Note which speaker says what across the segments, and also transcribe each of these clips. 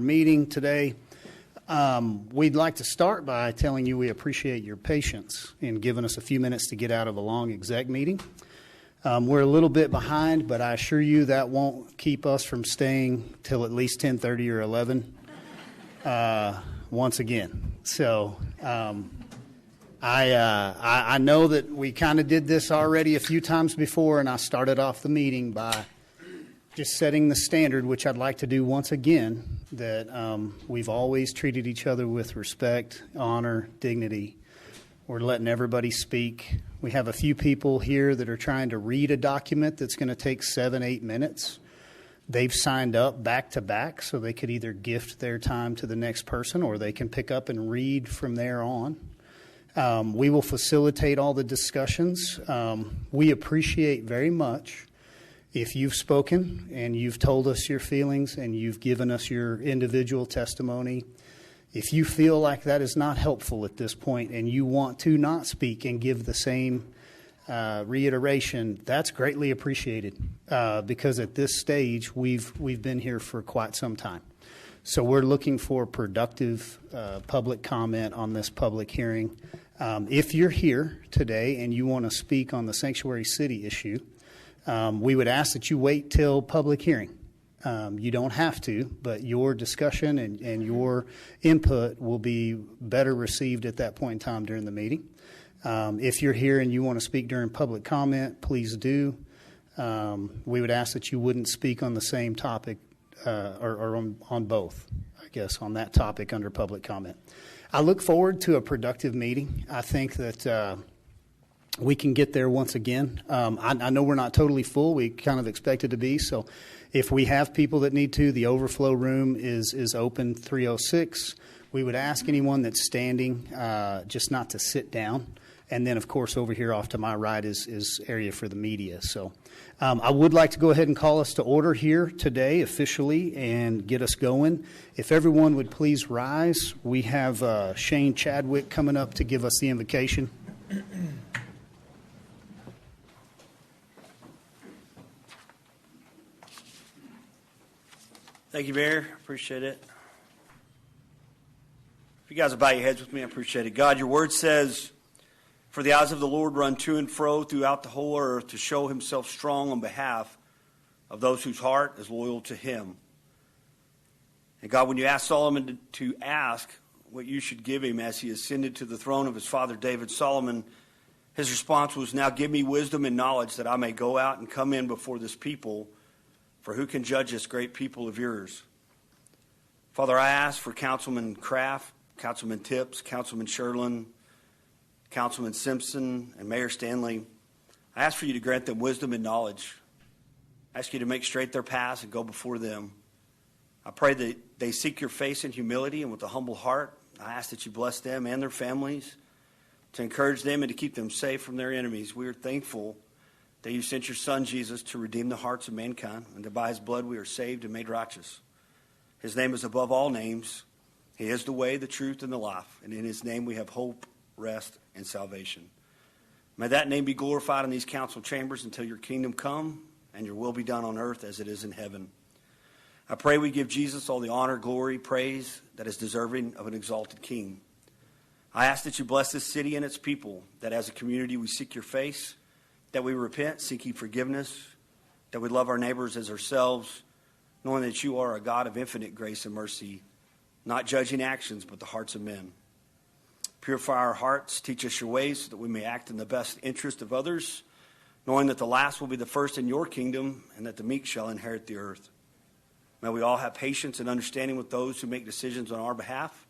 Speaker 1: Meeting today. We'd like to start by telling you we appreciate your patience in giving us a few minutes to get out of a long exec meeting. We're a little bit behind, but I assure you that won't keep us from staying till at least 10:30 or 11 once again. So I know that we kind of did this already a few times before, and I started off the meeting by just setting the standard, which I'd like to do once again, that we've always treated each other with respect, honor, dignity. We're letting everybody speak. We have a few people here that are trying to read a document that's going to take 7-8 minutes. They've signed up back to back, so they could either gift their time to the next person or they can pick up and read from there on. We will facilitate all the discussions. We appreciate very much if you've spoken and you've told us your feelings and you've given us your individual testimony. If you feel like that is not helpful at this point and you want to not speak and give the same reiteration, that's greatly appreciated because at this stage we've been here for quite some time. So we're looking for productive public comment on this public hearing. If you're here today and you want to speak on the sanctuary city issue, we would ask that you wait till public hearing. You don't have to, but your discussion and your input will be better received at that point in time during the meeting. If you're here and you want to speak during public comment, please do. We would ask that you wouldn't speak on the same topic or on both, I guess, on that topic under public comment. I look forward to a productive meeting. I think that we can get there once again. I know we're not totally full. We kind of expected to be. So if we have people that need to, the overflow room is open 306. We would ask anyone that's standing just not to sit down. And then, of course, over here off to my right is area for the media. So I would like to go ahead and call us to order here today officially and get us going. If everyone would please rise. We have Shane Chadwick coming up to give us the invocation.
Speaker 2: Thank you, Mayor. Appreciate it. If you guys will bow your heads with me, I appreciate it. God, your word says, "For the eyes of the Lord run to and fro throughout the whole earth to show himself strong on behalf of those whose heart is loyal to him." And God, when you asked Solomon to ask what you should give him as he ascended to the throne of his father David, Solomon, his response was, "Now give me wisdom and knowledge that I may go out and come in before this people. For who can judge this great people of yours?" Father, I ask for Councilman Kraft, Councilman Tips, Councilman Sherlin, Councilman Simpson, and Mayor Stanley. I ask for you to grant them wisdom and knowledge. I ask you to make straight their paths and go before them. I pray that they seek your face in humility and with a humble heart. I ask that you bless them and their families, to encourage them and to keep them safe from their enemies. We are thankful that you sent your Son, Jesus, to redeem the hearts of mankind, and that by his blood we are saved and made righteous. His name is above all names. He is the way, the truth, and the life. And in his name we have hope, rest, and salvation. May that name be glorified in these council chambers until your kingdom come and your will be done on earth as it is in heaven. I pray we give Jesus all the honor, glory, praise that is deserving of an exalted king. I ask that you bless this city and its people, that as a community we seek your face, that we repent, seeking forgiveness, that we love our neighbors as ourselves, knowing that you are a God of infinite grace and mercy, not judging actions, but the hearts of men. Purify our hearts, teach us your ways, so that we may act in the best interest of others, knowing that the last will be the first in your kingdom, and that the meek shall inherit the earth. May we all have patience and understanding with those who make decisions on our behalf,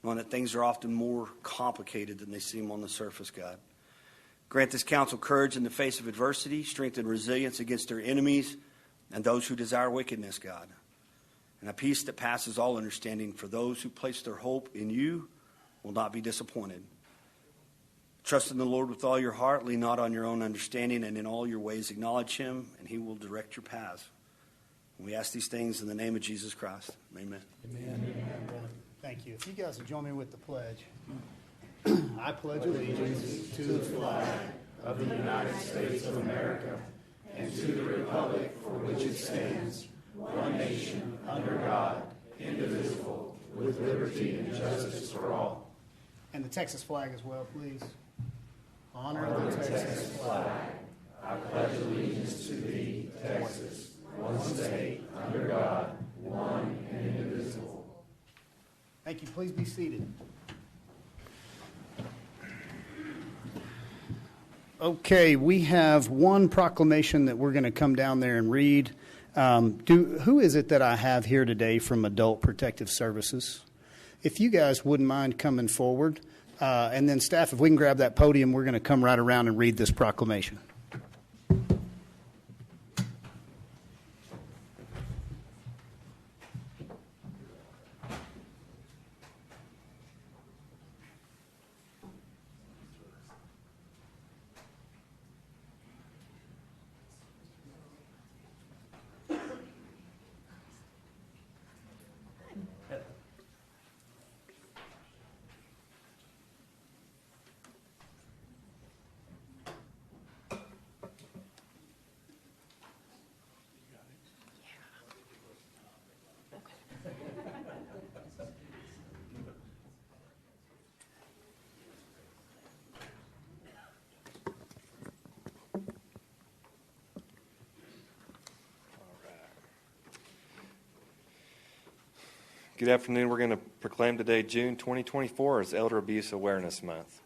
Speaker 2: knowing that things are often more complicated than they seem on the surface, God. Grant this council courage in the face of adversity, strength and resilience against their enemies and those who desire wickedness, God. And a peace that passes all understanding, for those who place their hope in you will not be disappointed. Trust in the Lord with all your heart, lean not on your own understanding, and in all your ways acknowledge him, and he will direct your paths. And we ask these things in the name of Jesus Christ. Amen.
Speaker 1: Amen. Thank you. If you guys would join me with the pledge. I pledge allegiance to the flag of the United States of America and to the republic for which it stands, one nation, under God, And the Texas flag as well, please. Honor the Texas flag. Thank you. Please be seated. Okay, we have one proclamation that we're going to come down there and read. Who is it that I have here today from Adult Protective Services? If you guys wouldn't mind coming forward, and then staff, if we can grab that podium, we're going to come right around and read this proclamation.
Speaker 3: Good afternoon. We're going to proclaim today, June 2024, as Elder Abuse Awareness Month.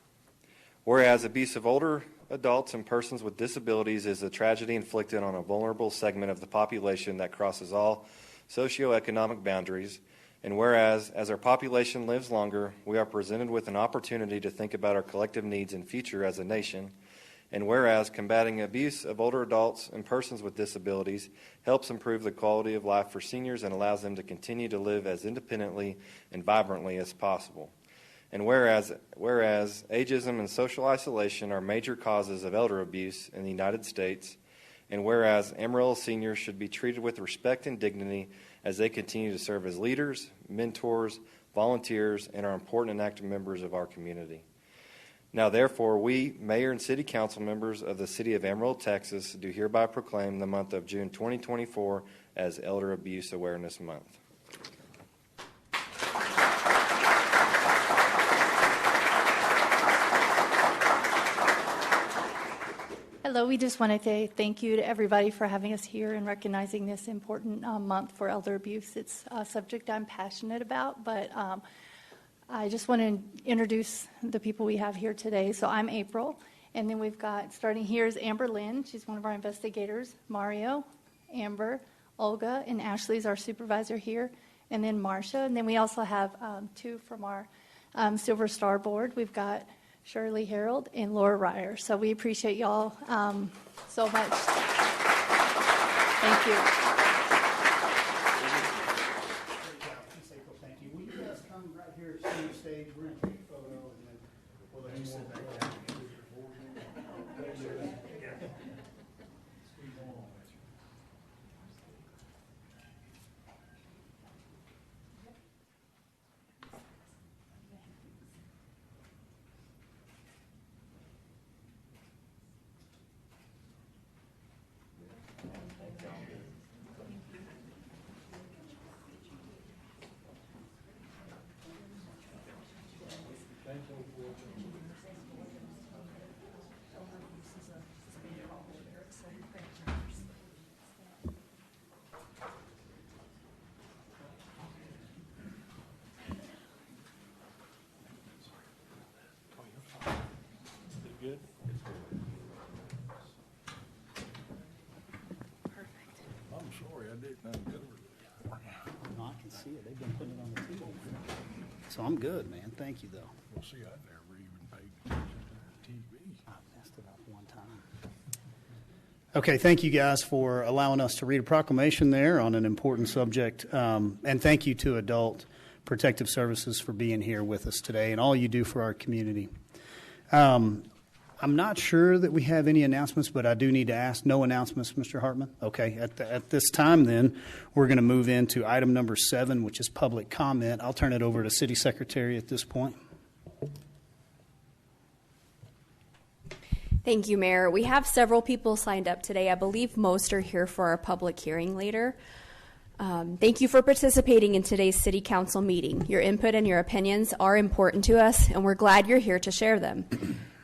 Speaker 3: Whereas abuse of older adults and persons with disabilities is a tragedy inflicted on a vulnerable segment of the population that crosses all socioeconomic boundaries, and whereas, as our population lives longer, we are presented with an opportunity to think about our collective needs and future as a nation, and whereas combating abuse of older adults and persons with disabilities helps improve the quality of life for seniors and allows them to continue to live as independently and vibrantly as possible. And whereas ageism and social isolation are major causes of elder abuse in the United States, and whereas Amarillo seniors should be treated with respect and dignity as they continue to serve as leaders, mentors, volunteers, and are important and active members of our community. Now, therefore, we, Mayor and City Council members of the City of Amarillo, Texas, do hereby proclaim the month of June 2024 as Elder Abuse Awareness Month.
Speaker 4: Hello, we just want to say thank you to everybody for having us here and recognizing this important month for elder abuse. It's a subject I'm passionate about, but I just want to introduce the people we have here today. So I'm April, and then we've got, starting here is Amber Lynn. She's one of our investigators. Mario, Amber, Olga, and Ashley's our supervisor here, and then Marcia. And then we also have two from our Silver Star board. We've got Shirley Harold and Laura Ryer. So we appreciate y'all so much. Thank you.
Speaker 1: Thank you. Will you guys come right here to the stage? We're going to take a photo and then we'll let you sit back down.
Speaker 3: Good?
Speaker 4: Perfect.
Speaker 5: I'm sorry, I didn't uncover it.
Speaker 1: No, I can see it. They've been putting it on the TV. So I'm good, man. Thank you, though.
Speaker 5: Well, see, I never even paid attention to the TV.
Speaker 1: I messed it up one time. Okay, thank you guys for allowing us to read a proclamation there on an important subject. And thank you to Adult Protective Services for being here with us today and all you do for our community. I'm not sure that we have any announcements, but I do need to ask. No announcements, Mr. Hartman? Okay, at this time then, we're going to move into item number 7, which is public comment. I'll turn it over to City Secretary at this point.
Speaker 6: Thank you, Mayor. We have several people signed up today. I believe most are here for our public hearing later. Thank you for participating in today's City Council meeting. Your input and your opinions are important to us, and we're glad you're here to share them.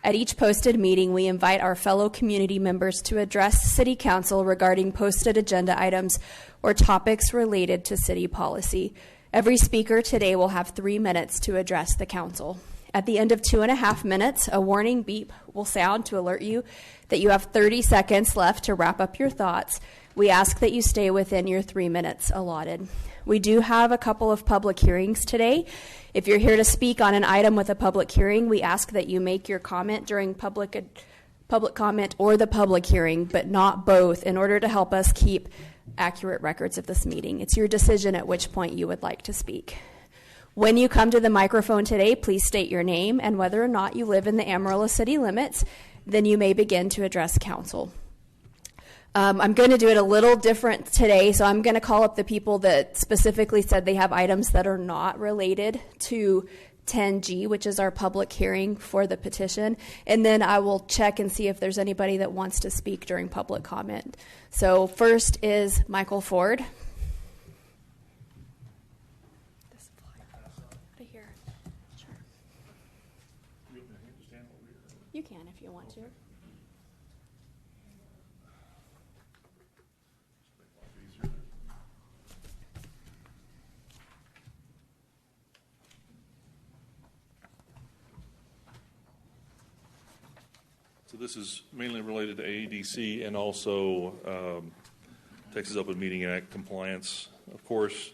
Speaker 6: At each posted meeting, we invite our fellow community members to address City Council regarding posted agenda items or topics related to city policy. Every speaker today will have 3 minutes to address the council. At the end of 2.5 minutes, a warning beep will sound to alert you that you have 30 seconds left to wrap up your thoughts. We ask that you stay within your 3 minutes allotted. We do have a couple of public hearings today. If you're here to speak on an item with a public hearing, we ask that you make your comment during public comment or the public hearing, but not both, in order to help us keep accurate records of this meeting. It's your decision at which point you would like to speak. When you come to the microphone today, please state your name and whether or not you live in the Amarillo city limits. Then you may begin to address council. I'm going to do it a little different today, so I'm going to call up the people that specifically said they have items that are not related to 10G, which is our public hearing for the petition, and then I will check and see if there's anybody that wants to speak during public comment. So first is Michael Ford. Right here. Sure. You can if you want to.
Speaker 7: So this is mainly related to AEDC and also Texas Open Meeting Act compliance. Of course,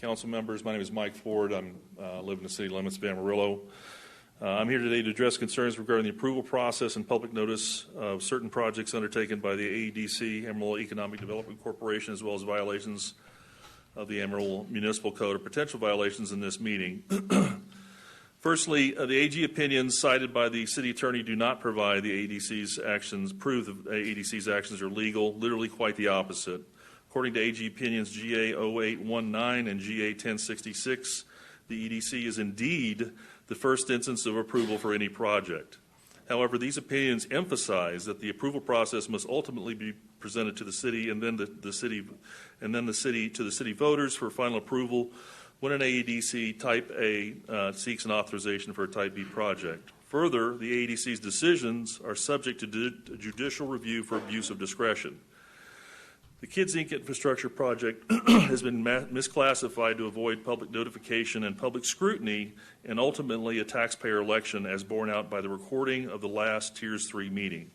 Speaker 7: council members, my name is Mike Ford. I live in the city limits of Amarillo. I'm here today to address concerns regarding the approval process and public notice of certain projects undertaken by the AEDC, Amarillo Economic Development Corporation, as well as violations of the Amarillo Municipal Code or potential violations in this meeting. Firstly, the AG opinions cited by the city attorney do not provide the AEDC's actions, prove the AEDC's actions are legal, literally quite the opposite. According to AG opinions GA 0819 and GA 1066, the EDC is indeed the first instance of approval for any project. However, these opinions emphasize that the approval process must ultimately be presented to the city and then the city to the city voters for final approval when an AEDC Type A seeks an authorization for a Type B project. Further, the AEDC's decisions are subject to judicial review for abuse of discretion. The Kids Inc. infrastructure project has been misclassified to avoid public notification and public scrutiny and ultimately a taxpayer election as borne out by the recording of the last Tiers 3 meeting.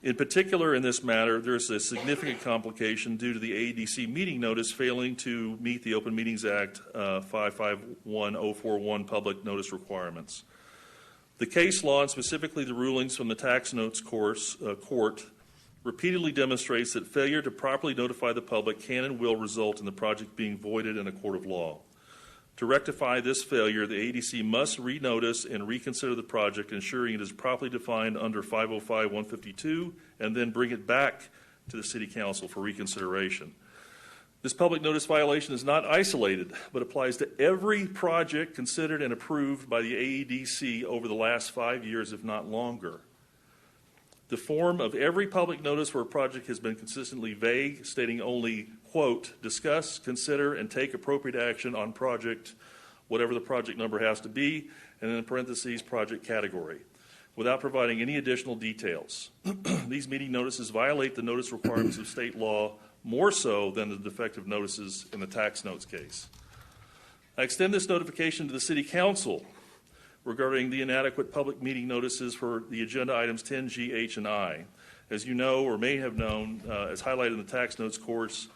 Speaker 7: In particular, in this matter, there's a significant complication due to the AEDC meeting notice failing to meet the Open Meetings Act 551041 public notice requirements. The case law, and specifically the rulings from the tax notes court, repeatedly demonstrates that failure to properly notify the public can and will result in the project being voided in a court of law. To rectify this failure, the AEDC must renotice and reconsider the project, ensuring it is properly defined under 505-152, and then bring it back to the City Council for reconsideration. This public notice violation is not isolated, but applies to every project considered and approved by the AEDC over the last 5 years, if not longer. The form of every public notice where a project has been consistently vague, stating only, quote, discuss, consider, and take appropriate action on project, whatever the project number has to be, and in parentheses, project category, without providing any additional details. These meeting notices violate the notice requirements of state law more so than the defective notices in the tax notes case. I extend this notification to the City Council regarding the inadequate public meeting notices for the agenda items 10G, H, and I. As you know or may have known, as highlighted in the tax notes court,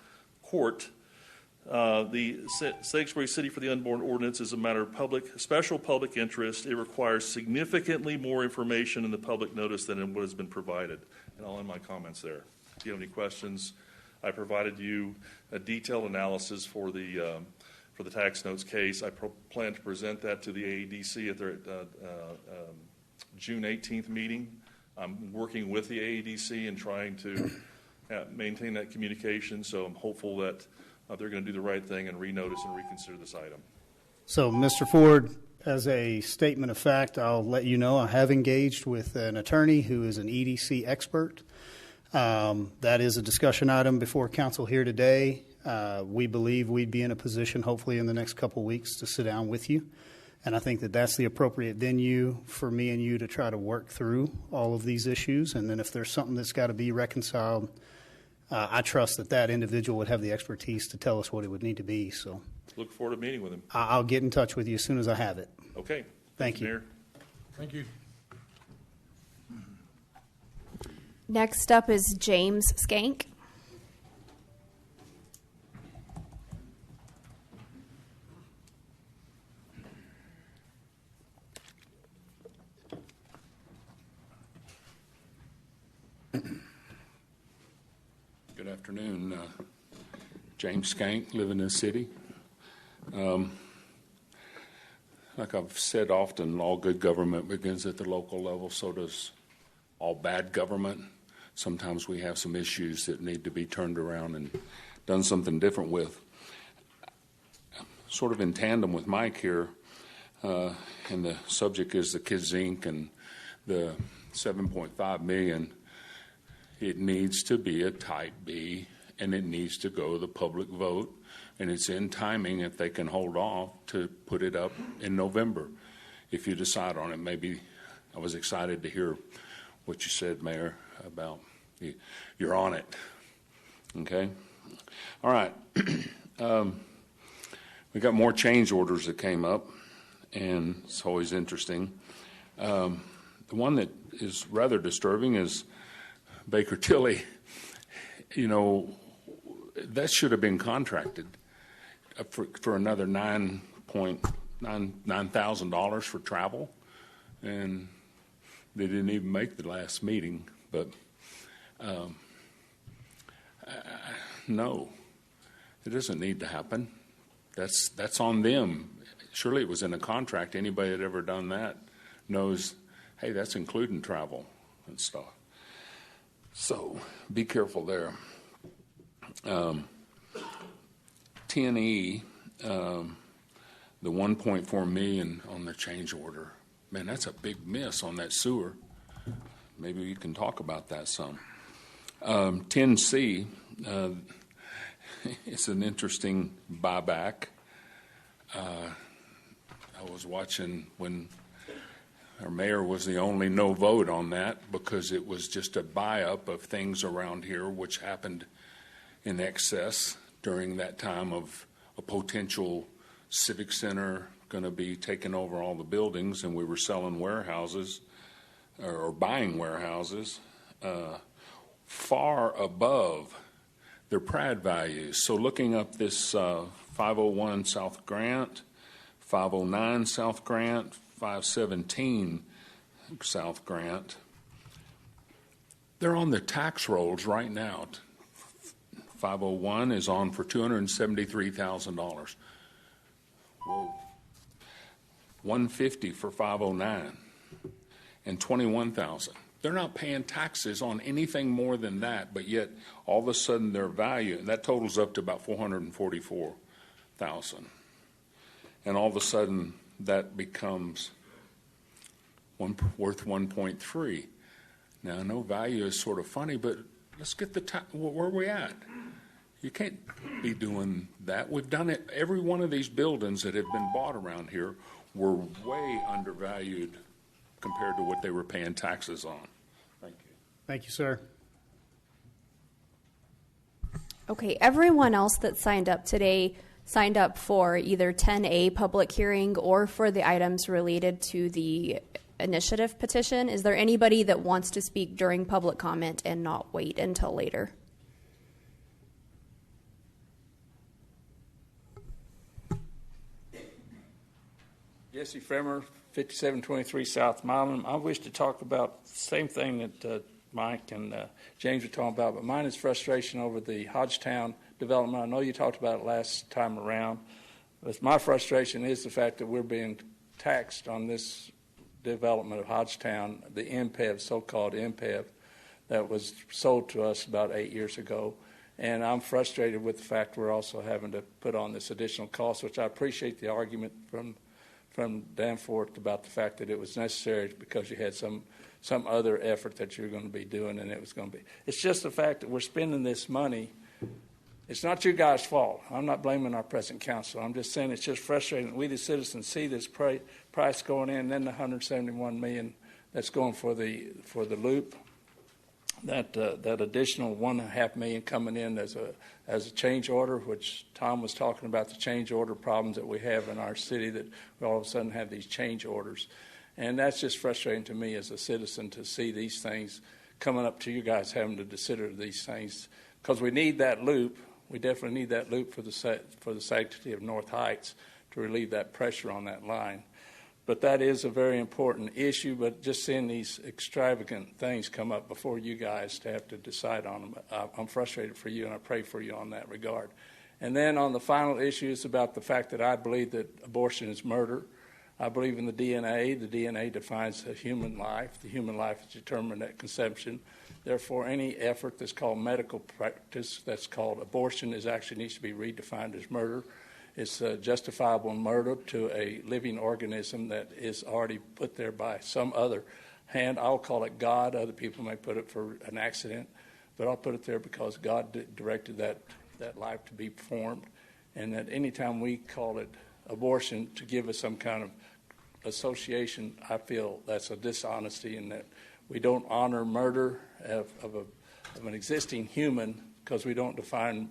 Speaker 7: the Sanctuary City for the Unborn ordinance is a matter of special public interest. It requires significantly more information in the public notice than what has been provided. And I'll end my comments there. If you have any questions, I provided you a detailed analysis for the tax notes case. I plan to present that to the AEDC at their June 18th meeting. I'm working with the AEDC and trying to maintain that communication, so I'm hopeful that they're going to do the right thing and renotice and reconsider this item.
Speaker 1: So, Mr. Ford, as a statement of fact, I'll let you know I have engaged with an attorney who is an EDC expert. That is a discussion item before council here today. We believe we'd be in a position, hopefully in the next couple of weeks, to sit down with you. And I think that that's the appropriate venue for me and you to try to work through all of these issues. And then if there's something that's got to be reconciled, I trust that that individual would have the expertise to tell us what it would need to be. So
Speaker 7: Look forward to meeting with him.
Speaker 1: I'll get in touch with you as soon as I have it.
Speaker 7: Okay.
Speaker 1: Thank you.
Speaker 7: Mayor.
Speaker 5: Thank you.
Speaker 6: Next up is James Skank.
Speaker 5: Good afternoon. James Skank, live in this city. Like I've said often, all good government begins at the local level, so does all bad government. Sometimes we have some issues that need to be turned around and done something different with. Sort of in tandem with Mike here, and the subject is the Kids Inc. and the $7.5 million. It needs to be a type B, and it needs to go to the public vote, and it's in timing if they can hold off to put it up in November. If you decide on it, maybe I was excited to hear what you said, Mayor, about you're on it. Okay? All right. We got more change orders that came up, and it's always interesting. The one that is rather disturbing is Baker Tilly. You know, that should have been contracted for another $9,000 for travel, and they didn't even make the last meeting. But no, it doesn't need to happen. That's on them. Surely it was in a contract. Anybody that ever done that knows, hey, that's including travel and stuff. So be careful there. 10E, the $1.4 million on the change order. Man, that's a big miss on that sewer. Maybe we can talk about that some. 10C, it's an interesting buyback. I was watching when our mayor was the only no vote on that because it was just a buy-up of things around here which happened in excess during that time of a potential civic center going to be taking over all the buildings, and we were selling warehouses or buying warehouses far above their PRAD values. So looking up this 501 South Grant, 509 South Grant, 517 South Grant, they're on the tax rolls right now. 501 is on for $273,000. Whoa. 150 for 509 and 21,000. They're not paying taxes on anything more than that, but yet all of a sudden their value, and that totals up to about 444,000. And all of a sudden that becomes worth 1.3. Now I know value is sort of funny, but let's get where are we at? You can't be doing that. We've done it. Every one of these buildings that have been bought around here were way undervalued compared to what they were paying taxes on. Thank you.
Speaker 1: Thank you, sir.
Speaker 6: Okay, everyone else that signed up today signed up for either 10A public hearing or for the items related to the initiative petition. Is there anybody that wants to speak during public comment and not wait until later?
Speaker 8: Jesse Fremer, 5723 South Milan. I wish to talk about the same thing that Mike and James were talking about, but mine is frustration over the Hodgetown development. I know you talked about it last time around, but my frustration is the fact that we're being taxed on this development of Hodgetown, the MPEV, so-called MPEV, that was sold to us about 8 years ago. And I'm frustrated with the fact we're also having to put on this additional cost, which I appreciate the argument from from Danforth about the fact that it was necessary because you had some other effort that you're going to be doing, and it was going to be. It's just the fact that we're spending this money. It's not you guys' fault. I'm not blaming our present council. I'm just saying it's just frustrating that we, the citizens, see this price going in, and then the $171 million that's going for the loop. That additional $1.5 million coming in as a change order, which Tom was talking about, the change order problems that we have in our city, that we all of a sudden have these change orders. And that's just frustrating to me as a citizen to see these things coming up to you guys having to consider these things, because we need that loop. We definitely need that loop for the sanctity of North Heights to relieve that pressure on that line. But that is a very important issue, but just seeing these extravagant things come up before you guys to have to decide on them, I'm frustrated for you, and I pray for you on that regard. And then on the final issue, it's about the fact that I believe that abortion is murder. I believe in the DNA. The DNA defines a human life. The human life is determined at conception. Therefore, any effort that's called medical practice that's called abortion actually needs to be redefined as murder. It's a justifiable murder to a living organism that is already put there by some other hand. I'll call it God. Other people may put it for an accident, but I'll put it there because God directed that life to be performed, and that anytime we call it abortion to give us some kind of association, I feel that's a dishonesty, and that we don't honor murder of an existing human because we don't define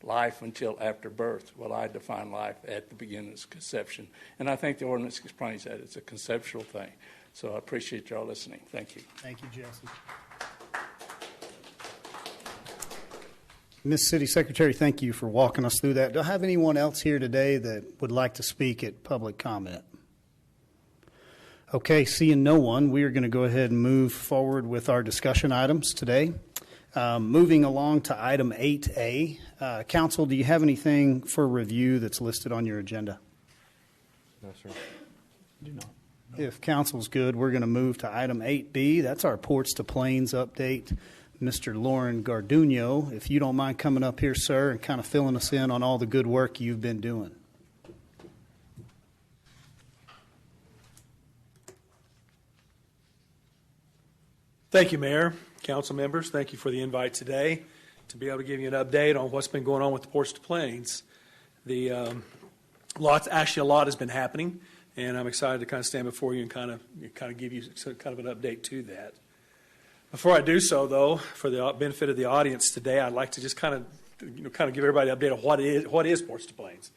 Speaker 8: life until after birth. Well, I define life at the beginning of conception. And I think the ordinance explains that. It's a conceptual thing. So I appreciate y'all listening. Thank you.
Speaker 1: Thank you, Jesse. Ms. City Secretary, thank you for walking us through that. Do I have anyone else here today that would like to speak at public comment? Okay, seeing no one, we are going to go ahead and move forward with our discussion items today. Moving along to item 8A. Council, do you have anything for review that's listed on your agenda?
Speaker 3: No, sir.
Speaker 1: Do not. If council's good, we're going to move to item 8B. That's our Ports to Plains update. Mr. Lauren Garduno, if you don't mind coming up here, sir, and kind of filling us in on all the good work you've been doing.
Speaker 9: Thank you, Mayor, council members. Thank you for the invite today to be able to give you an update on what's been going on with the Ports to Plains. A lot has been happening, and I'm excited to kind of stand before you and kind of give you kind of an update to that. Before I do so, though, for the benefit of the audience today, I'd like to just kind of give everybody an update on what is Ports to Plains.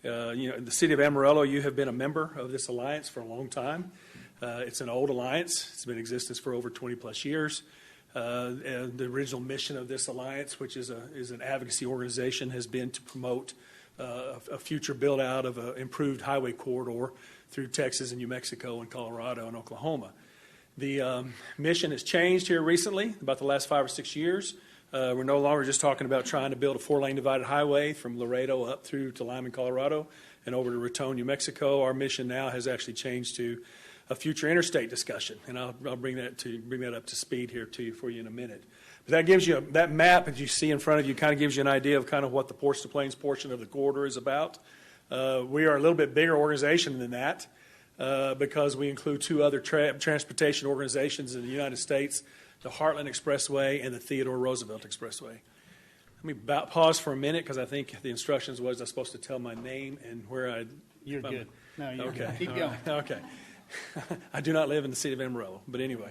Speaker 9: The City of Amarillo, you have been a member of this alliance for a long time. It's an old alliance. It's been in existence for over 20 plus years. And the original mission of this alliance, which is an advocacy organization, has been to promote a future build out of an improved highway corridor through Texas and New Mexico and Colorado and Oklahoma. The mission has changed here recently, about the last 5 or 6 years. We're no longer just talking about trying to build a 4-lane divided highway from Laredo up through to Lyman, Colorado, and over to Raton, New Mexico. Our mission now has actually changed to a future interstate discussion, and I'll bring that up to speed here for you in a minute. But that gives you that map that you see in front of you kind of gives you an idea of kind of what the Ports to Plains portion of the corridor is about. We are a little bit bigger organization than that because we include 2 other transportation organizations in the United States, the Heartland Expressway and the Theodore Roosevelt Expressway. Let me pause for a minute because I think the instructions was I'm supposed to tell my name and where
Speaker 1: You're good. No, you're
Speaker 9: okay.
Speaker 1: good. Keep going.
Speaker 9: Okay. I do not live in the city of Amarillo, but anyway.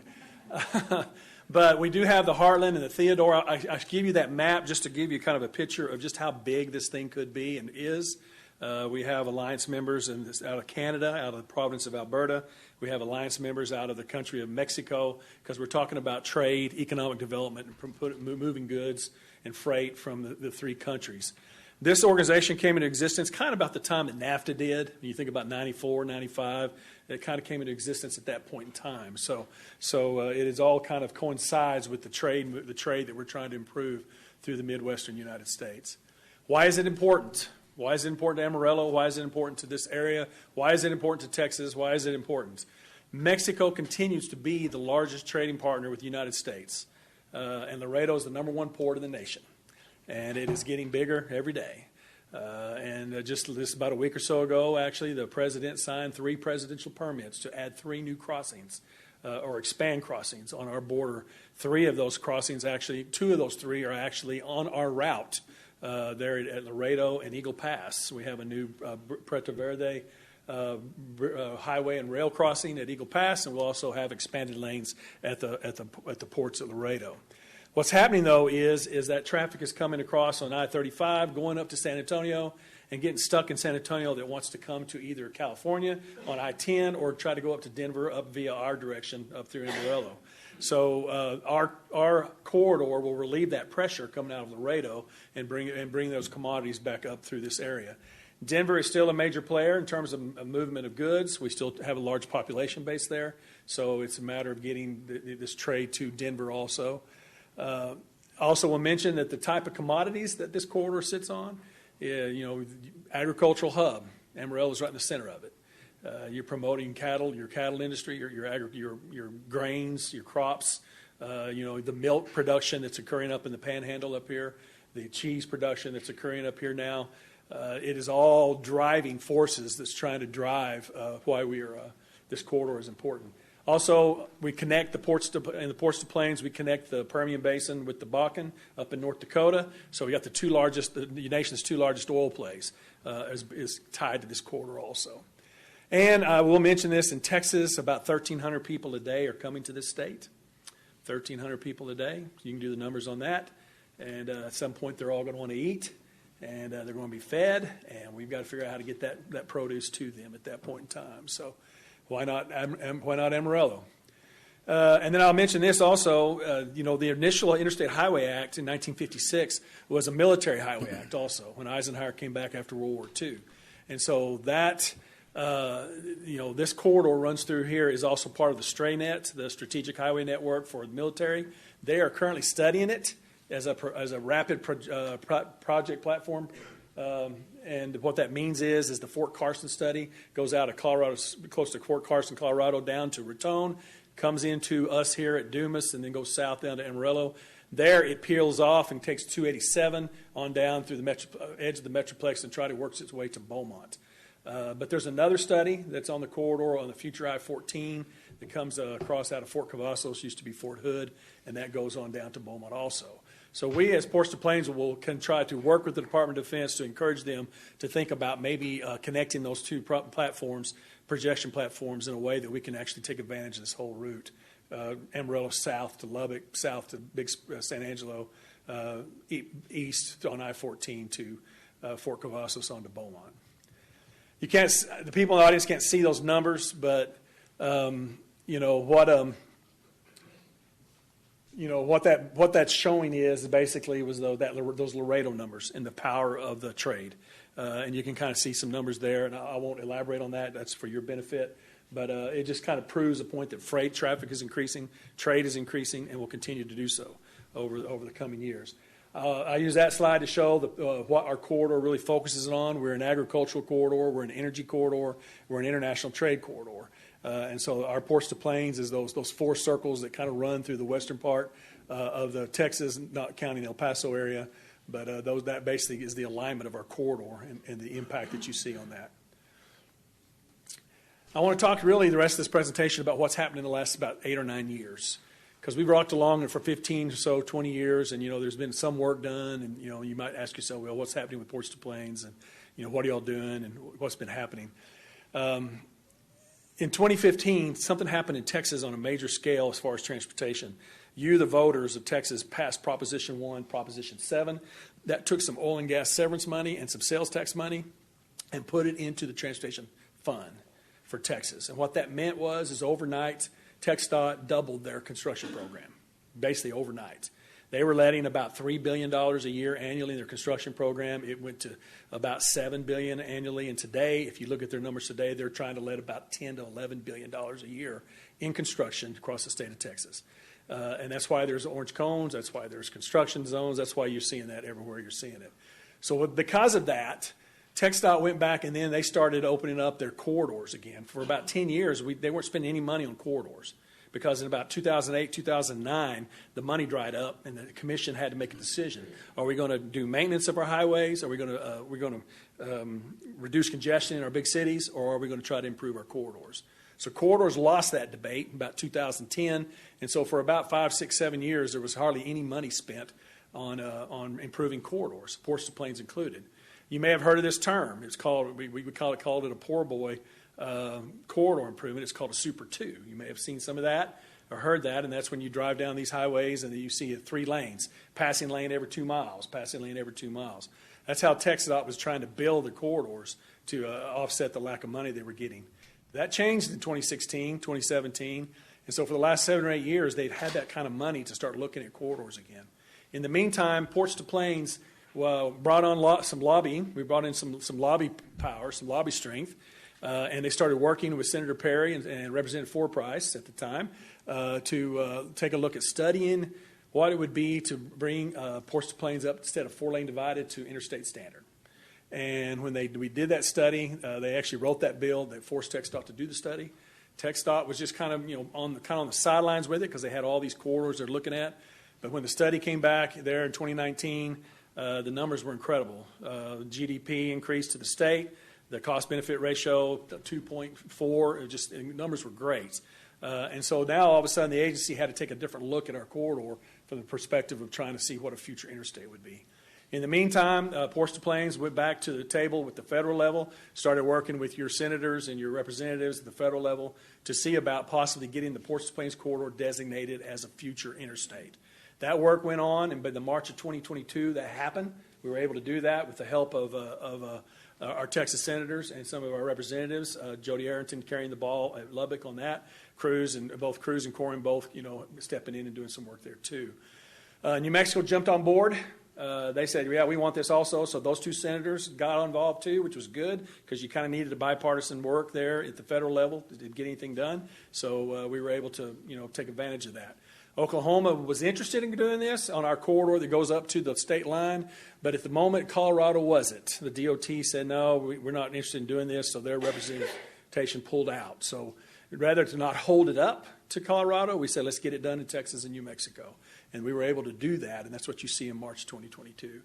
Speaker 9: But we do have the Heartland and the Theodore. I give you that map just to give you kind of a picture of just how big this thing could be and is. We have alliance members out of Canada, out of the province of Alberta. We have alliance members out of the country of Mexico because we're talking about trade, economic development, and moving goods and freight from the 3 countries. This organization came into existence kind of about the time that NAFTA did. You think about 94, 95. It kind of came into existence at that point in time. So it is all kind of coincides with the trade that we're trying to improve through the Midwestern United States. Why is it important? Why is it important to Amarillo? Why is it important to this area? Why is it important to Texas? Why is it important? Mexico continues to be the largest trading partner with the United States. And Laredo is the #1 port in the nation. And it is getting bigger every day. And just this about a week or so ago, actually, the president signed 3 presidential permits to add 3 new crossings or expand crossings on our border. 3 of those crossings, actually, 2 of those 3 are actually on our route there at Laredo and Eagle Pass. We have a new Puerto Verde highway and rail crossing at Eagle Pass, and we'll also have expanded lanes at the ports at Laredo. What's happening, though, is that traffic is coming across on I-35, going up to San Antonio, and getting stuck in San Antonio that wants to come to either California on I-10 or try to go up to Denver up via our direction up through Amarillo. So our corridor will relieve that pressure coming out of Laredo and bring those commodities back up through this area. Denver is still a major player in terms of movement of goods. We still have a large population base there, so it's a matter of getting this trade to Denver also. Also, we'll mention that the type of commodities that this corridor sits on, agricultural hub. Amarillo is right in the center of it. You're promoting cattle, your cattle industry, your grains, your crops, the milk production that's occurring up in the Panhandle up here, the cheese production that's occurring up here now. It is all driving forces that's trying to drive why this corridor is important. Also, we connect the ports to plains. We connect the Permian Basin with the Bakken up in North Dakota. So we got the nation's 2 largest oil plays is tied to this corridor also. And I will mention this, in Texas, about 1,300 people a day are coming to this state. 1,300 people a day. You can do the numbers on that. And at some point, they're all going to want to eat, and they're going to be fed, and we've got to figure out how to get that produce to them at that point in time. So why not Amarillo? And then I'll mention this also, the initial Interstate Highway Act in 1956 was a military highway act also, when Eisenhower came back after World War II. And so that, this corridor runs through here is also part of the STRANET, the Strategic Highway Network for the military. They are currently studying it as a rapid project platform. And what that means is the Fort Carson study goes out of Colorado, close to Fort Carson, Colorado, down to Raton, comes into us here at Dumas, and then goes south down to Amarillo. There it peels off and takes 287 on down through the edge of the Metroplex and works its way to Beaumont. But there's another study that's on the corridor on the future I-14 that comes across out of Fort Cavazos, used to be Fort Hood, and that goes on down to Beaumont also. So we, as Ports to Plains, can try to work with the Department of Defense to encourage them to think about maybe connecting those 2 platforms, projection platforms, in a way that we can actually take advantage of this whole route. Amarillo south to Lubbock, south to Big San Angelo, east on I-14 to Fort Cavazos on to Beaumont. The people in the audience can't see those numbers, but what that's showing is basically was those Laredo numbers and the power of the trade. And you can kind of see some numbers there, and I won't elaborate on that. That's for your benefit. But it just kind of proves the point that freight traffic is increasing, trade is increasing, and will continue to do so over the coming years. I use that slide to show what our corridor really focuses on. We're an agricultural corridor. We're an energy corridor. We're an international trade corridor. And so our Ports to Plains is those 4 circles that kind of run through the western part of the Texas, not counting El Paso area. But that basically is the alignment of our corridor and the impact that you see on that. I want to talk really the rest of this presentation about what's happened in the last about 8 or 9 years. Because we've rocked along for 15 or so, 20 years, and, there's been some work done, and, you might ask yourself, well, what's happening with Ports to Plains, and, what are y'all doing, and what's been happening? In 2015, something happened in Texas on a major scale as far as transportation. You, the voters of Texas, passed Proposition 1, Proposition 7. That took some oil and gas severance money and some sales tax money and put it into the transportation fund for Texas. And what that meant is overnight, TxDOT doubled their construction program, basically overnight. They were letting about $3 billion a year annually in their construction program. It went to about $7 billion annually. And today, if you look at their numbers today, they're trying to let about $10 to $11 billion a year in construction across the state of Texas. And that's why there's orange cones. That's why there's construction zones. That's why you're seeing that everywhere you're seeing it. So because of that, TxDOT went back and then they started opening up their corridors again. For about 10 years, they weren't spending any money on corridors. because in about 2008, 2009, the money dried up, and the commission had to make a decision. Are we going to do maintenance of our highways? Are we going to reduce congestion in our big cities, or are we going to try to improve our corridors? So corridors lost that debate in about 2010, and so for about 5, 6, 7 years, there was hardly any money spent on improving corridors, Ports to Plains included. You may have heard of this term. It's called, we called it a poor boy corridor improvement. It's called a Super 2. You may have seen some of that or heard that, and that's when you drive down these highways and you see 3 lanes, passing lane every 2 miles, passing lane every 2 miles. That's how TxDOT was trying to build the corridors to offset the lack of money they were getting. That changed in 2016, 2017, and so for the last 7 or 8 years, they've had that kind of money to start looking at corridors again. In the meantime, Ports to Plains brought on some lobbying. We brought in some lobby power, some lobby strength, and they started working with Senator Perry and Representative Forprice at the time to take a look at studying what it would be to bring Ports to Plains up instead of 4-lane divided to interstate standard. And when we did that study, they actually wrote that bill that forced TxDOT to do the study. TxDOT was just kind of on the sidelines with it because they had all these corridors they're looking at. But when the study came back there in 2019, the numbers were incredible. GDP increased to the state. The cost-benefit ratio, 2.4, the numbers were great. And so now all of a sudden the agency had to take a different look at our corridor from the perspective of trying to see what a future interstate would be. In the meantime, Ports to Plains went back to the table with the federal level, started working with your senators and your representatives at the federal level to see about possibly getting the Ports to Plains corridor designated as a future interstate. That work went on, and by the March of 2022, that happened. We were able to do that with the help of our Texas senators and some of our representatives. Jody Arrington carrying the ball at Lubbock on that. Cruz and Corwin both, stepping in and doing some work there too. New Mexico jumped on board. They said, yeah, we want this also. So those 2 senators got involved too, which was good because you kind of needed a bipartisan work there at the federal level to get anything done. So we were able to, take advantage of that. Oklahoma was interested in doing this on our corridor that goes up to the state line, but at the moment, Colorado wasn't. The DOT said, no, we're not interested in doing this, so their representation pulled out. So rather to not hold it up to Colorado, we said, let's get it done in Texas and New Mexico. And we were able to do that, and that's what you see in March 2022.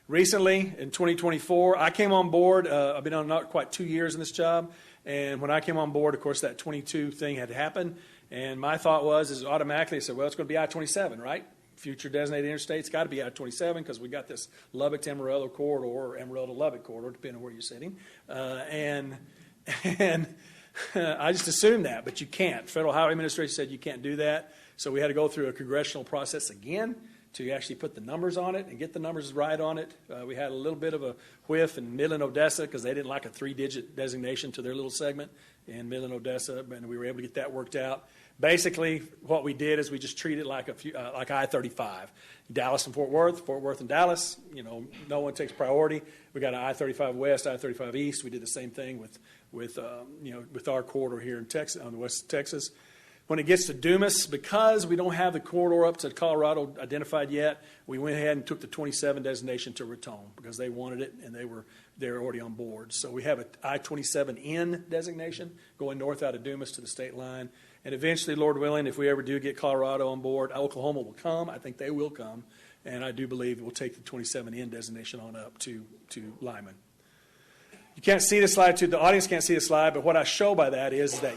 Speaker 9: Recently, in 2024, I came on board. I've been on not quite 2 years in this job, and when I came on board, of course, that 22 thing had happened. And my thought is automatically I said, well, it's going to be I-27, right? Future designated interstate, it's got to be I-27 because we got this Lubbock to Amarillo corridor or Amarillo to Lubbock corridor, depending on where you're sitting. And I just assumed that, but you can't. Federal Highway Administration said you can't do that. So we had to go through a congressional process again to actually put the numbers on it and get the numbers right on it. We had a little bit of a whiff in Midland, Odessa, because they didn't like a 3-digit designation to their little segment in Midland, Odessa, and we were able to get that worked out. Basically, what we did is we just treated it like I-35. Dallas and Fort Worth and Dallas, no one takes priority. We got an I-35 West, I-35 East. We did the same thing with our corridor here in Texas, on the west of Texas. When it gets to Dumas, because we don't have the corridor up to Colorado identified yet, we went ahead and took the 27 designation to Raton because they wanted it and they're already on board. So we have an I-27N designation going north out of Dumas to the state line. And eventually, Lord willing, if we ever do get Colorado on board, Oklahoma will come. I think they will come. And I do believe we'll take the 27N designation on up to Lyman. You can't see the slide, the audience can't see the slide, but what I show by that is that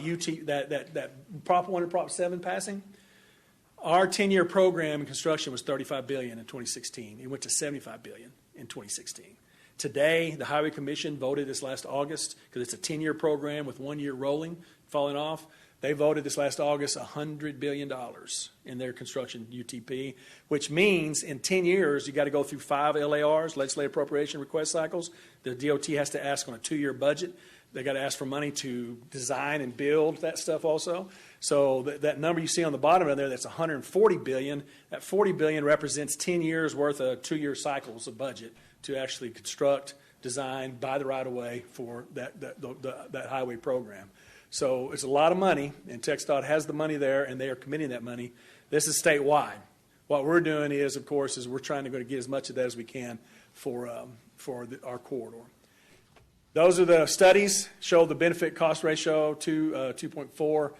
Speaker 9: that Prop 1 and Prop 7 passing, our 10-year program in construction was $35 billion in 2016. It went to $75 billion in 2016. Today, the Highway Commission voted this last August, because it's a 10-year program with 1 year rolling, falling off. They voted this last August $100 billion in their construction UTP, which means in 10 years, you got to go through 5 LARs, legislative appropriation request cycles. The DOT has to ask on a 2-year budget. They got to ask for money to design and build that stuff also. So that number you see on the bottom of there, that's $140 billion. That $40 billion represents 10 years worth of 2-year cycles of budget to actually construct, design, buy the right-of-way for that highway program. So it's a lot of money, and TxDOT has the money there, and they are committing that money. This is statewide. What we're doing is, of course, we're trying to go to get as much of that as we can for our corridor. Those are the studies, show the benefit cost ratio to 2.4.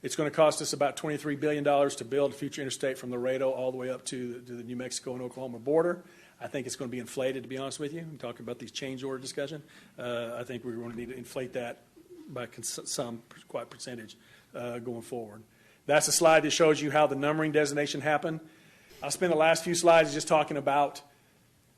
Speaker 9: It's going to cost us about $23 billion to build a future interstate from Laredo all the way up to the New Mexico and Oklahoma border. I think it's going to be inflated, to be honest with you. I'm talking about these change order discussion. I think we're going to need to inflate that by some quite percentage going forward. That's a slide that shows you how the numbering designation happened. I'll spend the last few slides just talking about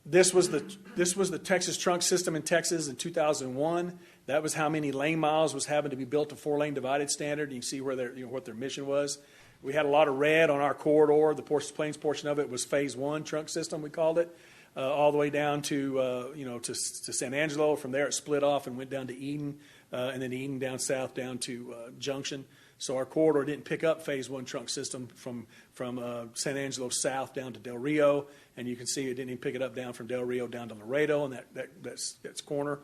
Speaker 9: this was the Texas trunk system in Texas in 2001. That was how many lane miles was having to be built to 4-lane divided standard. You can see where what their mission was. We had a lot of red on our corridor. The Ports Plains portion of it was Phase 1 trunk system, we called it, all the way down to San Angelo. From there, it split off and went down to Eden, and then Eden down south down to Junction. So our corridor didn't pick up Phase 1 trunk system from San Angelo south down to Del Rio, and you can see it didn't even pick it up down from Del Rio down to Laredo, and that's corner.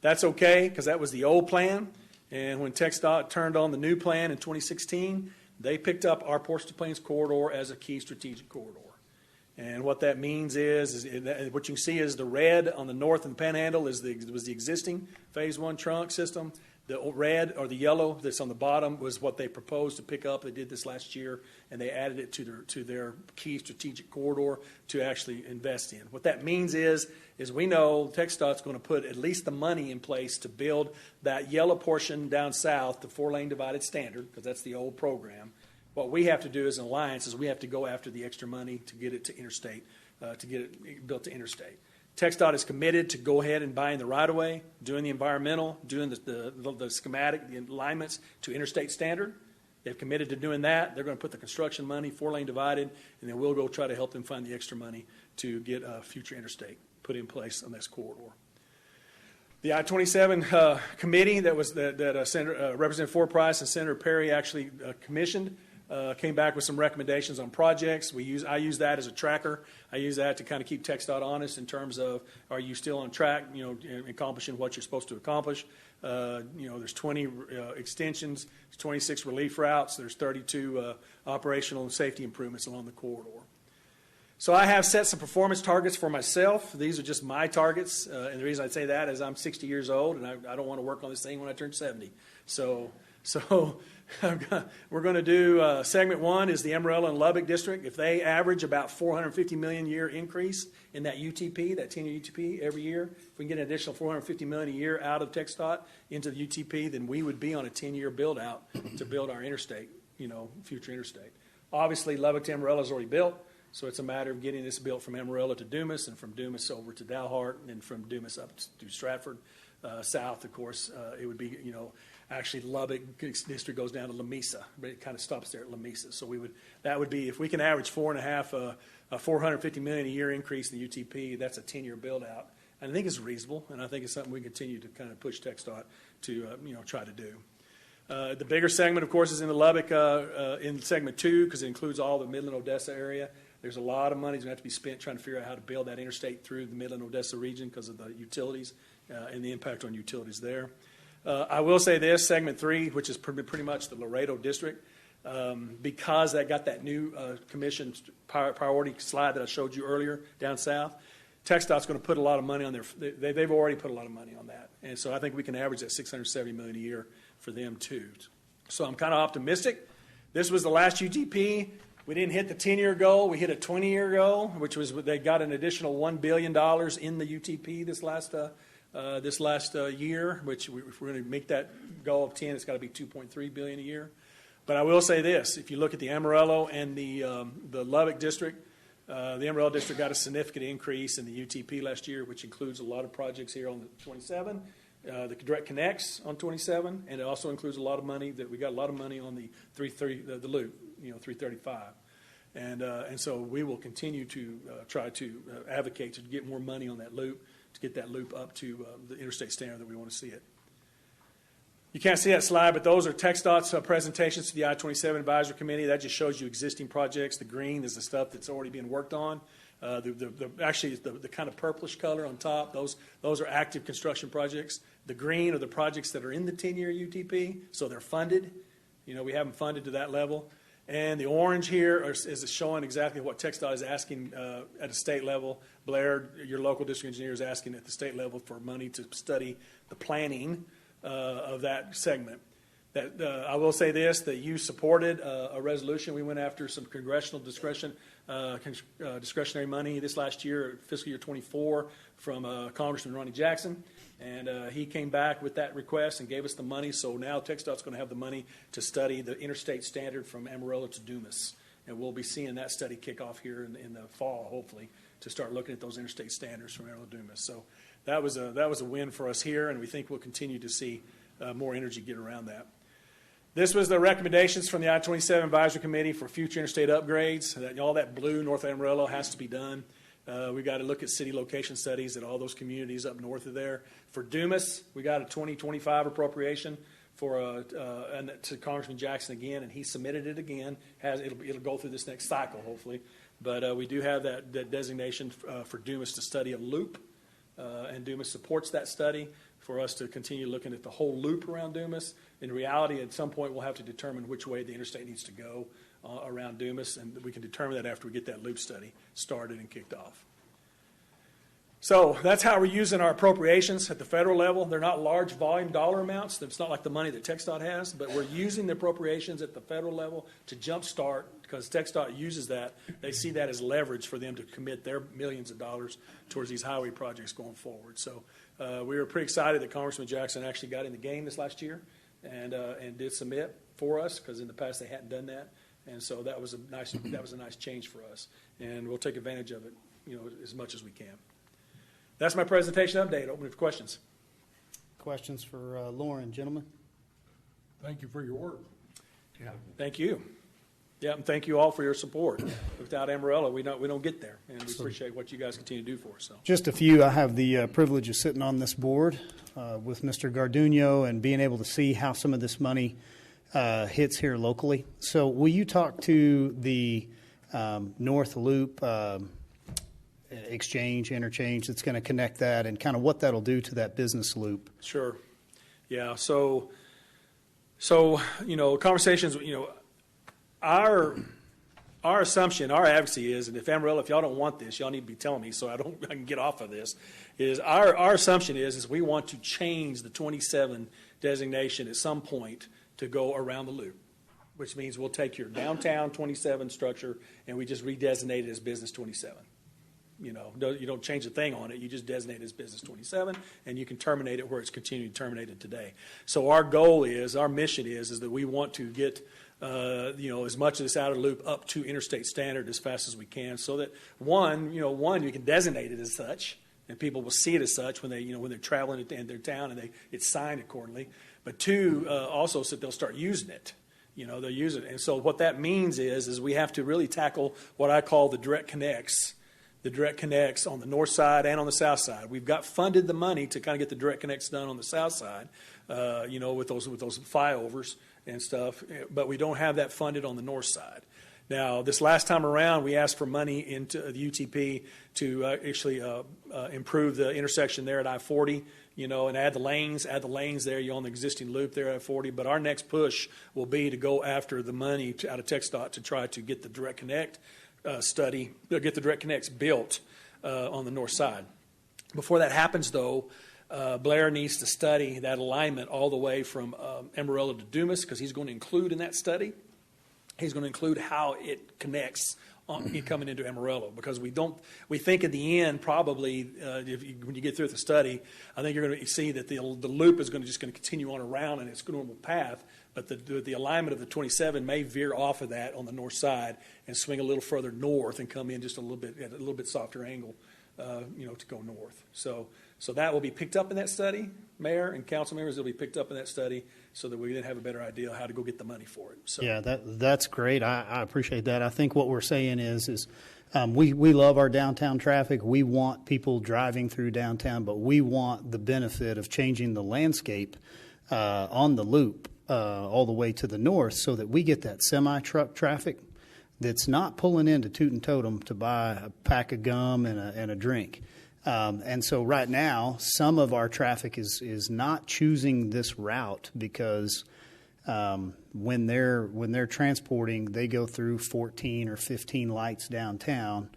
Speaker 9: That's okay, because that was the old plan, and when TxDOT turned on the new plan in 2016, they picked up our Ports to Plains corridor as a key strategic corridor. And what that means is what you can see is the red on the north and panhandle was the existing Phase 1 trunk system. The red or the yellow that's on the bottom was what they proposed to pick up. They did this last year, and they added it to their key strategic corridor to actually invest in. What that means is we know TxDOT's going to put at least the money in place to build that yellow portion down south, the 4-lane divided standard, because that's the old program. What we have to do as an alliance is we have to go after the extra money to get it to interstate, to get it built to interstate. TxDOT is committed to go ahead and buying the right-of-way, doing the environmental, doing the schematic, the alignments to interstate standard. They've committed to doing that. They're going to put the construction money, 4-lane divided, and then we'll go try to help them find the extra money to get a future interstate put in place on this corridor. The I-27 committee that Representative Ford Price and Senator Perry actually commissioned came back with some recommendations on projects. I use that as a tracker. I use that to kind of keep TxDOT honest in terms of, are you still on track, accomplishing what you're supposed to accomplish. There's 20 extensions, there's 26 relief routes, there's 32 operational and safety improvements along the corridor. So I have set some performance targets for myself. These are just my targets, and the reason I say that is I'm 60 years old, and I don't want to work on this thing when I turn 70. So we're going to do segment 1 is the Amarillo and Lubbock district. If they average about $450 million a year increase in that UTP, that 10-year UTP every year, if we can get an additional $450 million a year out of TxDOT into the UTP, then we would be on a 10-year build out to build our interstate, future interstate. Obviously, Lubbock to Amarillo is already built. So it's a matter of getting this built from Amarillo to Dumas, and from Dumas over to Dalhart, and then from Dumas up to Stratford. South, of course, it would be, actually Lubbock district goes down to Lamesa, but it kind of stops there at Lamesa. So that would be, if we can average $450 million a year increase in the UTP, that's a 10-year build out. And I think it's reasonable, and I think it's something we continue to kind of push TxDOT to, try to do. The bigger segment, of course, is in the Lubbock in segment 2, because it includes all the Midland-Odessa area. There's a lot of money that's going to have to be spent trying to figure out how to build that interstate through the Midland-Odessa region because of the utilities and the impact on utilities there. I will say this, segment 3, which is pretty much the Laredo district, because that got that new commission priority slide that I showed you earlier down south, TxDOT's going to put a lot of money on there. They've already put a lot of money on that. And so I think we can average that $670 million a year for them too. So I'm kind of optimistic. This was the last UTP. We didn't hit the 10-year goal. We hit a 20-year goal, which was they got an additional $1 billion in the UTP this last year, which if we're going to make that goal of 10, it's got to be $2.3 billion a year. But I will say this: if you look at the Amarillo and the Lubbock district, the Amarillo district got a significant increase in the UTP last year, which includes a lot of projects here on the 27. The direct connects on 27, and it also includes a lot of money we got a lot of money on the 330, the loop, 335, and so we will continue to try to advocate to get more money on that loop, to get that loop up to the interstate standard that we want to see it. You can't see that slide, but those are TxDOT's presentations to the I-27 Advisory Committee. That just shows you existing projects. The green is the stuff that's already being worked on. Actually, the kind of purplish color on top, those are active construction projects. The green are the projects that are in the 10-year UTP, so they're funded. We haven't funded to that level. And the orange here is showing exactly what TxDOT is asking at a state level. Blair, your local district engineer, is asking at the state level for money to study the planning of that segment. I will say this, that you supported a resolution. We went after some congressional discretionary money this last year, fiscal year 24, from Congressman Ronnie Jackson. And he came back with that request and gave us the money. So now TxDOT's going to have the money to study the interstate standard from Amarillo to Dumas. And we'll be seeing that study kick off here in the fall, hopefully, to start looking at those interstate standards from Amarillo to Dumas. So that was a win for us here, and we think we'll continue to see more energy get around that. This was the recommendations from the I-27 Advisory Committee for future interstate upgrades. All that blue north of Amarillo has to be done. We've got to look at city location studies at all those communities up north of there. For Dumas, we got a 2025 appropriation to Congressman Jackson again, and he submitted it again. It'll go through this next cycle, hopefully. But we do have that designation for Dumas to study a loop, and Dumas supports that study for us to continue looking at the whole loop around Dumas. In reality, at some point, we'll have to determine which way the interstate needs to go around Dumas, and we can determine that after we get that loop study started and kicked off. So that's how we're using our appropriations at the federal level. They're not large volume dollar amounts. It's not like the money that TxDOT has, but we're using the appropriations at the federal level to jumpstart, because TxDOT uses that. They see that as leverage for them to commit their millions of dollars towards these highway projects going forward. So we were pretty excited that Congressman Jackson actually got in the game this last year and did submit for us, because in the past they hadn't done that. And so that was a nice change for us, and we'll take advantage of it, as much as we can. That's my presentation update. Open for questions.
Speaker 1: Questions for Lauren, gentlemen?
Speaker 10: Thank you for your work.
Speaker 9: Yeah. Thank you. Yeah, and thank you all for your support. Without Amarillo, we don't get there, and we appreciate what you guys continue to do for us. So.
Speaker 1: Just a few. I have the privilege of sitting on this board with Mr. Garduno and being able to see how some of this money hits here locally. So will you talk to the North Loop interchange that's going to connect that, and kind of what that'll do to that business loop?
Speaker 9: Sure. Yeah. So conversations. Our assumption, our advocacy is, and if Amarillo, if y'all don't want this, y'all need to be telling me so I can get off of this. Is our assumption is we want to change the 27 designation at some point to go around the loop, which means we'll take your downtown 27 structure and we just redesignate it as Business 27. You don't change a thing on it. You just designate it as Business 27, and you can terminate it where it's continuing terminated today. So our goal is, our mission is that we want to get as much of this outer loop up to interstate standard as fast as we can, so that one, you can designate it as such, and people will see it as such when they're traveling in their town, and it's signed accordingly. But two, also so that they'll start using it. They'll use it, and so what that means is we have to really tackle what I call the direct connects. The direct connects on the north side and on the south side. We've got funded the money to kind of get the direct connects done on the south side, with those flyovers and stuff, but we don't have that funded on the north side. Now, this last time around, we asked for money into the UTP to actually improve the intersection there at I-40, and add the lanes there. On the existing loop there at I-40. But our next push will be to go after the money out of TxDOT to try to get the direct connect study, get the direct connects built on the north side. Before that happens, though, Blair needs to study that alignment all the way from Amarillo to Dumas, because he's going to include in that study, he's going to include how it connects coming into Amarillo, because we think at the end, probably when you get through the study, I think you're going to see that the loop is going to continue on around in its normal path, but the alignment of the 27 may veer off of that on the north side and swing a little further north and come in just a little bit at a little bit softer angle, to go north. So that will be picked up in that study, Mayor and council members. It'll be picked up in that study so that we then have a better idea of how to go get the money for it. So. Yeah,
Speaker 1: that's great. I appreciate that. I think what we're saying is we love our downtown traffic. We want people driving through downtown, but we want the benefit of changing the landscape on the loop all the way to the north, so that we get that semi-truck traffic that's not pulling into Toot and Totem to buy a pack of gum and a drink. And so right now, some of our traffic is not choosing this route because when they're transporting, they go through 14 or 15 lights downtown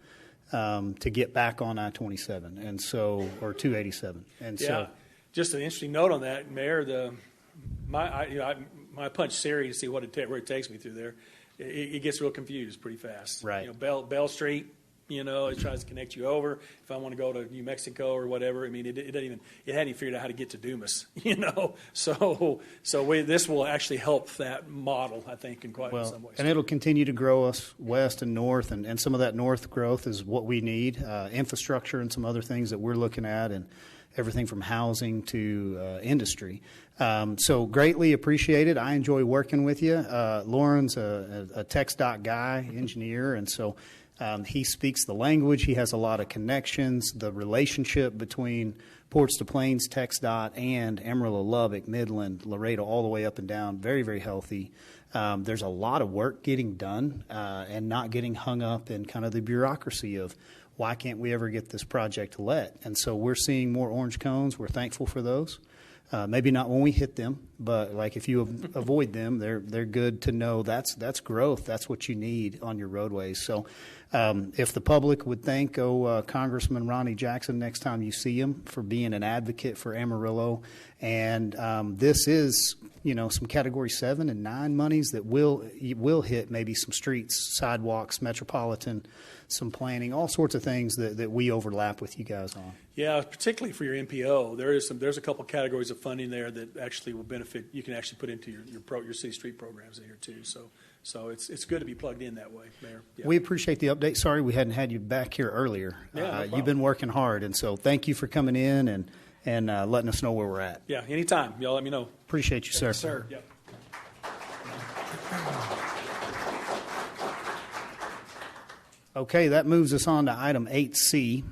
Speaker 1: to get back on I-27 and so, or 287. And
Speaker 9: yeah, so, just an interesting note on that, Mayor. when I punch Siri to see where it takes me through there, it gets real confused pretty fast.
Speaker 1: Right.
Speaker 9: You know, Bell Street, you know, it tries to connect you over. If I want to go to New Mexico or whatever, I mean, it hadn't even figured out how to get to Dumas, you know. So this will actually help that model, I think, in some ways.
Speaker 1: And it'll continue to grow us west and north, and some of that north growth is what we need, infrastructure and some other things that we're looking at, and everything from housing to industry. So greatly appreciated. I enjoy working with you. Lauren's a TxDOT guy, engineer, and so he speaks the language. He has a lot of connections. The relationship between Ports to Plains, TxDOT, and Amarillo, Lubbock, Midland, Laredo, all the way up and down, very, very healthy. There's a lot of work getting done and not getting hung up in kind of the bureaucracy of why can't we ever get this project let? And so we're seeing more orange cones. We're thankful for those. Maybe not when we hit them, but like if you avoid them, they're good to know. That's growth. That's what you need on your roadways. So if the public would thank Congressman Ronnie Jackson next time you see him for being an advocate for Amarillo, and this is some Category 7 and 9 monies that will hit maybe some streets, sidewalks, metropolitan, some planning, all sorts of things that we overlap with you guys on.
Speaker 9: Yeah, particularly for your MPO, there's a couple categories of funding there that actually will benefit. You can actually put into your city street programs in here too. So it's good to be plugged in that way, Mayor. Yeah.
Speaker 1: We appreciate the update. Sorry we hadn't had you back here earlier.
Speaker 9: Yeah, no problem.
Speaker 1: You've been working hard, and so thank you for coming in and letting us know where we're at.
Speaker 9: Yeah, anytime. Y'all let me know.
Speaker 1: Appreciate you, sir.
Speaker 9: Yes, sir. Yep.
Speaker 1: Okay, that moves us on to item 8C,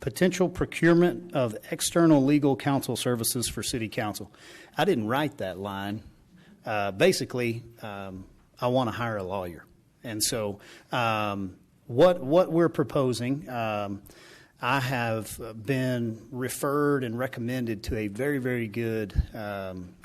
Speaker 1: potential procurement of external legal counsel services for City Council. I didn't write that line. Basically, I want to hire a lawyer. And so what we're proposing, I have been referred and recommended to a very, very good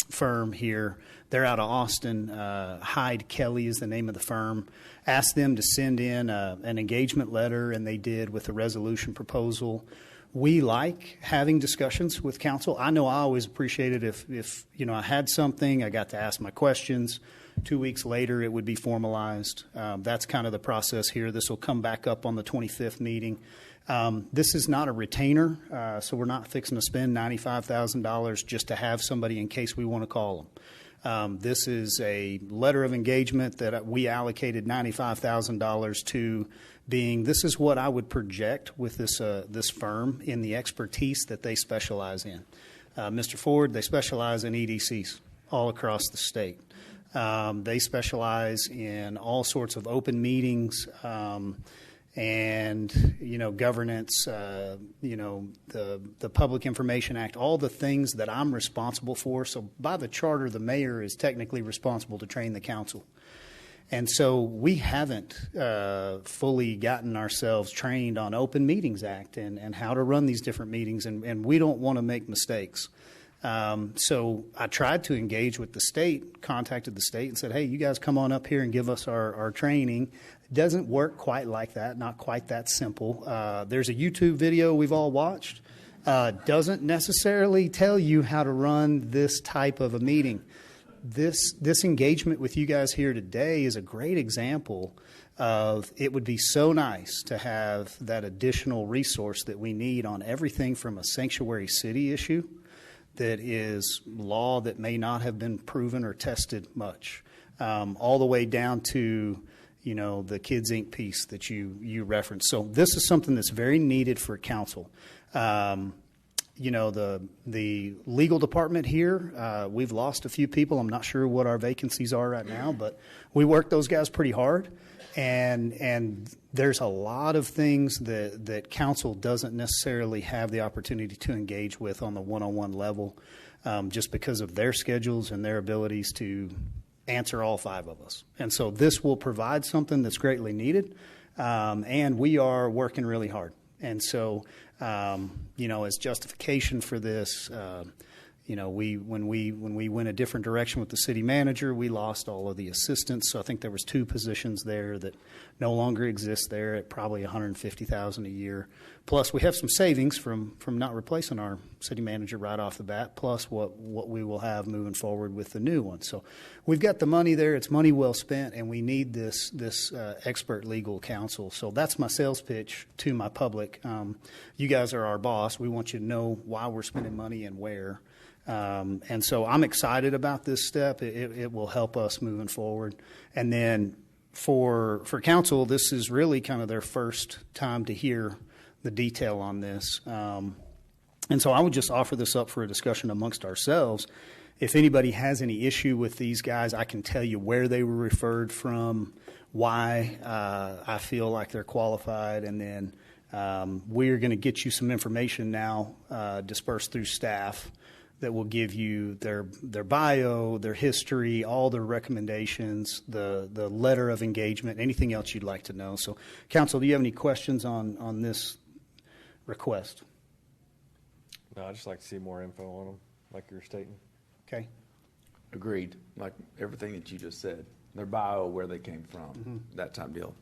Speaker 1: firm here. They're out of Austin. Hyde Kelly is the name of the firm. Asked them to send in an engagement letter, and they did with a resolution proposal. We like having discussions with council. I know I always appreciate it if I had something, I got to ask my questions. 2 weeks later, it would be formalized. That's kind of the process here. This will come back up on the 25th meeting. This is not a retainer, so we're not fixing to spend $95,000 just to have somebody in case we want to call them. This is a letter of engagement that we allocated $95,000 to, being this is what I would project with this firm in the expertise that they specialize in. Mr. Ford, they specialize in EDCs all across the state. They specialize in all sorts of open meetings and governance, the Public Information Act, all the things that I'm responsible for. So by the charter, the mayor is technically responsible to train the council. And so we haven't fully gotten ourselves trained on Open Meetings Act and how to run these different meetings, and we don't want to make mistakes. So I tried to engage with the state, contacted the state and said, hey, you guys come on up here and give us our training. It doesn't work quite like that, not quite that simple. There's a YouTube video we've all watched. Doesn't necessarily tell you how to run this type of a meeting. This engagement with you guys here today is a great example of it would be so nice to have that additional resource that we need on everything from a sanctuary city issue that is law that may not have been proven or tested much, all the way down to the Kids Inc. piece that you referenced. So this is something that's very needed for council. The legal department here, we've lost a few people. I'm not sure what our vacancies are right now, but we work those guys pretty hard. And there's a lot of things that council doesn't necessarily have the opportunity to engage with on the one-on-one level, just because of their schedules and their abilities to answer all five of us. And so this will provide something that's greatly needed, and we are working really hard. And so, as justification for this, when we went a different direction with the city manager, we lost all of the assistants. So I think there was 2 positions there that no longer exist there at probably $150,000 a year. Plus, we have some savings from not replacing our city manager right off the bat, plus what we will have moving forward with the new one. So we've got the money there. It's money well spent, and we need this expert legal counsel. So that's my sales pitch to my public. You guys are our boss. We want you to know why we're spending money and where. And so I'm excited about this step. It will help us moving forward. And then for council, this is really kind of their first time to hear the detail on this. And so I would just offer this up for a discussion amongst ourselves. If anybody has any issue with these guys, I can tell you where they were referred from, why I feel like they're qualified, and then we're going to get you some information now dispersed through staff that will give you their bio, their history, all their recommendations, the letter of engagement, anything else you'd like to know. So, council, do you have any questions on this request?
Speaker 3: No, I'd just like to see more info on them, like you're stating.
Speaker 1: Okay.
Speaker 11: Agreed. Like everything that you just said, their bio, where they came from, that type deal.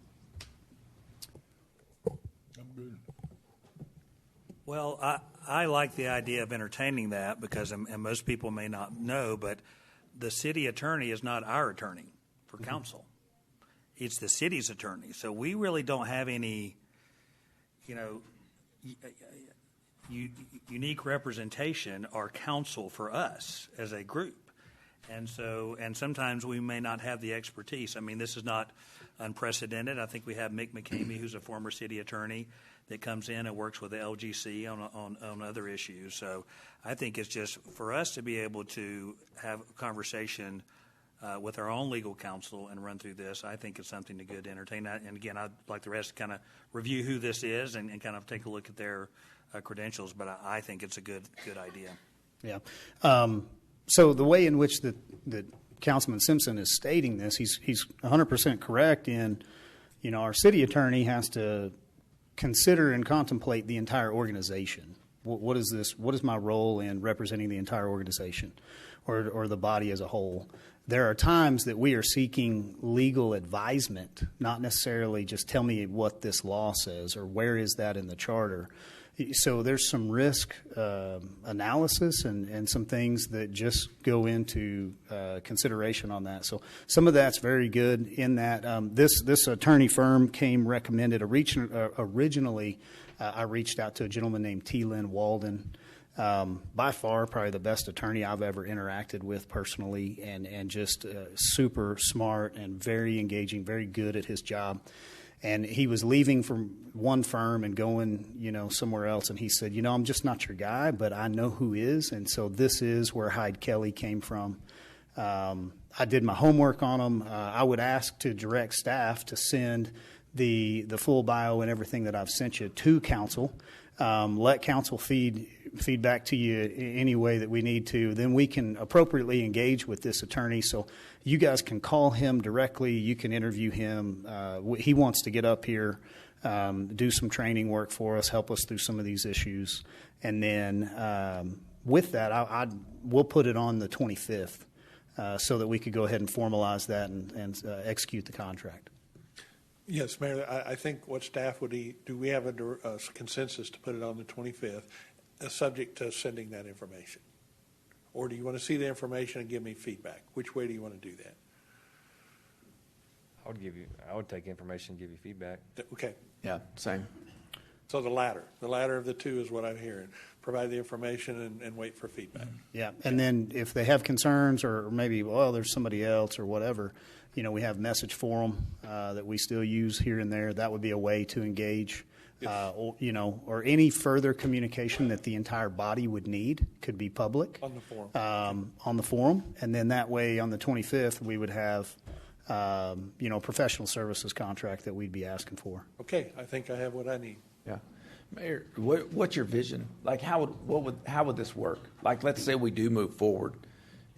Speaker 10: I'm good.
Speaker 12: Well, I like the idea of entertaining that because, and most people may not know, but the city attorney is not our attorney for council. It's the city's attorney. So we really don't have any, unique representation or counsel for us as a group. And sometimes we may not have the expertise. I mean, this is not unprecedented. I think we have Mick McCamey, who's a former city attorney, that comes in and works with the LGC on other issues. So I think it's just for us to be able to have a conversation with our own legal counsel and run through this. I think it's something to good to entertain. And again, I'd like the rest to kind of review who this is and kind of take a look at their credentials. But I think it's a good idea.
Speaker 1: Yeah. So the way in which that Councilman Simpson is stating this, he's 100% correct in, our city attorney has to consider and contemplate the entire organization. What is this? What is my role in representing the entire organization or the body as a whole? There are times that we are seeking legal advisement, not necessarily just tell me what this law says or where is that in the charter. So there's some risk analysis and some things that just go into consideration on that. So some of that's very good in that this attorney firm came recommended originally. I reached out to a gentleman named T. Lynn Walden. By far, probably the best attorney I've ever interacted with personally, and just super smart and very engaging, very good at his job. And he was leaving from one firm and going, somewhere else. And he said, I'm just not your guy, but I know who is. And so this is where Hyde Kelly came from. I did my homework on him. I would ask to direct staff to send the full bio and everything that I've sent you to council. Let council feed back to you any way that we need to. Then we can appropriately engage with this attorney. So you guys can call him directly. You can interview him. He wants to get up here, do some training work for us, help us through some of these issues. And then with that, we'll put it on the 25th so that we could go ahead and formalize that and execute the contract.
Speaker 10: Yes, Mayor, I think what staff would do we have a consensus to put it on the 25th, subject to sending that information? Or do you want to see the information and give me feedback? Which way do you want to do that?
Speaker 3: I would take information and give you feedback.
Speaker 10: Okay.
Speaker 11: Yeah, same.
Speaker 10: So the latter of the two is what I'm hearing. Provide the information and wait for feedback.
Speaker 1: Yeah, and then if they have concerns or maybe, there's somebody else or whatever, we have message forum that we still use here and there. That would be a way to engage,
Speaker 10: Yes.
Speaker 1: or any further communication that the entire body would need could be public.
Speaker 10: On the forum.
Speaker 1: On the forum, and then that way on the 25th we would have, professional services contract that we'd be asking for.
Speaker 10: Okay, I think I have what I need.
Speaker 11: Yeah. Mayor, what's your vision? Like, how would this work? Like, let's say we do move forward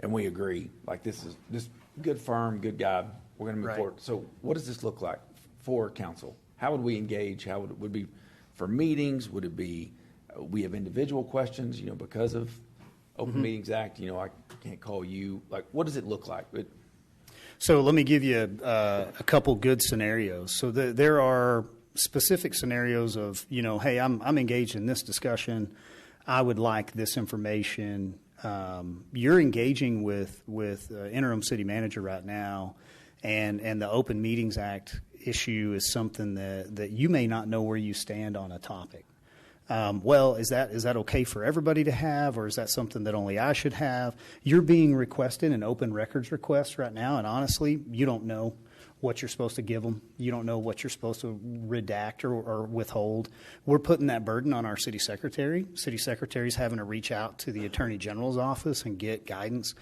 Speaker 11: and we agree, like this is this good firm, good guy, we're going to move forward. So what does this look like for council? How would we engage? How would it be for meetings? Would it be, we have individual questions, because of Open Meetings Act, I can't call you. Like, what does it look like? So
Speaker 1: let me give you a couple good scenarios. So there are specific scenarios of, hey, I'm engaged in this discussion. I would like this information. You're engaging with interim city manager right now, and the Open Meetings Act issue is something that you may not know where you stand on a topic. Well, is that okay for everybody to have, or is that something that only I should have? You're being requested an open records request right now, and honestly, you don't know what you're supposed to give them. You don't know what you're supposed to redact or withhold. We're putting that burden on our city secretary. City secretary's having to reach out to the Attorney General's office and get guidance.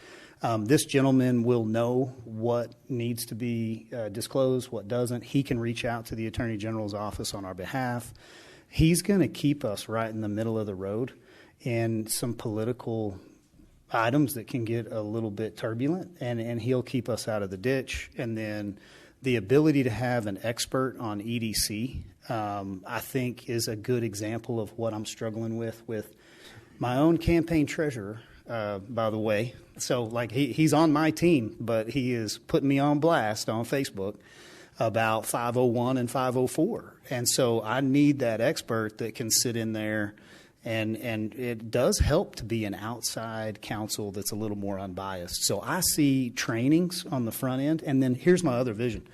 Speaker 1: This gentleman will know what needs to be disclosed, what doesn't. He can reach out to the Attorney General's office on our behalf. He's going to keep us right in the middle of the road in some political items that can get a little bit turbulent, and he'll keep us out of the ditch. And then the ability to have an expert on EDC, I think, is a good example of what I'm struggling with my own campaign treasurer, by the way. So, like, he's on my team, but he is putting me on blast on Facebook about 501 and 504. And so I need that expert that can sit in there, and it does help to be an outside counsel that's a little more unbiased. So I see trainings on the front end, and then here's my other vision.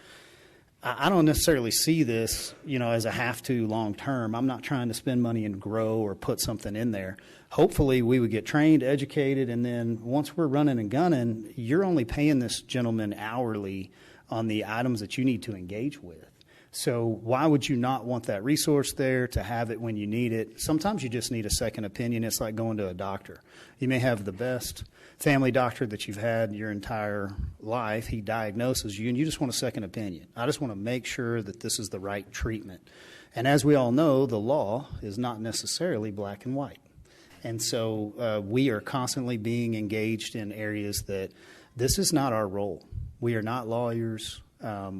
Speaker 1: I don't necessarily see this, as a have to long term. I'm not trying to spend money and grow or put something in there. Hopefully we would get trained, educated, and then once we're running and gunning, you're only paying this gentleman hourly on the items that you need to engage with. So why would you not want that resource there to have it when you need it? Sometimes you just need a second opinion. It's like going to a doctor. You may have the best family doctor that you've had your entire life. He diagnoses you, and you just want a second opinion. I just want to make sure that this is the right treatment. And as we all know, the law is not necessarily black and white. And so we are constantly being engaged in areas that this is not our role. We are not lawyers.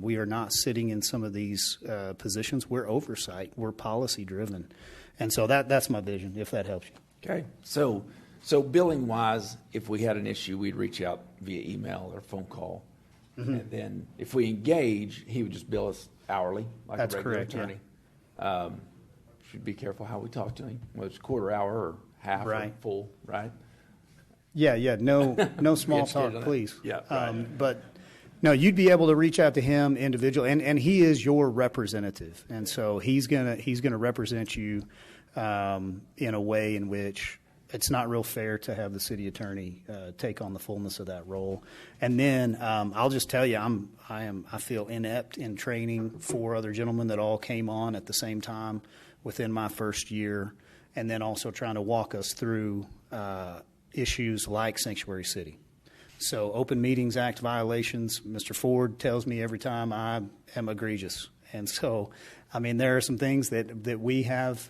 Speaker 1: We are not sitting in some of these positions. We're oversight. We're policy driven. And so that's my vision, if that helps you.
Speaker 11: Okay. So billing wise, if we had an issue, we'd reach out via email or phone call. Mm-hmm. And then if we engage, he would just bill us hourly, like
Speaker 1: that's
Speaker 11: a regular
Speaker 1: correct,
Speaker 11: attorney. Yeah. Should be careful how we talk to him, whether it's quarter hour or half or full, right?
Speaker 1: Yeah. No small talk, please.
Speaker 11: Yeah. Right.
Speaker 1: But no, you'd be able to reach out to him individually, and he is your representative, and so he's gonna represent you in a way in which it's not real fair to have the city attorney take on the fullness of that role. And then I'll just tell you, I feel inept in training 4 other gentlemen that all came on at the same time within my first year, and then also trying to walk us through issues like Sanctuary City. So Open Meetings Act violations, Mr. Ford tells me every time I am egregious. And so, there are some things that we have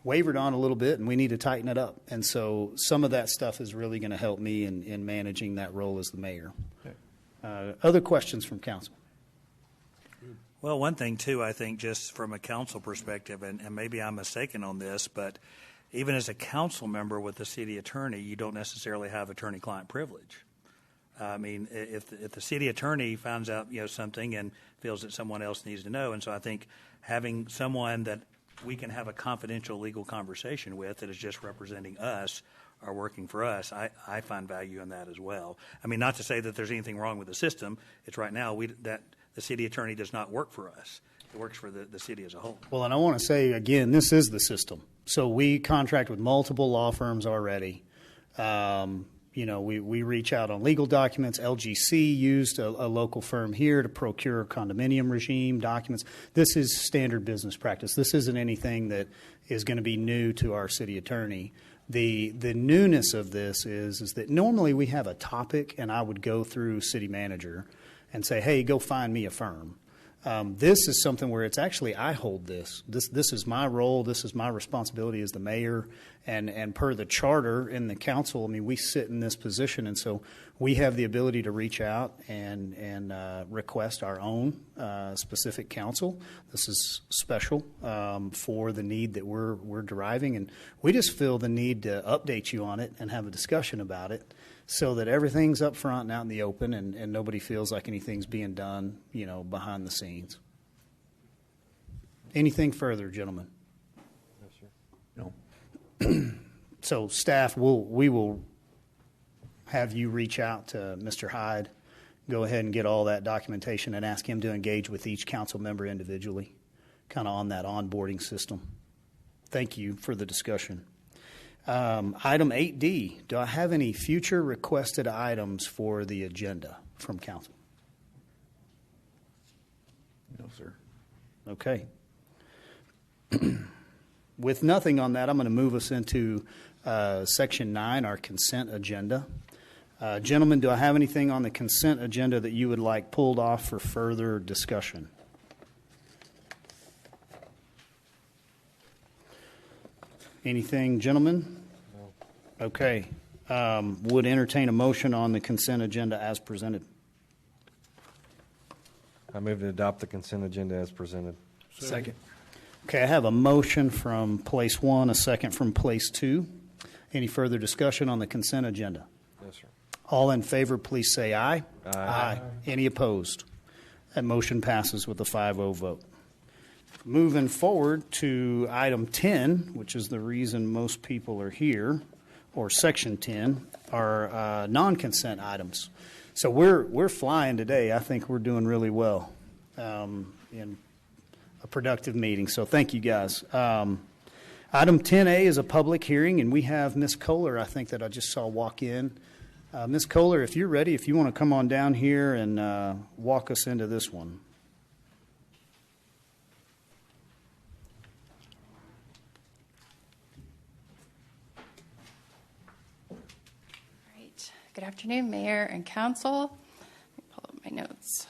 Speaker 1: wavered on a little bit, and we need to tighten it up. And so some of that stuff is really going to help me in managing that role as the mayor. Okay. Other questions from council?
Speaker 12: Well, one thing, too, I think just from a council perspective, and maybe I'm mistaken on this, but even as a council member with the city attorney, you don't necessarily have attorney-client privilege. If the city attorney finds out something and feels that someone else needs to know, and so I think having someone that we can have a confidential legal conversation with that is just representing us or working for us, I find value in that as well. Not to say that there's anything wrong with the system. It's right now that the city attorney does not work for us. It works for the city as a whole.
Speaker 1: Well, and I want to say, again, this is the system. So we contract with multiple law firms already. We reach out on legal documents. LGC used a local firm here to procure condominium regime documents. This is standard business practice. This isn't anything that is going to be new to our city attorney. The newness of this is that normally we have a topic, and I would go through city manager and say, hey, go find me a firm. This is something where it's actually I hold this. This is my role. This is my responsibility as the mayor. And per the charter in the council, we sit in this position. And so we have the ability to reach out and request our own specific counsel. This is special for the need that we're deriving. And we just feel the need to update you on it and have a discussion about it, so that everything's up front and out in the open, and nobody feels like anything's being done, behind the scenes. Anything further, gentlemen?
Speaker 11: No.
Speaker 1: So staff, we will have you reach out to Mr. Hyde, go ahead and get all that documentation and ask him to engage with each council member individually, kind of on that onboarding system. Thank you for the discussion. Item 8D, do I have any future requested items for the agenda from council?
Speaker 11: No, sir.
Speaker 1: Okay. With nothing on that, I'm going to move us into Section 9, our consent agenda. Gentlemen, do I have anything on the consent agenda that you would like pulled off for further discussion? Anything, gentlemen? No. Okay. Would entertain a motion on the consent agenda as presented.
Speaker 3: I move to adopt the consent agenda as presented.
Speaker 11: Second.
Speaker 1: Okay, I have a motion from place 1, a second from place 2. Any further discussion on the consent agenda?
Speaker 3: Yes, sir.
Speaker 1: All in favor, please say aye.
Speaker 3: Aye.
Speaker 1: Any opposed? That motion passes with a 5-0 vote. Moving forward to item 10, which is the reason most people are here, or section 10, are non-consent items. So we're flying today. I think we're doing really well in a productive meeting. So thank you, guys. Item 10A is a public hearing, and we have Ms. Kohler, I think, that I just saw walk in. Ms. Kohler, if you're ready, if you want to come on down here and walk us into this one.
Speaker 13: Right. Good afternoon, Mayor and Council. Let me pull up my notes.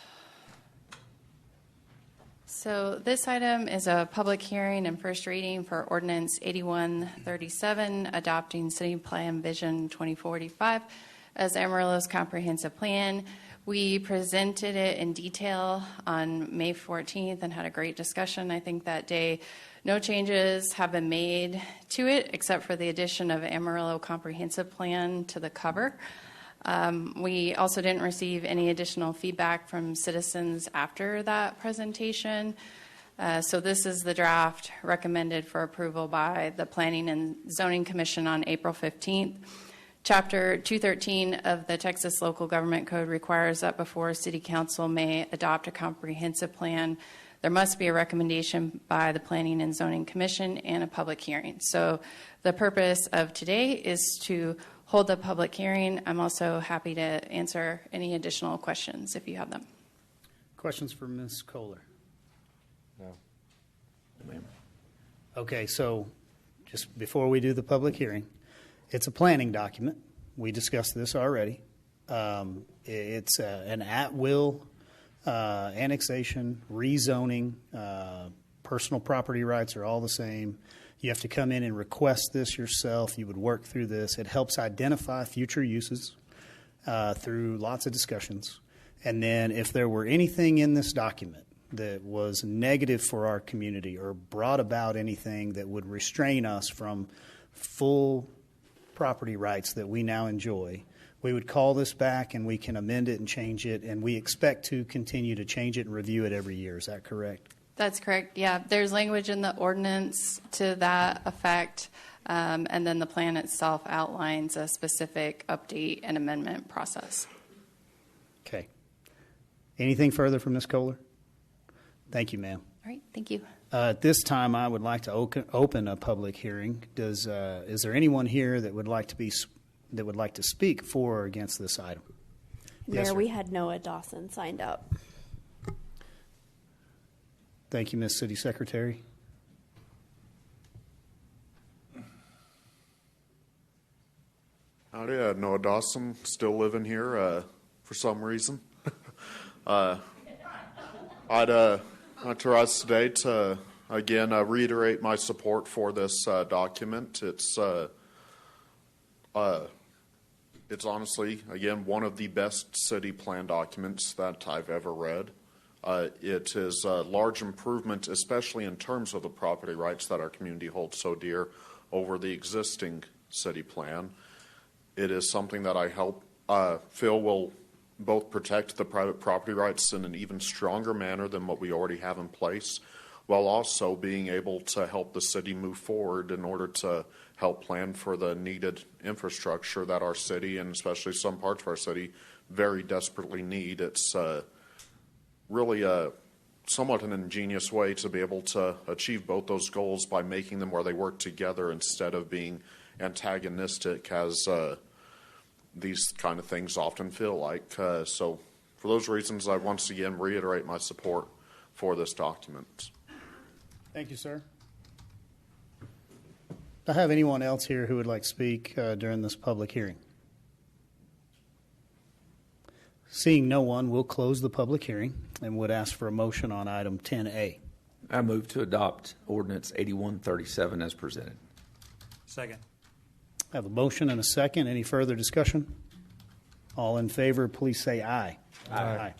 Speaker 13: So this item is a public hearing and first reading for Ordinance 8137, adopting City Plan Vision 2045 as Amarillo's comprehensive plan. We presented it in detail on May 14th and had a great discussion, I think, that day. No changes have been made to it except for the addition of Amarillo Comprehensive Plan to the cover. We also didn't receive any additional feedback from citizens after that presentation. So this is the draft recommended for approval by the Planning and Zoning Commission on April 15th. Chapter 213 of the Texas Local Government Code requires that before City Council may adopt a comprehensive plan, there must be a recommendation by the Planning and Zoning Commission and a public hearing. So the purpose of today is to hold the public hearing. I'm also happy to answer any additional questions if you have them.
Speaker 1: Questions for Ms. Kohler?
Speaker 3: No.
Speaker 11: Ma'am.
Speaker 1: Okay, so just before we do the public hearing, it's a planning document. We discussed this already. It's an at-will annexation, rezoning, personal property rights are all the same. You have to come in and request this yourself. You would work through this. It helps identify future uses through lots of discussions. And then if there were anything in this document that was negative for our community or brought about anything that would restrain us from full property rights that we now enjoy, we would call this back and we can amend it and change it, and we expect to continue to change it and review it every year. Is that correct?
Speaker 13: That's correct. Yeah, there's language in the ordinance to that effect, and then the plan itself outlines a specific update and amendment process.
Speaker 1: Okay. Anything further from Ms. Kohler? Thank you, ma'am.
Speaker 13: All right, thank you.
Speaker 1: At this time, I would like to open a public hearing. Is there anyone here that would like to speak for or against this item?
Speaker 6: Mayor,
Speaker 1: Yes, sir.
Speaker 6: we had Noah Dawson signed up.
Speaker 1: Thank you, Ms. City Secretary.
Speaker 14: Howdy, Noah Dawson, still living here for some reason. I'd like to rise today to, again, reiterate my support for this document. It's honestly, again, one of the best city plan documents that I've ever read. It is a large improvement, especially in terms of the property rights that our community holds so dear over the existing city plan. It is something that I feel will both protect the private property rights in an even stronger manner than what we already have in place, while also being able to help the city move forward in order to help plan for the needed infrastructure that our city, and especially some parts of our city, very desperately need. It's really somewhat an ingenious way to be able to achieve both those goals by making them where they work together instead of being antagonistic, as these kind of things often feel like. So for those reasons, I once again reiterate my support for this document.
Speaker 1: Thank you, sir. Do I have anyone else here who would like to speak during this public hearing? Seeing no one, we'll close the public hearing and would ask for a motion on item 10A.
Speaker 11: I move to adopt ordinance 8137 as presented.
Speaker 12: Second.
Speaker 1: I have a motion and a second. Any further discussion? All in favor, please say aye. Aye.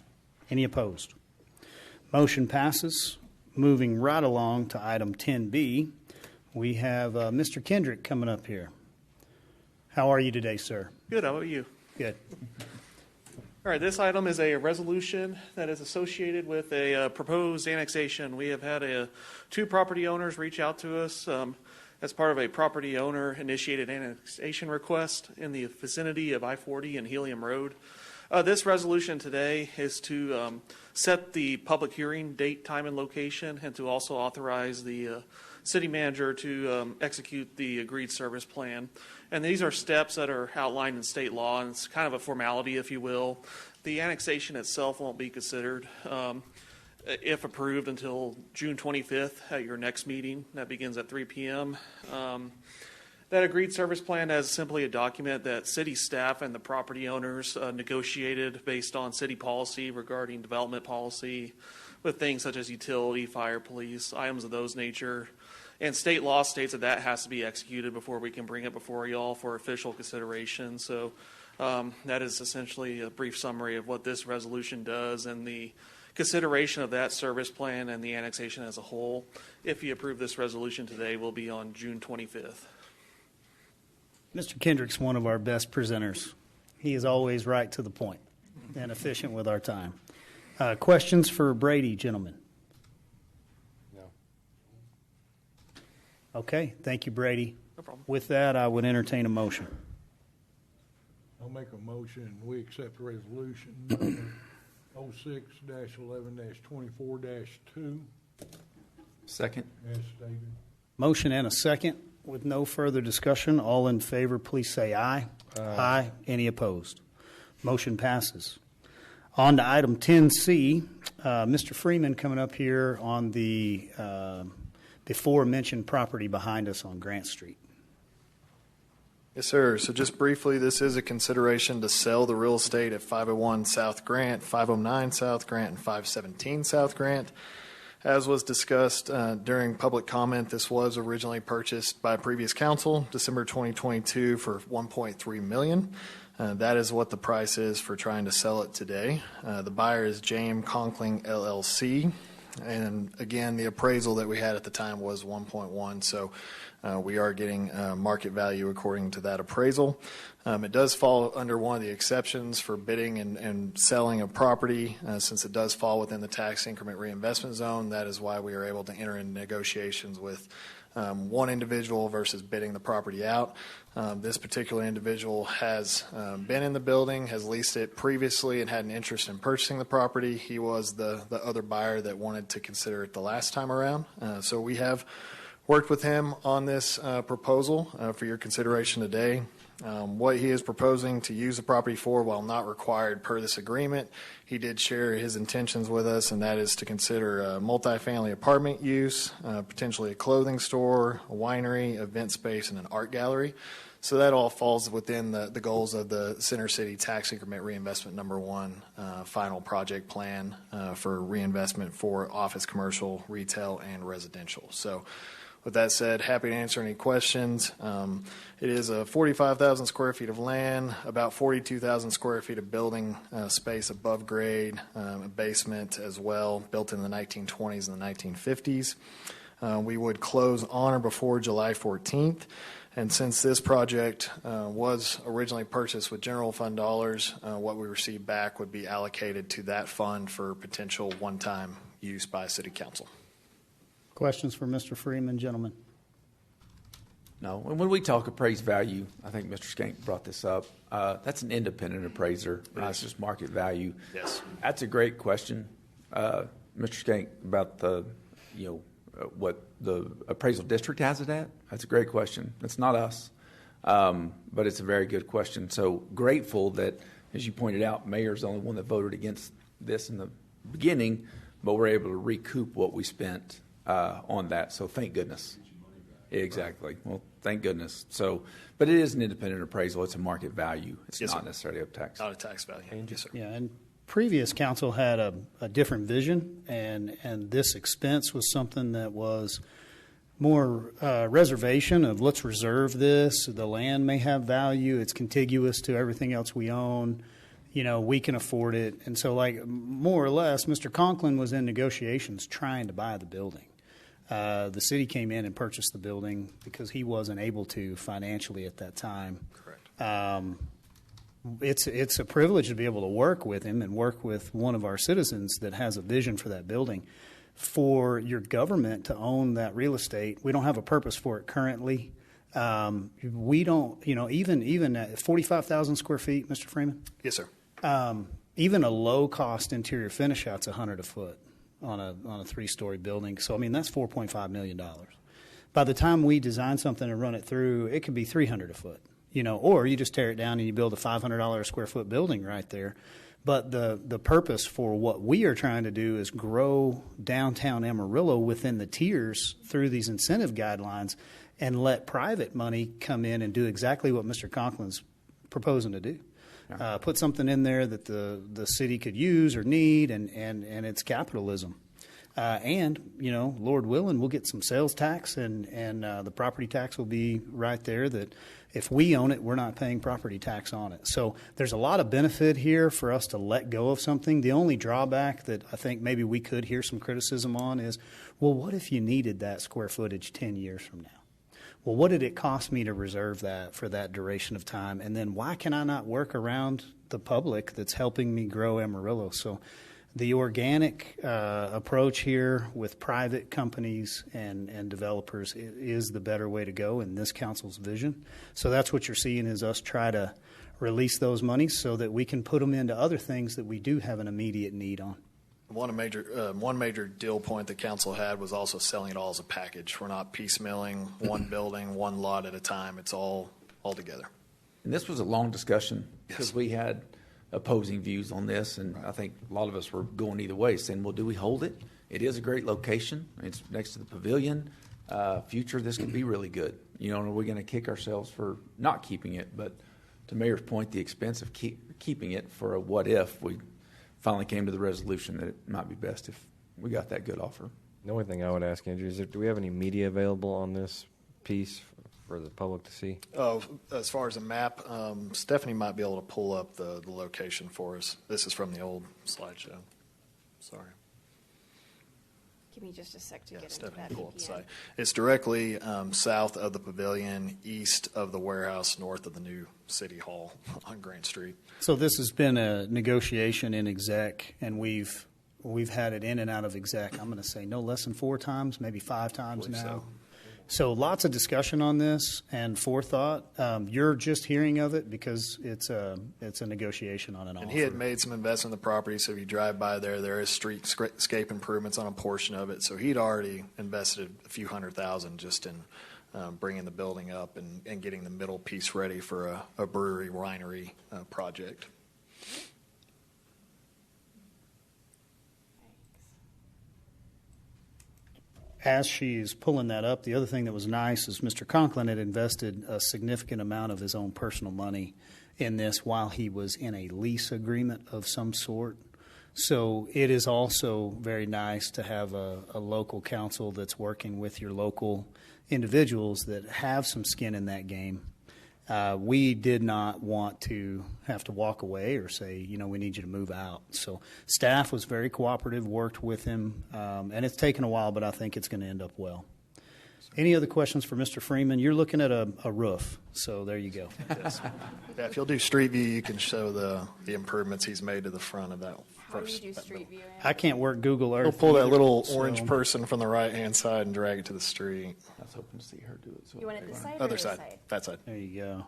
Speaker 1: Any opposed? Motion passes. Moving right along to item 10B, we have Mr. Kendrick coming up here. How are you today, sir?
Speaker 15: Good. How about you?
Speaker 1: Good.
Speaker 15: All right. This item is a resolution that is associated with a proposed annexation. We have had two property owners reach out to us as part of a property owner-initiated annexation request in the vicinity of I-40 and Helium Road. This resolution today is to set the public hearing date, time, and location, and to also authorize the city manager to execute the agreed service plan. And these are steps that are outlined in state law, and it's kind of a formality, if you will. The annexation itself won't be considered, if approved, until June 25th at your next meeting. That begins at 3 p.m. That agreed service plan is simply a document that city staff and the property owners negotiated based on city policy regarding development policy, with things such as utility, fire, police, items of those nature. And state law states that has to be executed before we can bring it before y'all for official consideration. So that is essentially a brief summary of what this resolution does, and the consideration of that service plan and the annexation as a whole, if you approve this resolution today, will be on June 25th.
Speaker 1: Mr. Kendrick's one of our best presenters. He is always right to the point and efficient with our time. Questions for Brady, gentlemen?
Speaker 3: No.
Speaker 1: Okay, thank you, Brady.
Speaker 15: No problem.
Speaker 1: With that, I would entertain a motion.
Speaker 10: I'll make a motion, we accept resolution 06-11-24-2
Speaker 11: Second.
Speaker 10: as stated.
Speaker 1: Motion and a second. With no further discussion, all in favor, please say aye. Aye. Any opposed? Motion passes. On to item 10C, Mr. Freeman coming up here on the before-mentioned property behind us on Grant Street.
Speaker 16: Yes, sir. So just briefly, this is a consideration to sell the real estate at 501 South Grant, 509 South Grant, and 517 South Grant. As was discussed during public comment, this was originally purchased by previous council, December 2022, for $1.3 million. That is what the price is for trying to sell it today. The buyer is James Conkling, LLC. And again, the appraisal that we had at the time was 1.1, so we are getting market value according to that appraisal. It does fall under one of the exceptions for bidding and selling a property, since it does fall within the tax increment reinvestment zone. That is why we are able to enter into negotiations with one individual versus bidding the property out. This particular individual has been in the building, has leased it previously, and had an interest in purchasing the property. He was the other buyer that wanted to consider it the last time around. So we have worked with him on this proposal for your consideration today. What he is proposing to use the property for, while not required per this agreement, he did share his intentions with us, and that is to consider a multifamily apartment use, potentially a clothing store, a winery, event space, and an art gallery. So that all falls within the goals of the Center City Tax Increment Reinvestment Number 1 final project plan for reinvestment for office, commercial, retail, and residential. So with that said, happy to answer any questions. It is a 45,000 square feet of land, about 42,000 square feet of building space above grade, a basement as well, built in the 1920s and the 1950s. We would close on or before July 14th. And since this project was originally purchased with general fund dollars, what we receive back would be allocated to that fund for potential one-time use by City Council.
Speaker 1: Questions for Mr. Freeman, gentlemen?
Speaker 11: No. And when we talk appraised value, I think Mr. Skank brought this up. That's an independent appraiser. It's just market value.
Speaker 16: Yes.
Speaker 11: That's a great question, Mr. Skank, about what the appraisal district has it at. That's a great question. It's not us, but it's a very good question. So grateful that, as you pointed out, Mayor's the only one that voted against this in the beginning, but we're able to recoup what we spent on that. So thank goodness. Exactly. Well, thank goodness. So, but it is an independent appraisal. It's a market value. It's not necessarily a tax.
Speaker 16: Not a tax value. Yes, sir.
Speaker 1: Yeah, and previous council had a different vision, and this expense was something that was more reservation of let's reserve this. The land may have value. It's contiguous to everything else we own. We can afford it. And so, like, more or less, Mr. Conklin was in negotiations trying to buy the building. The city came in and purchased the building because he wasn't able to financially at that time.
Speaker 16: Correct.
Speaker 1: It's a privilege to be able to work with him and work with one of our citizens that has a vision for that building. For your government to own that real estate, we don't have a purpose for it currently. We don't, even at 45,000 square feet, Mr. Freeman?
Speaker 16: Yes, sir.
Speaker 1: Even a low-cost interior finish out's $100 a foot on a 3-story building. So, that's $4.5 million. By the time we design something and run it through, it could be $300 a foot, or you just tear it down and you build a $500 a square foot building right there. But the purpose for what we are trying to do is grow downtown Amarillo within the tiers through these incentive guidelines and let private money come in and do exactly what Mr. Conklin's proposing to do. Put something in there that the city could use or need, and it's capitalism. Lord willing, we'll get some sales tax, and the property tax will be right there that if we own it, we're not paying property tax on it. So there's a lot of benefit here for us to let go of something. The only drawback that I think maybe we could hear some criticism on is, well, what if you needed that square footage 10 years from now? Well, what did it cost me to reserve that for that duration of time? And then why can I not work around the public that's helping me grow Amarillo? So the organic approach here with private companies and developers is the better way to go in this council's vision. So that's what you're seeing is us try to release those monies so that we can put them into other things that we do have an immediate need on.
Speaker 16: One major deal point the council had was also selling it all as a package. We're not piecemealing one building, one lot at a time. It's all together.
Speaker 11: And this was a long discussion because we had opposing views on this, and I think a lot of us were going either way, saying, well, do we hold it? It is a great location. It's next to the pavilion. Future, this could be really good. Are we going to kick ourselves for not keeping it? But to Mayor's point, the expense of keeping it for a what if, we finally came to the resolution that it might be best if we got that good offer.
Speaker 3: The only thing I would ask, Andrew, is do we have any media available on this piece for the public to see?
Speaker 16: Oh, as far as a map, Stephanie might be able to pull up the location for us. This is from the old slideshow. Sorry.
Speaker 6: Give me just a sec to get into
Speaker 16: Stephanie,
Speaker 6: that
Speaker 16: pull up the
Speaker 6: VPN.
Speaker 16: site. It's directly south of the pavilion, east of the warehouse, north of the new city hall on Grant Street.
Speaker 1: So this has been a negotiation in exec, and we've had it in and out of exec, I'm going to say no less than 4 times, maybe 5 times now. So lots of discussion on this and forethought. You're just hearing of it because it's a negotiation on an offer.
Speaker 16: And he had made some investment in the property, so if you drive by there is streetscape improvements on a portion of it. So he'd already invested a few $100,000 just in bringing the building up and getting the middle piece ready for a brewery winery project.
Speaker 1: As she's pulling that up, the other thing that was nice is Mr. Conklin had invested a significant amount of his own personal money in this while he was in a lease agreement of some sort. So it is also very nice to have a local council that's working with your local individuals that have some skin in that game. We did not want to have to walk away or say, we need you to move out. So staff was very cooperative, worked with him, and it's taken a while, but I think it's going to end up well. Any other questions for Mr. Freeman? You're looking at a roof, so there you go.
Speaker 16: Yes. Yeah, if you'll do street view, you can show the improvements he's made to the front of that
Speaker 6: How do you do street view?
Speaker 1: I can't work Google Earth.
Speaker 16: We'll pull that
Speaker 1: either,
Speaker 16: little
Speaker 1: so-
Speaker 16: orange person from the right-hand side and drag it to the street.
Speaker 11: I was hoping to see her do it. So
Speaker 6: You want it this side or
Speaker 16: Other
Speaker 6: this
Speaker 16: side,
Speaker 6: side?
Speaker 16: that side.
Speaker 1: There you go.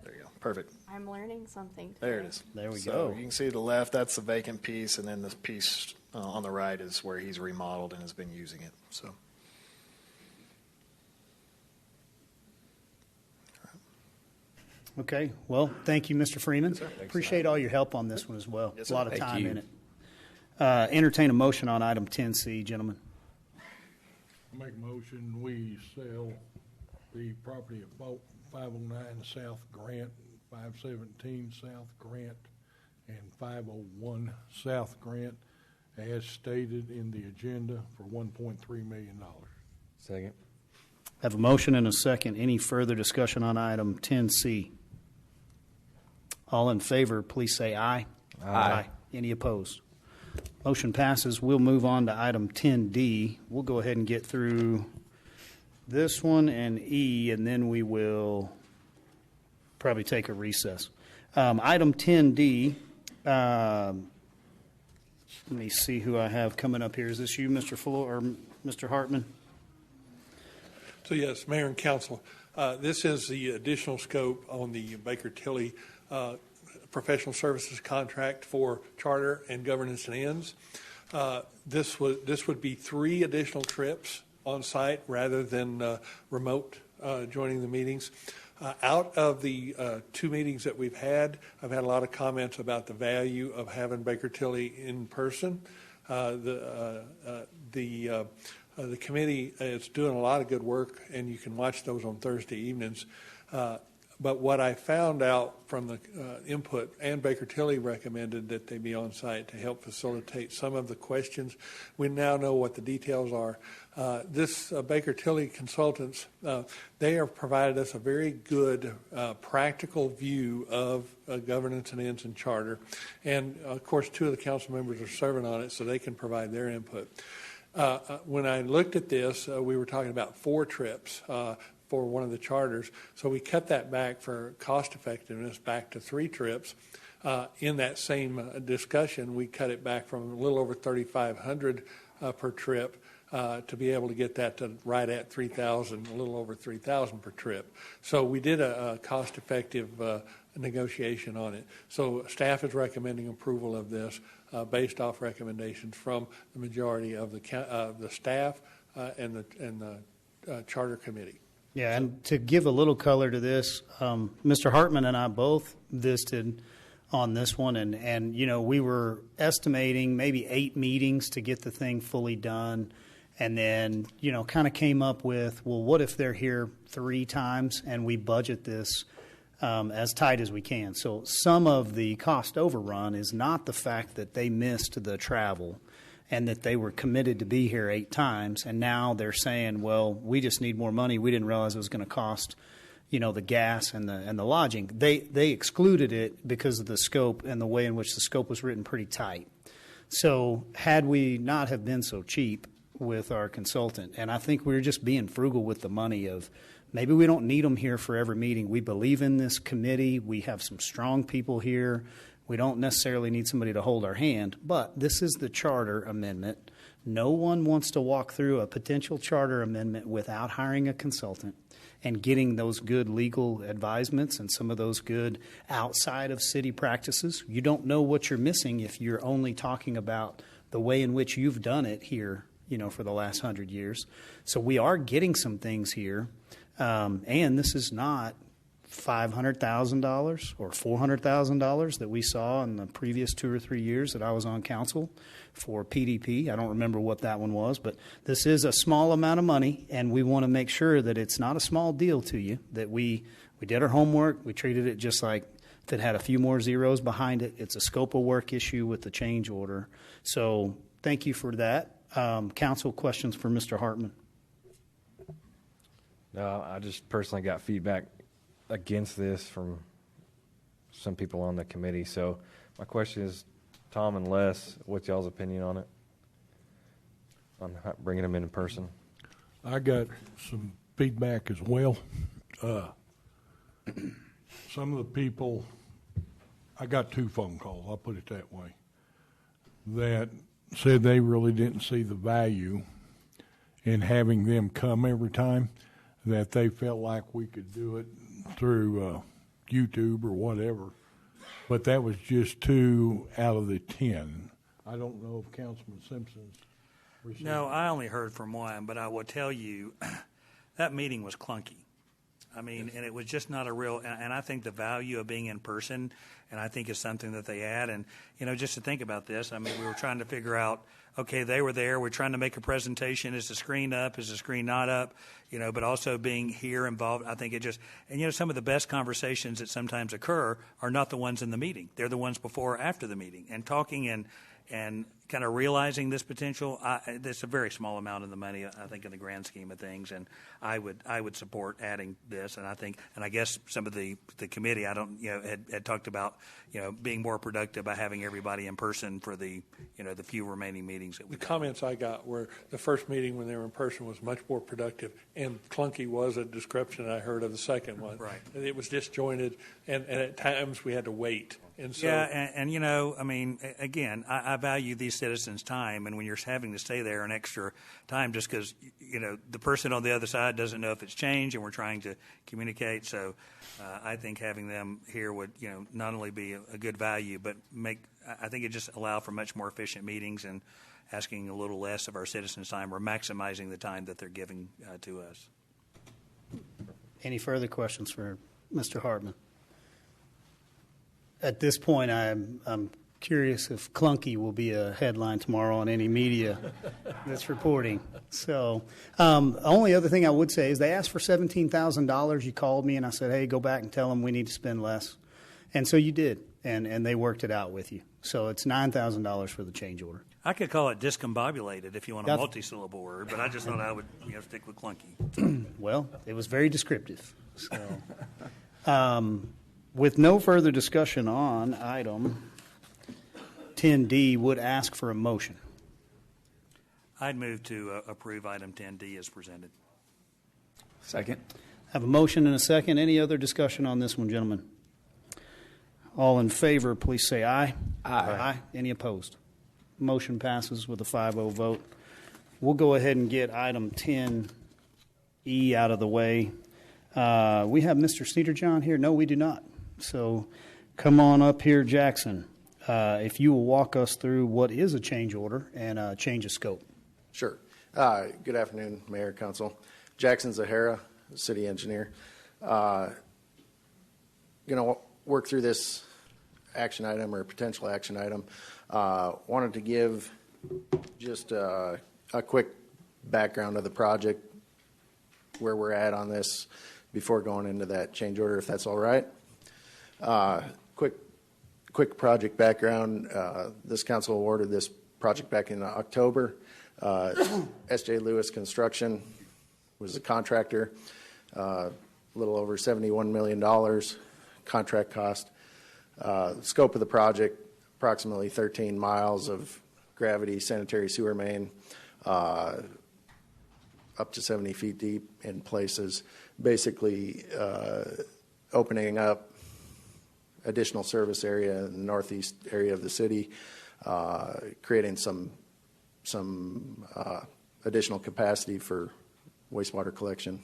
Speaker 16: There you go. Perfect.
Speaker 6: I'm learning something.
Speaker 16: There it is.
Speaker 1: There we
Speaker 16: So
Speaker 1: go.
Speaker 16: you can see the left, that's the vacant piece, and then this piece on the right is where he's remodeled and has been using it. So.
Speaker 1: Okay, well, thank you, Mr. Freeman. Appreciate all your help on this one as well.
Speaker 16: Yes,
Speaker 1: A lot
Speaker 16: sir.
Speaker 1: of
Speaker 11: Thank
Speaker 1: time
Speaker 11: you.
Speaker 1: in it. Entertain a motion on item 10C, gentlemen.
Speaker 17: Make a motion, we sell the property at 509 South Grant, 517 South Grant, and 501 South Grant, as stated in the agenda, for $1.3 million.
Speaker 3: Second.
Speaker 1: Have a motion and a second. Any further discussion on item 10C? All in favor, please say aye.
Speaker 3: Aye.
Speaker 1: Any opposed? Motion passes. We'll move on to item 10D. We'll go ahead and get through this one and E, and then we will probably take a recess. Item 10D, let me see who I have coming up here. Is this you, Mr. Fuller, or Mr. Hartman?
Speaker 10: So yes, Mayor and Council, this is the additional scope on the Baker Tilly professional services contract for charter and governance and ends. This would be 3 additional trips on site rather than remote joining the meetings. Out of the 2 meetings that we've had, I've had a lot of comments about the value of having Baker Tilly in person. The committee is doing a lot of good work, and you can watch those on Thursday evenings. But what I found out from the input, and Baker Tilly recommended that they be on site to help facilitate some of the questions. We now know what the details are. This Baker Tilly consultants, they have provided us a very good practical view of governance and ends and charter. And of course, 2 of the council members are serving on it, so they can provide their input. When I looked at this, we were talking about 4 trips for one of the charters. So we cut that back for cost effectiveness back to 3 trips. In that same discussion, we cut it back from a little over $3,500 per trip to be able to get that to right at $3,000, a little over $3,000 per trip. So we did a cost effective negotiation on it. So staff is recommending approval of this based off recommendations from the majority of the staff and the charter committee.
Speaker 1: Yeah, and to give a little color to this, Mr. Hartman and I both visited on this one, and you know, we were estimating maybe 8 meetings to get the thing fully done, and then, you know, kind of came up with, well, what if they're here 3 times and we budget this as tight as we can? So some of the cost overrun is not the fact that they missed the travel and that they were committed to be here 8 times, and now they're saying, well, we just need more money. We didn't realize it was going to cost, you know, the gas and the lodging. They excluded it because of the scope and the way in which the scope was written pretty tight. So had we not have been so cheap with our consultant, and I think we were just being frugal with the money of maybe we don't need them here for every meeting. We believe in this committee. We have some strong people here. We don't necessarily need somebody to hold our hand, but this is the charter amendment. No one wants to walk through a potential charter amendment without hiring a consultant and getting those good legal advisements and some of those good outside of city practices. You don't know what you're missing if you're only talking about the way in which you've done it here, you know, for the last 100 years. So we are getting some things here, and this is not $500,000 or $400,000 that we saw in the previous 2 or 3 years that I was on council for PDP. I don't remember what that one was, but this is a small amount of money, and we want to make sure that it's not a small deal to you, that we did our homework. We treated it just like if it had a few more zeros behind it. It's a scope of work issue with the change order. So thank you for that. Council, questions for Mr. Hartman?
Speaker 3: No, I just personally got feedback against this from some people on the committee. So my question is, Tom and Les, what's y'all's opinion on it? On bringing them in person?
Speaker 17: I got some feedback as well. Some of the people, I got 2 phone calls, I'll put it that way. that said they really didn't see the value in having them come every time, that they felt like we could do it through YouTube or whatever. But that was just 2 out of the 10. I don't know if Councilman Simpson's received.
Speaker 12: No, I only heard from one, but I will tell you that meeting was clunky. I mean, and it was just not a real, and I think the value of being in person, and I think is something that they add. And, you know, just to think about this, I mean, we were trying to figure out, okay, they were there, we're trying to make a presentation, is the screen up, is the screen not up, you know, but also being here involved, I think it just, and, you know, some of the best conversations that sometimes occur are not the ones in the meeting. They're the ones before or after the meeting. And talking and kind of realizing this potential, there's a very small amount of the money, I think, in the grand scheme of things, and I would support adding this. And I think, and I guess some of the committee, had talked about, you know, being more productive by having everybody in person for the, you know, the few remaining meetings that we.
Speaker 10: The comments I got were the first meeting when they were in person was much more productive, and clunky was a description I heard of the second one.
Speaker 12: Right.
Speaker 10: It was disjointed, and at times we had to wait. And so,
Speaker 12: yeah, and you know, I mean, again, I value these citizens' time, and when you're having to stay there an extra time just because, you know, the person on the other side doesn't know if it's changed, and we're trying to communicate. So I think having them here would, you know, not only be a good value, but I think it just allow for much more efficient meetings and asking a little less of our citizens' time. We're maximizing the time that they're giving to us.
Speaker 1: Any further questions for Mr. Hartman? At this point, I'm curious if clunky will be a headline tomorrow on any media that's reporting. So only other thing I would say is they asked for $17,000. You called me and I said, hey, go back and tell them we need to spend less. And so you did, and they worked it out with you. So it's $9,000 for the change order.
Speaker 12: I could call it discombobulated if you want a multi-syllable word, but I just thought I would stick with clunky.
Speaker 1: Well, it was very descriptive. So, with no further discussion on item 10D, would ask for a motion.
Speaker 12: I'd move to approve item 10D as presented.
Speaker 11: Second.
Speaker 1: Have a motion and a second. Any other discussion on this one, gentlemen? All in favor, please say aye.
Speaker 11: Aye.
Speaker 1: Any opposed? Motion passes with a 5-0 vote. We'll go ahead and get item 10E out of the way. We have Mr. Sneederjohn here. No, we do not. So come on up here, Jackson. If you will walk us through what is a change order and a change of scope.
Speaker 18: Sure. Good afternoon, Mayor, Council. Jackson Zahara, City Engineer. Going to work through this action item or potential action item. Wanted to give just a quick background of the project, where we're at on this before going into that change order, if that's all right. Quick project background. This council awarded this project back in October. S.J. Lewis Construction was the contractor. A little over $71 million contract cost. Scope of the project, approximately 13 miles of gravity sanitary sewer main, up to 70 feet deep in places. Basically, opening up additional service area in the northeast area of the city, creating some additional capacity for wastewater collection.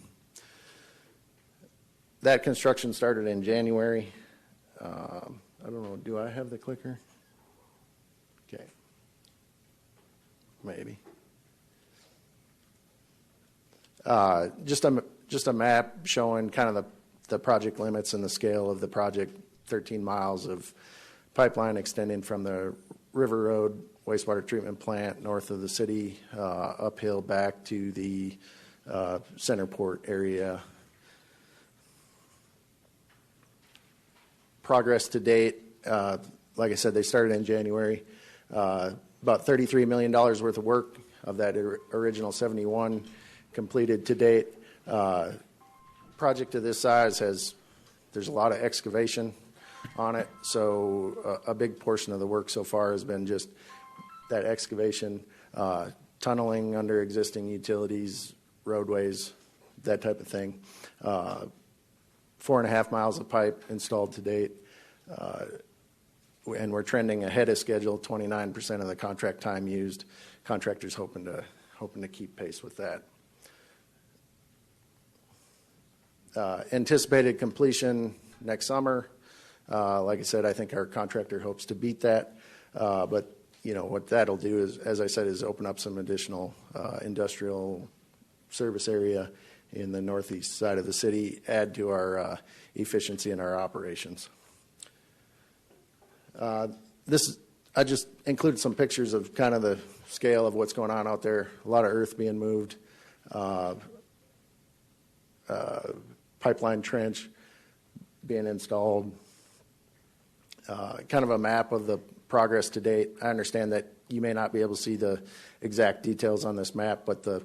Speaker 18: That construction started in January. I don't know, do I have the clicker? Okay. Maybe. Just a map showing kind of the project limits and the scale of the project. 13 miles of pipeline extending from the River Road wastewater treatment plant north of the city, uphill back to the Centerport area. Progress to date, like I said, they started in January. About $33 million worth of work of that original 71 completed to date. Project of this size there's a lot of excavation on it, so a big portion of the work so far has been just that excavation, tunneling under existing utilities, roadways, that type of thing. 4.5 miles of pipe installed to date. and we're trending ahead of schedule, 29% of the contract time used. Contractors hoping to keep pace with that. Anticipated completion next summer. Like I said, I think our contractor hopes to beat that. But what that'll do is, as I said, is open up some additional industrial service area in the northeast side of the city, add to our efficiency in our operations. I just included some pictures of kind of the scale of what's going on out there. A lot of earth being moved, pipeline trench being installed, kind of a map of the progress to date. I understand that you may not be able to see the exact details on this map, but the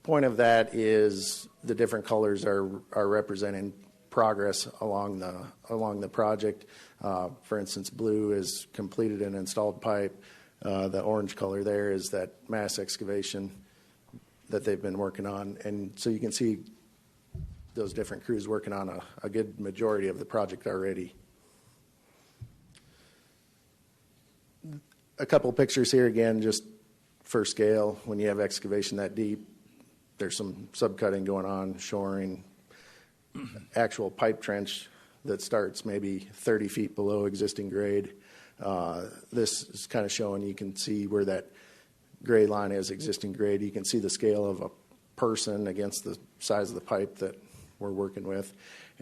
Speaker 18: point of that is the different colors are representing progress along the project. For instance, blue is completed and installed pipe. The orange color there is that mass excavation that they've been working on. And so you can see those different crews working on a good majority of the project already. A couple pictures here again, just for scale. When you have excavation that deep, there's some subcutting going on, shoring, actual pipe trench that starts maybe 30 feet below existing grade. This is kind of showing, you can see where that gray line is existing grade. You can see the scale of a person against the size of the pipe that we're working with.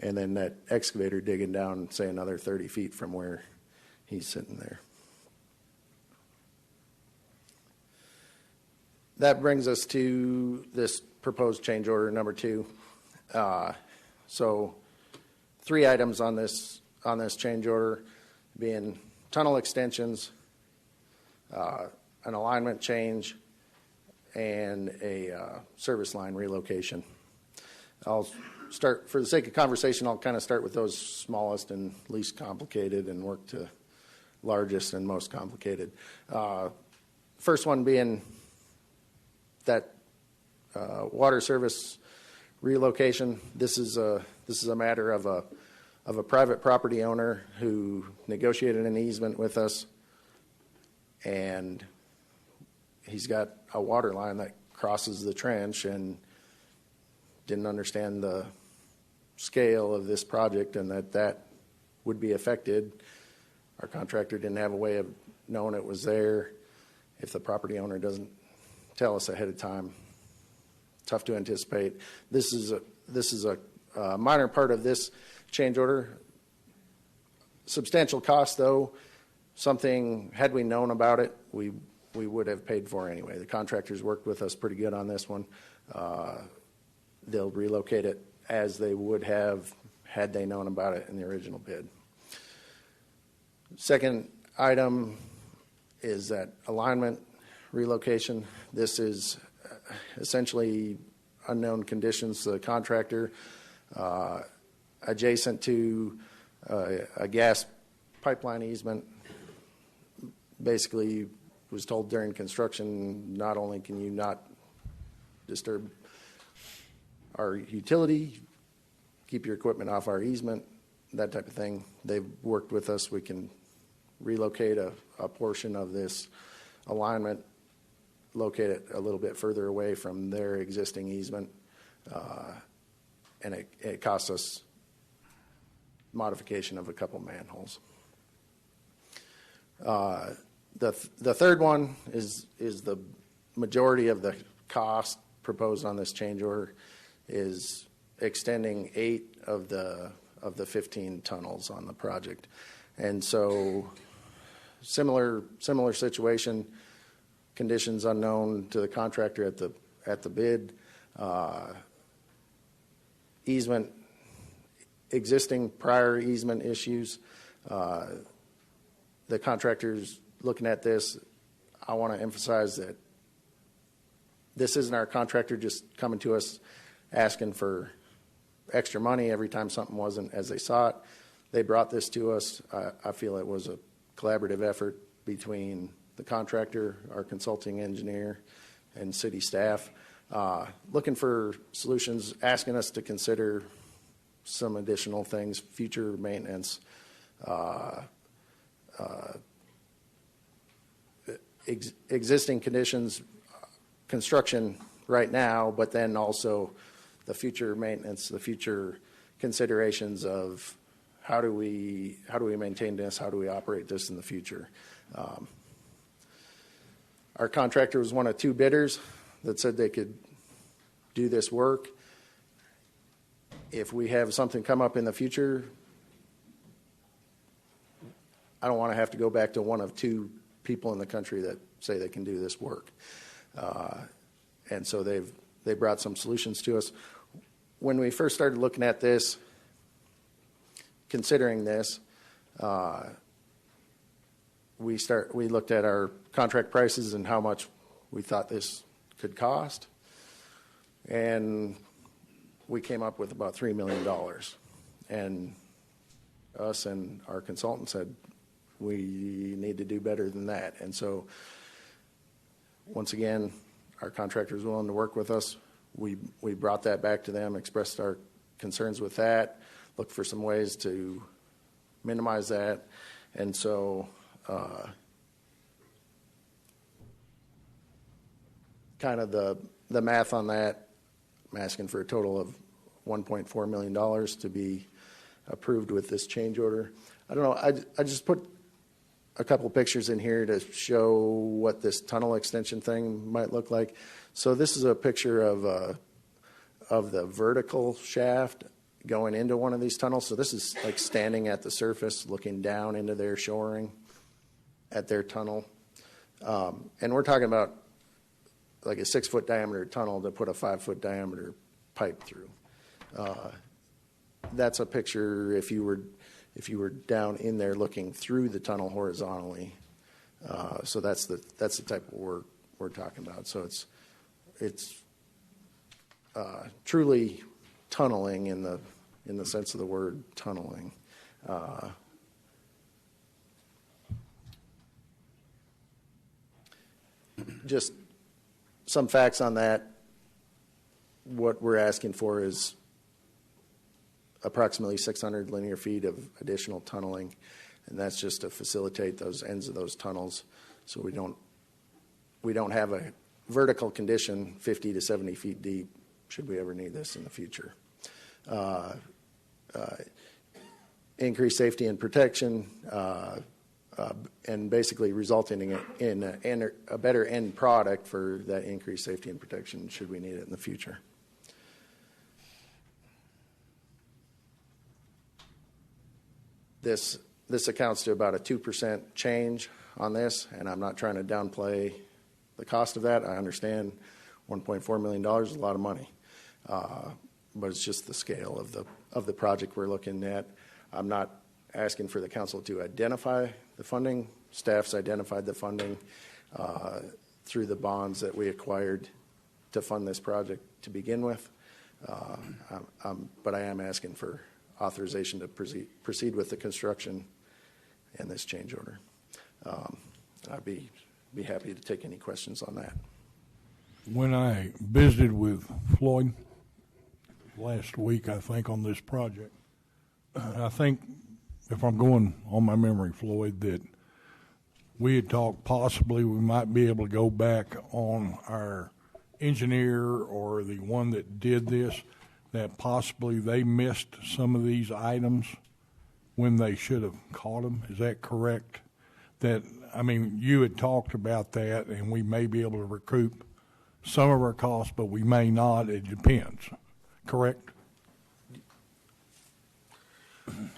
Speaker 18: And then that excavator digging down, say, another 30 feet from where he's sitting there. That brings us to this proposed change order number 2. So 3 items on this change order being tunnel extensions, an alignment change, and a service line relocation. I'll start, for the sake of conversation, I'll kind of start with those smallest and least complicated and work to largest and most complicated. First one being that water service relocation. This is a matter of a private property owner who negotiated an easement with us, and he's got a water line that crosses the trench and didn't understand the scale of this project and that would be affected. Our contractor didn't have a way of knowing it was there. If the property owner doesn't tell us ahead of time, tough to anticipate. This is a minor part of this change order. Substantial cost, though. Something, had we known about it, we would have paid for anyway. The contractors worked with us pretty good on this one. They'll relocate it as they would have had they known about it in the original bid. Second item is that alignment relocation. This is essentially unknown conditions to the contractor, adjacent to a gas pipeline easement. Basically, was told during construction, not only can you not disturb our utility, keep your equipment off our easement, that type of thing. They've worked with us. We can relocate a portion of this alignment, locate it a little bit further away from their existing easement, and it costs us modification of a couple manholes. The third one is the majority of the cost proposed on this change order is extending 8 of the 15 tunnels on the project. And so similar situation, conditions unknown to the contractor at the bid, easement, existing prior easement issues. The contractor's looking at this. I want to emphasize that this isn't our contractor just coming to us asking for extra money every time something wasn't as they saw it. They brought this to us. I feel it was a collaborative effort between the contractor, our consulting engineer, and city staff, looking for solutions, asking us to consider some additional things, future maintenance, existing conditions, construction right now, but then also the future maintenance, the future considerations of how do we maintain this, how do we operate this in the future. Our contractor was one of 2 bidders that said they could do this work. If we have something come up in the future, I don't want to have to go back to one of 2 people in the country that say they can do this work. And so they brought some solutions to us. When we first started looking at this, considering this, we looked at our contract prices and how much we thought this could cost, and we came up with about $3 million. And us and our consultant said we need to do better than that. And so, once again, our contractor was willing to work with us. We brought that back to them, expressed our concerns with that, looked for some ways to minimize that, and so kind of the math on that, I'm asking for a total of $1.4 million to be approved with this change order. I don't know, I just put a couple pictures in here to show what this tunnel extension thing might look like. So this is a picture of the vertical shaft going into one of these tunnels. So this is like standing at the surface, looking down into their shoring at their tunnel. And we're talking about like a 6-foot diameter tunnel to put a 5-foot diameter pipe through. That's a picture if you were down in there looking through the tunnel horizontally. So that's the type of work we're talking about. So it's truly tunneling in the sense of the word tunneling. Just some facts on that. What we're asking for is approximately 600 linear feet of additional tunneling, and that's just to facilitate those ends of those tunnels so we don't have a vertical condition 50 to 70 feet deep should we ever need this in the future. Increased safety and protection, and basically resulting in a better end product for that increased safety and protection should we need it in the future. This accounts to about a 2% change on this, and I'm not trying to downplay the cost of that. I understand $1.4 million is a lot of money, but it's just the scale of the project we're looking at. I'm not asking for the council to identify the funding. Staff's identified the funding through the bonds that we acquired to fund this project to begin with, but I am asking for authorization to proceed with the construction and this change order. I'd be happy to take any questions on that.
Speaker 17: When I visited with Floyd last week, I think, on this project, I think, if I'm going on my memory, Floyd, that we had talked possibly we might be able to go back on our engineer or the one that did this, that possibly they missed some of these items when they should have caught them. Is that correct? That, I mean, you had talked about that, and we may be able to recoup some of our costs, but we may not. It depends. Correct?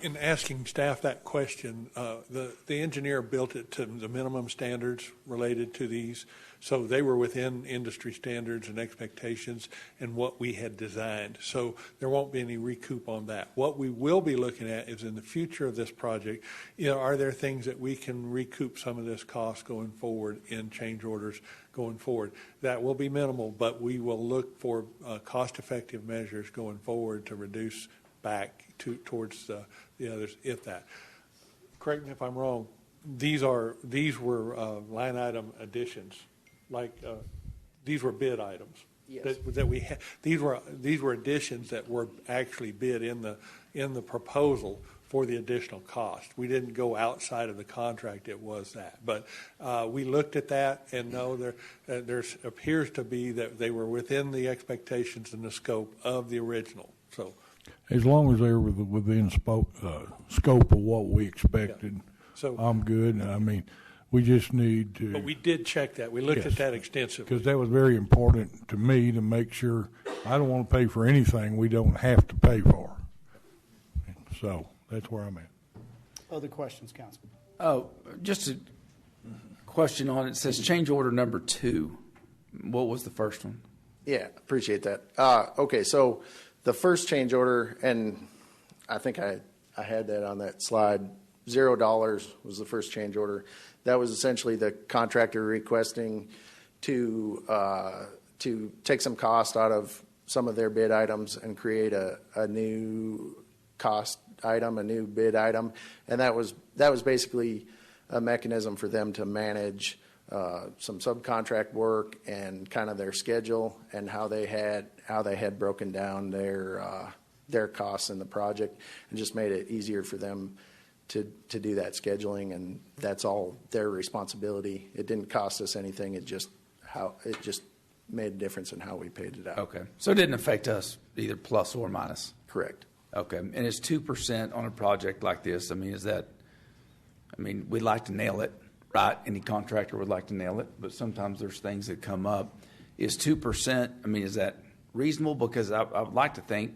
Speaker 10: In asking staff that question, the engineer built it to the minimum standards related to these, so they were within industry standards and expectations and what we had designed. So there won't be any recoup on that. What we will be looking at is in the future of this project, are there things that we can recoup some of this cost going forward in change orders going forward? That will be minimal, but we will look for cost-effective measures going forward to reduce back towards the others, if that. Correct me if I'm wrong. These were line item additions, like these were bid items. Yes. That we had, these were additions that were actually bid in the proposal for the additional cost. We didn't go outside of the contract, it was that. But we looked at that, and no, there appears to be that they were within the expectations and the scope of the original. So,
Speaker 17: as long as they were within scope of what we expected,
Speaker 10: yeah. So
Speaker 17: I'm good. I mean, we just need to.
Speaker 10: But we did check that. We looked at that extensively.
Speaker 17: Because that was very important to me to make sure I don't want to pay for anything we don't have to pay for. So that's where I'm at.
Speaker 1: Other questions, Councilman?
Speaker 11: Oh, just a question on it. It says change order number 2. What was the first one?
Speaker 18: Yeah, appreciate that. Okay, so the first change order, and I think I had that on that slide, $0 was the first change order. That was essentially the contractor requesting to take some cost out of some of their bid items and create a new cost item, a new bid item, and that was basically a mechanism for them to manage some subcontract work and kind of their schedule and how they had broken down their costs in the project, and just made it easier for them to do that scheduling, and that's all their responsibility. It didn't cost us anything. It just made a difference in how we paid it out.
Speaker 11: Okay, so it didn't affect us either plus or minus.
Speaker 18: Correct.
Speaker 11: Okay, and it's 2% on a project like this. I mean, we'd like to nail it, right? Any contractor would like to nail it, but sometimes there's things that come up. Is 2%, I mean, is that reasonable? Because I would like to think,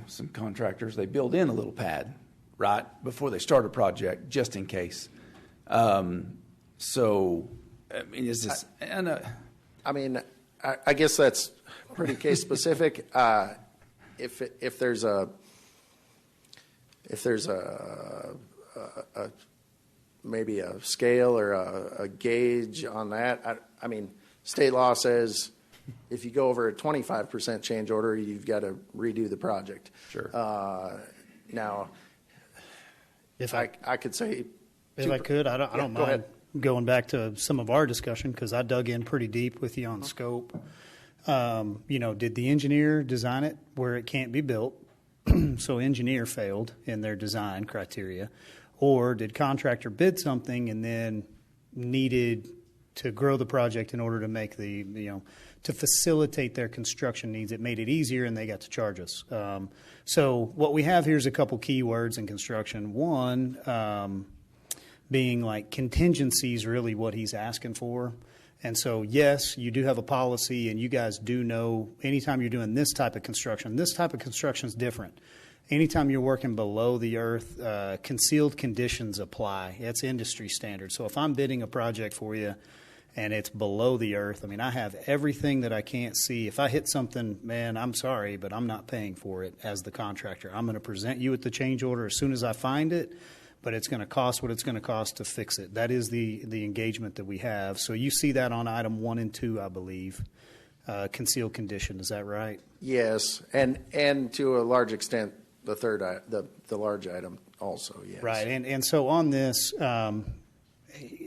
Speaker 11: some contractors, they build in a little pad, right, before they start a project, just in case. So, I mean, is this...
Speaker 18: I guess that's pretty case specific. If there's a maybe a scale or a gauge on that, I mean, state law says if you go over a 25% change order, you've got to redo the project.
Speaker 11: Sure.
Speaker 18: Now, if I could say,
Speaker 1: if I could, I don't mind
Speaker 18: ahead.
Speaker 1: Going back to some of our discussion, because I dug in pretty deep with you on scope. Did the engineer design it where it can't be built? So engineer failed in their design criteria, or did contractor bid something and then needed to grow the project in order to make to facilitate their construction needs? It made it easier, and they got to charge us. So what we have here is a couple key words in construction. One, being like contingencies, really what he's asking for. And so, yes, you do have a policy, and you guys do know anytime you're doing this type of construction is different. Anytime you're working below the earth, concealed conditions apply. It's industry standard. So if I'm bidding a project for you and it's below the earth, I mean, I have everything that I can't see. If I hit something, man, I'm sorry, but I'm not paying for it as the contractor. I'm going to present you with the change order as soon as I find it, but it's going to cost what it's going to cost to fix it. That is the engagement that we have. So you see that on item 1 and 2, I believe, concealed condition. Is that right?
Speaker 18: Yes, and to a large extent, the third, the large item also, yes.
Speaker 1: Right, and so on this,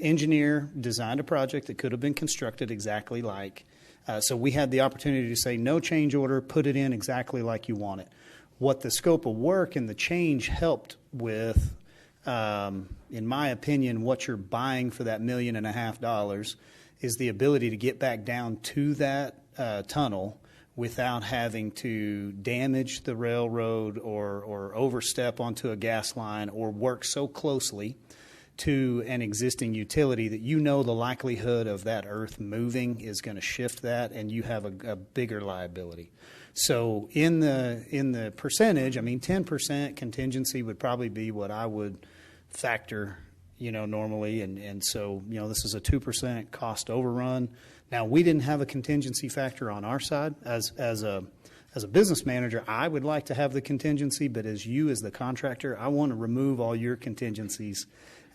Speaker 1: engineer designed a project that could have been constructed exactly like. So we had the opportunity to say, no change order, put it in exactly like you want it. What the scope of work and the change helped with, in my opinion, what you're buying for that $1.5 million is the ability to get back down to that tunnel without having to damage the railroad or overstep onto a gas line or work so closely to an existing utility that the likelihood of that earth moving is going to shift that, and you have a bigger liability. So in the percentage, 10% contingency would probably be what I would factor, normally. And so, this is a 2% cost overrun. Now, we didn't have a contingency factor on our side. As a business manager, I would like to have the contingency, but as the contractor, I want to remove all your contingencies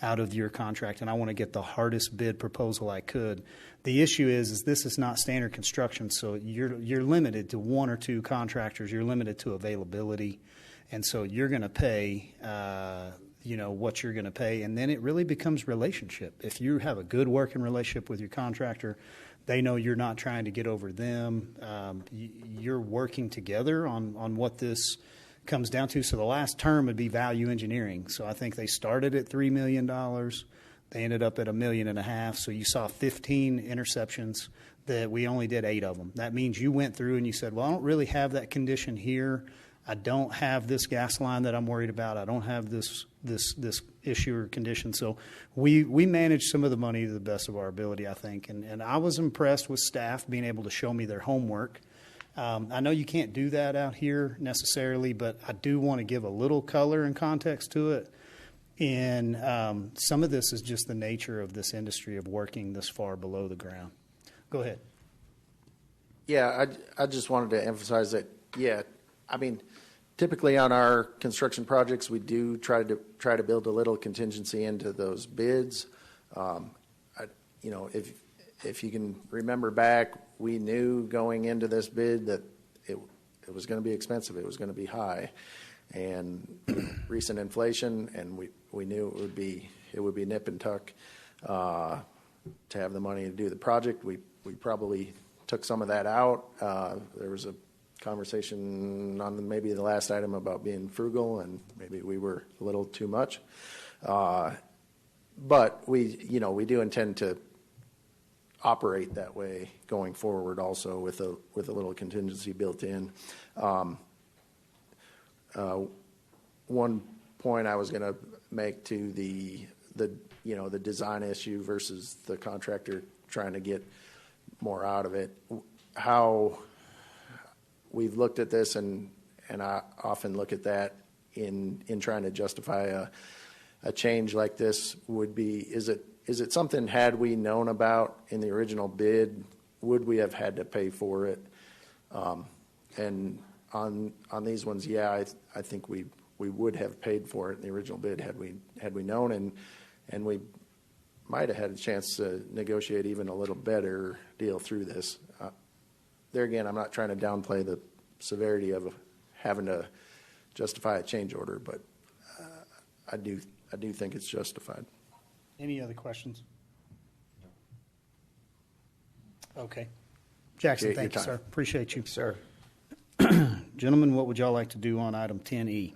Speaker 1: out of your contract, and I want to get the hardest bid proposal I could. The issue is this is not standard construction, so you're limited to 1 or 2 contractors. You're limited to availability, and so you're going to pay what you're going to pay, and then it really becomes relationship. If you have a good working relationship with your contractor, They know you're not trying to get over them. You're working together on what this comes down to. So the last term would be value engineering. So I think they started at $3 million. They ended up at $1.5 million. So you saw 15 interceptions that we only did 8 of them. That means you went through and you said, well, I don't really have that condition here. I don't have this gas line that I'm worried about. I don't have this issue or condition. So we managed some of the money to the best of our ability, I think. And I was impressed with staff being able to show me their homework. I know you can't do that out here necessarily, but I do want to give a little color and context to it. And some of this is just the nature of this industry of working this far below the ground. Go ahead.
Speaker 18: Yeah, I just wanted to emphasize that, yeah, I mean, typically on our construction projects, we do try to build a little contingency into those bids. If you can remember back, we knew going into this bid that it was going to be expensive. It was going to be high, and recent inflation, and we knew it would be nip and tuck to have the money to do the project. We probably took some of that out. There was a conversation on maybe the last item about being frugal, and maybe we were a little too much. But we do intend to operate that way going forward, also with a little contingency built in. One point I was going to make to the design issue versus the contractor trying to get more out of it, how we've looked at this, and I often look at that in trying to justify a change like this would be, is it something, had we known about in the original bid, would we have had to pay for it? And on these ones, yeah, I think we would have paid for it in the original bid had we known, and we might have had a chance to negotiate even a little better deal through this. There again, I'm not trying to downplay the severity of having to justify a change order, but I do think it's justified.
Speaker 1: Any other questions? Okay. Jackson, thank you, sir. Appreciate you.
Speaker 11: Sir.
Speaker 1: Gentlemen, what would y'all like to do on item 10E?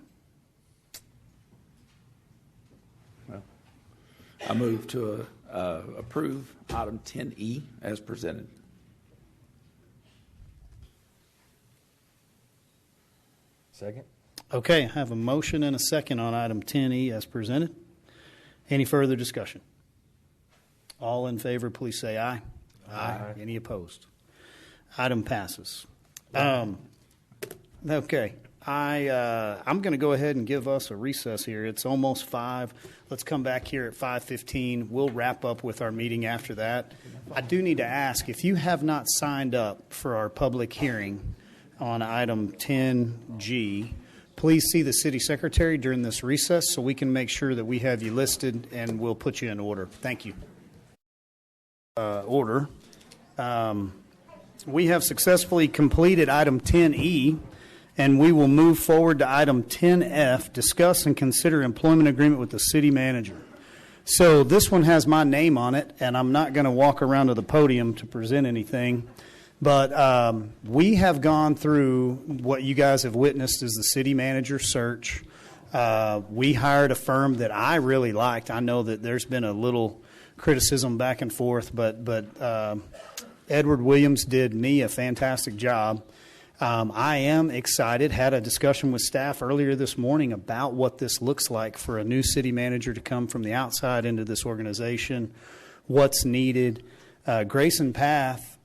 Speaker 11: Well, I move to approve item 10E as presented.
Speaker 3: Second.
Speaker 1: Okay, I have a motion and a second on item 10E as presented. Any further discussion? All in favor, please say aye. Aye. Any opposed? Item passes. Okay, I'm going to go ahead and give us a recess here. It's almost 5. Let's come back here at 5:15. We'll wrap up with our meeting after that. I do need to ask, if you have not signed up for our public hearing on item 10G, please see the city secretary during this recess so we can make sure that we have you listed, and we'll put you in order. Thank you. We have successfully completed item 10E, and we will move forward to item 10F, discuss and consider employment agreement with the city manager. So this one has my name on it, and I'm not going to walk around to the podium to present anything. But we have gone through what you guys have witnessed as the city manager search. We hired a firm that I really liked. I know that there's been a little criticism back and forth, but Edward Williams did me a fantastic job. I am excited. Had a discussion with staff earlier this morning about what this looks like for a new city manager to come from the outside into this organization, what's needed. Grayson Path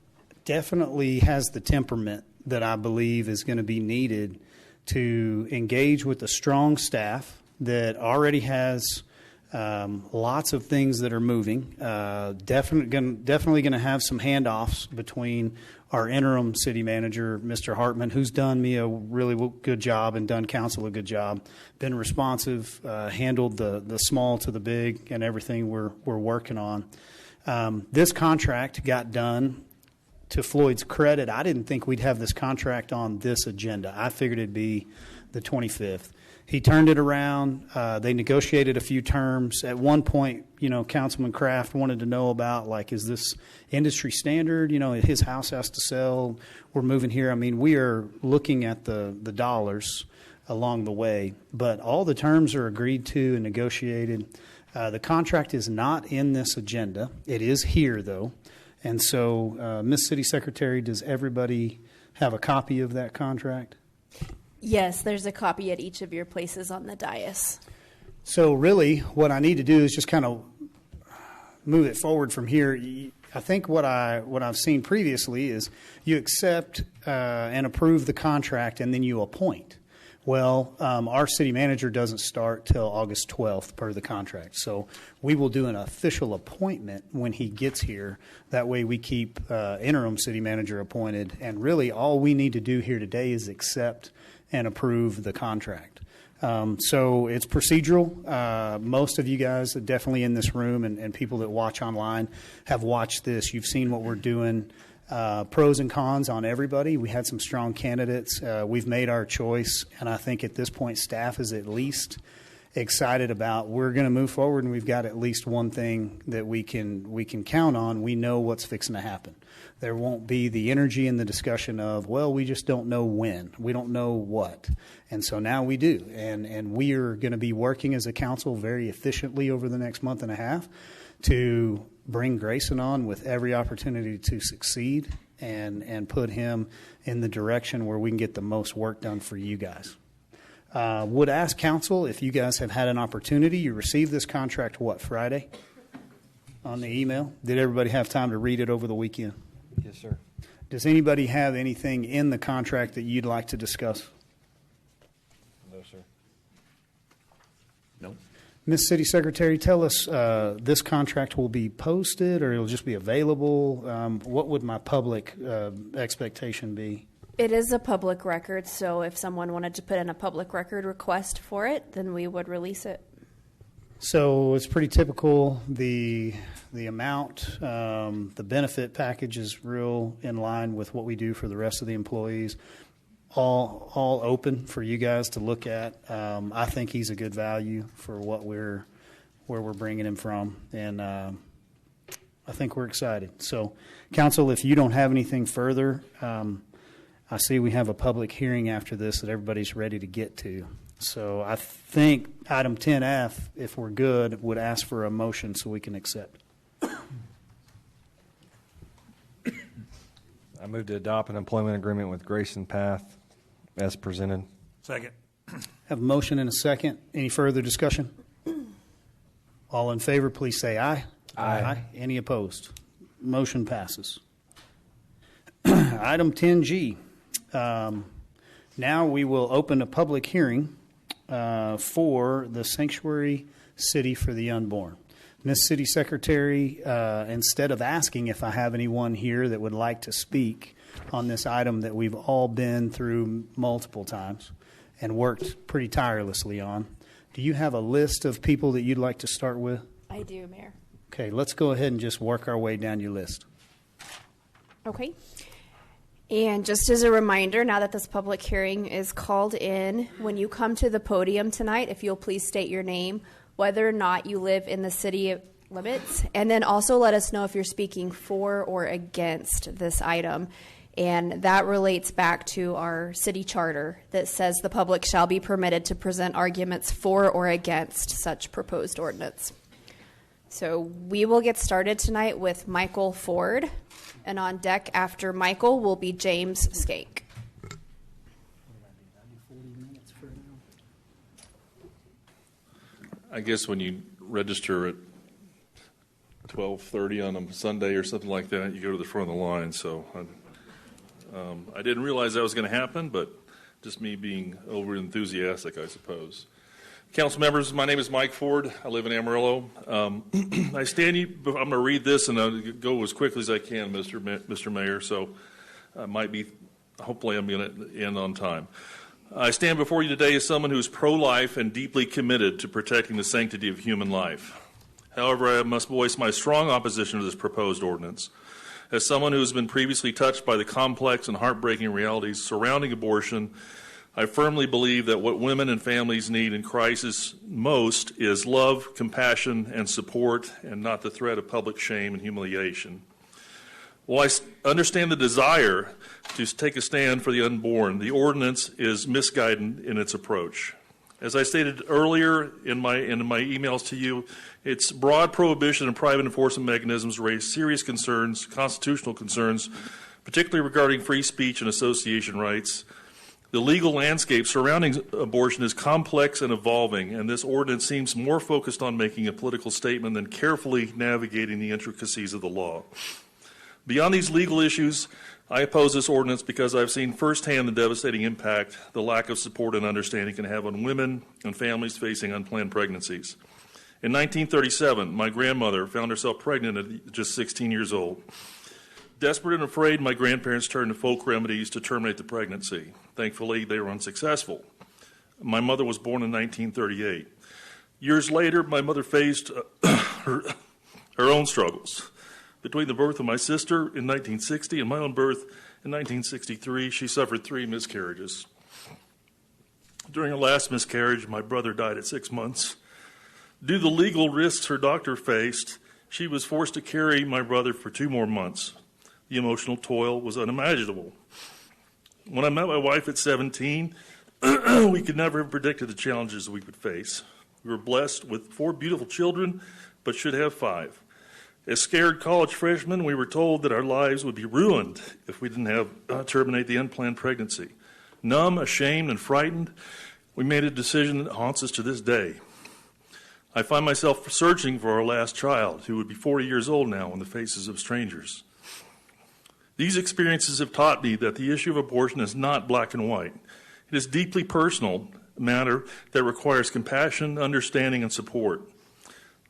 Speaker 1: definitely has the temperament that I believe is going to be needed to engage with a strong staff that already has lots of things that are moving. Definitely going to have some handoffs between our interim city manager, Mr. Hartman, who's done me a really good job and done council a good job, been responsive, handled the small to the big and everything we're working on. This contract got done. To Floyd's credit, I didn't think we'd have this contract on this agenda. I figured it'd be the 25th. He turned it around. They negotiated a few terms. At one point, Councilman Kraft wanted to know about, like, is this industry standard? His house has to sell. We're moving here. I mean, we are looking at the dollars along the way. But all the terms are agreed to and negotiated. The contract is not in this agenda. It is here, though. And so, Ms. City Secretary, does everybody have a copy of that contract?
Speaker 6: Yes, there's a copy at each of your places on the dais.
Speaker 1: So really, what I need to do is just kind of move it forward from here. I think what I've seen previously is you accept and approve the contract, and then you appoint. Well, our city manager doesn't start till August 12th per the contract. So we will do an official appointment when he gets here. That way we keep interim city manager appointed. And really all we need to do here today is accept and approve the contract. So it's procedural. Most of you guys definitely in this room and people that watch online have watched this. You've seen what we're doing. Pros and cons on everybody. We had some strong candidates. We've made our choice, and I think at this point staff is at least excited about we're going to move forward, and we've got at least one thing that we can count on. We know what's fixing to happen. There won't be the energy in the discussion of, well, we just don't know when. We don't know what. And so now we do. And we are going to be working as a council very efficiently over the next month and a half to bring Grayson on with every opportunity to succeed and put him in the direction where we can get the most work done for you guys. Would ask council if you guys have had an opportunity. You received this contract, Friday? On the email? Did everybody have time to read it over the weekend?
Speaker 3: Yes, sir.
Speaker 1: Does anybody have anything in the contract that you'd like to discuss?
Speaker 3: No, sir.
Speaker 11: No.
Speaker 1: Ms. City Secretary, tell us this contract will be posted or it'll just be available. What would my public expectation be?
Speaker 6: It is a public record, so if someone wanted to put in a public record request for it, then we would release it.
Speaker 1: So it's pretty typical. The amount, the benefit package is real in line with what we do for the rest of the employees. All open for you guys to look at. I think he's a good value for where we're bringing him from, and I think we're excited. So, council, if you don't have anything further, I see we have a public hearing after this that everybody's ready to get to. So I think item 10F, if we're good, would ask for a motion so we can accept.
Speaker 3: I move to adopt an employment agreement with Grayson Path as presented.
Speaker 12: Second.
Speaker 1: Have a motion and a second. Any further discussion? All in favor, please say aye.
Speaker 3: Aye.
Speaker 1: Any opposed? Motion passes. Item 10G. Now we will open a public hearing for the Sanctuary City for the Unborn. Ms. City Secretary, instead of asking if I have anyone here that would like to speak on this item that we've all been through multiple times and worked pretty tirelessly on, do you have a list of people that you'd like to start with?
Speaker 6: I do, Mayor.
Speaker 1: Okay, let's go ahead and just work our way down your list.
Speaker 6: Okay. And just as a reminder, now that this public hearing is called in, when you come to the podium tonight, if you'll please state your name, whether or not you live in the city limits, and then also let us know if you're speaking for or against this item. And that relates back to our city charter that says the public shall be permitted to present arguments for or against such proposed ordinance. So we will get started tonight with Michael Ford, and on deck after Michael will be James Skake.
Speaker 7: I guess when you register at 12:30 on a Sunday or something like that, you go to the front of the line. So I didn't realize that was going to happen, but just me being over enthusiastic, I suppose. Council members, my name is Mike Ford. I live in Amarillo. I'm going to read this and I'll go as quickly as I can, Mr. Mayor. So hopefully I'm going to end on time. I stand before you today as someone who is pro-life and deeply committed to protecting the sanctity of human life. However, I must voice my strong opposition to this proposed ordinance. As someone who has been previously touched by the complex and heartbreaking realities surrounding abortion, I firmly believe that what women and families need in crisis most is love, compassion, and support, and not the threat of public shame and humiliation. While I understand the desire to take a stand for the unborn, the ordinance is misguided in its approach. As I stated earlier in my emails to you, its broad prohibition and private enforcement mechanisms raise serious concerns, constitutional concerns, particularly regarding free speech and association rights. The legal landscape surrounding abortion is complex and evolving, and this ordinance seems more focused on making a political statement than carefully navigating the intricacies of the law. Beyond these legal issues, I oppose this ordinance because I've seen firsthand the devastating impact the lack of support and understanding can have on women and families facing unplanned pregnancies. In 1937, my grandmother found herself pregnant at just 16 years old. Desperate and afraid, my grandparents turned to folk remedies to terminate the pregnancy. Thankfully, they were unsuccessful. My mother was born in 1938. Years later, my mother faced her own struggles. Between the birth of my sister in 1960 and my own birth in 1963, she suffered 3 miscarriages. During her last miscarriage, my brother died at 6 months. Due to the legal risks her doctor faced, she was forced to carry my brother for 2 more months. The emotional toil was unimaginable. When I met my wife at 17, we could never have predicted the challenges we would face. We were blessed with 4 beautiful children, but should have 5. As scared college freshmen, we were told that our lives would be ruined if we didn't have terminate the unplanned pregnancy. Numb, ashamed, and frightened, we made a decision that haunts us to this day. I find myself searching for our last child, who would be 40 years old now, in the faces of strangers. These experiences have taught me that the issue of abortion is not black and white. It is a deeply personal matter that requires compassion, understanding, and support.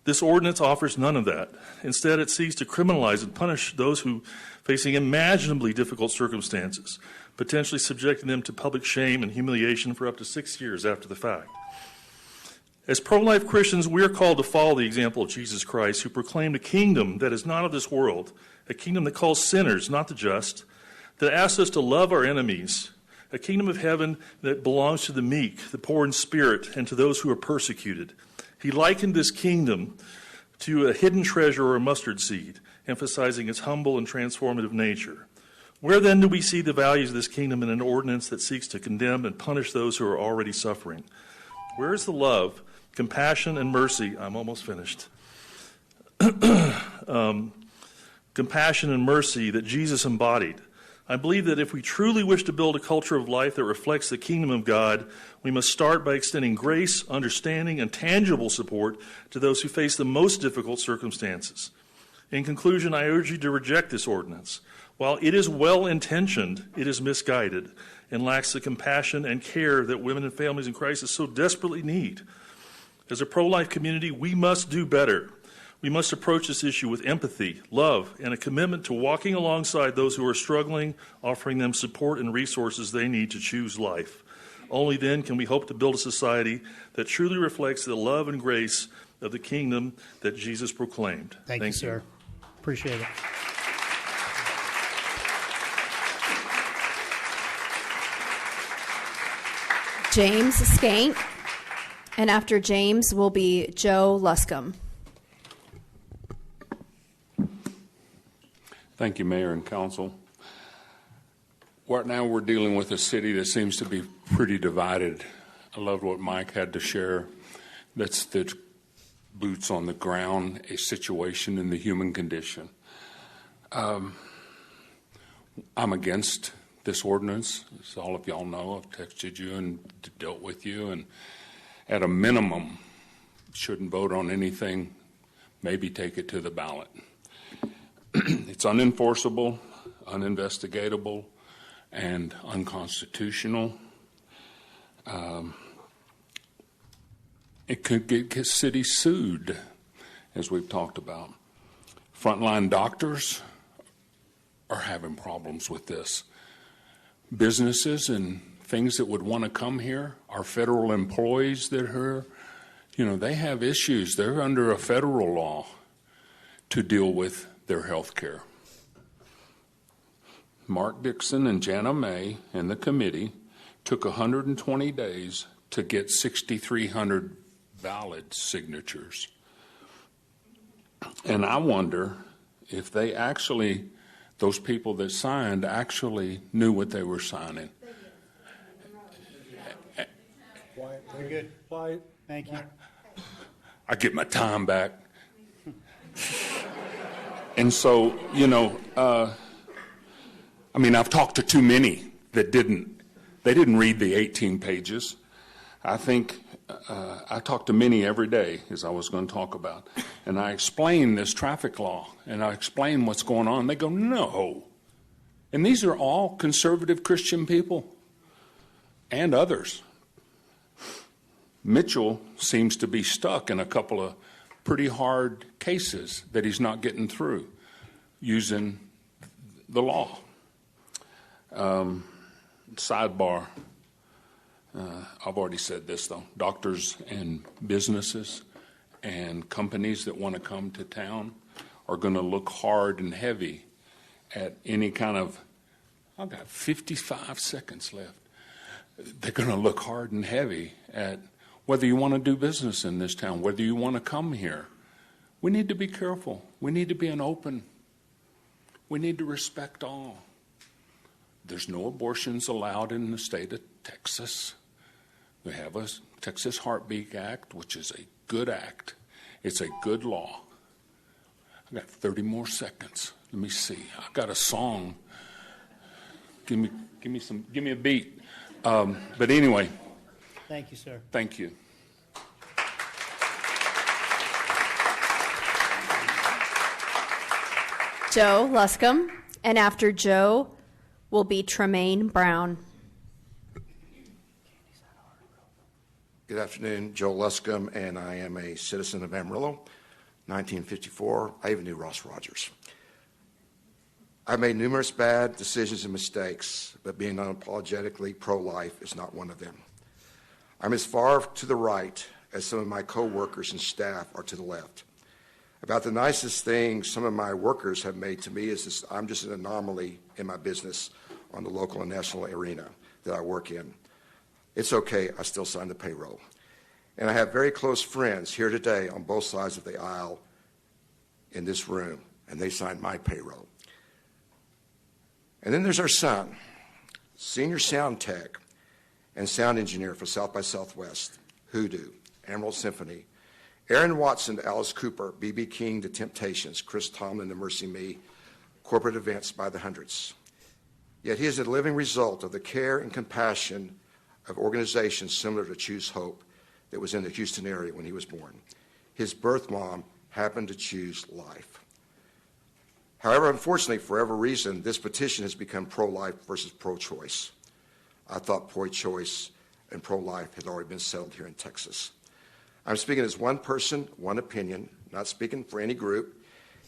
Speaker 7: This ordinance offers none of that. Instead, it seeks to criminalize and punish those who facing unimaginably difficult circumstances, potentially subjecting them to public shame and humiliation for up to 6 years after the fact. As pro-life Christians, we are called to follow the example of Jesus Christ, who proclaimed a kingdom that is not of this world, a kingdom that calls sinners, not the just, that asks us to love our enemies, a kingdom of heaven that belongs to the meek, the poor in spirit, and to those who are persecuted. He likened this kingdom to a hidden treasure or a mustard seed, emphasizing its humble and transformative nature. Where then do we see the values of this kingdom in an ordinance that seeks to condemn and punish those who are already suffering? Where is the love, compassion, and mercy? I'm almost finished. Compassion and mercy that Jesus embodied. I believe that if we truly wish to build a culture of life that reflects the kingdom of God, we must start by extending grace, understanding, and tangible support to those who face the most difficult circumstances. In conclusion, I urge you to reject this ordinance. While it is well-intentioned, it is misguided and lacks the compassion and care that women and families in crisis so desperately need. As a pro-life community, we must do better. We must approach this issue with empathy, love, and a commitment to walking alongside those who are struggling, offering them support and resources they need to choose life. Only then can we hope to build a society that truly reflects the love and grace of the kingdom that Jesus proclaimed.
Speaker 1: Thank you, sir. Appreciate it.
Speaker 6: James Skank, and after James will be Joe Luscombe.
Speaker 5: Thank you, Mayor and Council. Right now we're dealing with a city that seems to be pretty divided. I loved what Mike had to share. That's the boots on the ground, a situation in the human condition. I'm against this ordinance. As all of y'all know, I've texted you and dealt with you, and at a minimum, shouldn't vote on anything, maybe take it to the ballot. It's unenforceable, uninvestigatable, and unconstitutional. It could get cities sued, as we've talked about. Frontline doctors are having problems with this. Businesses and things that would want to come here, our federal employees that are here, they have issues. They're under a federal law to deal with their health care. Mark Dixon and Jana May and the committee took 120 days to get 6,300 valid signatures. And I wonder if they actually, those people that signed actually knew what they were signing.
Speaker 10: Quiet.
Speaker 1: Very good.
Speaker 10: Quiet.
Speaker 1: Thank you.
Speaker 5: I get my time back. And so, you know, I mean, I've talked to too many that didn't read the 18 pages. I think I talk to many every day, as I was going to talk about, and I explain this traffic law, and I explain what's going on. They go, no. And these are all conservative Christian people and others. Mitchell seems to be stuck in a couple of pretty hard cases that he's not getting through using the law. Sidebar. I've already said this, though. Doctors and businesses and companies that want to come to town are going to look hard and heavy at any kind of, I've got 55 seconds left. They're going to look hard and heavy at whether you want to do business in this town, whether you want to come here. We need to be careful. We need to be open. We need to respect all. There's no abortions allowed in the state of Texas. We have a Texas Heartbeat Act, which is a good act. It's a good law. I've got 30 more seconds. Let me see. I've got a song. Give me a beat. But anyway.
Speaker 1: Thank you, sir.
Speaker 5: Thank you.
Speaker 6: Joe Luscombe, and after Joe will be Tremaine Brown.
Speaker 19: Good afternoon, Joe Luscombe, and I am a citizen of Amarillo, 1954. I even knew Ross Rogers. I've made numerous bad decisions and mistakes, but being unapologetically pro-life is not one of them. I'm as far to the right as some of my co-workers and staff are to the left. About the nicest thing some of my workers have made to me is this: I'm just an anomaly in my business on the local and national arena that I work in. It's okay, I still sign the payroll. And I have very close friends here today on both sides of the aisle in this room, and they signed my payroll. And then there's our son, senior sound tech and sound engineer for South by Southwest, Hoodoo, Amarillo Symphony, Aaron Watson to Alice Cooper, B.B. King to Temptations, Chris Tomlin to Mercy Me, corporate events by the hundreds. Yet he is a living result of the care and compassion of organizations similar to Choose Hope that was in the Houston area when he was born. His birth mom happened to choose life. However, unfortunately, for whatever reason, this petition has become pro-life versus pro-choice. I thought pro-choice and pro-life had already been settled here in Texas. I'm speaking as one person, one opinion, not speaking for any group,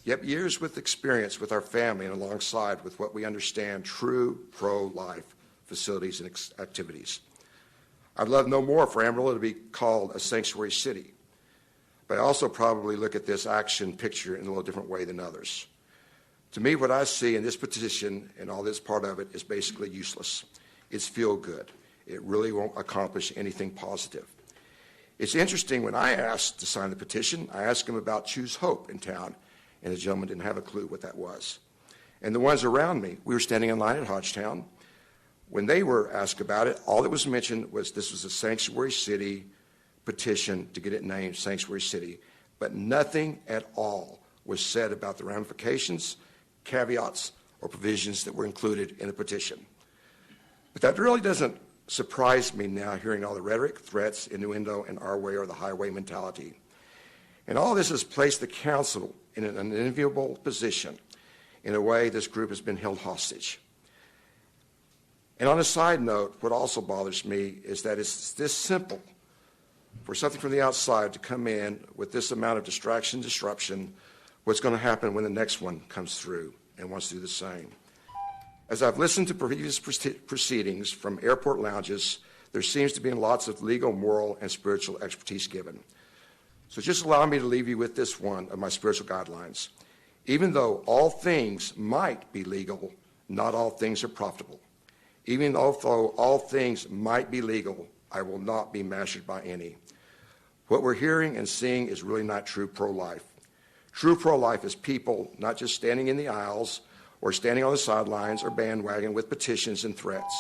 Speaker 19: yet years with experience with our family and alongside with what we understand true pro-life facilities and activities. I'd love no more for Amarillo to be called a sanctuary city, but I also probably look at this action picture in a little different way than others. To me, what I see in this petition and all this part of it is basically useless. It's feel good. It really won't accomplish anything positive. It's interesting, when I asked to sign the petition, I asked him about Choose Hope in town, and the gentleman didn't have a clue what that was. And the ones around me, we were standing in line at Hodgetown. When they were asked about it, all that was mentioned was this was a sanctuary city petition to get it named Sanctuary City, but nothing at all was said about the ramifications, caveats, or provisions that were included in the petition. But that really doesn't surprise me now, hearing all the rhetoric, threats, innuendo, and our way or the highway mentality. And all this has placed the council in an unenviable position. In a way, this group has been held hostage. And on a side note, what also bothers me is that it's this simple for something from the outside to come in with this amount of distraction, disruption. What's going to happen when the next one comes through and wants to do the same? As I've listened to previous proceedings from airport lounges, there seems to be lots of legal, moral, and spiritual expertise given. So just allow me to leave you with this one of my spiritual guidelines. Even though all things might be legal, not all things are profitable. Even although all things might be legal, I will not be mastered by any. What we're hearing and seeing is really not true pro-life. True pro-life is people not just standing in the aisles or standing on the sidelines or bandwagon with petitions and threats.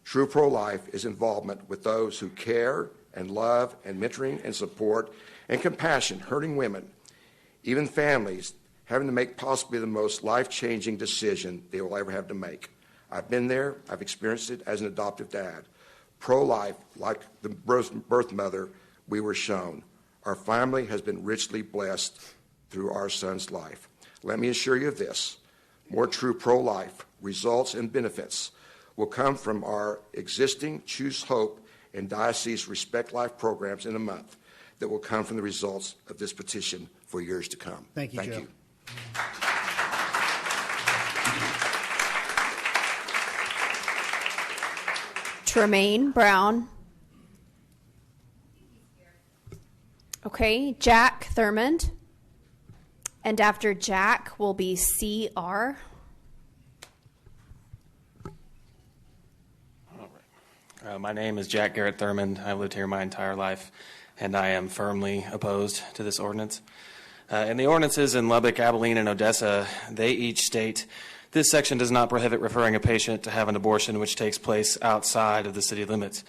Speaker 19: True pro-life is involvement with those who care and love and mentoring and support and compassion, hurting women, even families having to make possibly the most life-changing decision they will ever have to make. I've been there. I've experienced it as an adoptive dad. Pro-life, like the birth mother we were shown. Our family has been richly blessed through our son's life. Let me assure you of this. More true pro-life results and benefits will come from our existing Choose Hope and Diocese Respect Life programs in a month that will come from the results of this petition for years to come.
Speaker 1: Thank you, Joe.
Speaker 6: Tremaine Brown. Okay, Jack Thurmond. And after Jack will be C.R.
Speaker 20: My name is Jack Garrett Thurmond. I've lived here my entire life, and I am firmly opposed to this ordinance. And the ordinances in Lubbock, Abilene, and Odessa, they each state, this section does not prohibit referring a patient to have an abortion which takes place outside of the city limits.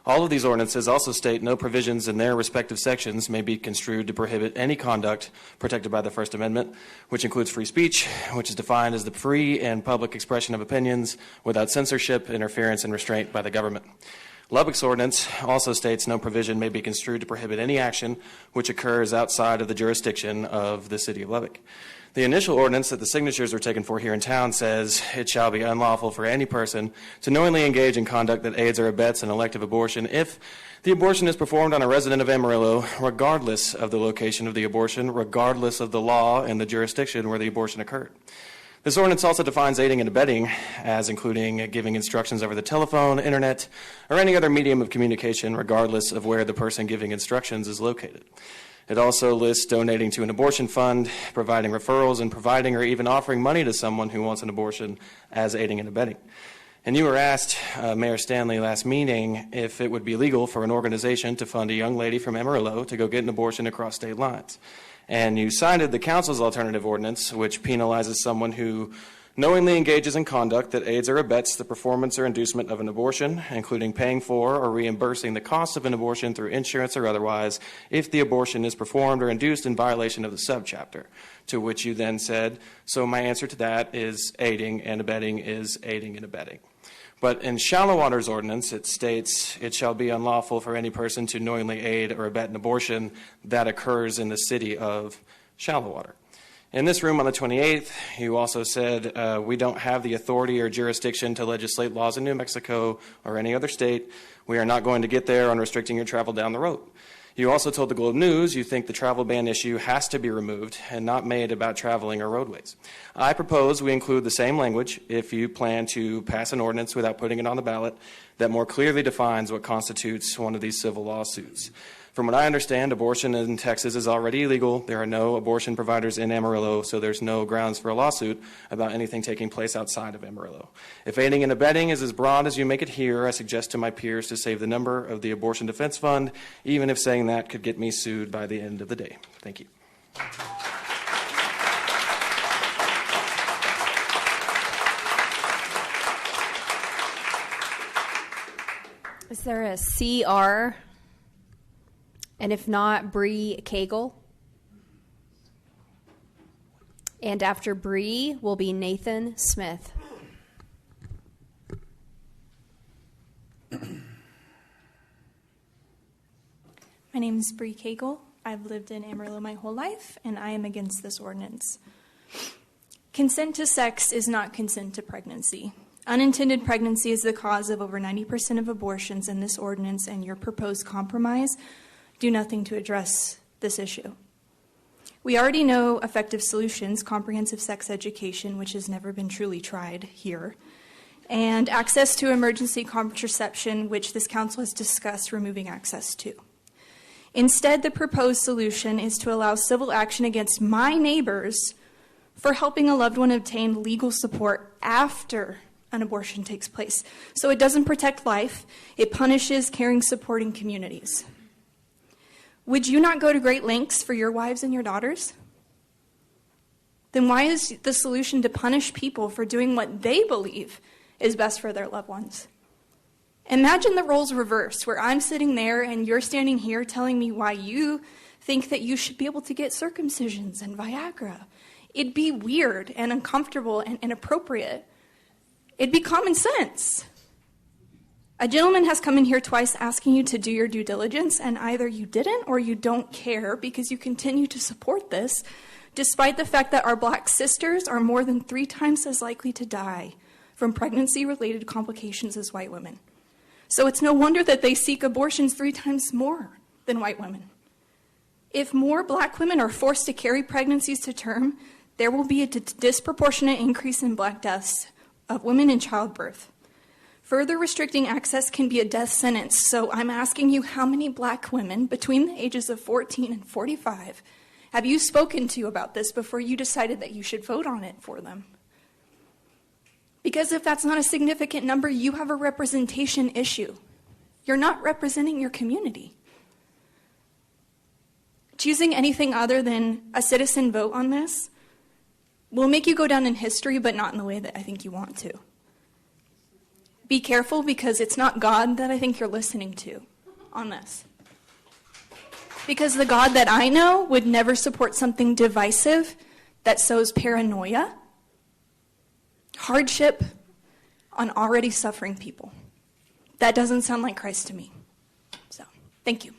Speaker 20: All of these ordinances also state no provisions in their respective sections may be construed to prohibit any conduct protected by the First Amendment, which includes free speech, which is defined as the free and public expression of opinions without censorship, interference, and restraint by the government. Lubbock's ordinance also states no provision may be construed to prohibit any action which occurs outside of the jurisdiction of the city of Lubbock. The initial ordinance that the signatures were taken for here in town says it shall be unlawful for any person to knowingly engage in conduct that aids or abets an elective abortion if the abortion is performed on a resident of Amarillo, regardless of the location of the abortion, regardless of the law and the jurisdiction where the abortion occurred. This ordinance also defines aiding and abetting as including giving instructions over the telephone, internet, or any other medium of communication, regardless of where the person giving instructions is located. It also lists donating to an abortion fund, providing referrals, and providing or even offering money to someone who wants an abortion as aiding and abetting. And you were asked, Mayor Stanley, last meeting, if it would be legal for an organization to fund a young lady from Amarillo to go get an abortion across state lines. And you cited the council's alternative ordinance, which penalizes someone who knowingly engages in conduct that aids or abets the performance or inducement of an abortion, including paying for or reimbursing the cost of an abortion through insurance or otherwise, if the abortion is performed or induced in violation of the subchapter. To which you then said, so my answer to that is aiding and abetting is aiding and abetting. But in Shallow Water's ordinance, it states it shall be unlawful for any person to knowingly aid or abet an abortion that occurs in the city of Shallow Water. In this room on the 28th, you also said we don't have the authority or jurisdiction to legislate laws in New Mexico or any other state. We are not going to get there on restricting your travel down the road. You also told the Globe News you think the travel ban issue has to be removed and not made about traveling or roadways. I propose we include the same language if you plan to pass an ordinance without putting it on the ballot that more clearly defines what constitutes one of these civil lawsuits. From what I understand, abortion in Texas is already illegal. There are no abortion providers in Amarillo, so there's no grounds for a lawsuit about anything taking place outside of Amarillo. If aiding and abetting is as broad as you make it here, I suggest to my peers to save the number of the Abortion Defense Fund, even if saying that could get me sued by the end of the day. Thank you.
Speaker 6: Is there a CR? And if not, Bree Cagle. And after Bree will be Nathan Smith.
Speaker 21: My name is Bree Cagle. I've lived in Amarillo my whole life, and I am against this ordinance. Consent to sex is not consent to pregnancy. Unintended pregnancy is the cause of over 90% of abortions in this ordinance, and your proposed compromise do nothing to address this issue. We already know effective solutions, comprehensive sex education, which has never been truly tried here, and access to emergency contraception, which this council has discussed removing access to. Instead, the proposed solution is to allow civil action against my neighbors for helping a loved one obtain legal support after an abortion takes place. So it doesn't protect life. It punishes caring, supporting communities. Would you not go to great lengths for your wives and your daughters? Then why is the solution to punish people for doing what they believe is best for their loved ones? Imagine the roles reversed, where I'm sitting there and you're standing here telling me why you think that you should be able to get circumcisions and Viagra. It'd be weird and uncomfortable and inappropriate. It'd be common sense. A gentleman has come in here twice asking you to do your due diligence, and either you didn't or you don't care because you continue to support this, despite the fact that our black sisters are more than 3 times as likely to die from pregnancy-related complications as white women. So it's no wonder that they seek abortions 3 times more than white women. If more black women are forced to carry pregnancies to term, there will be a disproportionate increase in black deaths of women in childbirth. Further restricting access can be a death sentence, so I'm asking you, how many black women between the ages of 14 and 45 have you spoken to about this before you decided that you should vote on it for them? Because if that's not a significant number, you have a representation issue. You're not representing your community. Choosing anything other than a citizen vote on this will make you go down in history, but not in the way that I think you want to. Be careful, because it's not God that I think you're listening to on this. Because the God that I know would never support something divisive that sows paranoia, hardship on already suffering people. That doesn't sound like Christ to me. So, thank you.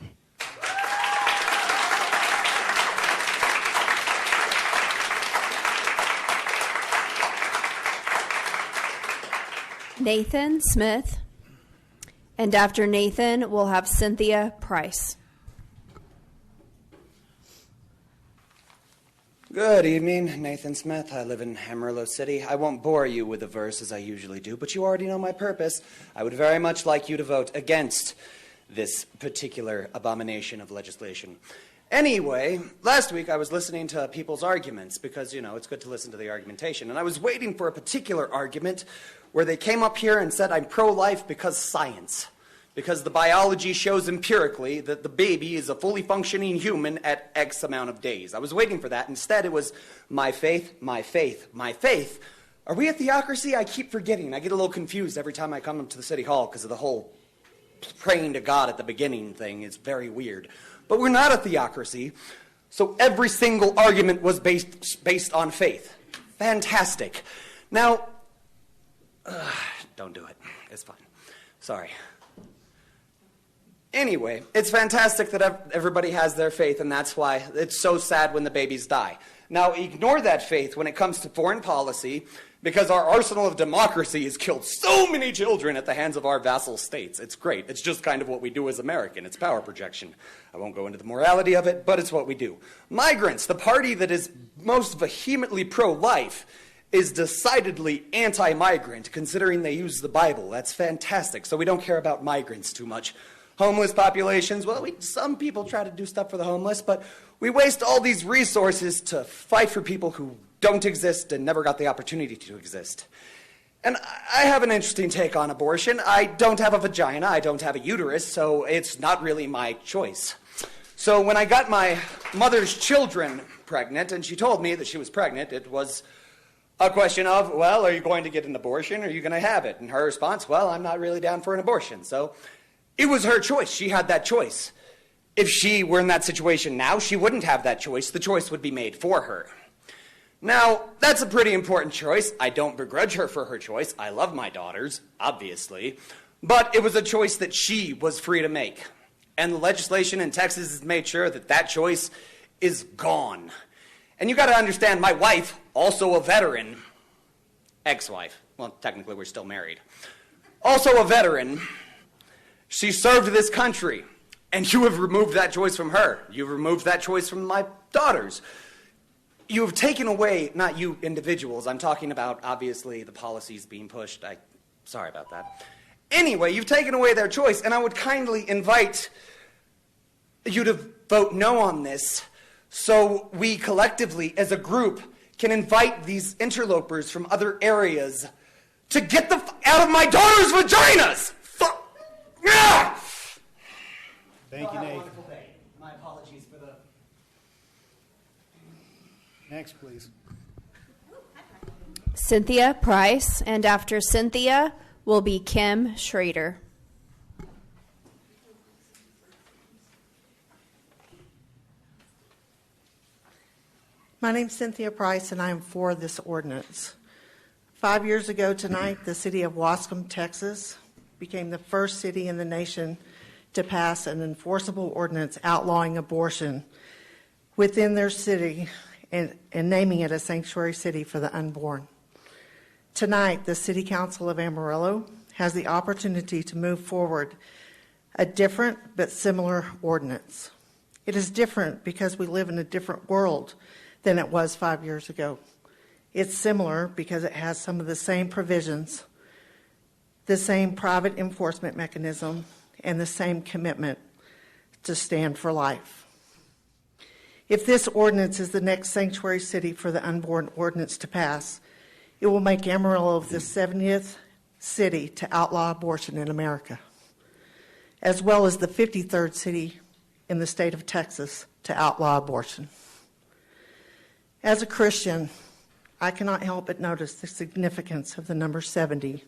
Speaker 6: Nathan Smith, and after Nathan, we'll have Cynthia Price.
Speaker 2: Good evening, Nathan Smith. I live in Amarillo City. I won't bore you with the verse as I usually do, but you already know my purpose. I would very much like you to vote against this particular abomination of legislation. Anyway, last week I was listening to people's arguments because, it's good to listen to the argumentation. And I was waiting for a particular argument where they came up here and said, I'm pro-life because science. Because the biology shows empirically that the baby is a fully functioning human at X amount of days. I was waiting for that. Instead, it was my faith, my faith, my faith. Are we a theocracy? I keep forgetting. I get a little confused every time I come up to the city hall because of the whole praying to God at the beginning thing. It's very weird. But we're not a theocracy, so every single argument was based on faith. Fantastic. Now, don't do it. It's fine. Sorry. Anyway, it's fantastic that everybody has their faith, and that's why it's so sad when the babies die. Now, ignore that faith when it comes to foreign policy, because our arsenal of democracy has killed so many children at the hands of our vassal states. It's great. It's just kind of what we do as American. It's power projection. I won't go into the morality of it, but it's what we do. Migrants, the party that is most vehemently pro-life, is decidedly anti-migrant, considering they use the Bible. That's fantastic. So we don't care about migrants too much. Homeless populations, well, some people try to do stuff for the homeless, but we waste all these resources to fight for people who don't exist and never got the opportunity to exist. And I have an interesting take on abortion. I don't have a vagina, I don't have a uterus, so it's not really my choice. So when I got my mother's children pregnant, and she told me that she was pregnant, it was a question of, well, are you going to get an abortion or are you going to have it? And her response, well, I'm not really down for an abortion. So it was her choice. She had that choice. If she were in that situation now, she wouldn't have that choice. The choice would be made for her. Now, that's a pretty important choice. I don't begrudge her for her choice. I love my daughters, obviously. But it was a choice that she was free to make. And the legislation in Texas has made sure that that choice is gone. And you got to understand, my wife, also a veteran, ex-wife, well, technically we're still married, also a veteran, she served this country, and you have removed that choice from her. You've removed that choice from my daughters. You have taken away, not you individuals, I'm talking about, obviously, the policies being pushed. Sorry about that. Anyway, you've taken away their choice, and I would kindly invite you to vote no on this so we collectively, as a group, can invite these interlopers from other areas to get the out of my daughter's vaginas. Yeah.
Speaker 1: Thank you, Nate.
Speaker 2: My apologies for the...
Speaker 1: Next, please.
Speaker 6: Cynthia Price, and after Cynthia will be Kim Schrader.
Speaker 4: My name's Cynthia Price, and I am for this ordinance. 5 years ago tonight, the city of Wascom, Texas, became the first city in the nation to pass an enforceable ordinance outlawing abortion within their city and naming it a sanctuary city for the unborn. Tonight, the City Council of Amarillo has the opportunity to move forward a different but similar ordinance. It is different because we live in a different world than it was 5 years ago. It's similar because it has some of the same provisions, the same private enforcement mechanism, and the same commitment to stand for life. If this ordinance is the next sanctuary city for the unborn ordinance to pass, it will make Amarillo the 70th city to outlaw abortion in America, as well as the 53rd city in the state of Texas to outlaw abortion. As a Christian, I cannot help but notice the significance of the number 70.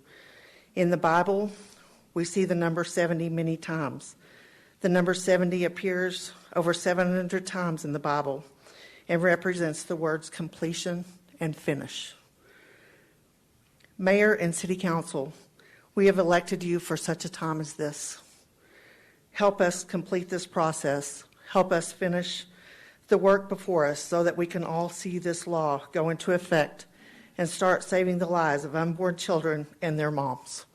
Speaker 4: In the Bible, we see the number 70 many times. The number 70 appears over 700 times in the Bible and represents the words completion and finish. Mayor and City Council, we have elected you for such a time as this. Help us complete this process. Help us finish the work before us so that we can all see this law go into effect and start saving the lives of unborn children and their moms.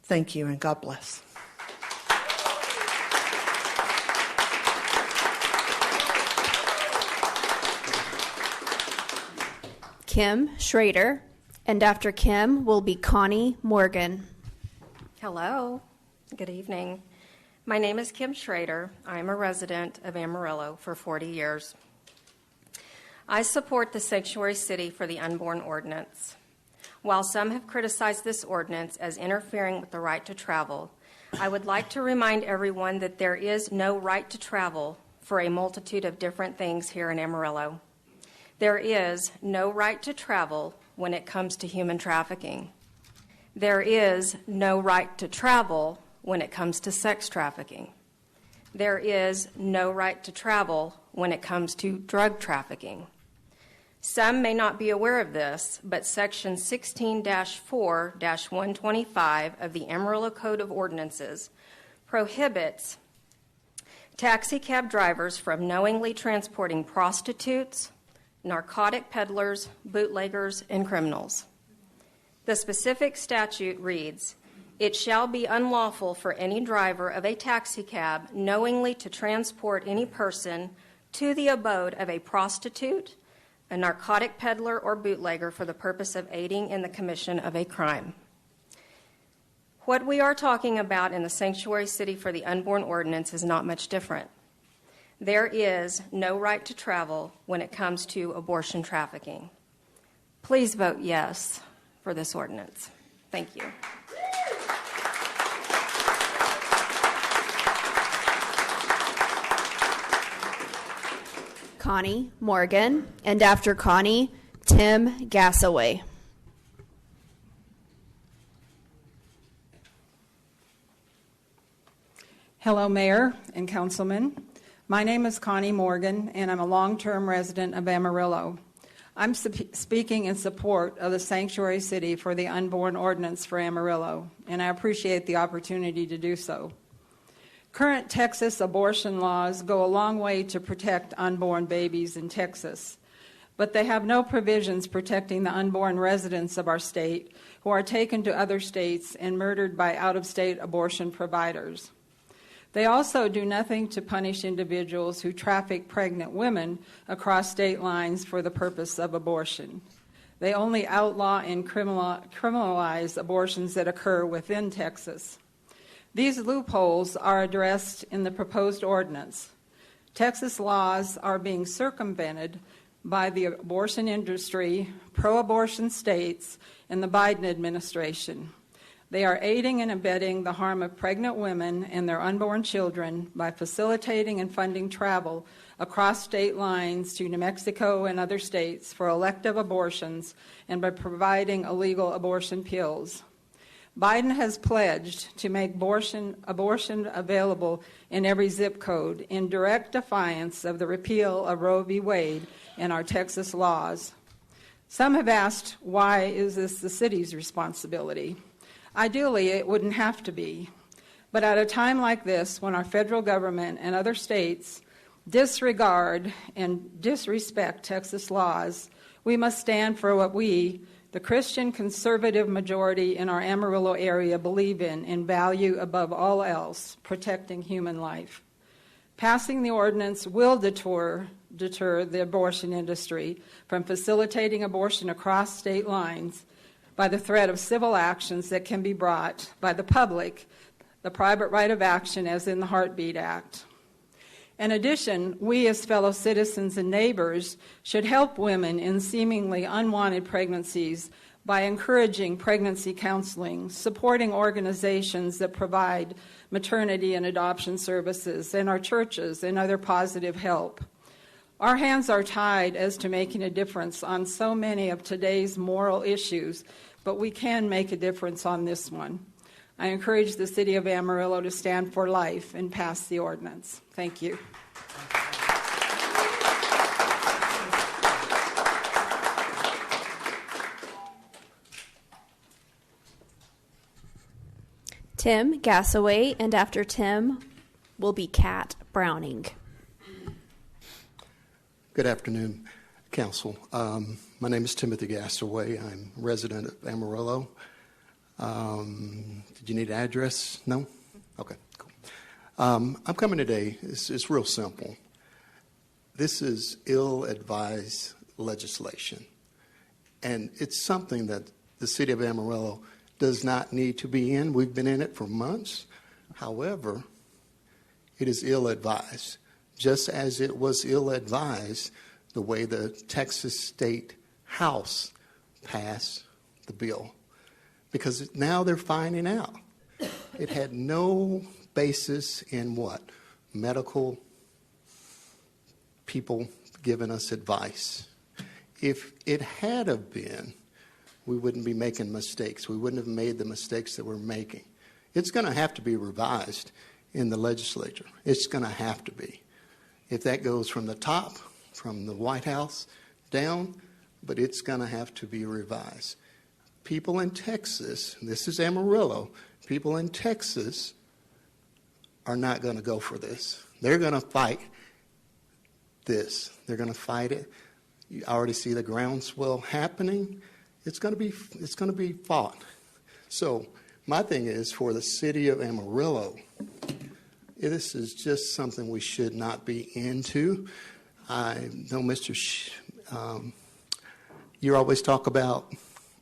Speaker 4: Thank you, and God bless.
Speaker 6: Kim Schrader, and after Kim will be Connie Morgan.
Speaker 22: Hello, good evening. My name is Kim Schrader. I am a resident of Amarillo for 40 years. I support the sanctuary city for the unborn ordinance. While some have criticized this ordinance as interfering with the right to travel, I would like to remind everyone that there is no right to travel for a multitude of different things here in Amarillo. There is no right to travel when it comes to human trafficking. There is no right to travel when it comes to sex trafficking. There is no right to travel when it comes to drug trafficking. Some may not be aware of this, but Section 16-4-125 of the Amarillo Code of Ordinances prohibits taxi cab drivers from knowingly transporting prostitutes, narcotic peddlers, bootleggers, and criminals. The specific statute reads, "It shall be unlawful for any driver of a taxi cab knowingly to transport any person to the abode of a prostitute, a narcotic peddler, or bootlegger for the purpose of aiding in the commission of a crime." What we are talking about in the Sanctuary City for the Unborn Ordinance is not much different. There is no right to travel when it comes to abortion trafficking. Please vote yes for this ordinance. Thank you.
Speaker 6: Connie Morgan, and after Connie, Tim Gassaway.
Speaker 23: Hello, Mayor and Councilman. My name is Connie Morgan, and I'm a long-term resident of Amarillo. I'm speaking in support of the Sanctuary City for the Unborn Ordinance for Amarillo, and I appreciate the opportunity to do so. Current Texas abortion laws go a long way to protect unborn babies in Texas, but they have no provisions protecting the unborn residents of our state who are taken to other states and murdered by out-of-state abortion providers. They also do nothing to punish individuals who traffic pregnant women across state lines for the purpose of abortion. They only outlaw and criminalize abortions that occur within Texas. These loopholes are addressed in the proposed ordinance. Texas laws are being circumvented by the abortion industry, pro-abortion states, and the Biden administration. They are aiding and abetting the harm of pregnant women and their unborn children by facilitating and funding travel across state lines to New Mexico and other states for elective abortions and by providing illegal abortion pills. Biden has pledged to make abortion available in every zip code in direct defiance of the repeal of Roe v. Wade and our Texas laws. Some have asked, why is this the city's responsibility? Ideally, it wouldn't have to be. But at a time like this, when our federal government and other states disregard and disrespect Texas laws, we must stand for what we, the Christian conservative majority in our Amarillo area, believe in value above all else, protecting human life. Passing the ordinance will deter the abortion industry from facilitating abortion across state lines by the threat of civil actions that can be brought by the public, the private right of action as in the Heartbeat Act. In addition, we as fellow citizens and neighbors should help women in seemingly unwanted pregnancies by encouraging pregnancy counseling, supporting organizations that provide maternity and adoption services, and our churches and other positive help. Our hands are tied as to making a difference on so many of today's moral issues, but we can make a difference on this one. I encourage the City of Amarillo to stand for life and pass the ordinance. Thank you.
Speaker 6: Tim Gassaway, and after Tim will be Kat Browning.
Speaker 8: Good afternoon, Council. My name is Timothy Gassaway. I'm a resident of Amarillo. Did you need an address? No? Okay, cool. I'm coming today. It's real simple. This is ill-advised legislation, and it's something that the City of Amarillo does not need to be in. We've been in it for months. However, it is ill-advised, just as it was ill-advised the way the Texas State House passed the bill, because now they're finding out. It had no basis in what? Medical people giving us advice. If it had have been, we wouldn't be making mistakes. We wouldn't have made the mistakes that we're making. It's going to have to be revised in the legislature. It's going to have to be. If that goes from the top, from the White House down, but it's going to have to be revised. People in Texas, this is Amarillo, people in Texas are not going to go for this. They're going to fight this. They're going to fight it. You already see the groundswell happening. It's going to be fought. So my thing is, for the City of Amarillo, this is just something we should not be into. I know, you always talk about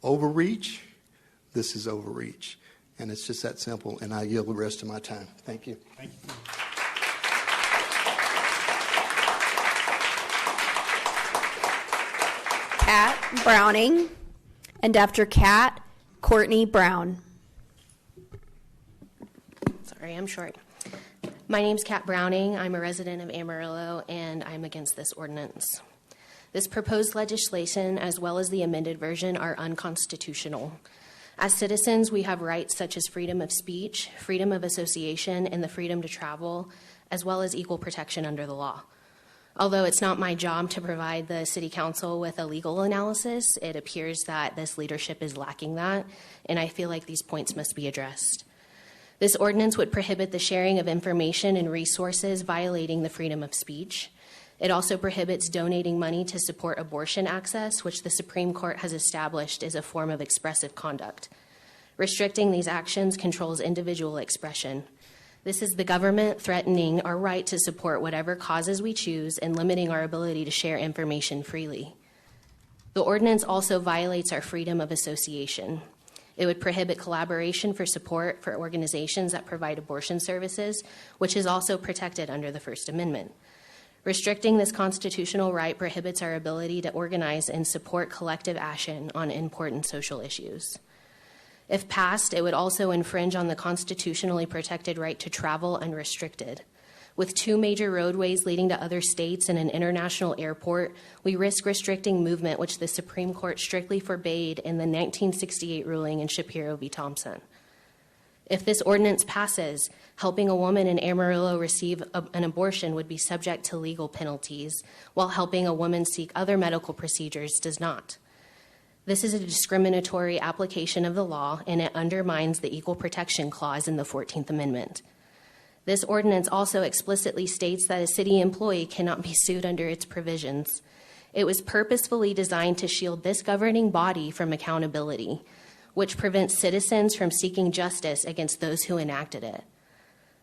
Speaker 8: overreach. This is overreach. And it's just that simple, and I yield the rest of my time. Thank you.
Speaker 1: Thank you.
Speaker 6: Kat Browning, and after Kat, Courtney Brown.
Speaker 9: Sorry, I'm short. My name's Kat Browning. I'm a resident of Amarillo, and I'm against this ordinance. This proposed legislation, as well as the amended version, are unconstitutional. As citizens, we have rights such as freedom of speech, freedom of association, and the freedom to travel, as well as equal protection under the law. Although it's not my job to provide the City Council with a legal analysis, it appears that this leadership is lacking that, and I feel like these points must be addressed. This ordinance would prohibit the sharing of information and resources violating the freedom of speech. It also prohibits donating money to support abortion access, which the Supreme Court has established is a form of expressive conduct. Restricting these actions controls individual expression. This is the government threatening our right to support whatever causes we choose and limiting our ability to share information freely. The ordinance also violates our freedom of association. It would prohibit collaboration for support for organizations that provide abortion services, which is also protected under the First Amendment. Restricting this constitutional right prohibits our ability to organize and support collective action on important social issues. If passed, it would also infringe on the constitutionally protected right to travel unrestricted. With 2 major roadways leading to other states and an international airport, we risk restricting movement, which the Supreme Court strictly forbade in the 1968 ruling in Shapiro v. Thompson. If this ordinance passes, helping a woman in Amarillo receive an abortion would be subject to legal penalties, while helping a woman seek other medical procedures does not. This is a discriminatory application of the law, and it undermines the Equal Protection Clause in the 14th Amendment. This ordinance also explicitly states that a city employee cannot be sued under its provisions. It was purposefully designed to shield this governing body from accountability, which prevents citizens from seeking justice against those who enacted it.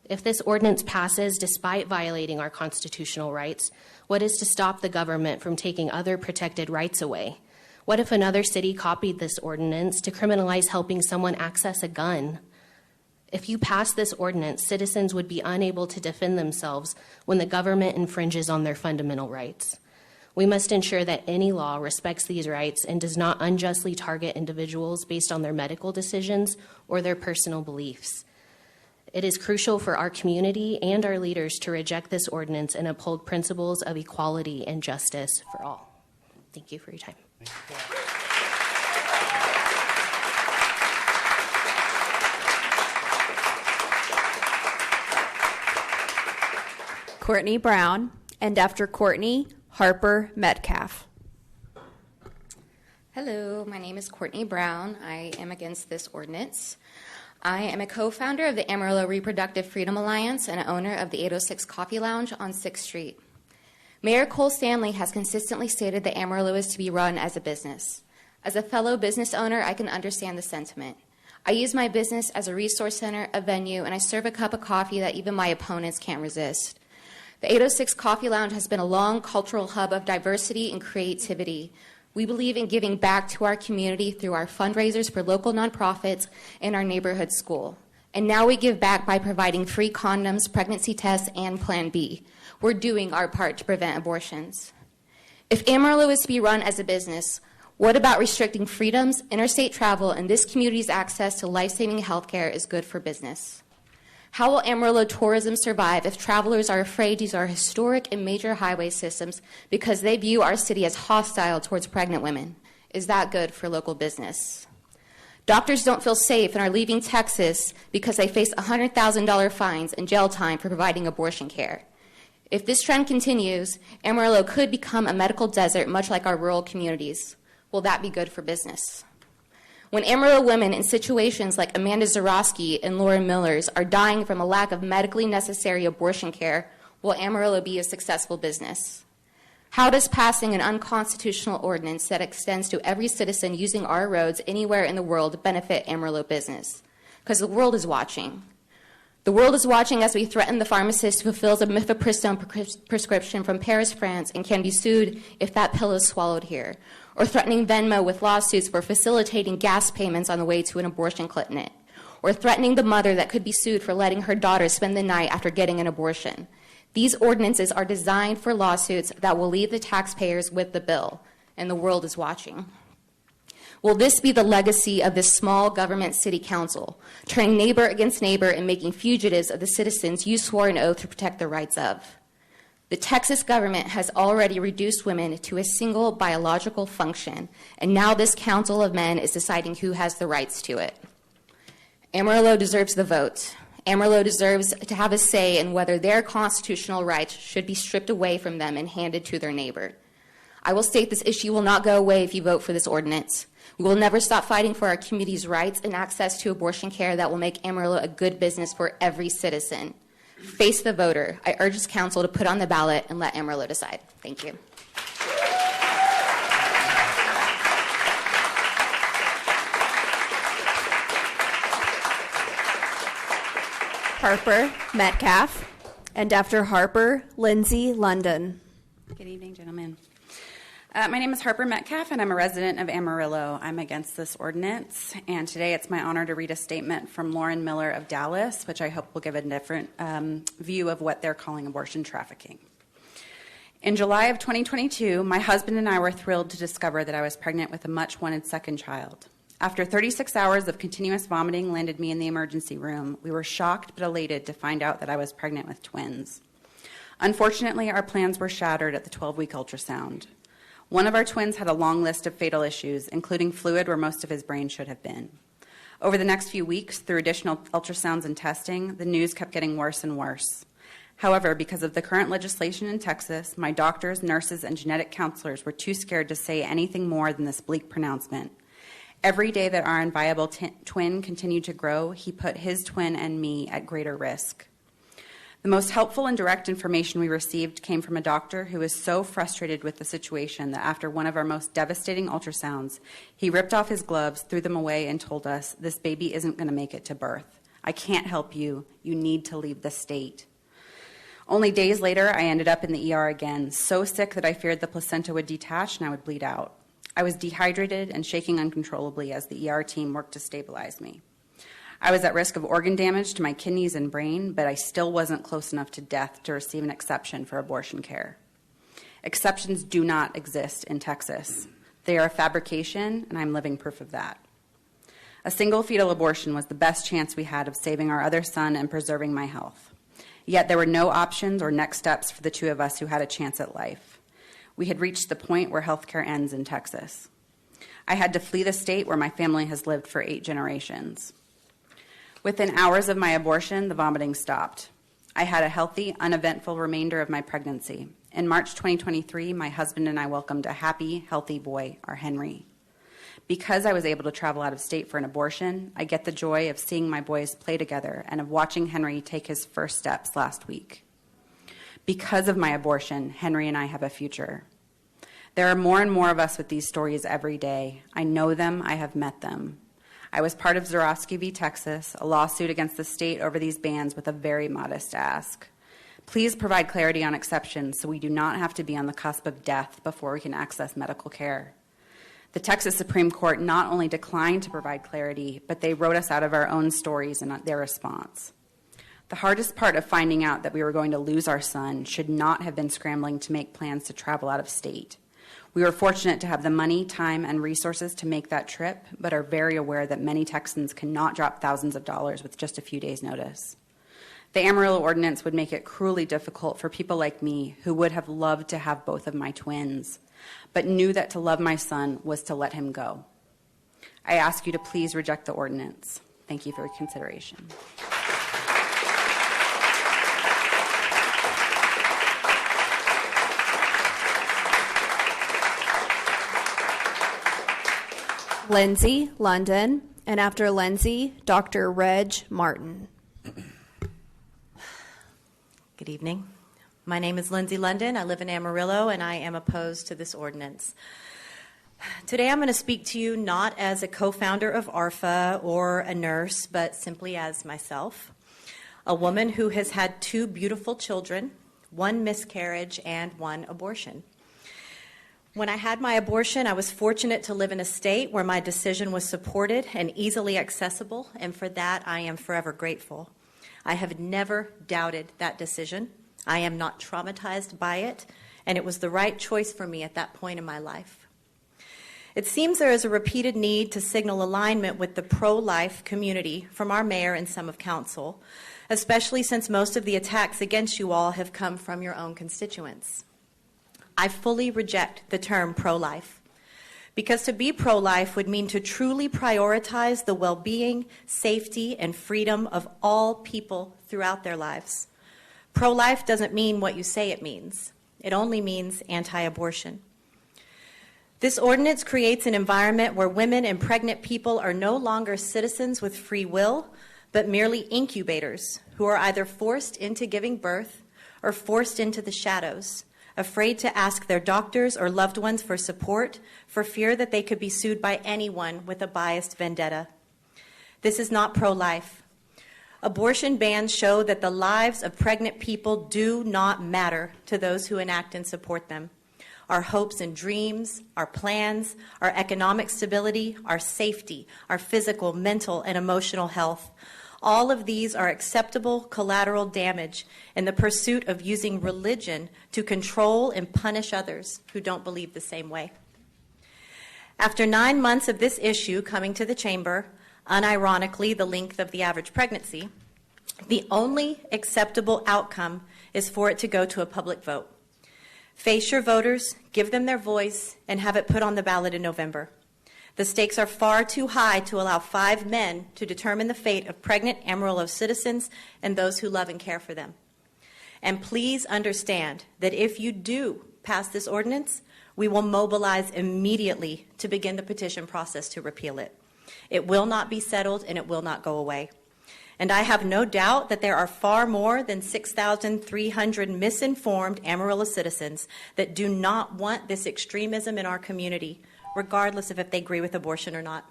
Speaker 9: If this ordinance passes despite violating our constitutional rights, what is to stop the government from taking other protected rights away? What if another city copied this ordinance to criminalize helping someone access a gun? If you pass this ordinance, citizens would be unable to defend themselves when the government infringes on their fundamental rights. We must ensure that any law respects these rights and does not unjustly target individuals based on their medical decisions or their personal beliefs. It is crucial for our community and our leaders to reject this ordinance and uphold principles of equality and justice for all. Thank you for your time.
Speaker 6: Courtney Brown, and after Courtney, Harper Metcalf.
Speaker 13: Hello, my name is Courtney Brown. I am against this ordinance. I am a co-founder of the Amarillo Reproductive Freedom Alliance and an owner of the 806 Coffee Lounge on 6th Street. Mayor Cole Stanley has consistently stated that Amarillo is to be run as a business. As a fellow business owner, I can understand the sentiment. I use my business as a resource center, a venue, and I serve a cup of coffee that even my opponents can't resist. The 806 Coffee Lounge has been a long cultural hub of diversity and creativity. We believe in giving back to our community through our fundraisers for local nonprofits and our neighborhood school. And now we give back by providing free condoms, pregnancy tests, and Plan B. We're doing our part to prevent abortions. If Amarillo is to be run as a business, what about restricting freedoms, interstate travel, and this community's access to life-saving health care is good for business? How will Amarillo tourism survive if travelers are afraid to use our historic and major highway systems because they view our city as hostile towards pregnant women? Is that good for local business? Doctors don't feel safe and are leaving Texas because they face $100,000 fines and jail time for providing abortion care. If this trend continues, Amarillo could become a medical desert much like our rural communities. Will that be good for business? When Amarillo women in situations like Amanda Zarowski and Lauren Millers are dying from a lack of medically necessary abortion care, will Amarillo be a successful business? How does passing an unconstitutional ordinance that extends to every citizen using our roads anywhere in the world benefit Amarillo business? Because the world is watching. The world is watching as we threaten the pharmacist who fulfills a mifepristone prescription from Paris, France, and can be sued if that pill is swallowed here, or threatening Venmo with lawsuits for facilitating gas payments on the way to an abortion clinic, or threatening the mother that could be sued for letting her daughter spend the night after getting an abortion. These ordinances are designed for lawsuits that will leave the taxpayers with the bill, and the world is watching. Will this be the legacy of this small government city council, turning neighbor against neighbor and making fugitives of the citizens you swore an oath to protect the rights of? The Texas government has already reduced women to a single biological function, and now this council of men is deciding who has the rights to it. Amarillo deserves the vote. Amarillo deserves to have a say in whether their constitutional rights should be stripped away from them and handed to their neighbor. I will state this issue will not go away if you vote for this ordinance. We will never stop fighting for our community's rights and access to abortion care that will make Amarillo a good business for every citizen. Face the voter. I urge this council to put on the ballot and let Amarillo decide. Thank you.
Speaker 6: Harper Metcalf, and after Harper, Lindsay London.
Speaker 14: Good evening, gentlemen. My name is Harper Metcalf, and I'm a resident of Amarillo. I'm against this ordinance, and today it's my honor to read a statement from Lauren Miller of Dallas, which I hope will give a different view of what they're calling abortion trafficking. In July of 2022, my husband and I were thrilled to discover that I was pregnant with a much-wanted second child. After 36 hours of continuous vomiting landed me in the emergency room, we were shocked but elated to find out that I was pregnant with twins. Unfortunately, our plans were shattered at the 12-week ultrasound. One of our twins had a long list of fatal issues, including fluid where most of his brain should have been. Over the next few weeks, through additional ultrasounds and testing, the news kept getting worse and worse. However, because of the current legislation in Texas, my doctors, nurses, and genetic counselors were too scared to say anything more than this bleak pronouncement. Every day that our unviable twin continued to grow, he put his twin and me at greater risk. The most helpful and direct information we received came from a doctor who was so frustrated with the situation that after one of our most devastating ultrasounds, he ripped off his gloves, threw them away, and told us, "This baby isn't going to make it to birth. I can't help you. You need to leave the state." Only days later, I ended up in the ER again, so sick that I feared the placenta would detach and I would bleed out. I was dehydrated and shaking uncontrollably as the ER team worked to stabilize me. I was at risk of organ damage to my kidneys and brain, but I still wasn't close enough to death to receive an exception for abortion care. Exceptions do not exist in Texas. They are a fabrication, and I'm living proof of that. A single fetal abortion was the best chance we had of saving our other son and preserving my health. Yet there were no options or next steps for the two of us who had a chance at life. We had reached the point where healthcare ends in Texas. I had to flee the state where my family has lived for 8 generations. Within hours of my abortion, the vomiting stopped. I had a healthy, uneventful remainder of my pregnancy. In March 2023, my husband and I welcomed a happy, healthy boy, our Henry. Because I was able to travel out of state for an abortion, I get the joy of seeing my boys play together and of watching Henry take his first steps last week. Because of my abortion, Henry and I have a future. There are more and more of us with these stories every day. I know them, I have met them. I was part of Zorowski v. Texas, a lawsuit against the state over these bans with a very modest ask. Please provide clarity on exceptions so we do not have to be on the cusp of death before we can access medical care. The Texas Supreme Court not only declined to provide clarity, but they wrote us out of our own stories in their response. The hardest part of finding out that we were going to lose our son should not have been scrambling to make plans to travel out of state. We were fortunate to have the money, time, and resources to make that trip, but are very aware that many Texans cannot drop thousands of dollars with just a few days' notice. The Amarillo ordinance would make it cruelly difficult for people like me who would have loved to have both of my twins, but knew that to love my son was to let him go. I ask you to please reject the ordinance. Thank you for your consideration.
Speaker 6: Lindsay London, and after Lindsay, Dr. Reg Martin.
Speaker 15: Good evening. My name is Lindsay London. I live in Amarillo, and I am opposed to this ordinance. Today I'm going to speak to you not as a co-founder of ARFA or a nurse, but simply as myself, a woman who has had 2 beautiful children, 1 miscarriage, and 1 abortion. When I had my abortion, I was fortunate to live in a state where my decision was supported and easily accessible, and for that I am forever grateful. I have never doubted that decision. I am not traumatized by it, and it was the right choice for me at that point in my life. It seems there is a repeated need to signal alignment with the pro-life community from our mayor and some of council, especially since most of the attacks against you all have come from your own constituents. I fully reject the term pro-life, because to be pro-life would mean to truly prioritize the well-being, safety, and freedom of all people throughout their lives. Pro-life doesn't mean what you say it means. It only means anti-abortion. This ordinance creates an environment where women and pregnant people are no longer citizens with free will, but merely incubators who are either forced into giving birth or forced into the shadows, afraid to ask their doctors or loved ones for support for fear that they could be sued by anyone with a biased vendetta. This is not pro-life. Abortion bans show that the lives of pregnant people do not matter to those who enact and support them. Our hopes and dreams, our plans, our economic stability, our safety, our physical, mental, and emotional health, All of these are acceptable collateral damage in the pursuit of using religion to control and punish others who don't believe the same way. After 9 months of this issue coming to the chamber, unironically the length of the average pregnancy, the only acceptable outcome is for it to go to a public vote. Face your voters, give them their voice, and have it put on the ballot in November. The stakes are far too high to allow 5 men to determine the fate of pregnant Amarillo citizens and those who love and care for them. And please understand that if you do pass this ordinance, we will mobilize immediately to begin the petition process to repeal it. It will not be settled and it will not go away. And I have no doubt that there are far more than 6,300 misinformed Amarillo citizens that do not want this extremism in our community, regardless of if they agree with abortion or not.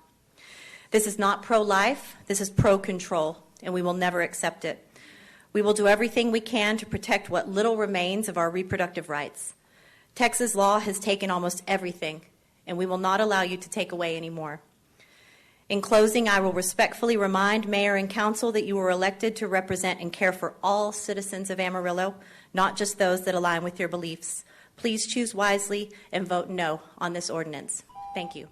Speaker 15: This is not pro-life, this is pro-control, and we will never accept it. We will do everything we can to protect what little remains of our reproductive rights. Texas law has taken almost everything, and we will not allow you to take away any more. In closing, I will respectfully remind Mayor and Council that you were elected to represent and care for all citizens of Amarillo, not just those that align with your beliefs. Please choose wisely and vote no on this ordinance. Thank you.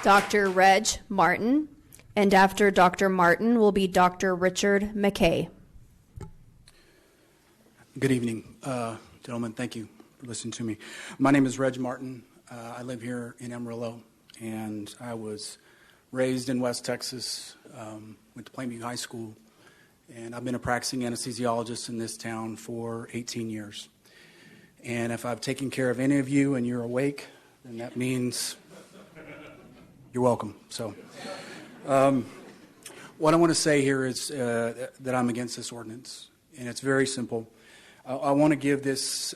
Speaker 6: Dr. Reg Martin, and after Dr. Martin will be Dr. Richard McKay.
Speaker 16: Good evening, gentlemen. Thank you for listening to me. My name is Reg Martin. I live here in Amarillo, and I was raised in West Texas, went to Plainview High School, and I've been a practicing anesthesiologist in this town for 18 years. And if I've taken care of any of you and you're awake, then that means you're welcome. So what I want to say here is that I'm against this ordinance, and it's very simple. I want to give this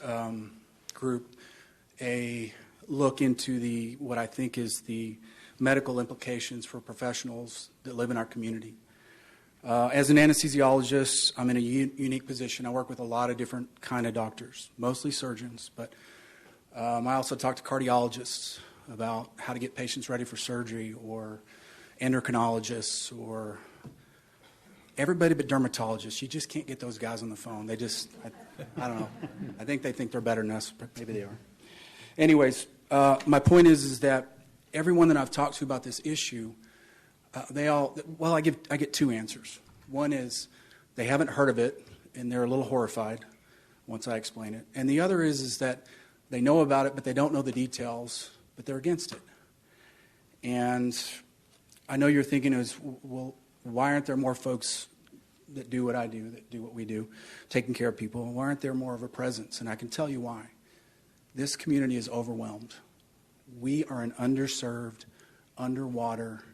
Speaker 16: group a look into what I think is the medical implications for professionals that live in our community. As an anesthesiologist, I'm in a unique position. I work with a lot of different kind of doctors, mostly surgeons, but I also talk to cardiologists about how to get patients ready for surgery, or endocrinologists, or everybody but dermatologists. You just can't get those guys on the phone. They just, I don't know. I think they think they're better than us, but maybe they are. Anyways, my point is that everyone that I've talked to about this issue, I get 2 answers. One is they haven't heard of it, and they're a little horrified once I explain it. And the other is that they know about it, but they don't know the details, but they're against it. And I know you're thinking well, why aren't there more folks that do what I do, that do what we do, taking care of people? Why aren't there more of a presence? And I can tell you why. This community is overwhelmed. We are an underserved, underwater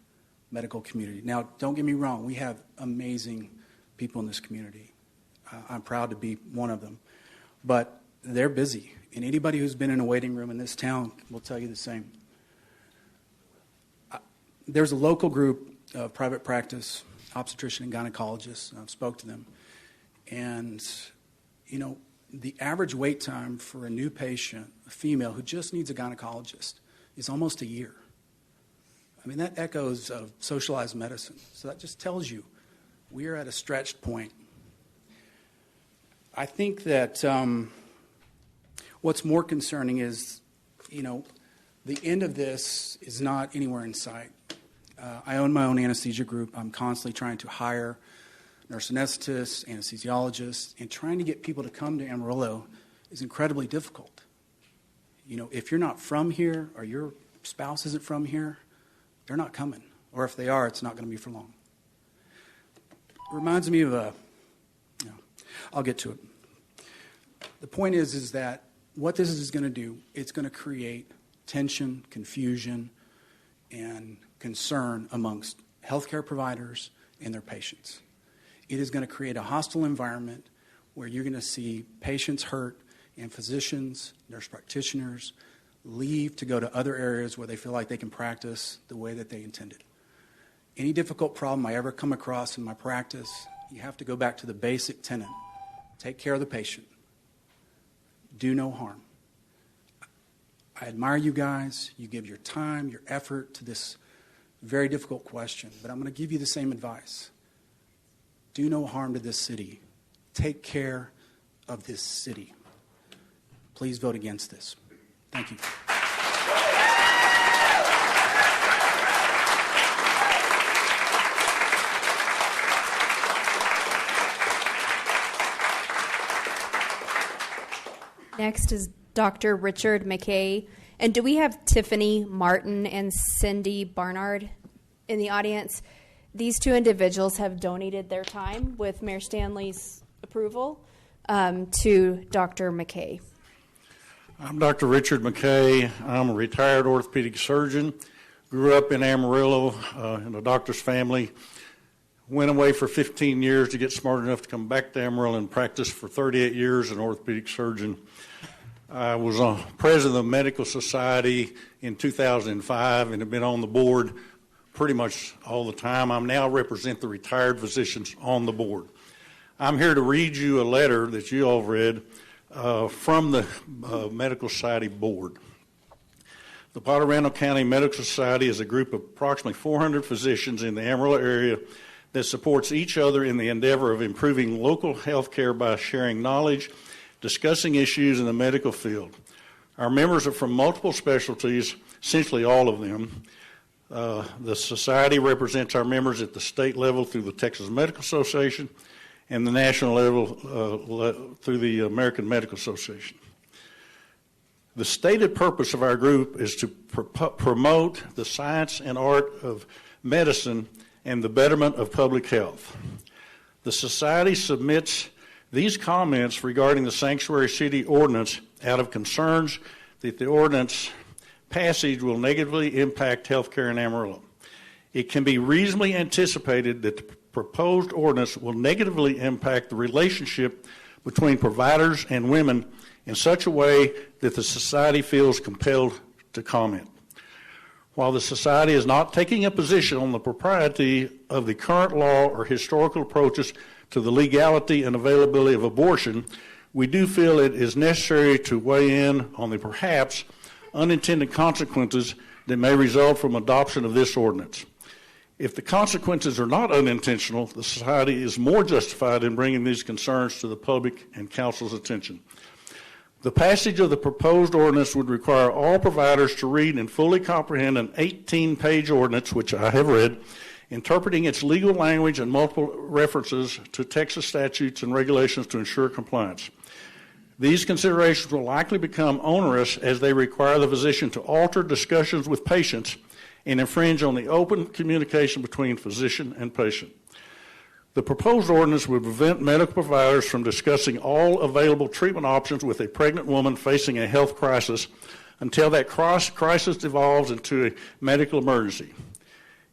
Speaker 16: medical community. Now, don't get me wrong. We have amazing people in this community. I'm proud to be one of them. But they're busy. And anybody who's been in a waiting room in this town will tell you the same. There's a local group of private practice obstetrician and gynecologists. I've spoke to them. And, the average wait time for a new patient, a female who just needs a gynecologist, is almost a year. I mean, that echoes of socialized medicine. So that just tells you we are at a stretched point. I think that what's more concerning is, the end of this is not anywhere in sight. I own my own anesthesia group. I'm constantly trying to hire nurse anesthetists, anesthesiologists, and trying to get people to come to Amarillo is incredibly difficult. If you're not from here or your spouse isn't from here, they're not coming. Or if they are, it's not going to be for long. It reminds me of I'll get to it. The point is that what this is going to do, it's going to create tension, confusion, and concern amongst healthcare providers and their patients. It is going to create a hostile environment where you're going to see patients hurt and physicians, nurse practitioners leave to go to other areas where they feel like they can practice the way that they intended. Any difficult problem I ever come across in my practice, you have to go back to the basic tenet. Take care of the patient. do no harm. I admire you guys. You give your time, your effort to this very difficult question, but I'm going to give you the same advice. Do no harm to this city. Take care of this city. Please vote against this. Thank you.
Speaker 6: Next is Dr. Richard McKay. And do we have Tiffany Martin and Cindy Barnard in the audience? These two individuals have donated their time with Mayor Stanley's approval to Dr. McKay.
Speaker 11: I'm Dr. Richard McKay. I'm a retired orthopedic surgeon. Grew up in Amarillo in a doctor's family. Went away for 15 years to get smart enough to come back to Amarillo and practice for 38 years as an orthopedic surgeon. I was president of the Medical Society in 2005 and have been on the board pretty much all the time. I now represent the retired physicians on the board. I'm here to read you a letter that you all read from the Medical Society board. The Potawatomi County Medical Society is a group of approximately 400 physicians in the Amarillo area that supports each other in the endeavor of improving local health care by sharing knowledge, discussing issues in the medical field. Our members are from multiple specialties, essentially all of them. The society represents our members at the state level through the Texas Medical Association and the national level through the American Medical Association. The stated purpose of our group is to promote the science and art of medicine and the betterment of public health. The society submits these comments regarding the Sanctuary City Ordinance out of concerns that the ordinance passage will negatively impact health care in Amarillo. It can be reasonably anticipated that the proposed ordinance will negatively impact the relationship between providers and women in such a way that the society feels compelled to comment. While the society is not taking a position on the propriety of the current law or historical approaches to the legality and availability of abortion, we do feel it is necessary to weigh in on the perhaps unintended consequences that may result from adoption of this ordinance. If the consequences are not unintentional, the society is more justified in bringing these concerns to the public and council's attention. The passage of the proposed ordinance would require all providers to read and fully comprehend an 18-page ordinance, which I have read, interpreting its legal language and multiple references to Texas statutes and regulations to ensure compliance. These considerations will likely become onerous as they require the physician to alter discussions with patients and infringe on the open communication between physician and patient. The proposed ordinance would prevent medical providers from discussing all available treatment options with a pregnant woman facing a health crisis until that crisis devolves into a medical emergency.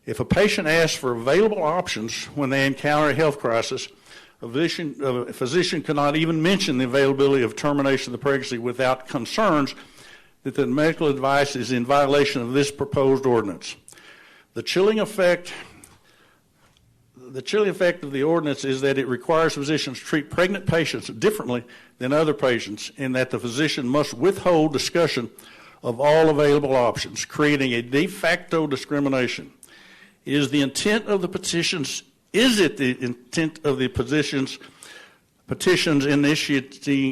Speaker 11: If a patient asks for available options when they encounter a health crisis, a physician cannot even mention the availability of termination of the pregnancy without concerns that the medical advice is in violation of this proposed ordinance. The chilling effect of the ordinance is that it requires physicians to treat pregnant patients differently than other patients in that the physician must withhold discussion of all available options, creating a de facto discrimination. Is it the intent of the petitions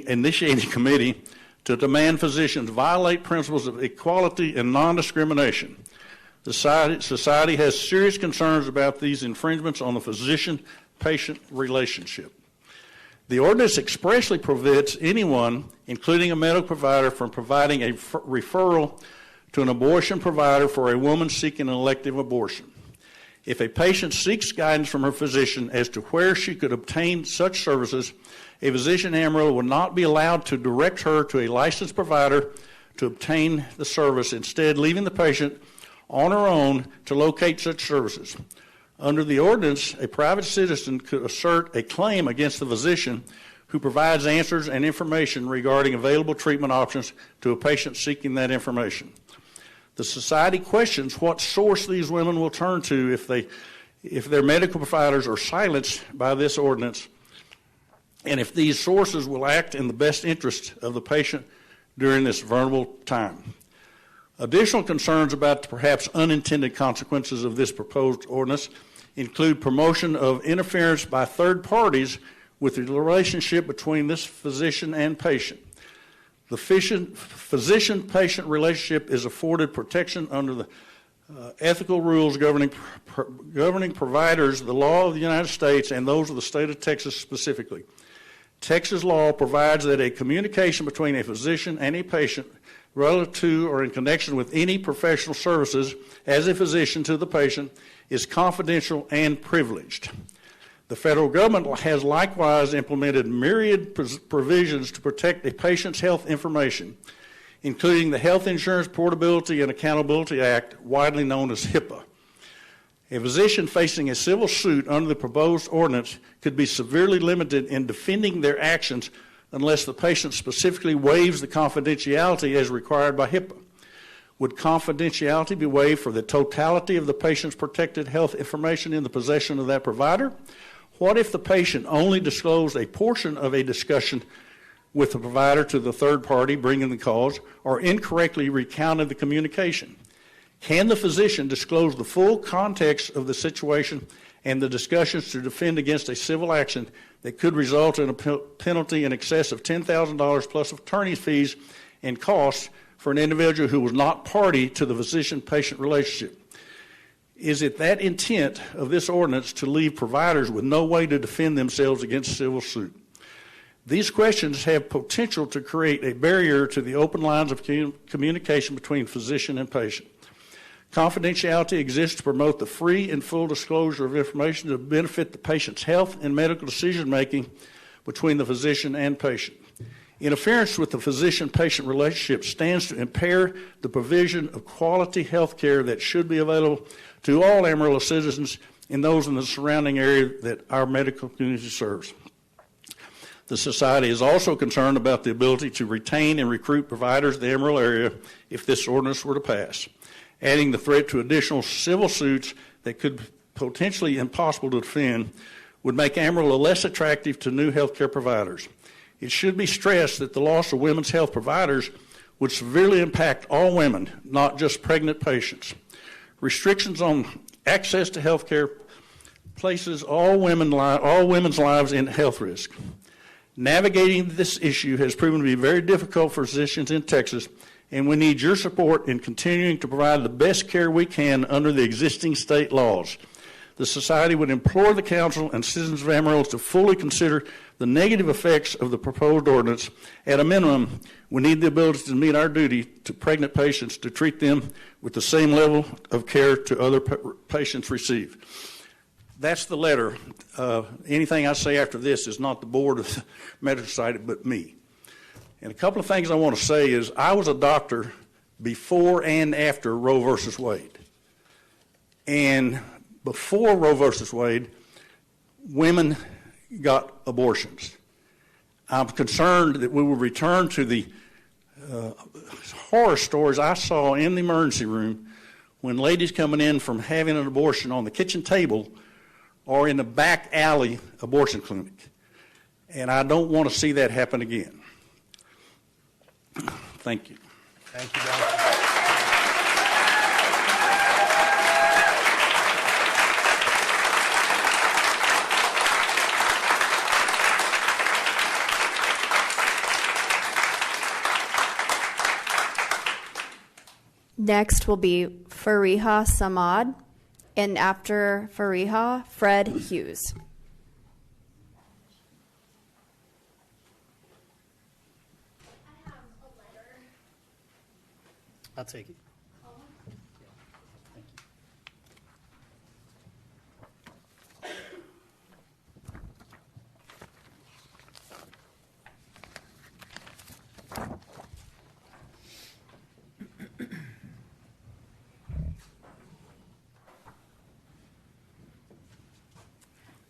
Speaker 11: initiating committee to demand physicians violate principles of equality and non-discrimination? The society has serious concerns about these infringements on the physician-patient relationship. The ordinance expressly prohibits anyone, including a medical provider, from providing a referral to an abortion provider for a woman seeking an elective abortion. If a patient seeks guidance from her physician as to where she could obtain such services, a physician in Amarillo will not be allowed to direct her to a licensed provider to obtain the service, instead leaving the patient on her own to locate such services. Under the ordinance, a private citizen could assert a claim against the physician who provides answers and information regarding available treatment options to a patient seeking that information. The society questions what source these women will turn to if their medical providers are silenced by this ordinance and if these sources will act in the best interest of the patient during this vulnerable time. Additional concerns about the perhaps unintended consequences of this proposed ordinance include promotion of interference by third parties with the relationship between this physician and patient. The physician-patient relationship is afforded protection under the ethical rules governing providers, the law of the United States, and those of the state of Texas specifically. Texas law provides that a communication between a physician and a patient relative to or in connection with any professional services as a physician to the patient is confidential and privileged. The federal government has likewise implemented myriad provisions to protect a patient's health information, including the Health Insurance Portability and Accountability Act, widely known as HIPAA. A physician facing a civil suit under the proposed ordinance could be severely limited in defending their actions unless the patient specifically waives the confidentiality as required by HIPAA. Would confidentiality be waived for the totality of the patient's protected health information in the possession of that provider? What if the patient only disclosed a portion of a discussion with the provider to the third party bringing the cause, or incorrectly recounted the communication? Can the physician disclose the full context of the situation and the discussions to defend against a civil action that could result in a penalty in excess of $10,000 plus attorney's fees and costs for an individual who was not party to the physician-patient relationship? Is it that intent of this ordinance to leave providers with no way to defend themselves against civil suit? These questions have potential to create a barrier to the open lines of communication between physician and patient. Confidentiality exists to promote the free and full disclosure of information to benefit the patient's health and medical decision-making between the physician and patient. Interference with the physician-patient relationship stands to impair the provision of quality health care that should be available to all Amarillo citizens and those in the surrounding area that our medical community serves. The Society is also concerned about the ability to retain and recruit providers in the Amarillo area if this ordinance were to pass. Adding the threat to additional civil suits that could potentially impossible to defend would make Amarillo less attractive to new healthcare providers. It should be stressed that the loss of women's health providers would severely impact all women, not just pregnant patients. Restrictions on access to health care places all women's lives in health risk. Navigating this issue has proven to be very difficult for physicians in Texas, and we need your support in continuing to provide the best care we can under the existing state laws. The Society would implore the Council and citizens of Amarillo to fully consider the negative effects of the proposed ordinance. At a minimum, we need the ability to meet our duty to pregnant patients to treat them with the same level of care to other patients receive. That's the letter. Anything I say after this is not the board of the Medical Society, but me. And a couple of things I want to say is I was a doctor before and after Roe versus Wade. And before Roe versus Wade, women got abortions. I'm concerned that we will return to the horror stories I saw in the emergency room when ladies coming in from having an abortion on the kitchen table or in the back alley abortion clinic. And I don't want to see that happen again. Thank you.
Speaker 1: Thank you, Doctor.
Speaker 6: Next will be Fariha Samad, and after Fariha, Fred Hughes.
Speaker 1: I'll take it.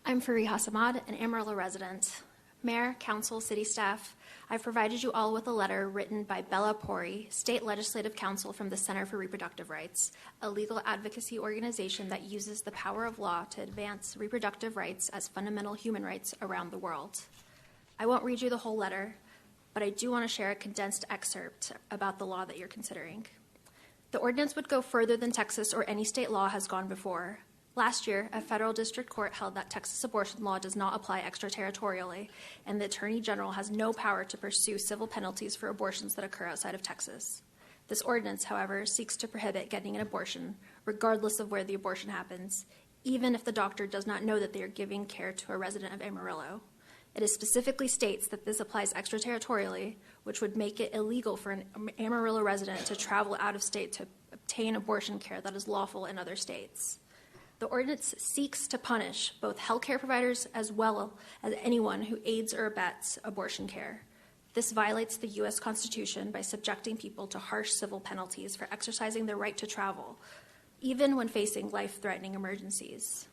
Speaker 12: I'm Fariha Samad, an Amarillo resident. Mayor, council, city staff, I've provided you all with a letter written by Bella Pori, State Legislative Counsel from the Center for Reproductive Rights, a legal advocacy organization that uses the power of law to advance reproductive rights as fundamental human rights around the world. I won't read you the whole letter, but I do want to share a condensed excerpt about the law that you're considering. The ordinance would go further than Texas or any state law has gone before. Last year, a federal district court held that Texas abortion law does not apply extraterritorially, and the Attorney General has no power to pursue civil penalties for abortions that occur outside of Texas. This ordinance, however, seeks to prohibit getting an abortion, regardless of where the abortion happens, even if the doctor does not know that they are giving care to a resident of Amarillo. It specifically states that this applies extraterritorially, which would make it illegal for an Amarillo resident to travel out of state to obtain abortion care that is lawful in other states. The ordinance seeks to punish both healthcare providers as well as anyone who aids or abets abortion care. This violates the U.S. Constitution by subjecting people to harsh civil penalties for exercising their right to travel, even when facing life-threatening emergencies.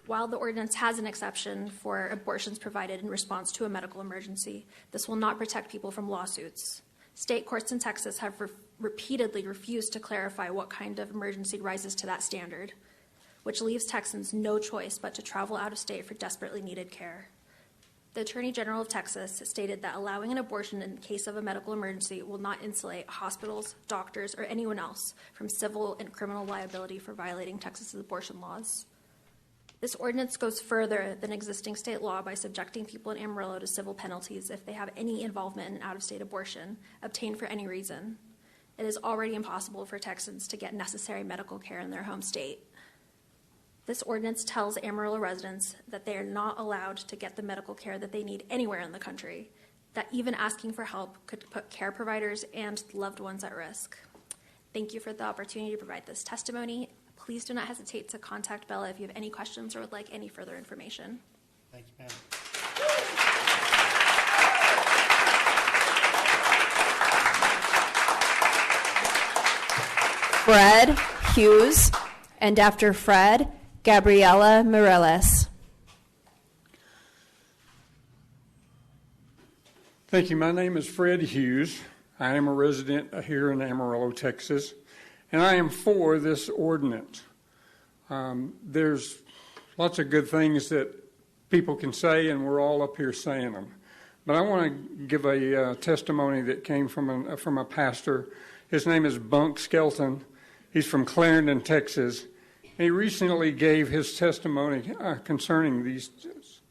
Speaker 12: While the ordinance has an exception for abortions provided in response to a medical emergency, this will not protect people from lawsuits. State courts in Texas have repeatedly refused to clarify what kind of emergency rises to that standard, which leaves Texans no choice but to travel out of state for desperately needed care. The Attorney General of Texas stated that allowing an abortion in the case of a medical emergency will not insulate hospitals, doctors, or anyone else from civil and criminal liability for violating Texas's abortion laws. This ordinance goes further than existing state law by subjecting people in Amarillo to civil penalties if they have any involvement in an out-of-state abortion obtained for any reason. It is already impossible for Texans to get necessary medical care in their home state. This ordinance tells Amarillo residents that they are not allowed to get the medical care that they need anywhere in the country, that even asking for help could put care providers and loved ones at risk. Thank you for the opportunity to provide this testimony. Please do not hesitate to contact Bella if you have any questions or would like any further information.
Speaker 1: Thank you, ma'am.
Speaker 6: Fred Hughes, and after Fred, Gabriela Mireles.
Speaker 3: Thank you. My name is Fred Hughes. I am a resident here in Amarillo, Texas, and I am for this ordinance. There's lots of good things that people can say, and we're all up here saying them. But I want to give a testimony that came from a pastor. His name is Bunk Skelton. He's from Clarendon, Texas. And he recently gave his testimony concerning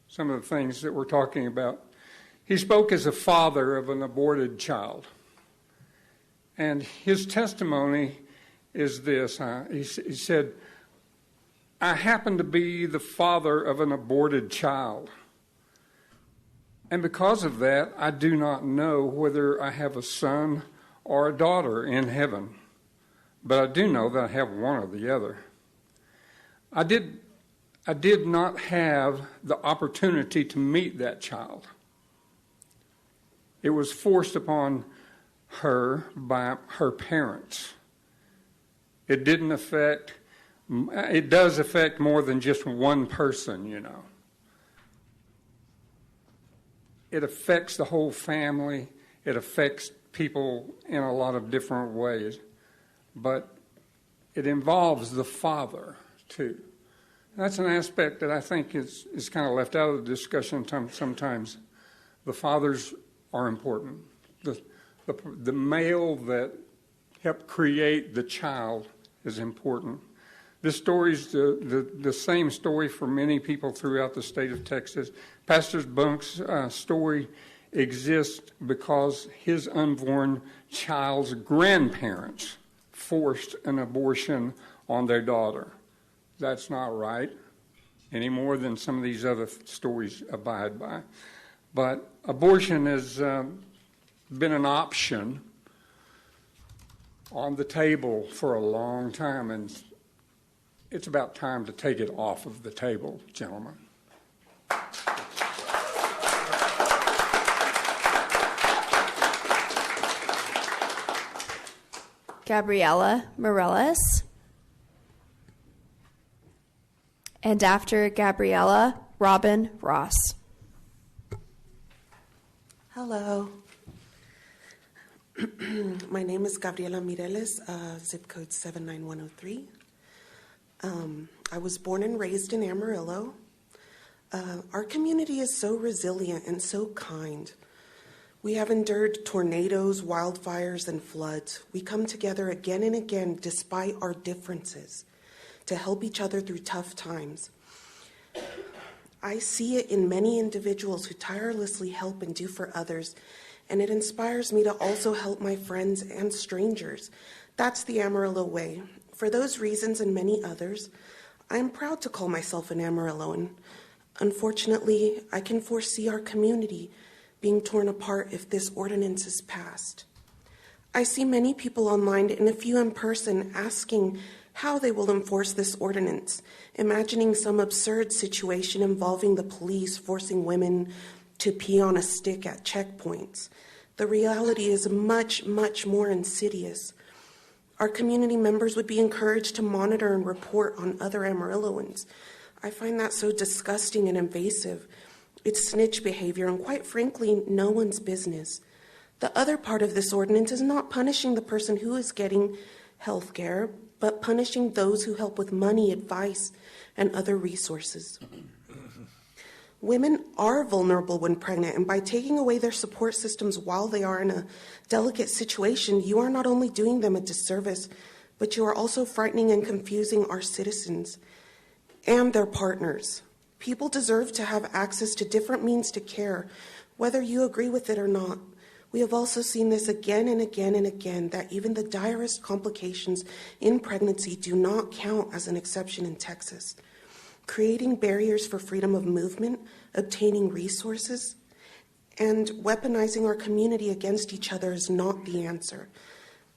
Speaker 3: some of the things that we're talking about. He spoke as a father of an aborted child. And his testimony is this. He said, I happen to be the father of an aborted child. And because of that, I do not know whether I have a son or a daughter in heaven. But I do know that I have one or the other. I did not have the opportunity to meet that child. It was forced upon her by her parents. It does affect more than just one person, you know. It affects the whole family. It affects people in a lot of different ways. But it involves the father, too. That's an aspect that I think is kind of left out of the discussion sometimes. The fathers are important. The male that helped create the child is important. This story is the same story for many people throughout the state of Texas. Pastor Bunk's story exists because his unborn child's grandparents forced an abortion on their daughter. That's not right, any more than some of these other stories abide by. But abortion has been an option on the table for a long time, and it's about time to take it off of the table, gentlemen.
Speaker 6: Gabriela Mireles. And after Gabriela, Robin Ross.
Speaker 17: Hello. My name is Gabriela Mireles, zip code 79103. I was born and raised in Amarillo. Our community is so resilient and so kind. We have endured tornadoes, wildfires, and floods. We come together again and again despite our differences to help each other through tough times. I see it in many individuals who tirelessly help and do for others, and it inspires me to also help my friends and strangers. That's the Amarillo way. For those reasons and many others, I am proud to call myself an Amarilloan. Unfortunately, I can foresee our community being torn apart if this ordinance is passed. I see many people online and a few in person asking how they will enforce this ordinance, imagining some absurd situation involving the police forcing women to pee on a stick at checkpoints. The reality is much, much more insidious. Our community members would be encouraged to monitor and report on other Amarilloans. I find that so disgusting and invasive. It's snitch behavior and, quite frankly, no one's business. The other part of this ordinance is not punishing the person who is getting health care, but punishing those who help with money, advice, and other resources. Women are vulnerable when pregnant, and by taking away their support systems while they are in a delicate situation, you are not only doing them a disservice, but you are also frightening and confusing our citizens and their partners. People deserve to have access to different means to care, whether you agree with it or not. We have also seen this again and again and again, that even the direst complications in pregnancy do not count as an exception in Texas. Creating barriers for freedom of movement, obtaining resources, and weaponizing our community against each other is not the answer.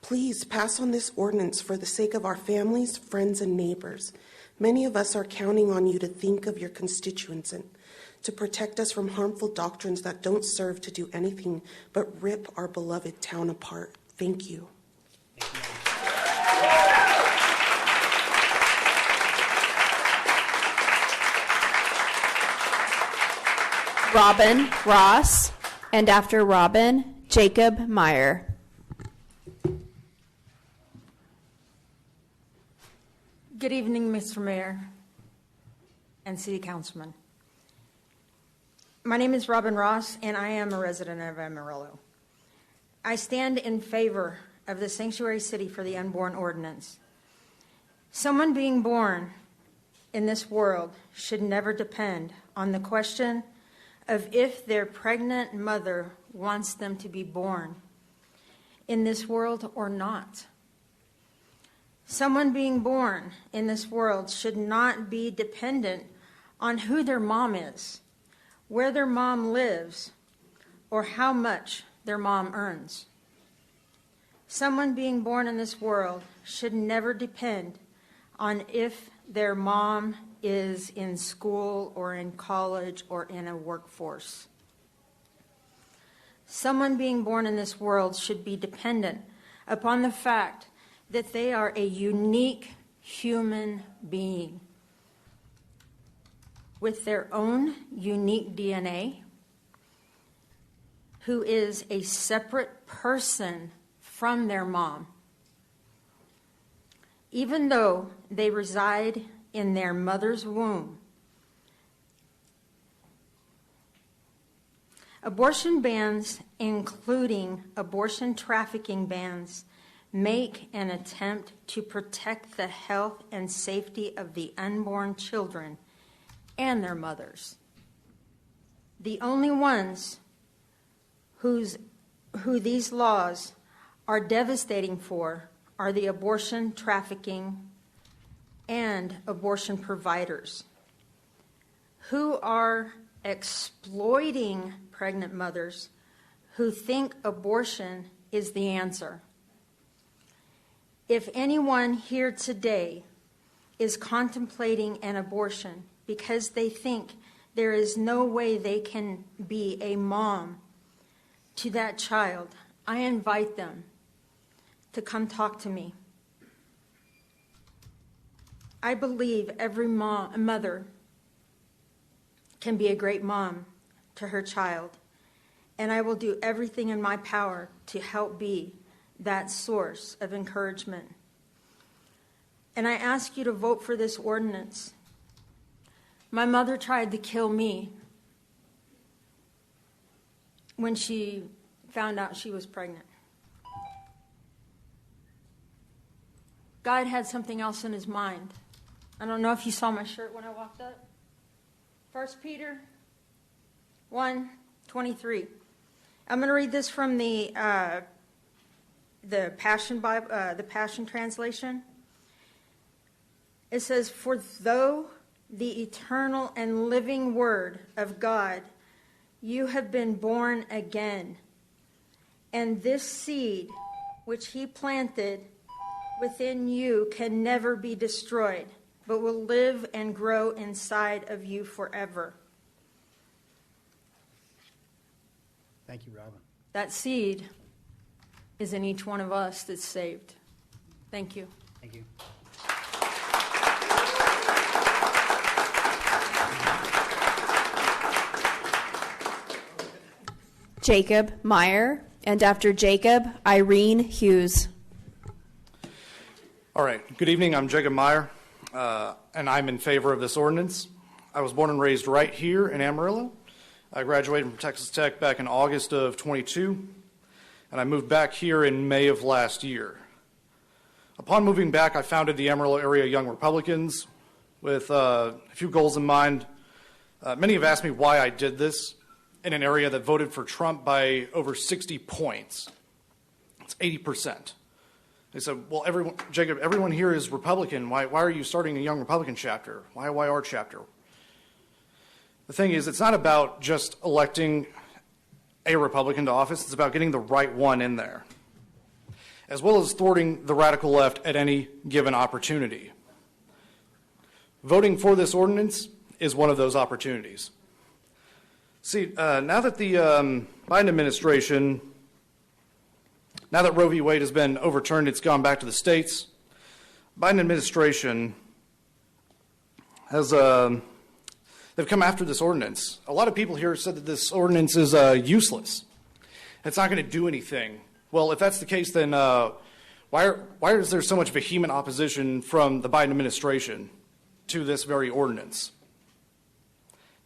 Speaker 17: Please pass on this ordinance for the sake of our families, friends, and neighbors. Many of us are counting on you to think of your constituents and to protect us from harmful doctrines that don't serve to do anything but rip our beloved town apart. Thank you.
Speaker 6: Robin Ross, and after Robin, Jacob Meyer.
Speaker 7: Good evening, Mr. Mayor and City Councilman. My name is Robin Ross, and I am a resident of Amarillo. I stand in favor of the Sanctuary City for the Unborn Ordinance. Someone being born in this world should never depend on the question of if their pregnant mother wants them to be born in this world or not. Someone being born in this world should not be dependent on who their mom is, where their mom lives, or how much their mom earns. Someone being born in this world should never depend on if their mom is in school or in college or in a workforce. Someone being born in this world should be dependent upon the fact that they are a unique human being with their own unique DNA, who is a separate person from their mom, even though they reside in their mother's womb. Abortion bans, including abortion trafficking bans, make an attempt to protect the health and safety of the unborn children and their mothers. The only ones who these laws are devastating for are the abortion trafficking and abortion providers, who are exploiting pregnant mothers who think abortion is the answer. If anyone here today is contemplating an abortion because they think there is no way they can be a mom to that child, I invite them to come talk to me. I believe every mother can be a great mom to her child, and I will do everything in my power to help be that source of encouragement. And I ask you to vote for this ordinance. My mother tried to kill me when she found out she was pregnant. God had something else in his mind. I don't know if you saw my shirt when I walked up. 1 Peter 1:23. I'm going to read this from the Passion Bible, the Passion Translation. It says, "For though the eternal and living Word of God, you have been born again, and this seed which he planted within you can never be destroyed, but will live and grow inside of you forever."
Speaker 1: Thank you, Robin.
Speaker 7: That seed is in each one of us that's saved. Thank you.
Speaker 1: Thank you.
Speaker 6: Jacob Meyer, and after Jacob, Irene Hughes.
Speaker 5: All right. Good evening. I'm Jacob Meyer, and I'm in favor of this ordinance. I was born and raised right here in Amarillo. I graduated from Texas Tech back in August of 22, and I moved back here in May of last year. Upon moving back, I founded the Amarillo Area Young Republicans with a few goals in mind. Many have asked me why I did this in an area that voted for Trump by over 60 points. It's 80%. They said, well, Jacob, everyone here is Republican. Why are you starting a Young Republican chapter? Why our chapter? The thing is, it's not about just electing a Republican to office. It's about getting the right one in there, as well as thwarting the radical left at any given opportunity. Voting for this ordinance is one of those opportunities. See, now that the Biden administration, now that Roe v. Wade has been overturned, it's gone back to the states. Biden administration has they've come after this ordinance. A lot of people here said that this ordinance is useless. It's not going to do anything. Well, if that's the case, then why is there so much vehement opposition from the Biden administration to this very ordinance?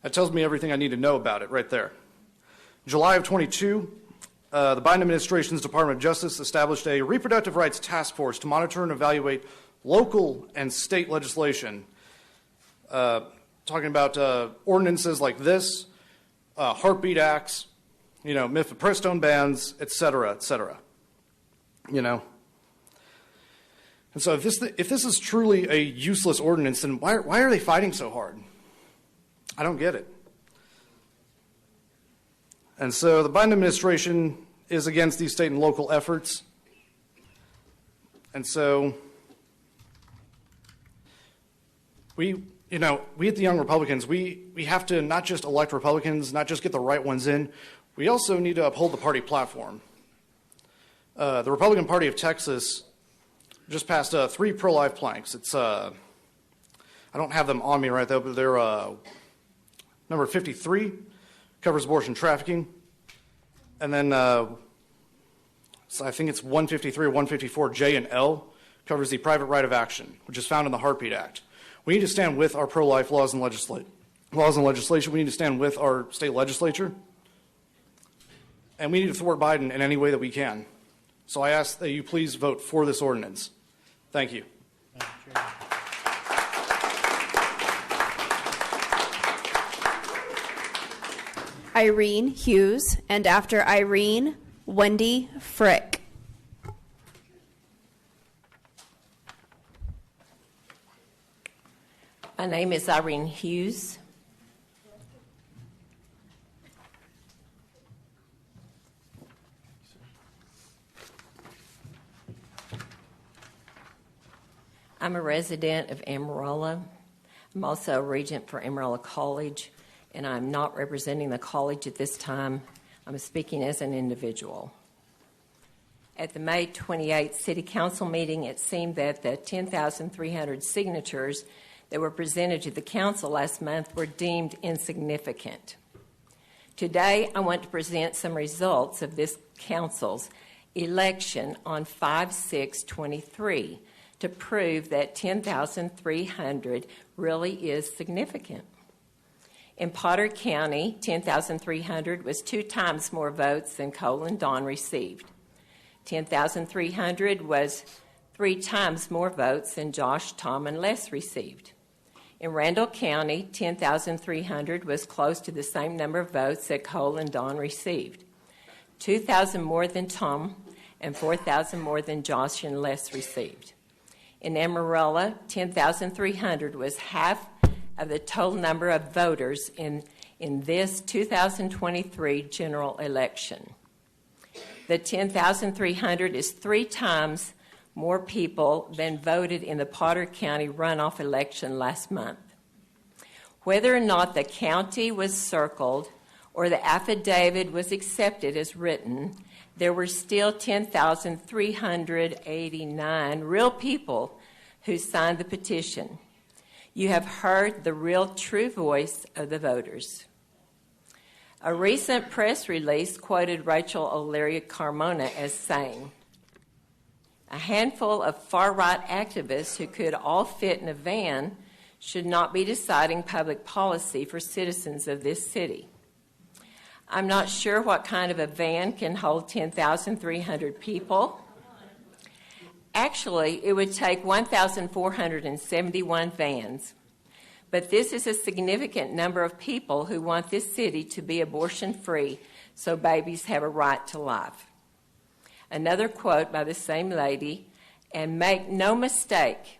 Speaker 5: That tells me everything I need to know about it right there. July of 22, the Biden administration's Department of Justice established a reproductive rights task force to monitor and evaluate local and state legislation, talking about ordinances like this, heartbeat acts, mifepristone bans, et cetera, et cetera. And so if this is truly a useless ordinance, then why are they fighting so hard? I don't get it. And so the Biden administration is against these state and local efforts. And so we at the Young Republicans, we have to not just elect Republicans, not just get the right ones in, we also need to uphold the party platform. The Republican Party of Texas just passed 3 pro-life planks. It's I don't have them on me right though, but they're number 53 covers abortion trafficking, and then so I think it's 153 or 154 J and L covers the private right of action, which is found in the Heartbeat Act. We need to stand with our pro-life laws and legislation. We need to stand with our state legislature, and we need to thwart Biden in any way that we can. So I ask that you please vote for this ordinance. Thank you.
Speaker 6: Irene Hughes, and after Irene, Wendy Frick.
Speaker 10: My name is Irene Hughes. I'm a resident of Amarillo. I'm also a regent for Amarillo College, and I'm not representing the college at this time. I'm speaking as an individual. At the May 28th City Council meeting, it seemed that the 10,300 signatures that were presented to the council last month were deemed insignificant. Today, I want to present some results of this council's election on 5/6/23 to prove that 10,300 really is significant. In Potter County, 10,300 was 2 times more votes than Cole and Don received. 10,300 was 3 times more votes than Josh, Tom, and Les received. In Randall County, 10,300 was close to the same number of votes that Cole and Don received. 2,000 more than Tom and 4,000 more than Josh and Les received. In Amarillo, 10,300 was half of the total number of voters in this 2023 general election. The 10,300 is 3 times more people than voted in the Potter County runoff election last month. Whether or not the county was circled or the affidavit was accepted as written, there were still 10,389 real people who signed the petition. You have heard the real true voice of the voters. A recent press release quoted Rachel O'Leary Carmona as saying, "A handful of far-right activists who could all fit in a van should not be deciding public policy for citizens of this city." I'm not sure what kind of a van can hold 10,300 people. Actually, it would take 1,471 vans. But this is a significant number of people who want this city to be abortion-free so babies have a right to life. Another quote by the same lady, "And make no mistake,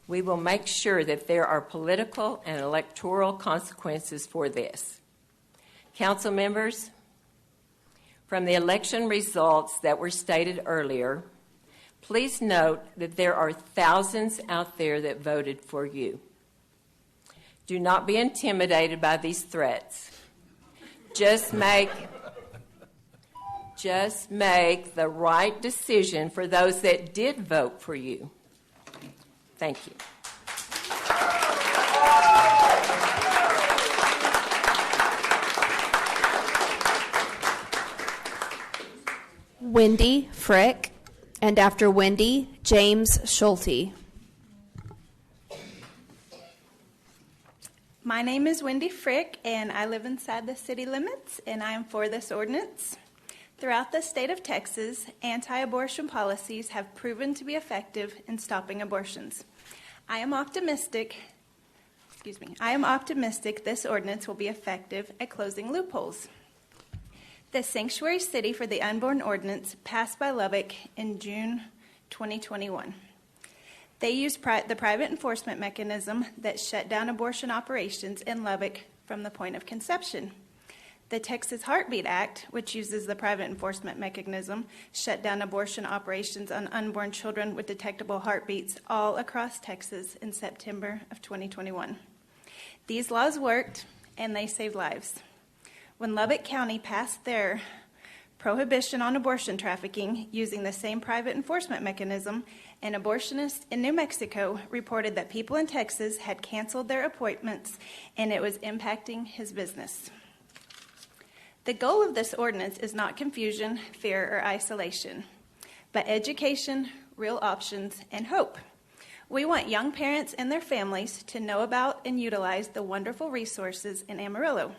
Speaker 10: we will make sure that there are political and electoral consequences for this." Council members, from the election results that were stated earlier, please note that there are thousands out there that voted for you. Do not be intimidated by these threats. Just make the right decision for those that did vote for you. Thank you.
Speaker 6: Wendy Frick, and after Wendy, James Schulte.
Speaker 18: My name is Wendy Frick, and I live inside the city limits, and I am for this ordinance. Throughout the state of Texas, anti-abortion policies have proven to be effective in stopping abortions. I am optimistic this ordinance will be effective at closing loopholes. The Sanctuary City for the Unborn Ordinance passed by Lubbock in June 2021. They used the private enforcement mechanism that shut down abortion operations in Lubbock from the point of conception. The Texas Heartbeat Act, which uses the private enforcement mechanism, shut down abortion operations on unborn children with detectable heartbeats all across Texas in September of 2021. These laws worked, and they saved lives. When Lubbock County passed their prohibition on abortion trafficking using the same private enforcement mechanism, an abortionist in New Mexico reported that people in Texas had canceled their appointments and it was impacting his business. The goal of this ordinance is not confusion, fear, or isolation, but education, real options, and hope. We want young parents and their families to know about and utilize the wonderful resources in Amarillo.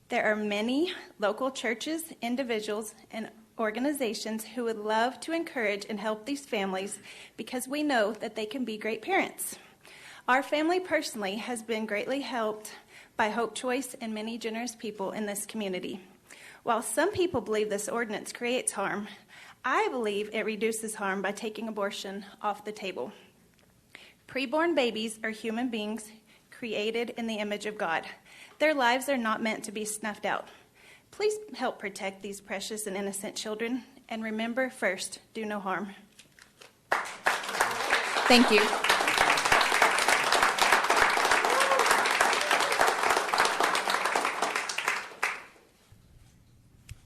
Speaker 18: There are many local churches, individuals, and organizations who would love to encourage and help these families because we know that they can be great parents. Our family personally has been greatly helped by Hope Choice and many generous people in this community. While some people believe this ordinance creates harm, I believe it reduces harm by taking abortion off the table. Preborn babies are human beings created in the image of God. Their lives are not meant to be snuffed out. Please help protect these precious and innocent children, and remember, first, do no harm.
Speaker 6: Thank you.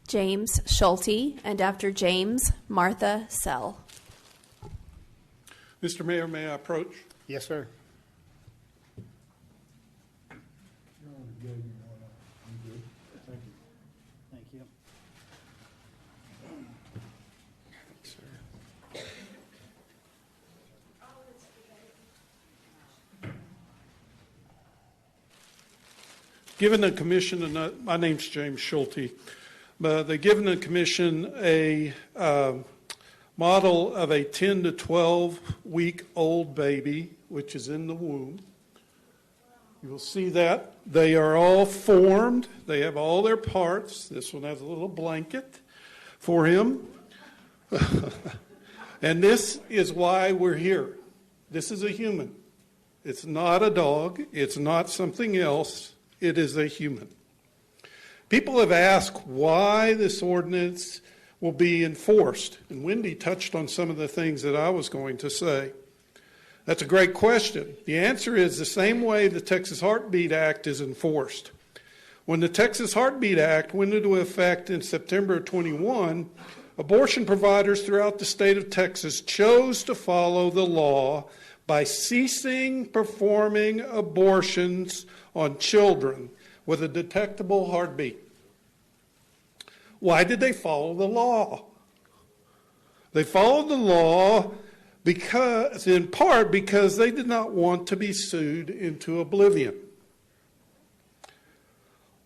Speaker 6: James Schulte, and after James, Martha Sell.
Speaker 3: Mr. Mayor, may I approach?
Speaker 1: Yes, sir. Thank you.
Speaker 3: given the commission, my name's James Schulte, but they've given the commission a model of a 10 to 12 week old baby, which is in the womb. You will see that. They are all formed. They have all their parts. This one has a little blanket for him. And this is why we're here. This is a human. It's not a dog. It's not something else. It is a human. People have asked why this ordinance will be enforced. And Wendy touched on some of the things that I was going to say. That's a great question. The answer is the same way the Texas Heartbeat Act is enforced. When the Texas Heartbeat Act went into effect in September of 21, abortion providers throughout the state of Texas chose to follow the law by ceasing performing abortions on children with a detectable heartbeat. Why did they follow the law? They followed the law in part because they did not want to be sued into oblivion.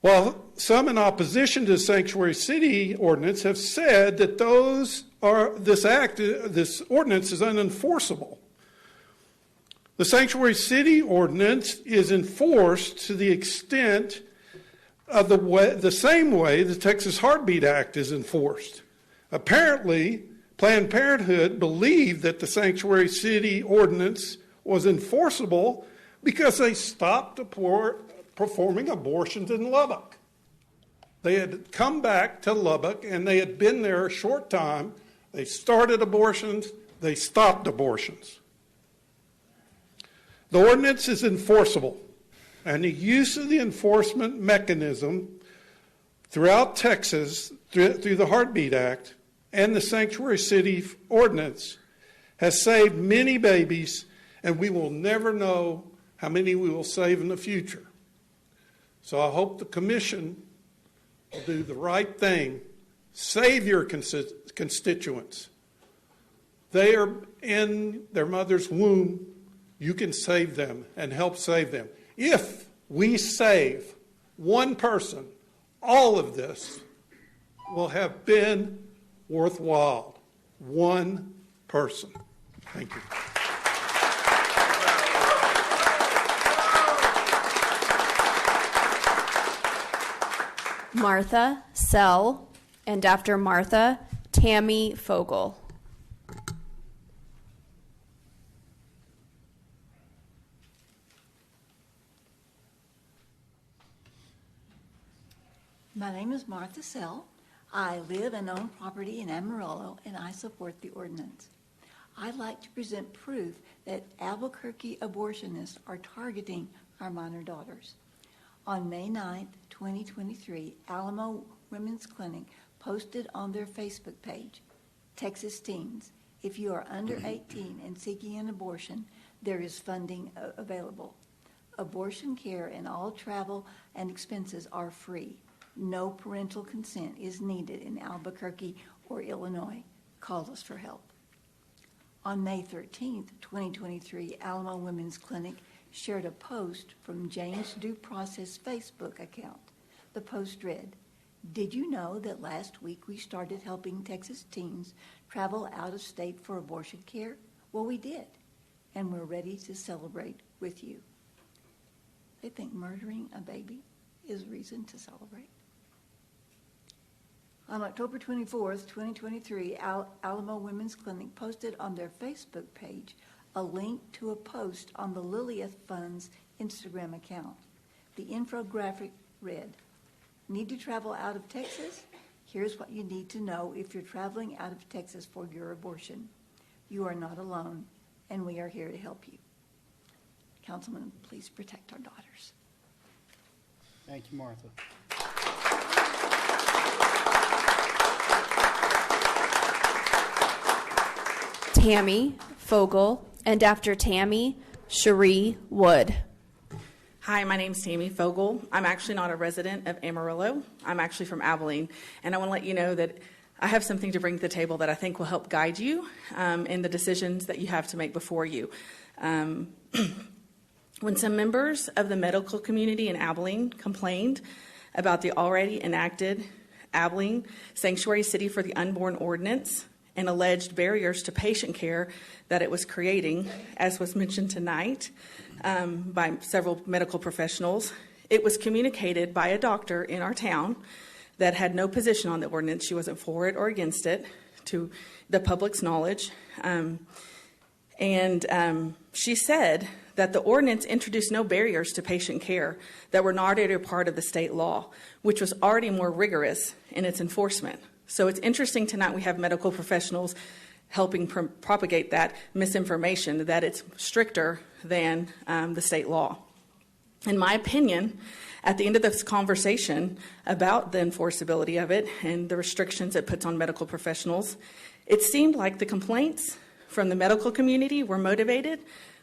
Speaker 3: While some in opposition to the Sanctuary City ordinance have said that this ordinance is unenforceable. The Sanctuary City ordinance is enforced to the extent of the same way the Texas Heartbeat Act is enforced. Apparently, Planned Parenthood believed that the Sanctuary City ordinance was enforceable because they stopped performing abortions in Lubbock. They had come back to Lubbock and they had been there a short time. They started abortions, they stopped abortions. The ordinance is enforceable, and the use of the enforcement mechanism throughout Texas, through the Heartbeat Act and the Sanctuary City ordinance, has saved many babies, and we will never know how many we will save in the future. So I hope the commission will do the right thing. Save your constituents. They are in their mother's womb. You can save them and help save them. If we save one person, all of this will have been worthwhile. One person. Thank you.
Speaker 6: Martha Sell, and after Martha, Tammy Fogel.
Speaker 19: My name is Martha Sell. I live and own property in Amarillo, and I support the ordinance. I'd like to present proof that Albuquerque abortionists are targeting our minor daughters. On May 9th, 2023, Alamo Women's Clinic posted on their Facebook page, Texas Teens, if you are under 18 and seeking an abortion, there is funding available. Abortion care and all travel and expenses are free. No parental consent is needed in Albuquerque or Illinois. Call us for help. On May 13th, 2023, Alamo Women's Clinic shared a post from James Due Process Facebook account. The post read, "Did you know that last week we started helping Texas teens travel out of state for abortion care? Well, we did, and we're ready to celebrate with you." They think murdering a baby is reason to celebrate. On October 24th, 2023, Alamo Women's Clinic posted on their Facebook page a link to a post on the Lilith Fund's Instagram account. The infographic read, "Need to travel out of Texas? Here's what you need to know if you're traveling out of Texas for your abortion. You are not alone, and we are here to help you." Councilman, please protect our daughters.
Speaker 1: Thank you, Martha.
Speaker 6: Tammy Fogel, and after Tammy, Cherie Wood.
Speaker 20: Hi, my name's Tammy Fogel. I'm actually not a resident of Amarillo. I'm actually from Abilene, and I want to let you know that I have something to bring to the table that I think will help guide you in the decisions that you have to make before you. When some members of the medical community in Abilene complained about the already enacted Abilene Sanctuary City for the Unborn ordinance and alleged barriers to patient care that it was creating, as was mentioned tonight by several medical professionals, it was communicated by a doctor in our town that had no position on the ordinance. She wasn't for it or against it, to the public's knowledge. She said that the ordinance introduced no barriers to patient care that were not already a part of the state law, which was already more rigorous in its enforcement. So it's interesting tonight we have medical professionals helping propagate that misinformation, that it's stricter than the state law. In my opinion, at the end of this conversation about the enforceability of it and the restrictions it puts on medical professionals, it seemed like the complaints from the medical community were motivated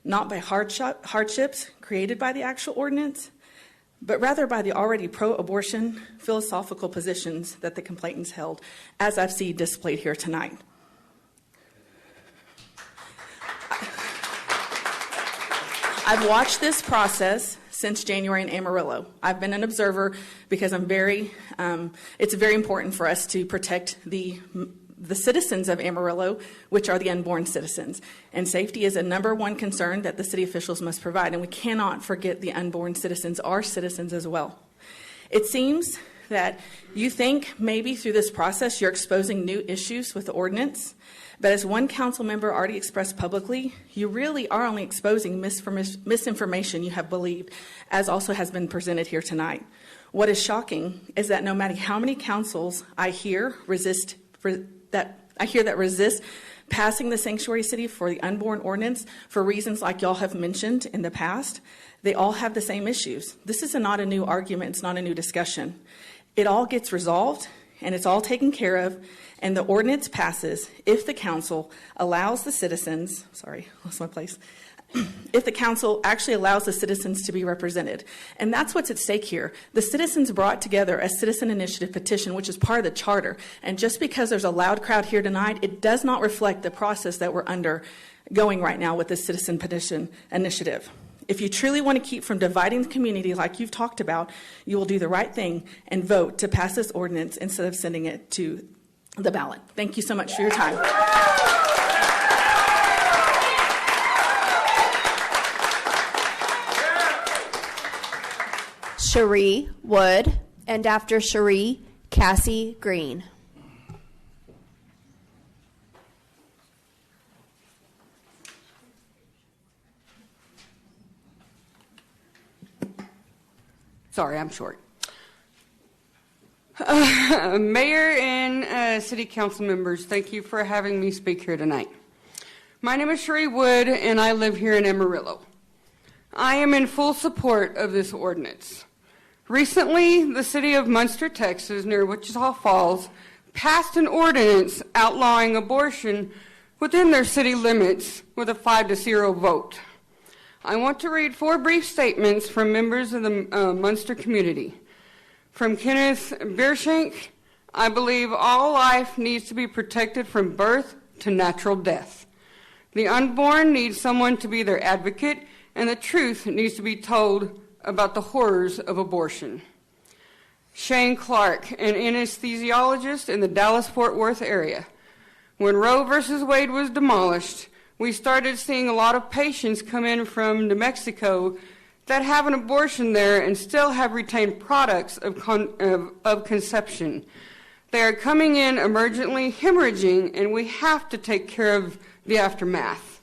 Speaker 20: not by hardships created by the actual ordinance, but rather by the already pro-abortion philosophical positions that the complainants held, as I've seen displayed here tonight. I've watched this process since January in Amarillo. I've been an observer because it's very important for us to protect the citizens of Amarillo, which are the unborn citizens. And safety is a number one concern that the city officials must provide, and we cannot forget the unborn citizens are citizens as well. It seems that you think maybe through this process you're exposing new issues with the ordinance, but as one council member already expressed publicly, you really are only exposing misinformation you have believed, as also has been presented here tonight. What is shocking is that no matter how many councils I hear that resist passing the Sanctuary City for the Unborn ordinance for reasons like y'all have mentioned in the past, they all have the same issues. This is not a new argument. It's not a new discussion. It all gets resolved, and it's all taken care of, and the ordinance passes if the council allows the citizens, if the council actually allows the citizens to be represented. And that's what's at stake here. The citizens brought together a citizen initiative petition, which is part of the charter. And just because there's a loud crowd here tonight, it does not reflect the process that we're undergoing right now with this citizen petition initiative. If you truly want to keep from dividing the community like you've talked about, you will do the right thing and vote to pass this ordinance instead of sending it to the ballot. Thank you so much for your time.
Speaker 6: Cherie Wood, and after Cherie, Cassie Green.
Speaker 2: Sorry, I'm short. Mayor and City Council members, thank you for having me speak here tonight. My name is Cherie Wood, and I live here in Amarillo. I am in full support of this ordinance. Recently, the city of Munster, Texas, near Wichita Falls, passed an ordinance outlawing abortion within their city limits with a 5-0 vote. I want to read 4 brief statements from members of the Munster community. From Kenneth Beershank, I believe all life needs to be protected from birth to natural death. The unborn need someone to be their advocate, and the truth needs to be told about the horrors of abortion. Shane Clark, an anesthesiologist in the Dallas-Fort Worth area. When Roe versus Wade was demolished, we started seeing a lot of patients come in from New Mexico that have an abortion there and still have retained products of conception. They are coming in emergently hemorrhaging, and we have to take care of the aftermath.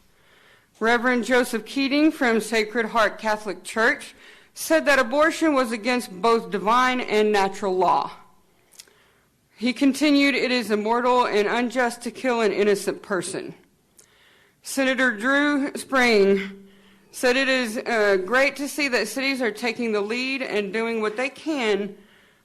Speaker 2: Reverend Joseph Keating from Sacred Heart Catholic Church said that abortion was against both divine and natural law. He continued, "It is immortal and unjust to kill an innocent person." Senator Drew Spring said it is great to see that cities are taking the lead and doing what they can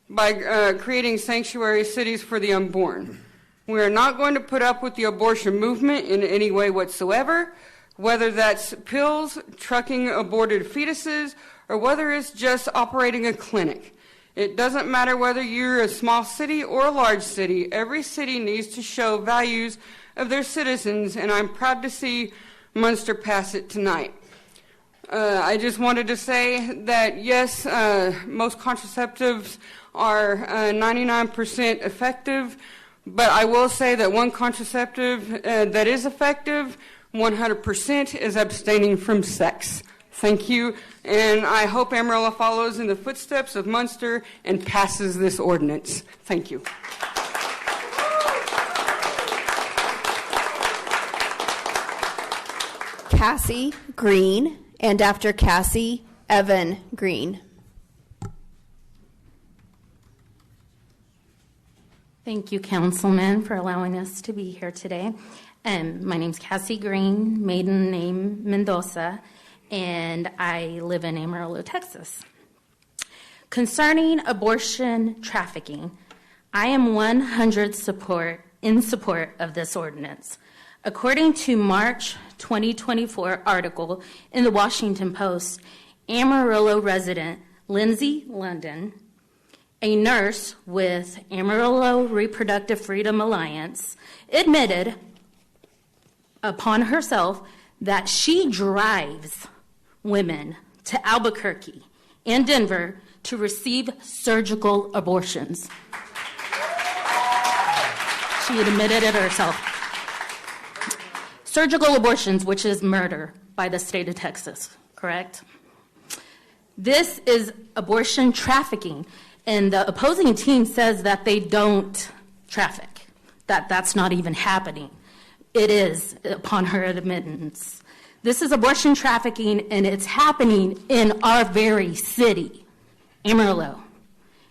Speaker 2: by creating sanctuary cities for the unborn. We are not going to put up with the abortion movement in any way whatsoever, whether that's pills, trucking aborted fetuses, or whether it's just operating a clinic. It doesn't matter whether you're a small city or a large city. Every city needs to show values of their citizens, and I'm proud to see Munster pass it tonight. I just wanted to say that yes, most contraceptives are 99% effective, but I will say that one contraceptive that is effective 100% is abstaining from sex. Thank you, and I hope Amarillo follows in the footsteps of Munster and passes this ordinance. Thank you.
Speaker 6: Cassie Green, and after Cassie, Evan Green.
Speaker 4: Thank you, Councilman, for allowing us to be here today. My name's Cassie Green, maiden name Mendoza, and I live in Amarillo, Texas. Concerning abortion trafficking, I am 100% in support of this ordinance. According to March 2024 article in the Washington Post, Amarillo resident Lindsay London, a nurse with Amarillo Reproductive Freedom Alliance, admitted upon herself that she drives women to Albuquerque and Denver to receive surgical abortions. She admitted it herself. Surgical abortions, which is murder by the state of Texas, correct? This is abortion trafficking, and the opposing team says that they don't traffic, that that's not even happening. It is, upon her admittance. This is abortion trafficking, and it's happening in our very city, Amarillo.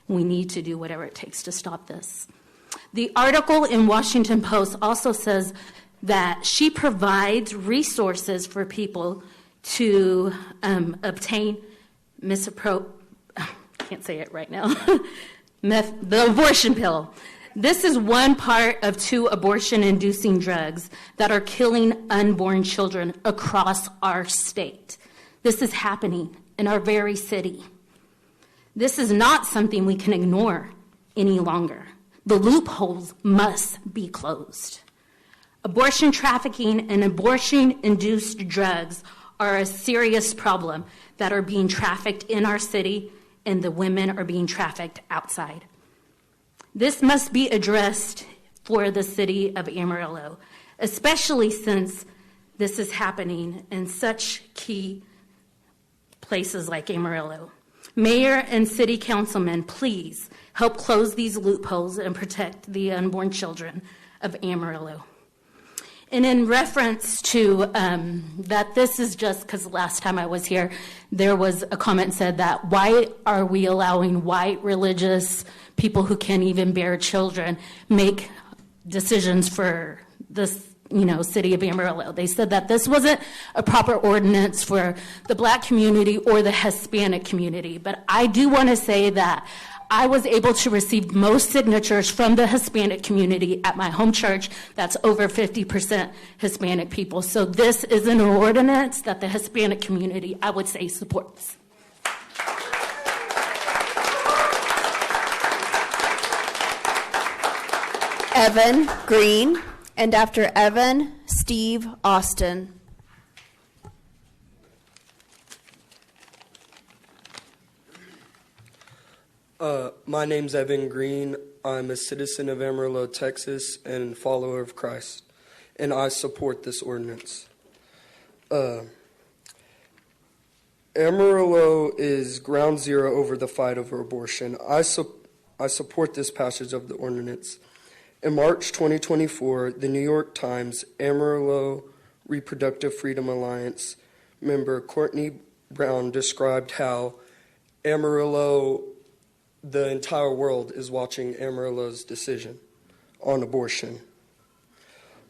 Speaker 4: We need to do whatever it takes to stop this. The article in Washington Post also says that she provides resources for people to obtain can't say it right now, the abortion pill. This is one part of 2 abortion-inducing drugs that are killing unborn children across our state. This is happening in our very city. This is not something we can ignore any longer. The loopholes must be closed. Abortion trafficking and abortion-induced drugs are a serious problem that are being trafficked in our city, and the women are being trafficked outside. This must be addressed for the city of Amarillo, especially since this is happening in such key places like Amarillo. Mayor and city councilmen, please help close these loopholes and protect the unborn children of Amarillo. And in reference to that, this is just because last time I was here, there was a comment said that why are we allowing white religious people who can't even bear children make decisions for this, city of Amarillo? They said that this wasn't a proper ordinance for the Black community or the Hispanic community. But I do want to say that I was able to receive most signatures from the Hispanic community at my home church. That's over 50% Hispanic people. So this is an ordinance that the Hispanic community, I would say, supports.
Speaker 6: Evan Green, and after Evan, Steve Austin.
Speaker 21: My name's Evan Green. I'm a citizen of Amarillo, Texas, and follower of Christ, and I support this ordinance. Amarillo is ground zero over the fight over abortion. I support this passage of the ordinance. In March 2024, the New York Times Amarillo Reproductive Freedom Alliance member Courtney Brown described how Amarillo, the entire world is watching Amarillo's decision on abortion.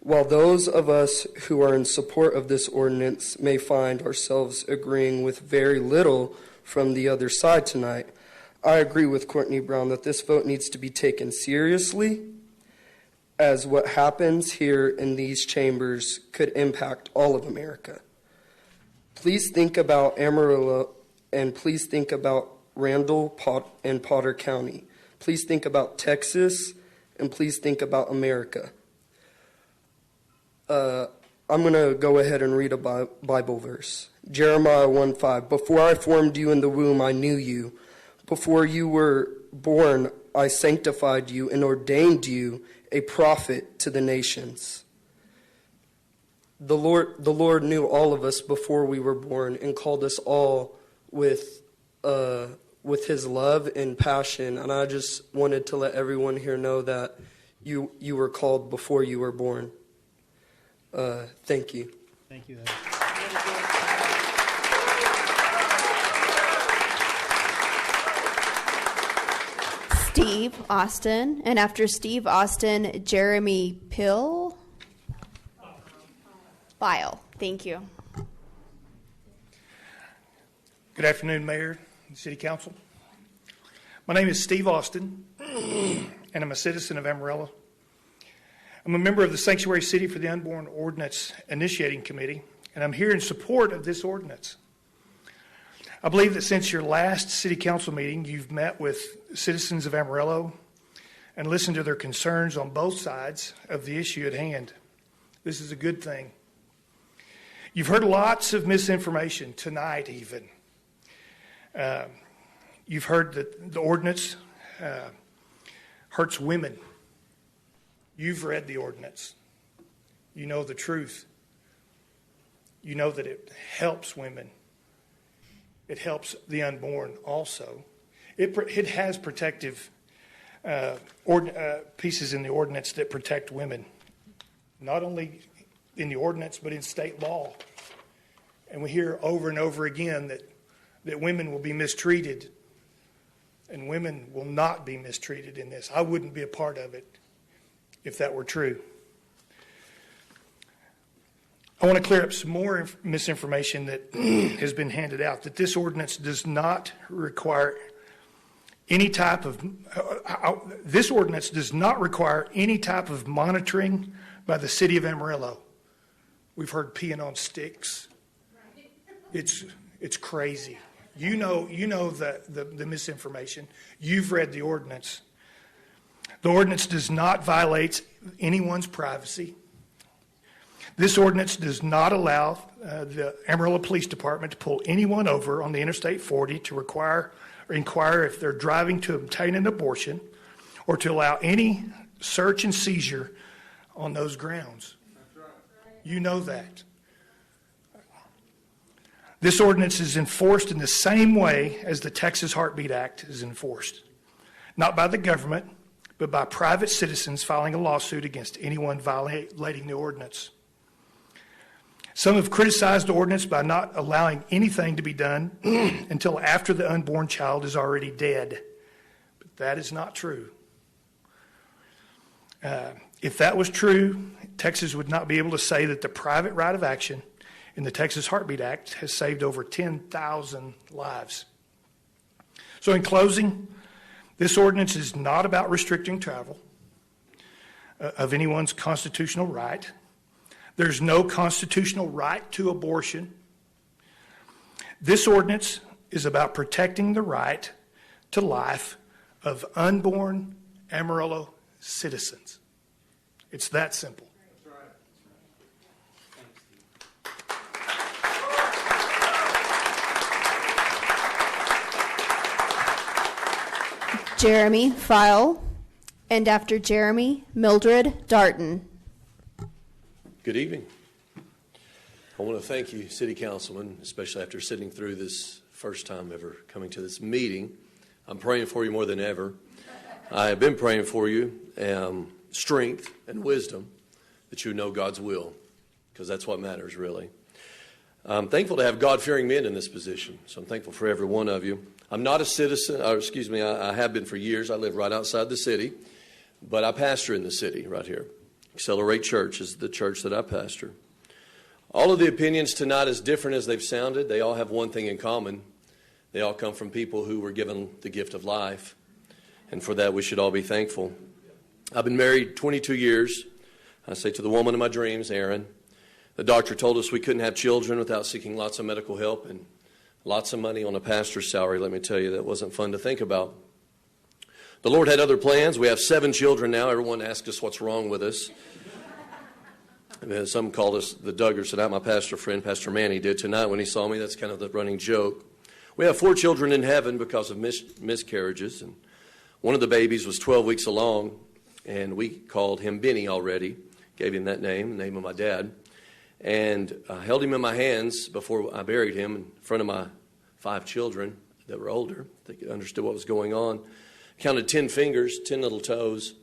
Speaker 21: While those of us who are in support of this ordinance may find ourselves agreeing with very little from the other side tonight, I agree with Courtney Brown that this vote needs to be taken seriously, as what happens here in these chambers could impact all of America. Please think about Amarillo, and please think about Randall and Potter County. Please think about Texas, and please think about America. I'm going to go ahead and read a Bible verse. Jeremiah 1:5. Before I formed you in the womb, I knew you. Before you were born, I sanctified you and ordained you a prophet to the nations. The Lord knew all of us before we were born and called us all with his love and passion. And I just wanted to let everyone here know that you were called before you were born. Thank you.
Speaker 1: Thank you.
Speaker 6: Steve Austin, and after Steve Austin, Jeremy File. Thank you.
Speaker 8: Good afternoon, Mayor and City Council. My name is Steve Austin, and I'm a citizen of Amarillo. I'm a member of the Sanctuary City for the Unborn Ordinance Initiating Committee, and I'm here in support of this ordinance. I believe that since your last City Council meeting, you've met with citizens of Amarillo and listened to their concerns on both sides of the issue at hand. This is a good thing. You've heard lots of misinformation tonight even. You've heard that the ordinance hurts women. You've read the ordinance. You know the truth. You know that it helps women. It helps the unborn also. It has protective pieces in the ordinance that protect women, not only in the ordinance but in state law. And we hear over and over again that women will be mistreated, and women will not be mistreated in this. I wouldn't be a part of it if that were true. I want to clear up some more misinformation that has been handed out, that this ordinance does not require any type of monitoring by the city of Amarillo. We've heard peeing on sticks. It's crazy. You know the misinformation. You've read the ordinance. The ordinance does not violate anyone's privacy. This ordinance does not allow the Amarillo Police Department to pull anyone over on the Interstate 40 to require or inquire if they're driving to obtain an abortion, or to allow any search and seizure on those grounds. You know that. This ordinance is enforced in the same way as the Texas Heartbeat Act is enforced. Not by the government, but by private citizens filing a lawsuit against anyone violating the ordinance. Some have criticized the ordinance by not allowing anything to be done until after the unborn child is already dead. But that is not true. If that was true, Texas would not be able to say that the private right of action in the Texas Heartbeat Act has saved over 10,000 lives. So in closing, this ordinance is not about restricting travel of anyone's constitutional right. There's no constitutional right to abortion. This ordinance is about protecting the right to life of unborn Amarillo citizens. It's that simple.
Speaker 6: Jeremy File, and after Jeremy, Mildred Darton.
Speaker 22: Good evening. I want to thank you, City Councilman, especially after sitting through this first time ever coming to this meeting. I'm praying for you more than ever. I have been praying for you, strength and wisdom, that you know God's will, because that's what matters, really. I'm thankful to have God-fearing men in this position, so I'm thankful for every one of you. I'm not a citizen, I have been for years. I live right outside the city, but I pastor in the city right here. Accelerate Church is the church that I pastor. All of the opinions tonight, as different as they've sounded, they all have one thing in common. They all come from people who were given the gift of life, and for that we should all be thankful. I've been married 22 years. I say to the woman of my dreams, Erin. The doctor told us we couldn't have children without seeking lots of medical help and lots of money on a pastor's salary. Let me tell you, that wasn't fun to think about. The Lord had other plans. We have 7 children now. Everyone asks us what's wrong with us. Some called us the Duggars tonight. My pastor friend, Pastor Manny, did tonight when he saw me. That's kind of the running joke. We have 4 children in heaven because of miscarriages, and one of the babies was 12 weeks along, and we called him Benny already, gave him that name, the name of my dad, and I held him in my hands before I buried him in front of my 5 children that were older. They understood what was going on. Counted 10 fingers, 10 little toes,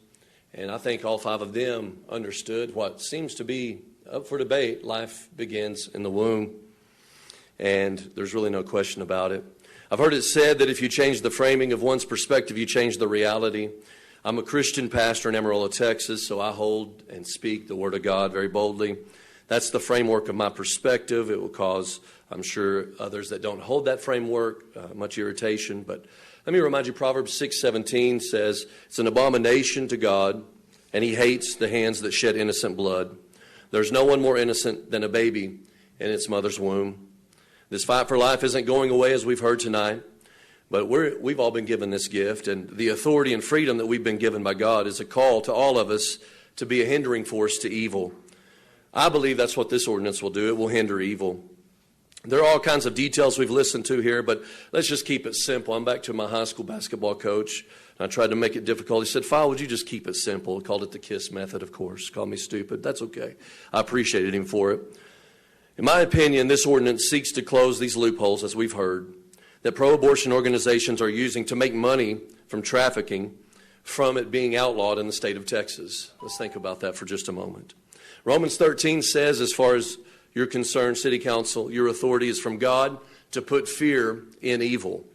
Speaker 22: and I think all 5 of them understood what seems to be up for debate. Life begins in the womb, and there's really no question about it. I've heard it said that if you change the framing of one's perspective, you change the reality. I'm a Christian pastor in Amarillo, Texas, so I hold and speak the Word of God very boldly. That's the framework of my perspective. It will cause, I'm sure, others that don't hold that framework much irritation, but let me remind you, Proverbs 6:17 says, it's an abomination to God, and he hates the hands that shed innocent blood. There's no one more innocent than a baby in its mother's womb. This fight for life isn't going away, as we've heard tonight, but we've all been given this gift, and the authority and freedom that we've been given by God is a call to all of us to be a hindering force to evil. I believe that's what this ordinance will do. It will hinder evil. There are all kinds of details we've listened to here, but let's just keep it simple. I'm back to my high school basketball coach. I tried to make it difficult. He said, "File, would you just keep it simple?" He called it the KISS method, of course. Called me stupid. That's okay. I appreciated him for it. In my opinion, this ordinance seeks to close these loopholes, as we've heard, that pro-abortion organizations are using to make money from trafficking from it being outlawed in the state of Texas. Let's think about that for just a moment. Romans 13 says, as far as you're concerned, City Council, your authority is from God to put fear in evil.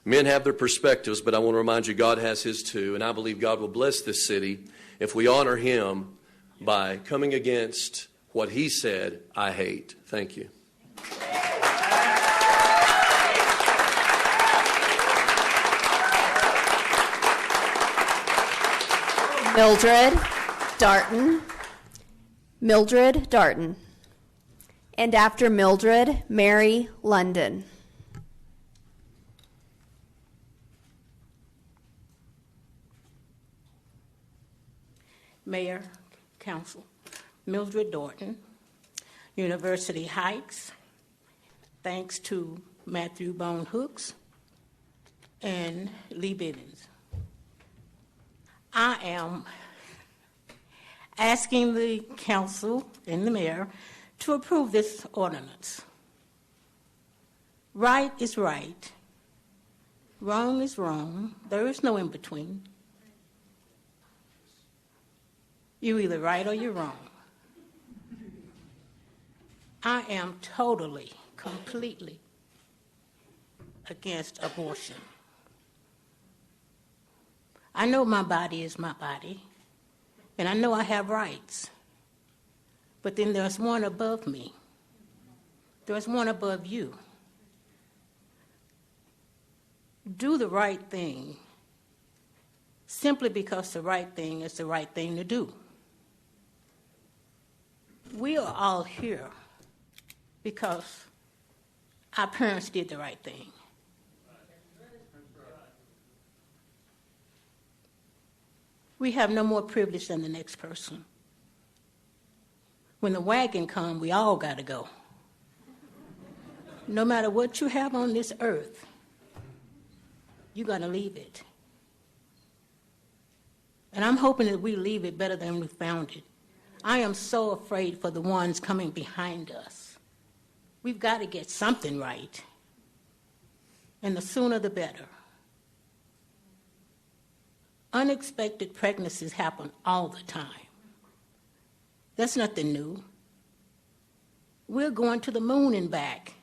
Speaker 22: Men have their perspectives, but I want to remind you God has his too, and I believe God will bless this city if we honor him by coming against what he said, I hate. Thank you.
Speaker 6: Mildred Darton. And after Mildred, Mary London.
Speaker 9: Mayor, Council, Mildred Darton, University Heights, thanks to Matthew Bone Hooks and Lee Bivens. I am asking the council and the mayor to approve this ordinance. Right is right. Wrong is wrong. There is no in between. You're either right or you're wrong. I am totally, completely against abortion. I know my body is my body, and I know I have rights. But then there's one above me. There's one above you. Do the right thing simply because the right thing is the right thing to do. We are all here because our parents did the right thing. We have no more privilege than the next person. When the wagon comes, we all got to go. No matter what you have on this earth, you got to leave it. And I'm hoping that we leave it better than we found it. I am so afraid for the ones coming behind us. We've got to get something right. And the sooner the better. Unexpected pregnancies happen all the time. That's nothing new. We're going to the moon and back.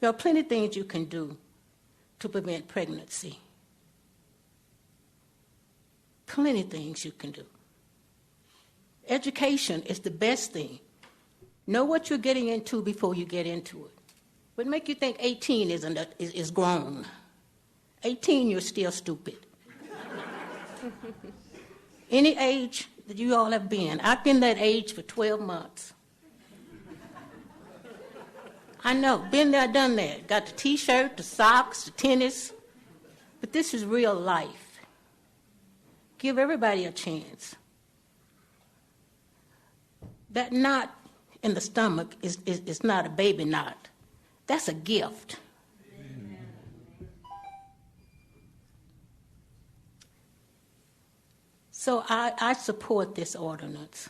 Speaker 9: There are plenty of things you can do to prevent pregnancy. Plenty of things you can do. Education is the best thing. Know what you're getting into before you get into it. What make you think 18 is grown? 18, you're still stupid. Any age that you all have been. I've been that age for 12 months. I know, been there, done that. Got the T-shirt, the socks, the tennis. But this is real life. Give everybody a chance. That knot in the stomach is not a baby knot. That's a gift. So I support this ordinance.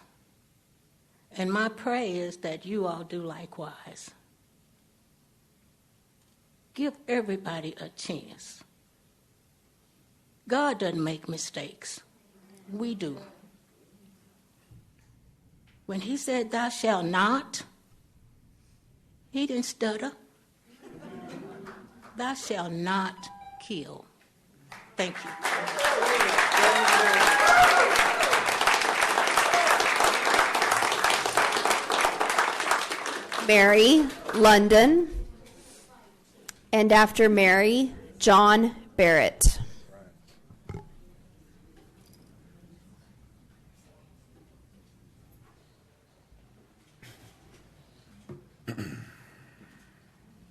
Speaker 9: And my prayer is that you all do likewise. Give everybody a chance. God doesn't make mistakes. We do. When he said, "Thou shalt not," he didn't stutter. Thou shalt not kill. Thank you.
Speaker 6: Mary London, and after Mary, John Barrett.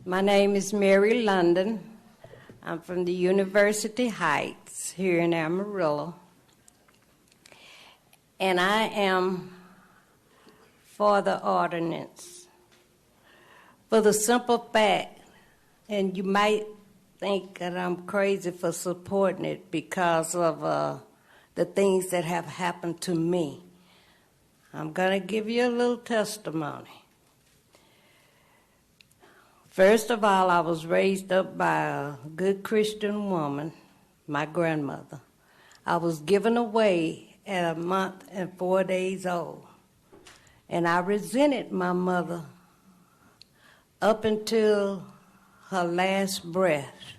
Speaker 13: My name is Mary London. I'm from the University Heights here in Amarillo. And I am for the ordinance. For the simple fact, and you might think that I'm crazy for supporting it because of the things that have happened to me. I'm going to give you a little testimony. First of all, I was raised up by a good Christian woman, my grandmother. I was given away at a month and 4 days old. And I resented my mother up until her last breath,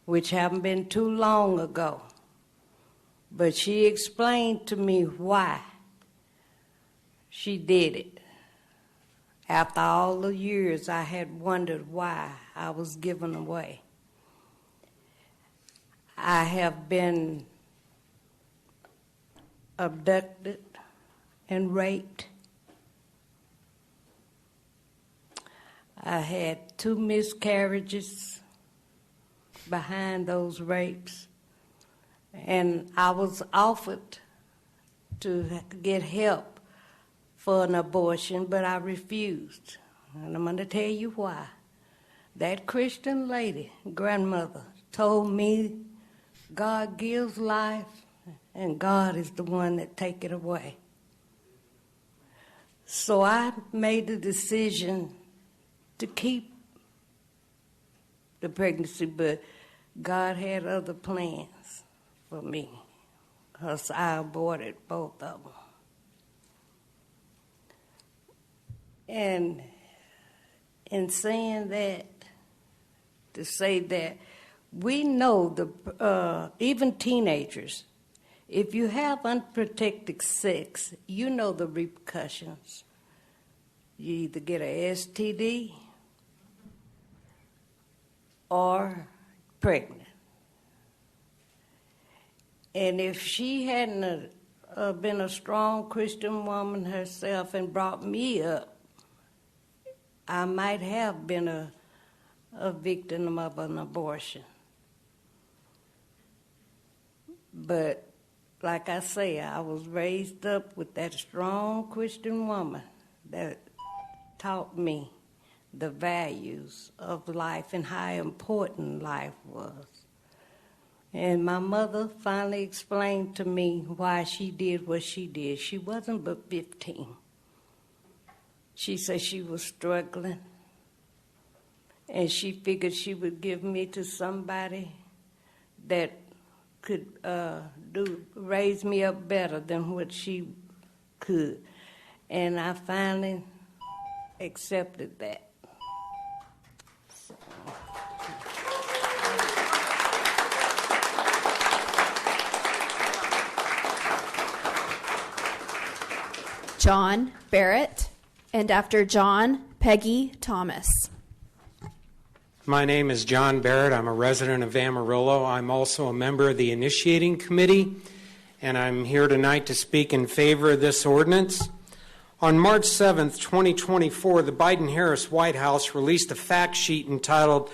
Speaker 13: which hadn't been too long ago. But she explained to me why she did it. After all the years I had wondered why I was given away. I have been abducted and raped. I had 2 miscarriages behind those rapes, and I was offered to get help for an abortion, but I refused. And I'm going to tell you why. That Christian lady, grandmother, told me God gives life and God is the one that takes it away. So I made the decision to keep the pregnancy, but God had other plans for me, because I aborted both of them. And in saying that, to say that we know even teenagers, if you have unprotected sex, you know the repercussions. You either get an STD or pregnant. And if she hadn't been a strong Christian woman herself and brought me up, I might have been a victim of an abortion. But like I say, I was raised up with that strong Christian woman that taught me the values of life and how important life was. And my mother finally explained to me why she did what she did. She wasn't but 15. She said she was struggling, and she figured she would give me to somebody that could raise me up better than what she could. And I finally accepted that.
Speaker 6: John Barrett, and after John, Peggy Thomas.
Speaker 14: My name is John Barrett. I'm a resident of Amarillo. I'm also a member of the initiating committee, and I'm here tonight to speak in favor of this ordinance. On March 7th, 2024, the Biden-Harris White House released a fact sheet entitled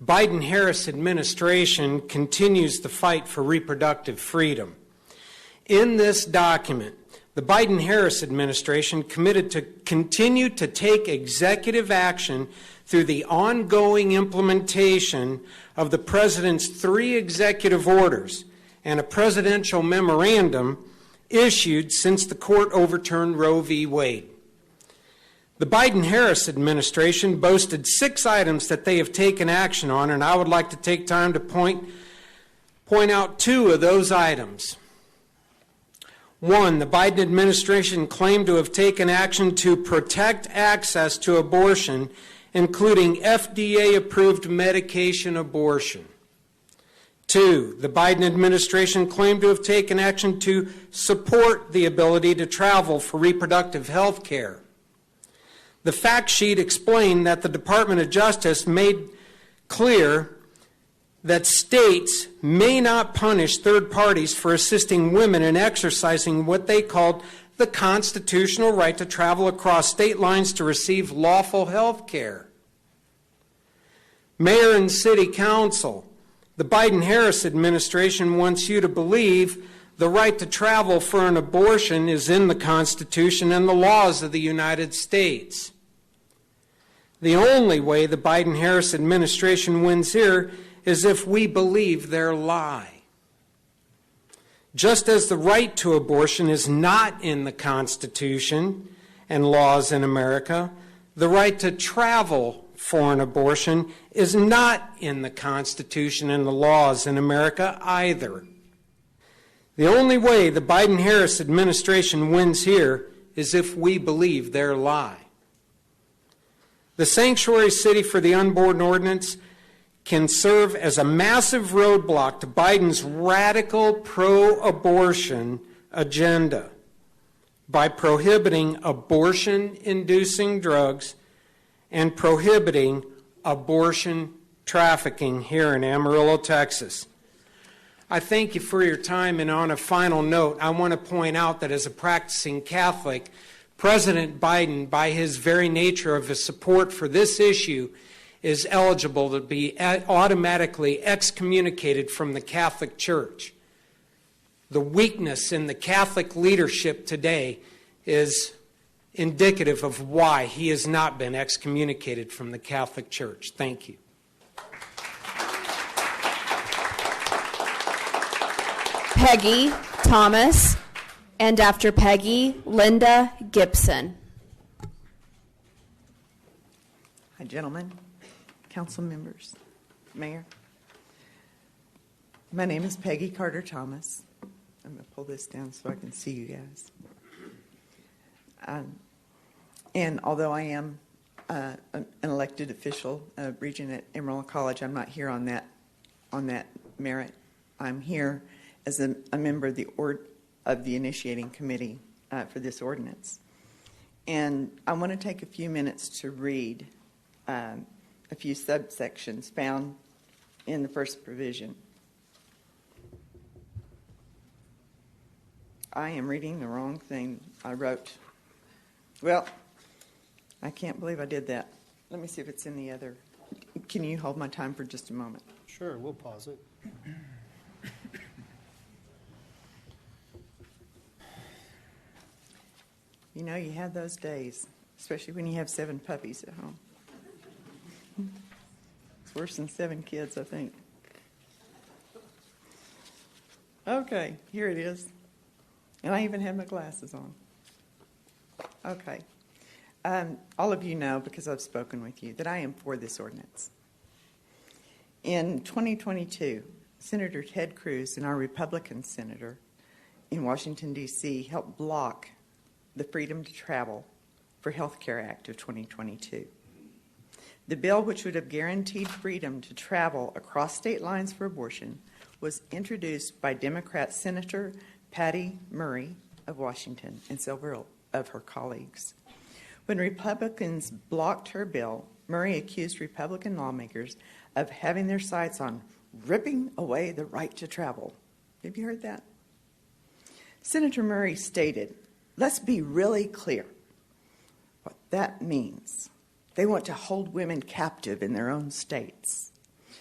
Speaker 14: Biden-Harris Administration Continues the Fight for Reproductive Freedom. In this document, the Biden-Harris administration committed to continue to take executive action through the ongoing implementation of the President's 3 executive orders and a presidential memorandum issued since the court overturned Roe v. Wade. The Biden-Harris administration boasted 6 items that they have taken action on, and I would like to take time to point out 2 of those items. 1, the Biden administration claimed to have taken action to protect access to abortion, including FDA-approved medication abortion. 2, the Biden administration claimed to have taken action to support the ability to travel for reproductive health care. The fact sheet explained that the Department of Justice made clear that states may not punish third parties for assisting women in exercising what they called the constitutional right to travel across state lines to receive lawful health care. Mayor and City Council, the Biden-Harris administration wants you to believe the right to travel for an abortion is in the Constitution and the laws of the United States. The only way the Biden-Harris administration wins here is if we believe their lie. Just as the right to abortion is not in the Constitution and laws in America, the right to travel for an abortion is not in the Constitution and the laws in America either. The only way the Biden-Harris administration wins here is if we believe their lie. The sanctuary city for the unborn ordinance can serve as a massive roadblock to Biden's radical pro-abortion agenda by prohibiting abortion-inducing drugs and prohibiting abortion trafficking here in Amarillo, Texas. I thank you for your time, and on a final note, I want to point out that as a practicing Catholic, President Biden, by his very nature of his support for this issue, is eligible to be automatically excommunicated from the Catholic Church. The weakness in the Catholic leadership today is indicative of why he has not been excommunicated from the Catholic Church. Thank you.
Speaker 6: Peggy Thomas, and after Peggy, Linda Gibson.
Speaker 15: Hi, gentlemen, council members, mayor. My name is Peggy Carter Thomas. I'm going to pull this down so I can see you guys. And although I am an elected official, regent at Amarillo College, I'm not here on that merit. I'm here as a member of the initiating committee for this ordinance. And I want to take a few minutes to read a few subsections found in the first provision. I am reading the wrong thing I wrote. Well, I can't believe I did that. Let me see if it's in the other. Can you hold my time for just a moment?
Speaker 1: Sure, we'll pause it.
Speaker 15: You know, you have those days, especially when you have 7 puppies at home. It's worse than 7 kids, I think. Okay, here it is. And I even have my glasses on. Okay. All of you know, because I've spoken with you, that I am for this ordinance. In 2022, Senator Ted Cruz and our Republican senator in Washington, D.C. helped block the Freedom to Travel for Health Care Act of 2022. The bill, which would have guaranteed freedom to travel across state lines for abortion, was introduced by Democrat Senator Patty Murray of Washington and several of her colleagues. When Republicans blocked her bill, Murray accused Republican lawmakers of having their sights on ripping away the right to travel. Have you heard that? Senator Murray stated, "Let's be really clear what that means. They want to hold women captive in their own states.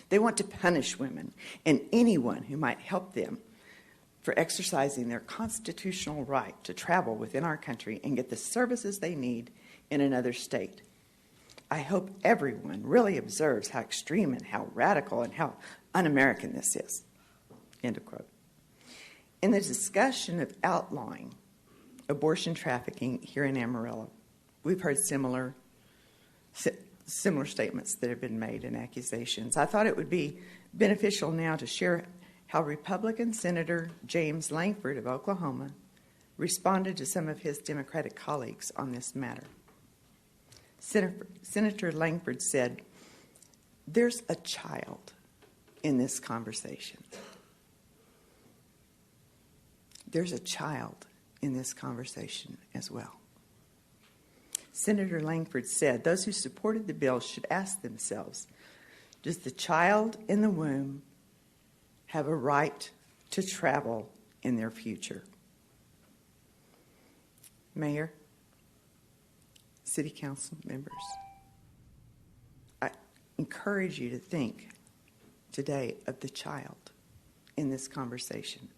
Speaker 15: They want to punish women and anyone who might help them for exercising their constitutional right to travel within our country and get the services they need in another state. I hope everyone really observes how extreme and how radical and how un-American this is." End of quote. In the discussion of outlawing abortion trafficking here in Amarillo, we've heard similar statements that have been made and accusations. I thought it would be beneficial now to share how Republican Senator James Langford of Oklahoma responded to some of his Democratic colleagues on this matter. Senator Langford said, "There's a child in this conversation. There's a child in this conversation as well." Senator Langford said, "Those who supported the bill should ask themselves, does the child in the womb have a right to travel in their future?" Mayor, City Council members, I encourage you to think today of the child in this conversation.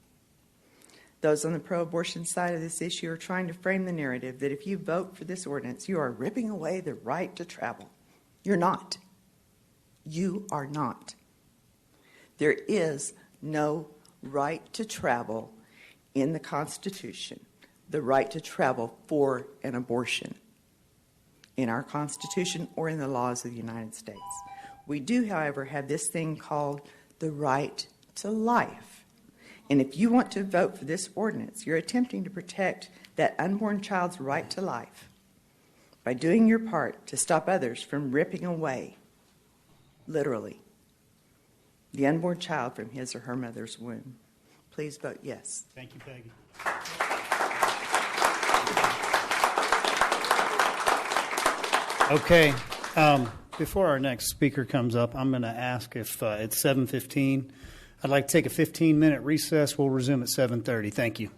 Speaker 15: Those on the pro-abortion side of this issue are trying to frame the narrative that if you vote for this ordinance, you are ripping away the right to travel. You're not. You are not. There is no right to travel in the Constitution, the right to travel for an abortion in our Constitution or in the laws of the United States. We do, however, have this thing called the right to life. And if you want to vote for this ordinance, you're attempting to protect that unborn child's right to life by doing your part to stop others from ripping away, literally, the unborn child from his or her mother's womb. Please vote yes.
Speaker 1: Thank you, Peggy. Okay. Before our next speaker comes up, I'm going to ask if it's 7:15. I'd like to take a 15-minute recess. We'll resume at 7:30. Thank you.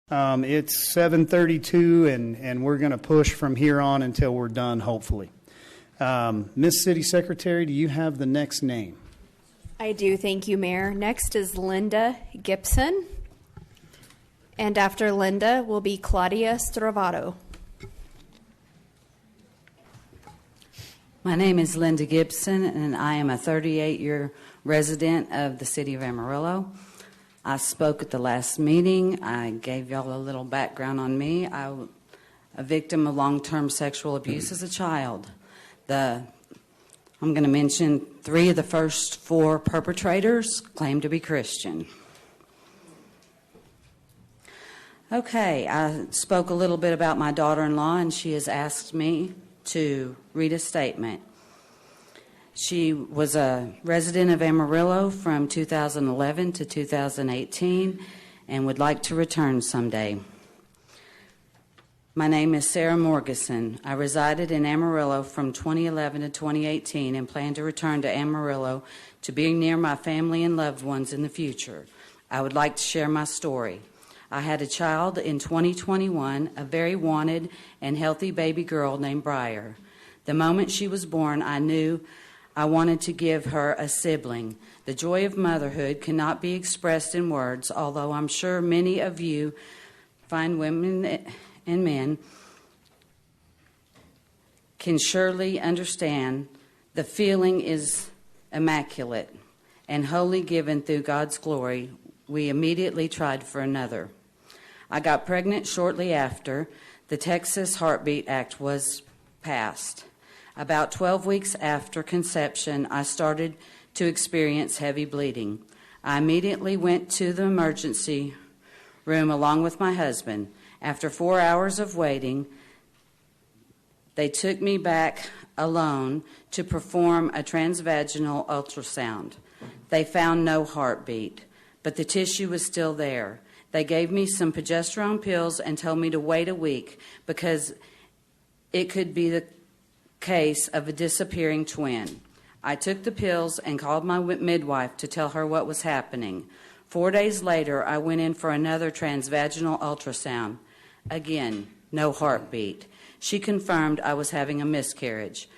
Speaker 1: It's 7:32, and we're going to push from here on until we're done, hopefully. Miss City Secretary, do you have the next name?
Speaker 6: I do, thank you, Mayor. Next is Linda Gibson. And after Linda will be Claudia Stravato.
Speaker 11: My name is Linda Gibson, and I am a 38-year resident of the City of Amarillo. I spoke at the last meeting. I gave y'all a little background on me. I was a victim of long-term sexual abuse as a child. I'm going to mention 3 of the first 4 perpetrators claim to be Christian. Okay, I spoke a little bit about my daughter-in-law, and she has asked me to read a statement. She was a resident of Amarillo from 2011 to 2018 and would like to return someday. My name is Sarah Morgeson. I resided in Amarillo from 2011 to 2018 and plan to return to Amarillo to be near my family and loved ones in the future. I would like to share my story. I had a child in 2021, a very wanted and healthy baby girl named Briar. The moment she was born, I knew I wanted to give her a sibling. The joy of motherhood cannot be expressed in words, although I'm sure many of you fine women and men can surely understand. The feeling is immaculate and wholly given through God's glory. We immediately tried for another. I got pregnant shortly after the Texas Heartbeat Act was passed. About 12 weeks after conception, I started to experience heavy bleeding. I immediately went to the emergency room along with my husband. After 4 hours of waiting, they took me back alone to perform a transvaginal ultrasound. They found no heartbeat, but the tissue was still there. They gave me some progesterone pills and told me to wait a week because it could be the case of a disappearing twin. I took the pills and called my midwife to tell her what was happening. 4 days later, I went in for another transvaginal ultrasound. Again, no heartbeat. She confirmed I was having a miscarriage.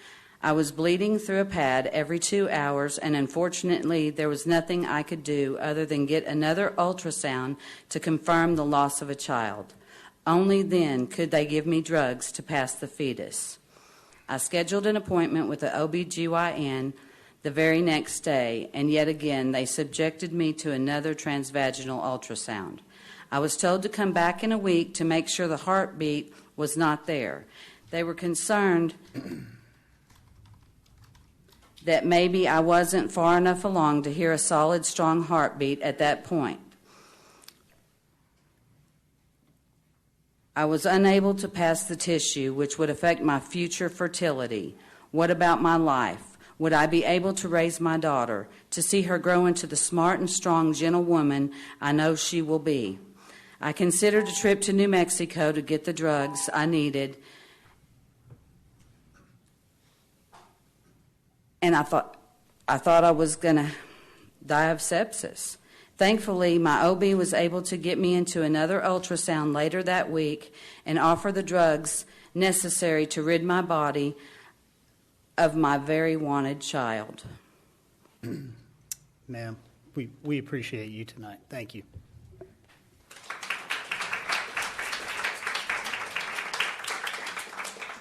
Speaker 11: I was bleeding through a pad every 2 hours, and unfortunately, there was nothing I could do other than get another ultrasound to confirm the loss of a child. Only then could they give me drugs to pass the fetus. I scheduled an appointment with the OBGYN the very next day, and yet again they subjected me to another transvaginal ultrasound. I was told to come back in a week to make sure the heartbeat was not there. They were concerned that maybe I wasn't far enough along to hear a solid, strong heartbeat at that point. I was unable to pass the tissue, which would affect my future fertility. What about my life? Would I be able to raise my daughter, to see her grow into the smart and strong, gentle woman I know she will be? I considered a trip to New Mexico to get the drugs I needed, and I thought I was going to die of sepsis. Thankfully, my OB was able to get me into another ultrasound later that week and offer the drugs necessary to rid my body of my very wanted child.
Speaker 1: Ma'am, we appreciate you tonight. Thank you.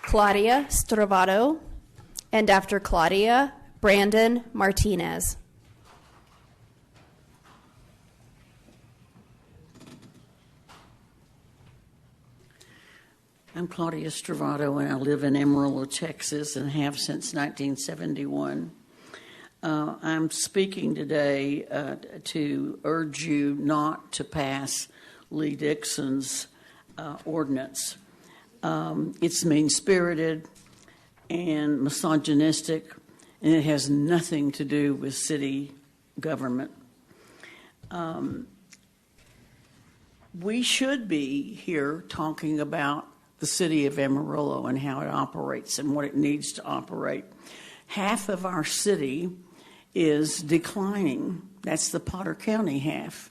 Speaker 6: Claudia Stravato, and after Claudia, Brandon Martinez.
Speaker 12: I'm Claudia Stravato, and I live in Amarillo, Texas, and have since 1971. I'm speaking today to urge you not to pass Lee Dixon's ordinance. It's mean-spirited and misogynistic, and it has nothing to do with city government. We should be here talking about the city of Amarillo and how it operates and what it needs to operate. Half of our city is declining. That's the Potter County half.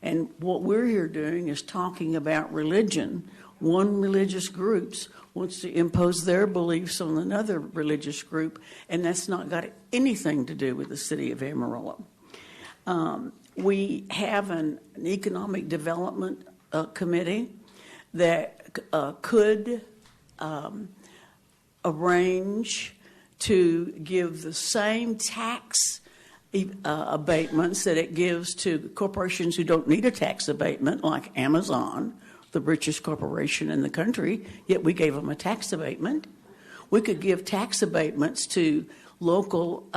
Speaker 12: And what we're here doing is talking about religion. One religious group wants to impose their beliefs on another religious group, and that's not got anything to do with the city of Amarillo. We have an economic development committee that could arrange to give the same tax abatements that it gives to corporations who don't need a tax abatement, like Amazon, the richest corporation in the country, yet we gave them a tax abatement. We could give tax abatements to local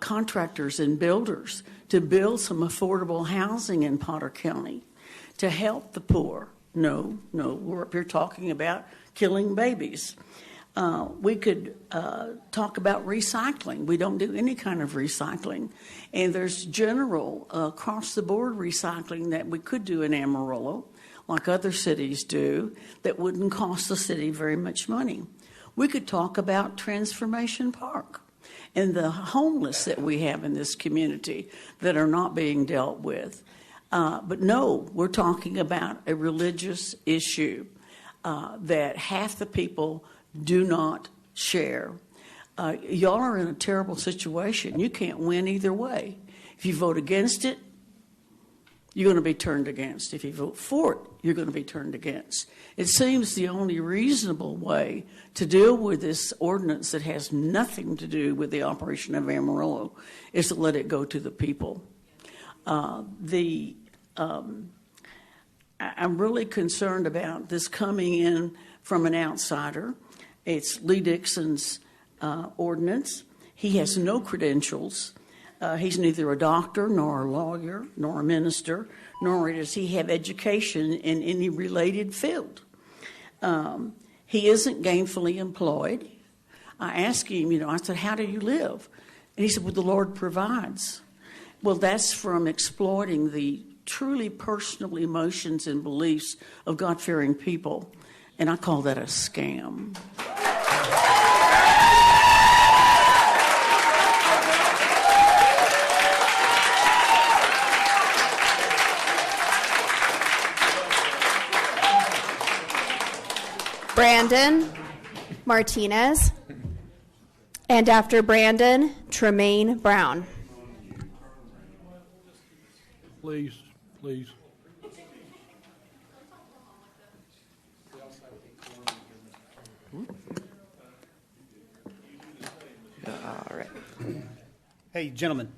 Speaker 12: contractors and builders to build some affordable housing in Potter County to help the poor. No, we're up here talking about killing babies. We could talk about recycling. We don't do any kind of recycling. And there's general across-the-board recycling that we could do in Amarillo, like other cities do, that wouldn't cost the city very much money. We could talk about Transformation Park and the homeless that we have in this community that are not being dealt with. But no, we're talking about a religious issue that half the people do not share. Y'all are in a terrible situation. You can't win either way. If you vote against it, you're going to be turned against. If you vote for it, you're going to be turned against. It seems the only reasonable way to deal with this ordinance that has nothing to do with the operation of Amarillo is to let it go to the people. I'm really concerned about this coming in from an outsider. It's Lee Dixon's ordinance. He has no credentials. He's neither a doctor nor a lawyer nor a minister, nor does he have education in any related field. He isn't gainfully employed. I asked him, I said, how do you live? And he said, well, the Lord provides. Well, that's from exploiting the truly personal emotions and beliefs of God-fearing people, and I call that a scam.
Speaker 6: Brandon Martinez. And after Brandon, Tremaine Brown.
Speaker 16: Please, please.
Speaker 17: All right.
Speaker 1: Hey, gentlemen,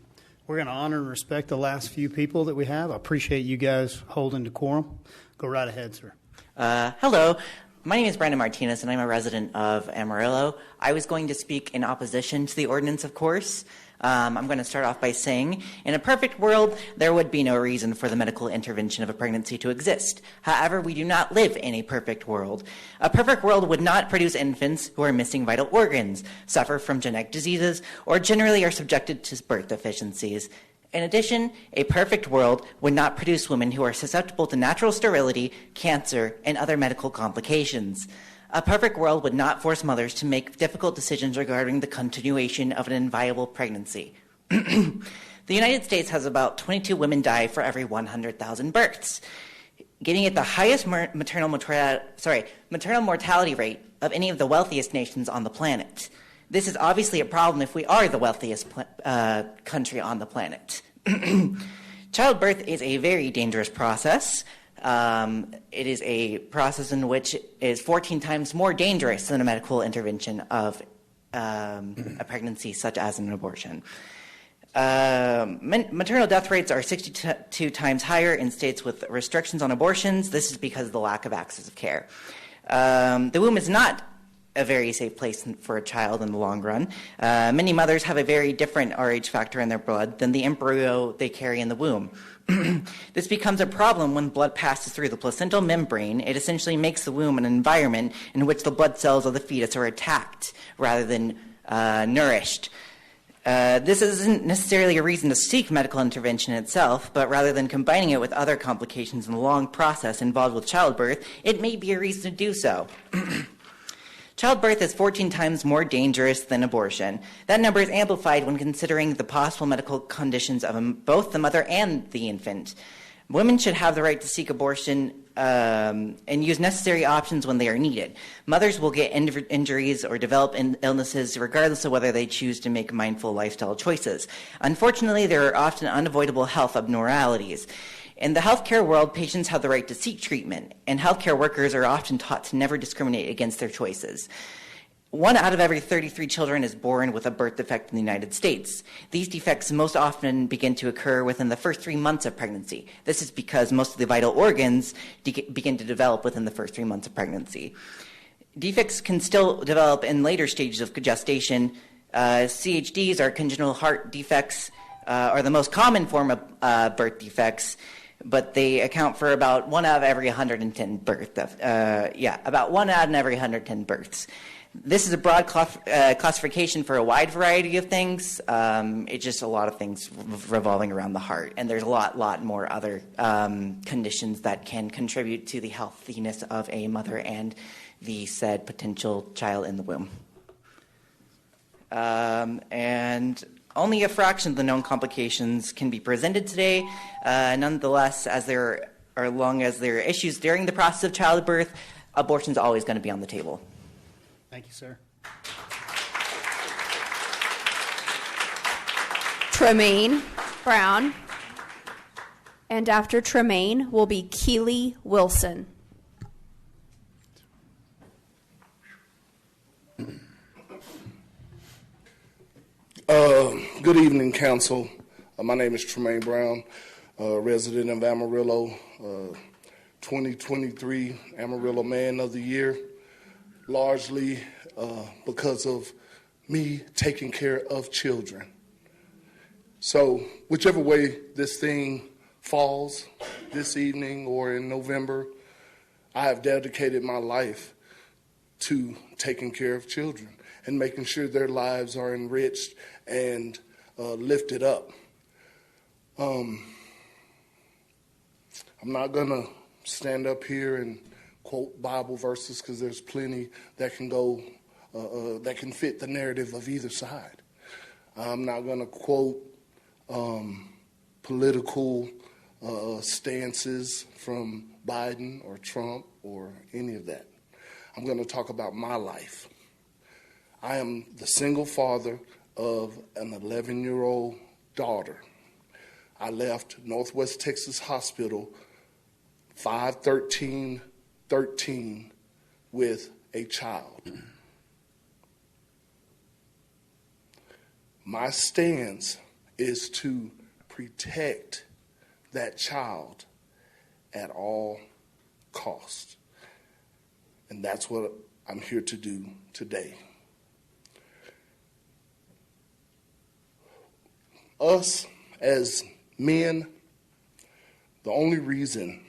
Speaker 1: we're going to honor and respect the last few people that we have. I appreciate you guys holding decorum. Go right ahead, sir.
Speaker 17: Hello. My name is Brandon Martinez, and I'm a resident of Amarillo. I was going to speak in opposition to the ordinance, of course. I'm going to start off by saying, in a perfect world, there would be no reason for the medical intervention of a pregnancy to exist. However, we do not live in a perfect world. A perfect world would not produce infants who are missing vital organs, suffer from genetic diseases, or generally are subjected to birth deficiencies. In addition, a perfect world would not produce women who are susceptible to natural sterility, cancer, and other medical complications. A perfect world would not force mothers to make difficult decisions regarding the continuation of an inviable pregnancy. The United States has about 22 women die for every 100,000 births, getting it the highest maternal mortality rate of any of the wealthiest nations on the planet. This is obviously a problem if we are the wealthiest country on the planet. Childbirth is a very dangerous process. It is a process in which is 14 times more dangerous than a medical intervention of a pregnancy, such as an abortion. Maternal death rates are 62 times higher in states with restrictions on abortions. This is because of the lack of access of care. The womb is not a very safe place for a child in the long run. Many mothers have a very different Rh factor in their blood than the embryo they carry in the womb. This becomes a problem when blood passes through the placental membrane. It essentially makes the womb an environment in which the blood cells of the fetus are attacked rather than nourished. This isn't necessarily a reason to seek medical intervention itself, but rather than combining it with other complications in the long process involved with childbirth, it may be a reason to do so. Childbirth is 14 times more dangerous than abortion. That number is amplified when considering the possible medical conditions of both the mother and the infant. Women should have the right to seek abortion and use necessary options when they are needed. Mothers will get injuries or develop illnesses regardless of whether they choose to make mindful lifestyle choices. Unfortunately, there are often unavoidable health abnormalities. In the healthcare world, patients have the right to seek treatment, and healthcare workers are often taught to never discriminate against their choices. 1 out of every 33 children is born with a birth defect in the United States. These defects most often begin to occur within the first 3 months of pregnancy. This is because most of the vital organs begin to develop within the first 3 months of pregnancy. Defects can still develop in later stages of gestation. CHDs, or congenital heart defects, are the most common form of birth defects, but they account for about 1 out of every 110 births. About 1 out of every 110 births. This is a broad classification for a wide variety of things. It's just a lot of things revolving around the heart, and there's a lot more other conditions that can contribute to the healthiness of a mother and the said potential child in the womb. And only a fraction of the known complications can be presented today. Nonetheless, as long as there are issues during the process of childbirth, abortion is always going to be on the table.
Speaker 1: Thank you, sir.
Speaker 6: Tremaine Brown. And after Tremaine will be Keely Wilson.
Speaker 23: Good evening, council. My name is Tremaine Brown, resident of Amarillo, 2023 Amarillo Man of the Year, largely because of me taking care of children. So whichever way this thing falls this evening or in November, I have dedicated my life to taking care of children and making sure their lives are enriched and lifted up. I'm not going to stand up here and quote Bible verses because there's plenty that can go, that can fit the narrative of either side. I'm not going to quote political stances from Biden or Trump or any of that. I'm going to talk about my life. I am the single father of an 11-year-old daughter. I left Northwest Texas Hospital 5/13/13 with a child. My stance is to protect that child at all costs. And that's what I'm here to do today. Us as men, the only reason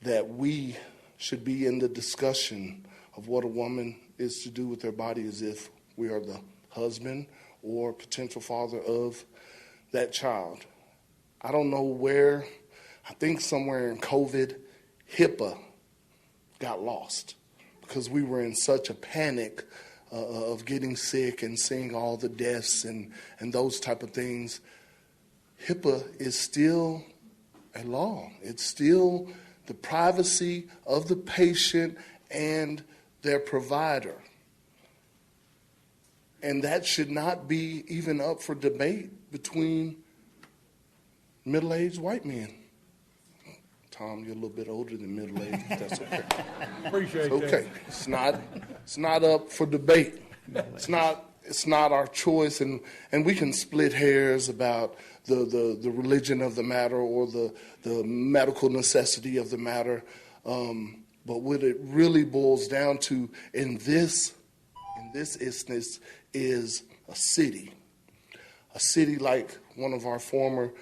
Speaker 23: that we should be in the discussion of what a woman is to do with her body is if we are the husband or potential father of that child. I don't know where, I think somewhere in COVID, HIPAA got lost because we were in such a panic of getting sick and seeing all the deaths and those type of things. HIPAA is still a law. It's still the privacy of the patient and their provider. And that should not be even up for debate between middle-aged white men. Tom, you're a little bit older than middle-aged, but that's okay.
Speaker 16: Appreciate
Speaker 23: it's okay.
Speaker 16: that.
Speaker 23: It's not up for debate. It's not our choice, and we can split hairs about the religion of the matter or the medical necessity of the matter. But what it really boils down to in this instance is a city like one of our former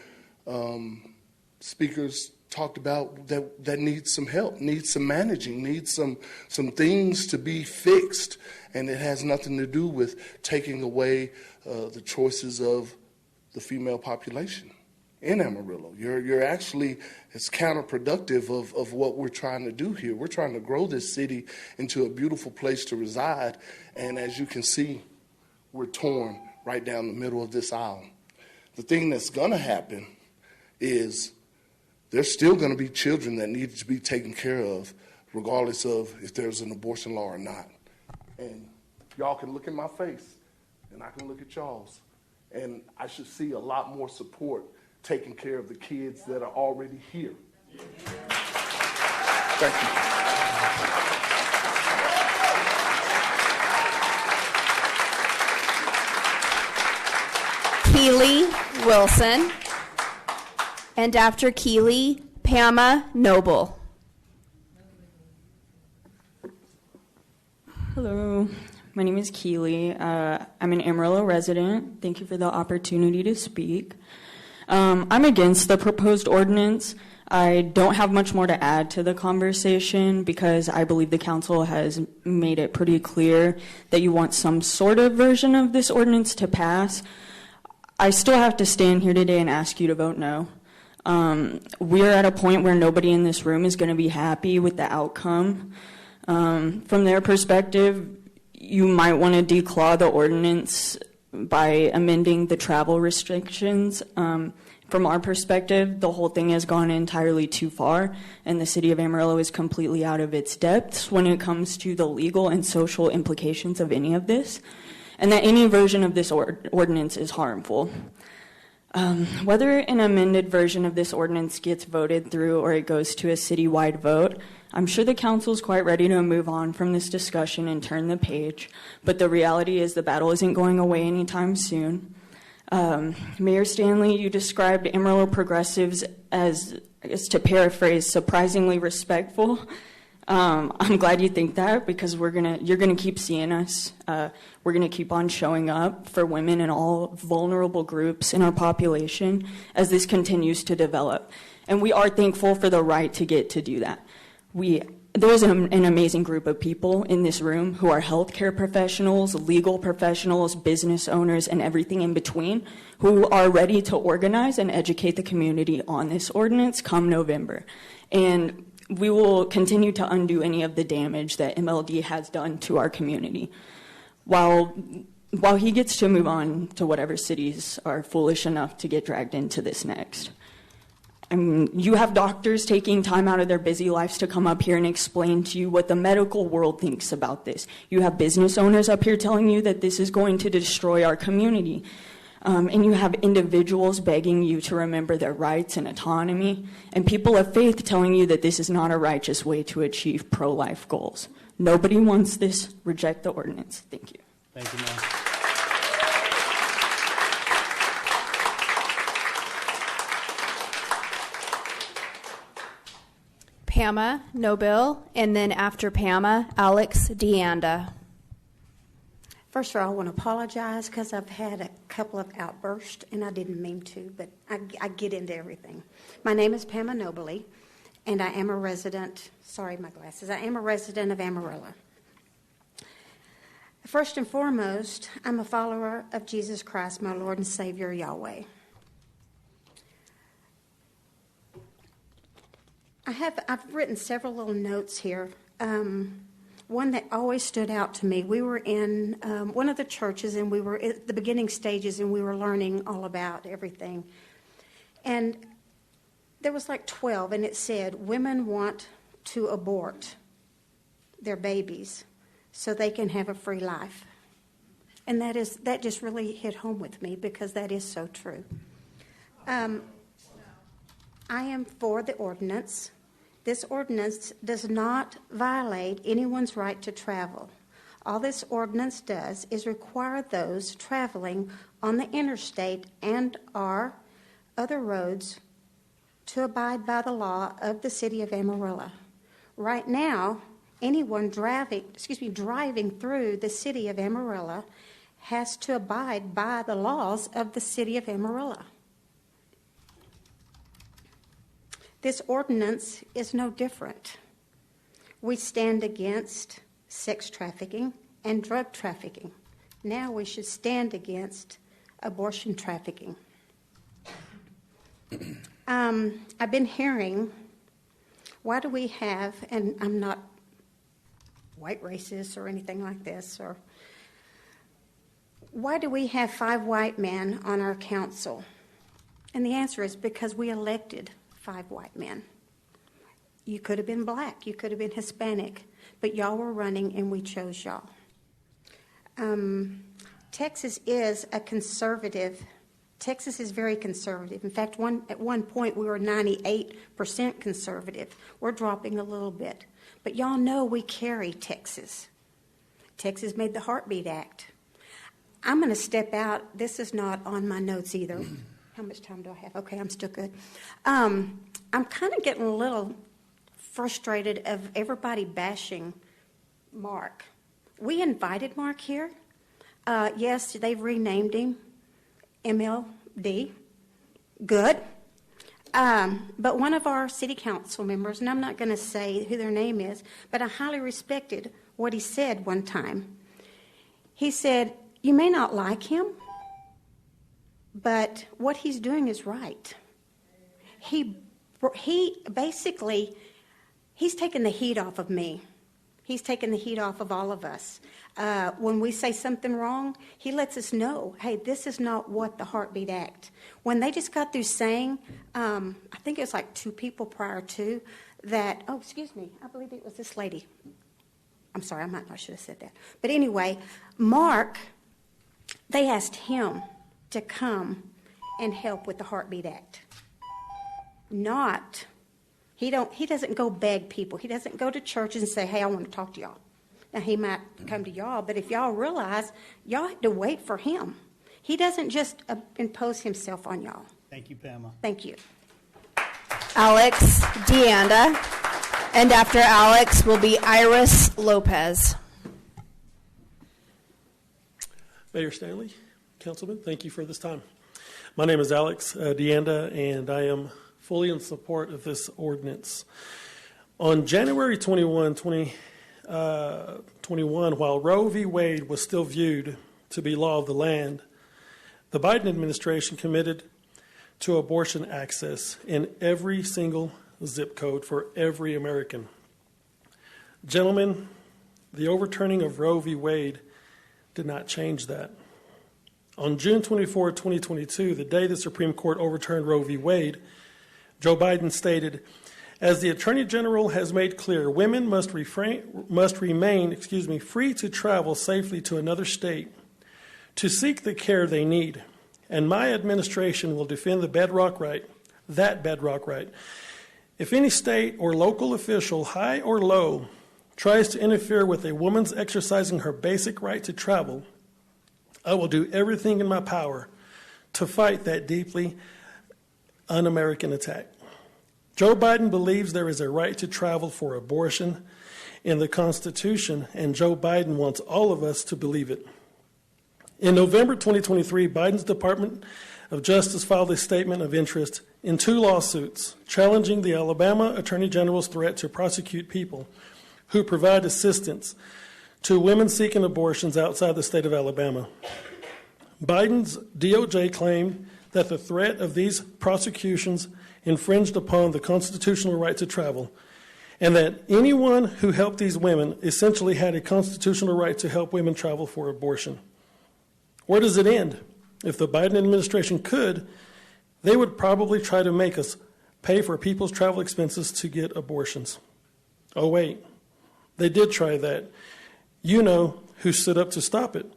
Speaker 23: speakers talked about that needs some help, needs some managing, needs some things to be fixed, and it has nothing to do with taking away the choices of the female population in Amarillo. You're actually, it's counterproductive of what we're trying to do here. We're trying to grow this city into a beautiful place to reside, and as you can see, we're torn right down the middle of this aisle. The thing that's going to happen is there's still going to be children that need to be taken care of, regardless of if there's an abortion law or not. And y'all can look in my face, and I can look at y'all's, and I should see a lot more support taking care of the kids that are already here. Thank you.
Speaker 6: Keely Wilson. And after Keely, Pama Noble.
Speaker 5: Hello, my name is Keely. I'm an Amarillo resident. Thank you for the opportunity to speak. I'm against the proposed ordinance. I don't have much more to add to the conversation because I believe the council has made it pretty clear that you want some sort of version of this ordinance to pass. I still have to stand here today and ask you to vote no. We're at a point where nobody in this room is going to be happy with the outcome. From their perspective, you might want to declaw the ordinance by amending the travel restrictions. From our perspective, the whole thing has gone entirely too far, and the city of Amarillo is completely out of its depths when it comes to the legal and social implications of any of this, and that any version of this ordinance is harmful. Whether an amended version of this ordinance gets voted through or it goes to a citywide vote, I'm sure the council is quite ready to move on from this discussion and turn the page, but the reality is the battle isn't going away anytime soon. Mayor Stanley, you described Amarillo progressives as, I guess to paraphrase, surprisingly respectful. I'm glad you think that because you're gonna keep seeing us. We're gonna keep on showing up for women and all vulnerable groups in our population as this continues to develop. And we are thankful for the right to get to do that. There's an amazing group of people in this room who are healthcare professionals, legal professionals, business owners, and everything in between who are ready to organize and educate the community on this ordinance come November. And we will continue to undo any of the damage that MLD has done to our community. While he gets to move on to whatever cities are foolish enough to get dragged into this next. You have doctors taking time out of their busy lives to come up here and explain to you what the medical world thinks about this. You have business owners up here telling you that this is going to destroy our community. And you have individuals begging you to remember their rights and autonomy, and people of faith telling you that this is not a righteous way to achieve pro-life goals. Nobody wants this. Reject the ordinance. Thank you.
Speaker 1: Thank you, ma'am.
Speaker 6: Pama Nobil, and then after Pama, Alex Deanda.
Speaker 7: First of all, I want to apologize because I've had a couple of outbursts, and I didn't mean to, but I get into everything. My name is Pama Nobili, and I am a resident, sorry, my glasses, I am a resident of Amarillo. First and foremost, I'm a follower of Jesus Christ, my Lord and Savior, Yahweh. I've written several little notes here. One that always stood out to me, we were in one of the churches, and we were at the beginning stages, and we were learning all about everything. And there was like 12, and it said, women want to abort their babies so they can have a free life. And that just really hit home with me, because that is so true. I am for the ordinance. This ordinance does not violate anyone's right to travel. All this ordinance does is require those traveling on the interstate and or other roads to abide by the law of the city of Amarillo. Right now, anyone driving through the city of Amarillo has to abide by the laws of the city of Amarillo. This ordinance is no different. We stand against sex trafficking and drug trafficking. Now we should stand against abortion trafficking. I've been hearing, why do we have, and I'm not white racist or anything like this, or why do we have 5 white men on our council? And the answer is because we elected 5 white men. You could have been black, you could have been Hispanic, but y'all were running and we chose y'all. Texas is a conservative. Texas is very conservative. In fact, at one point we were 98% conservative. We're dropping a little bit. But y'all know we carry Texas. Texas made the Heartbeat Act. I'm going to step out. This is not on my notes either. How much time do I have? Okay, I'm still good. I'm kind of getting a little frustrated of everybody bashing Mark. We invited Mark here. Yes, they've renamed him MLD. Good. But one of our city council members, and I'm not going to say who their name is, but I highly respected what he said one time. He said, you may not like him, but what he's doing is right. He basically, he's taken the heat off of me. He's taken the heat off of all of us. When we say something wrong, he lets us know, hey, this is not what the Heartbeat Act. When they just got through saying, I think it was like 2 people prior to that, oh, excuse me, I believe it was this lady. I'm sorry, I should have said that. But anyway, Mark, they asked him to come and help with the Heartbeat Act. He doesn't go beg people. He doesn't go to churches and say, hey, I want to talk to y'all. Now, he might come to y'all, but if y'all realize, y'all have to wait for him. He doesn't just impose himself on y'all.
Speaker 1: Thank you, Pamela.
Speaker 7: Thank you.
Speaker 6: Alex Deanda. And after Alex will be Iris Lopez.
Speaker 10: Mayor Stanley, Councilman, thank you for this time. My name is Alex Deanda, and I am fully in support of this ordinance. On January 21, 2021, while Roe v. Wade was still viewed to be law of the land, the Biden administration committed to abortion access in every single zip code for every American. Gentlemen, the overturning of Roe v. Wade did not change that. On June 24, 2022, the day the Supreme Court overturned Roe v. Wade, Joe Biden stated, "As the Attorney General has made clear, women must remain free to travel safely to another state to seek the care they need. And my administration will defend that bedrock right. If any state or local official, high or low, tries to interfere with a woman's exercising her basic right to travel, I will do everything in my power to fight that deeply un-American attack." Joe Biden believes there is a right to travel for abortion in the Constitution, and Joe Biden wants all of us to believe it. In November 2023, Biden's Department of Justice filed a statement of interest in 2 lawsuits challenging the Alabama Attorney General's threat to prosecute people who provide assistance to women seeking abortions outside the state of Alabama. Biden's DOJ claimed that the threat of these prosecutions infringed upon the constitutional right to travel, and that anyone who helped these women essentially had a constitutional right to help women travel for abortion. Where does it end? If the Biden administration could, they would probably try to make us pay for people's travel expenses to get abortions. Oh, wait, they did try that. You know who stood up to stop it.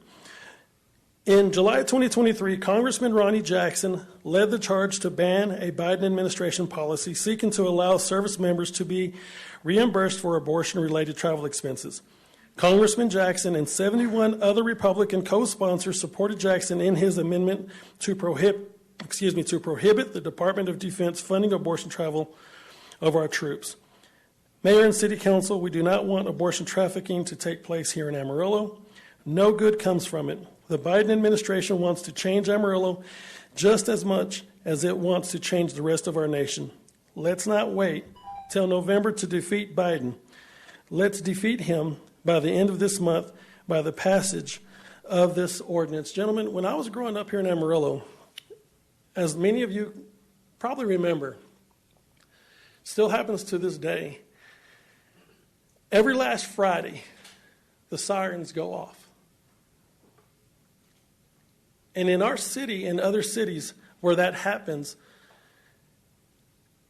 Speaker 10: In July 2023, Congressman Ronnie Jackson led the charge to ban a Biden administration policy seeking to allow service members to be reimbursed for abortion-related travel expenses. Congressman Jackson and 71 other Republican co-sponsors supported Jackson in his amendment to prohibit the Department of Defense funding abortion travel of our troops. Mayor and City Council, we do not want abortion trafficking to take place here in Amarillo. No good comes from it. The Biden administration wants to change Amarillo just as much as it wants to change the rest of our nation. Let's not wait till November to defeat Biden. Let's defeat him by the end of this month by the passage of this ordinance. Gentlemen, when I was growing up here in Amarillo, as many of you probably remember, still happens to this day, every last Friday, the sirens go off. And in our city and other cities where that happens,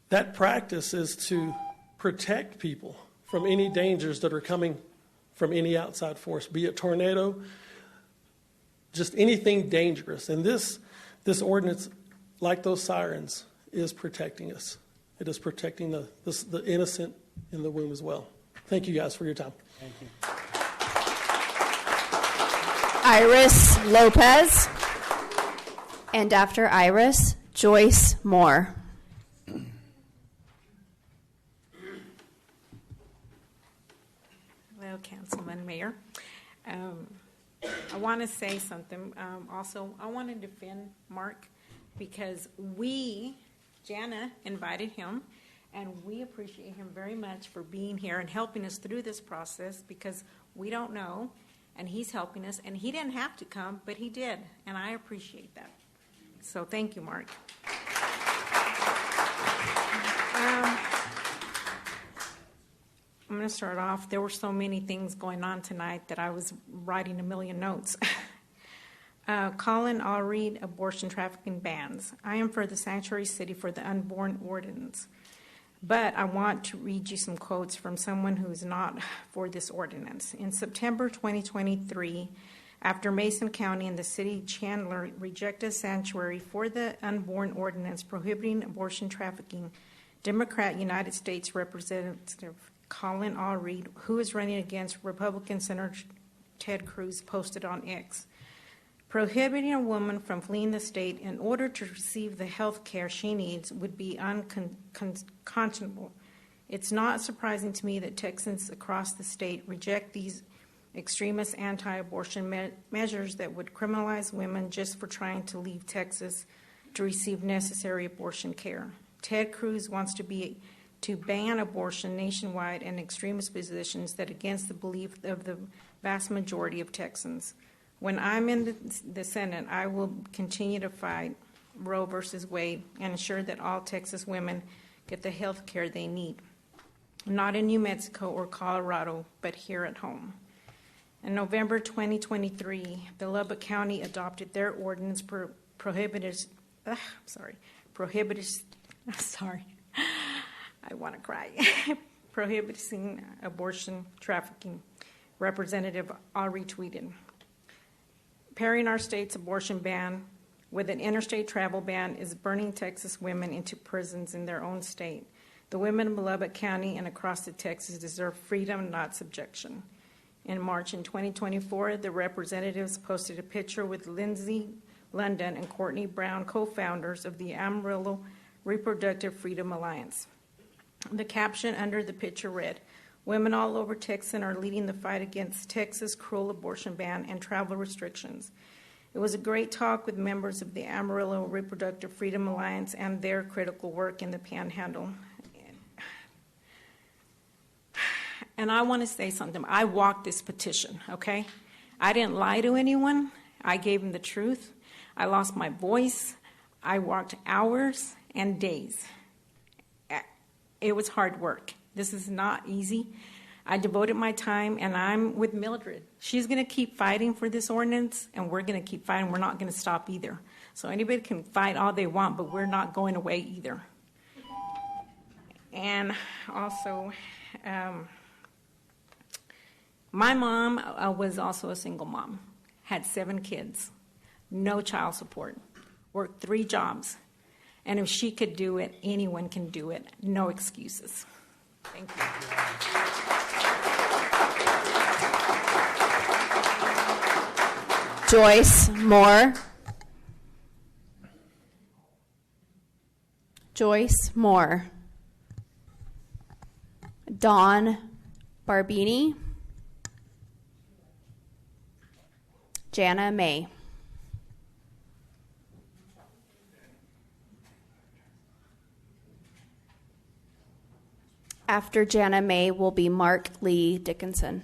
Speaker 10: that practice is to protect people from any dangers that are coming from any outside force, be it tornado, just anything dangerous. And this ordinance, like those sirens, is protecting us. It is protecting the innocent in the womb as well. Thank you guys for your time.
Speaker 14: Thank you.
Speaker 6: Iris Lopez. And after Iris, Joyce Moore.
Speaker 3: Hello, Councilman, Mayor. I want to say something. Also, I want to defend Mark because Jana invited him, and we appreciate him very much for being here and helping us through this process because we don't know, and he's helping us. And he didn't have to come, but he did, and I appreciate that. So thank you, Mark. I'm going to start off. There were so many things going on tonight that I was writing a million notes. Colin, I'll read abortion trafficking bans. I am for the sanctuary city for the unborn ordinance. But I want to read you some quotes from someone who's not for this ordinance. In September 2023, after Mason County and the city Chandler rejected sanctuary for the unborn ordinance prohibiting abortion trafficking, Democrat United States Representative Colin Allred, who is running against Republican Senator Ted Cruz, posted on X, prohibiting a woman from fleeing the state in order to receive the health care she needs would be unconscionable. It's not surprising to me that Texans across the state reject these extremist anti-abortion measures that would criminalize women just for trying to leave Texas to receive necessary abortion care. Ted Cruz wants to ban abortion nationwide and extremist positions that against the belief of the vast majority of Texans. When I'm in the Senate, I will continue to fight Roe versus Wade and ensure that all Texas women get the health care they need, not in New Mexico or Colorado, but here at home. In November 2023, the Lubbock County adopted their ordinance prohibiting I want to cry. Prohibiting abortion trafficking. Representative Ari tweeted. Pairing our state's abortion ban with an interstate travel ban is burning Texas women into prisons in their own state. The women of Lubbock County and across the Texas deserve freedom, not subjection. In March in 2024, the representatives posted a picture with Lindsay London and Courtney Brown, co-founders of the Amarillo Reproductive Freedom Alliance. The caption under the picture read, "Women all over Texas are leading the fight against Texas' cruel abortion ban and travel restrictions." It was a great talk with members of the Amarillo Reproductive Freedom Alliance and their critical work in the Panhandle. And I want to say something. I walked this petition, okay? I didn't lie to anyone. I gave them the truth. I lost my voice. I walked hours and days. It was hard work. This is not easy. I devoted my time, and I'm with Mildred. She's going to keep fighting for this ordinance, and we're going to keep fighting. We're not going to stop either. So anybody can fight all they want, but we're not going away either. And also, my mom was also a single mom, had 7 kids, no child support, worked 3 jobs. And if she could do it, anyone can do it. No excuses. Thank you.
Speaker 6: Joyce Moore. Joyce Moore. Dawn Barbini. Jana May. After Jana May will be Mark Lee Dixon.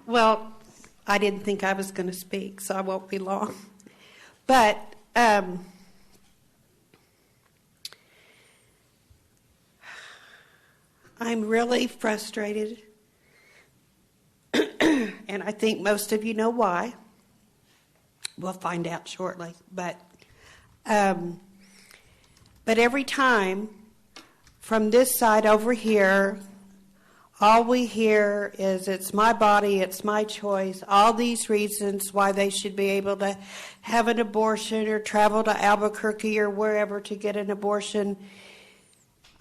Speaker 18: Well, I didn't think I was going to speak, so I won't be long. But I'm really frustrated, and I think most of you know why. We'll find out shortly. But every time from this side over here, all we hear is it's my body, it's my choice, all these reasons why they should be able to have an abortion or travel to Albuquerque or wherever to get an abortion.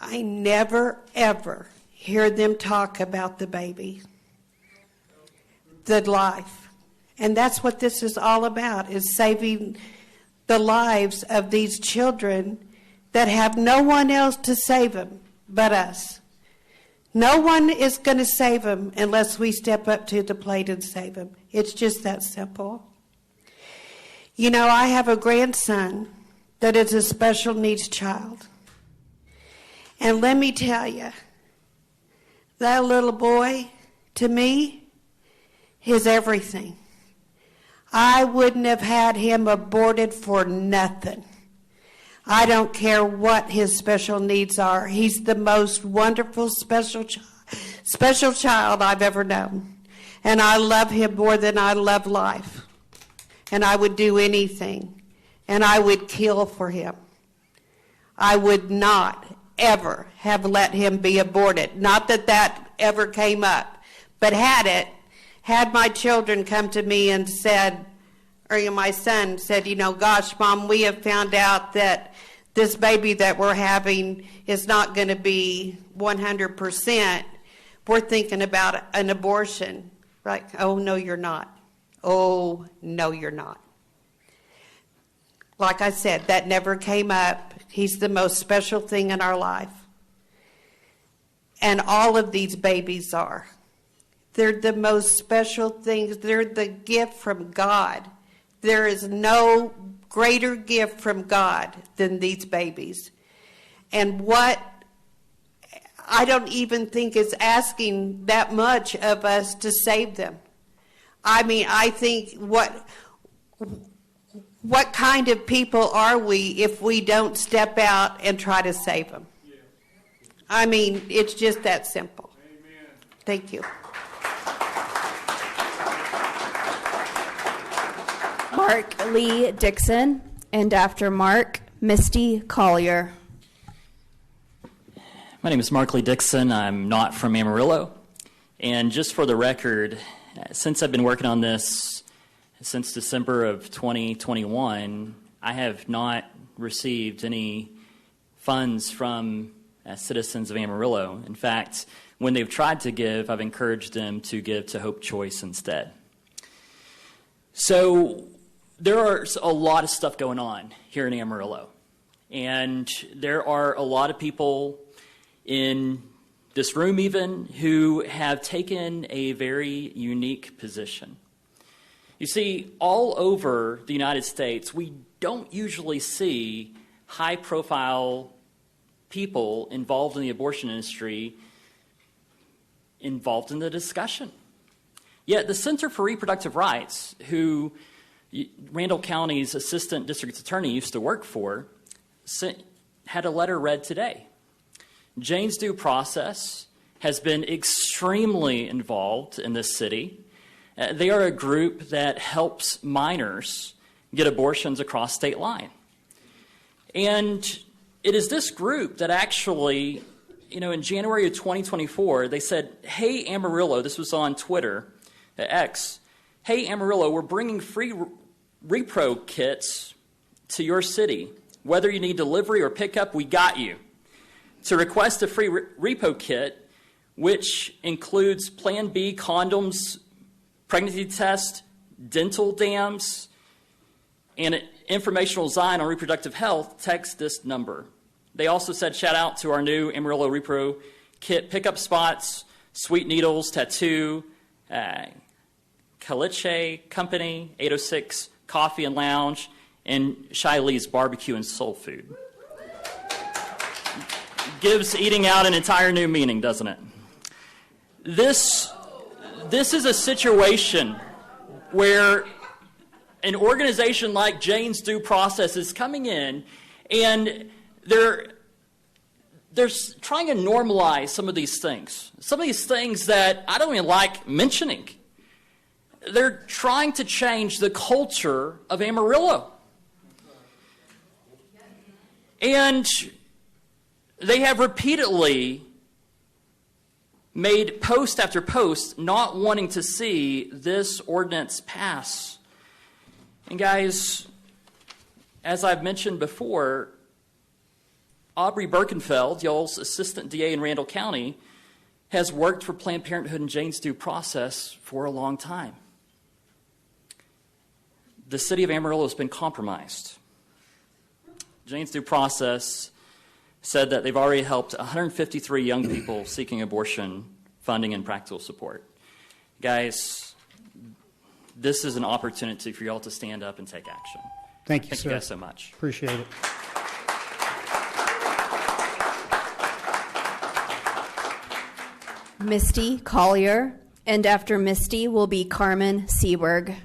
Speaker 18: I never, ever hear them talk about the baby, the life. And that's what this is all about, is saving the lives of these children that have no one else to save them but us. No one is going to save them unless we step up to the plate and save them. It's just that simple. You know, I have a grandson that is a special needs child. And let me tell you, that little boy, to me, is everything. I wouldn't have had him aborted for nothing. I don't care what his special needs are. He's the most wonderful special child I've ever known. And I love him more than I love life. And I would do anything. And I would kill for him. I would not ever have let him be aborted. Not that that ever came up. But had my children come to me and said, or my son said, gosh, Mom, we have found out that this baby that we're having is not going to be 100%. We're thinking about an abortion. Right? Oh, no, you're not. Oh, no, you're not. Like I said, that never came up. He's the most special thing in our life. And all of these babies are. They're the most special things. They're the gift from God. There is no greater gift from God than these babies. And what I don't even think is asking that much of us to save them. I mean, I think what kind of people are we if we don't step out and try to save them? Yeah. I mean, it's just that simple. Amen. Thank you.
Speaker 6: Mark Lee Dixon, and after Mark, Misty Collier.
Speaker 2: My name is Mark Lee Dixon. I'm not from Amarillo. And just for the record, since I've been working on this since December of 2021, I have not received any funds from citizens of Amarillo. In fact, when they've tried to give, I've encouraged them to give to Hope Choice instead. So there are a lot of stuff going on here in Amarillo. And there are a lot of people in this room even who have taken a very unique position. You see, all over the United States, we don't usually see high-profile people involved in the abortion industry involved in the discussion. Yet the Center for Reproductive Rights, who Randall County's assistant district attorney used to work for, had a letter read today. Jane's Due Process has been extremely involved in this city. They are a group that helps minors get abortions across state line. And it is this group that actually, in January of 2024, they said, "Hey, Amarillo," this was on Twitter, X, "Hey, Amarillo, we're bringing free repro kits to your city. Whether you need delivery or pickup, we got you. To request a free repo kit, which includes Plan B condoms, pregnancy test, dental dams, and an informational design on reproductive health, text this number." They also said, shout out to our new Amarillo Repro kit pickup spots, Sweet Needles Tattoo, Caliche Company, 806 Coffee and Lounge, and Shiley's Barbecue and Soul Food. Gives eating out an entire new meaning, doesn't it? This is a situation where an organization like Jane's Due Process is coming in and they're trying to normalize some of these things that I don't even like mentioning. They're trying to change the culture of Amarillo. And they have repeatedly made post after post not wanting to see this ordinance pass. And guys, as I've mentioned before, Aubrey Birkenfeld, y'all's assistant DA in Randall County, has worked for Planned Parenthood and Jane's Due Process for a long time. The city of Amarillo has been compromised. Jane's Due Process said that they've already helped 153 young people seeking abortion funding and practical support. Guys, this is an opportunity for y'all to stand up and take action.
Speaker 1: Thank you,
Speaker 2: Thank
Speaker 1: sir.
Speaker 2: you guys so much.
Speaker 1: Appreciate it.
Speaker 6: Misty Collier, and after Misty will be Carmen Seberg.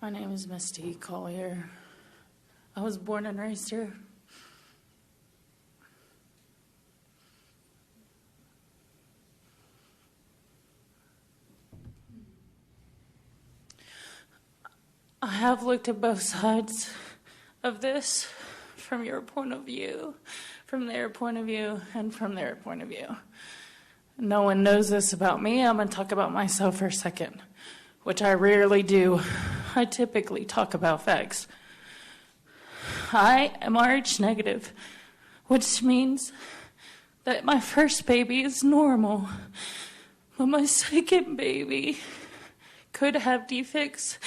Speaker 19: My name is Misty Collier. I was born and raised here. I have looked at both sides of this, from your point of view, from their point of view, and from their point of view. No one knows this about me. I'm going to talk about myself for a second, which I rarely do. I typically talk about facts. I am Rh negative, which means that my first baby is normal, but my second baby could have defects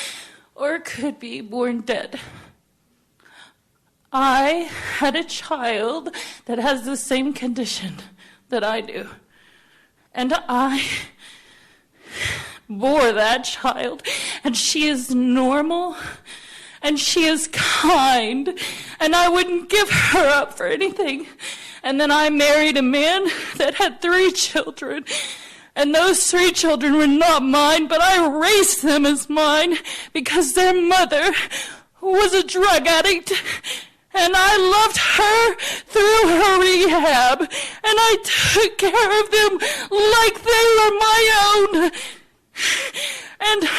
Speaker 19: or could be born dead. I had a child that has the same condition that I do, and I bore that child, and she is normal, and she is kind, and I wouldn't give her up for anything. And then I married a man that had 3 children, and those 3 children were not mine, but I raised them as mine because their mother was a drug addict, and I loved her through her rehab, and I took care of them like they were my own. And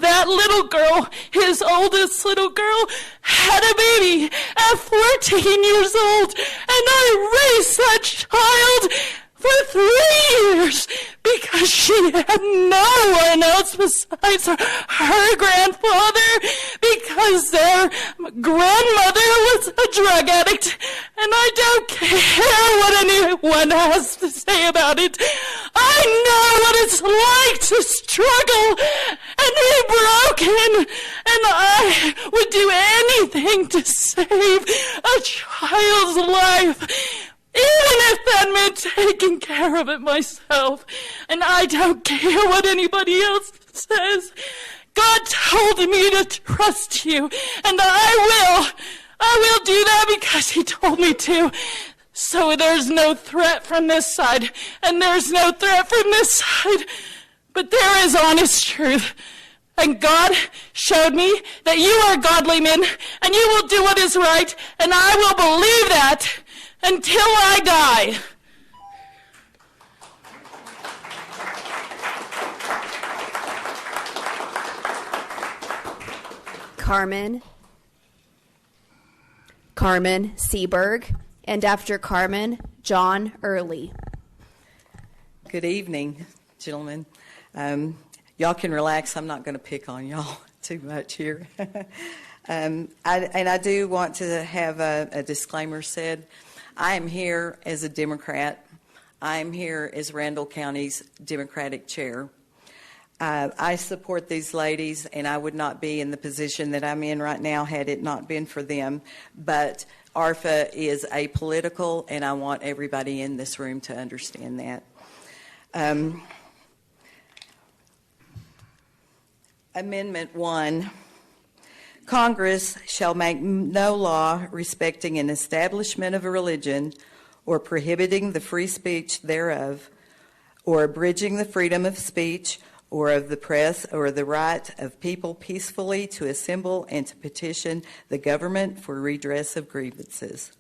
Speaker 19: that little girl, his oldest little girl, had a baby at 14 years old, and I raised that child for 3 years because she had no one else besides her grandfather, because their grandmother was a drug addict, and I don't care what anyone has to say about it. I know what it's like to struggle and be broken, and I would do anything to save a child's life, even if that meant taking care of it myself. And I don't care what anybody else says. God told me to trust you, and I will do that because he told me to. So there's no threat from this side, and there's no threat from this side, but there is honest truth. And God showed me that you are godly men, and you will do what is right, and I will believe that until I die.
Speaker 6: Carmen Seberg, and after Carmen, John Early.
Speaker 4: Good evening, gentlemen. Y'all can relax. I'm not going to pick on y'all too much here. I do want to have a disclaimer said. I am here as a Democrat. I am here as Randall County's Democratic chair. I support these ladies, and I would not be in the position that I'm in right now had it not been for them. But ARFA is apolitical, and I want everybody in this room to understand that. Amendment 1. Congress shall make no law respecting an establishment of a religion or prohibiting the free speech thereof, or abridging the freedom of speech or of the press, or the right of people peacefully to assemble and to petition the government for redress of grievances.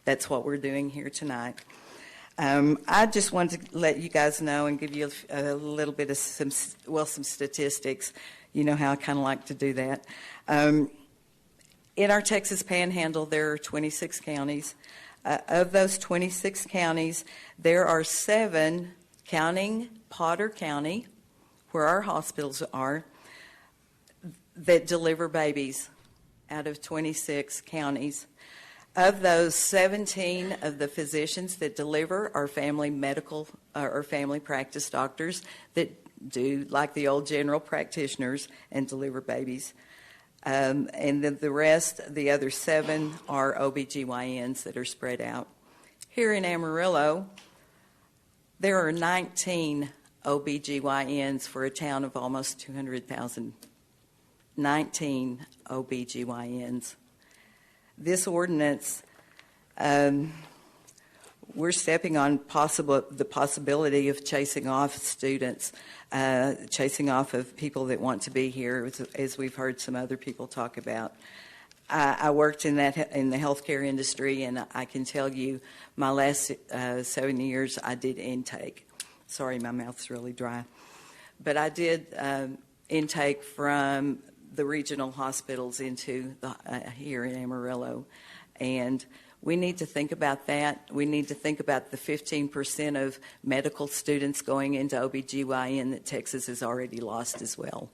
Speaker 4: That's what we're doing here tonight. I just wanted to let you guys know and give you a little bit of some statistics. You know how I kind of like to do that. In our Texas Panhandle, there are 26 counties. Of those 26 counties, there are 7, counting Potter County, where our hospitals are, that deliver babies out of 26 counties. Of those, 17 of the physicians that deliver are family medical or family practice doctors that do like the old general practitioners and deliver babies. And then the rest, the other 7, are OBGYNs that are spread out. Here in Amarillo, there are 19 OBGYNs for a town of almost 200,000. 19 OBGYNs. This ordinance, we're stepping on the possibility of chasing off students, chasing off of people that want to be here, as we've heard some other people talk about. I worked in the healthcare industry, and I can tell you, my last 7 years, I did intake. Sorry, my mouth's really dry, but I did intake from the regional hospitals into here in Amarillo, and we need to think about that. We need to think about the 15% of medical students going into OBGYN that Texas has already lost as well.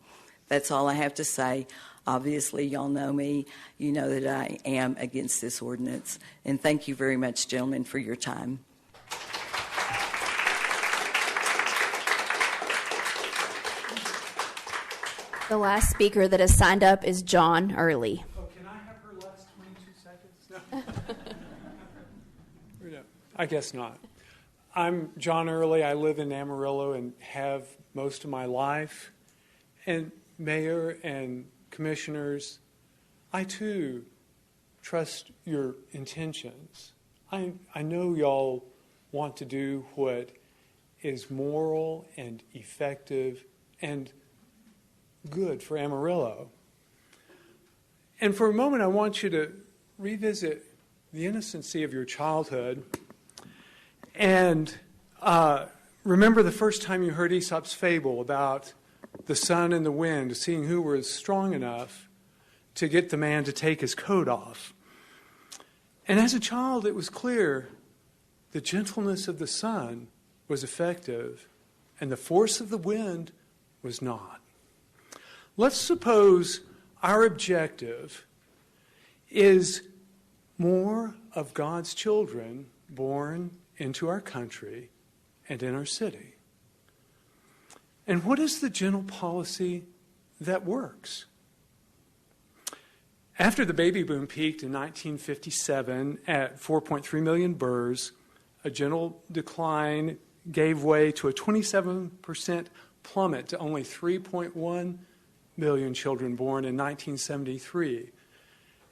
Speaker 4: That's all I have to say. Obviously, y'all know me. You know that I am against this ordinance. And thank you very much, gentlemen, for your time.
Speaker 6: The last speaker that has signed up is John Early.
Speaker 14: Oh, can I have her last 22 seconds? No. I guess not. I'm John Early. I live in Amarillo and have most of my life. And Mayor and Commissioners, I too trust your intentions. I know y'all want to do what is moral and effective and good for Amarillo. And for a moment, I want you to revisit the innocency of your childhood and remember the first time you heard Aesop's fable about
Speaker 8: the sun and the wind, seeing who was strong enough to get the man to take his coat off. And as a child, it was clear the gentleness of the sun was effective and the force of the wind was not. Let's suppose our objective is more of God's children born into our country and in our city. And what is the gentle policy that works? After the baby boom peaked in 1957 at 4.3 million births, a gentle decline gave way to a 27% plummet to only 3.1 million children born in 1973.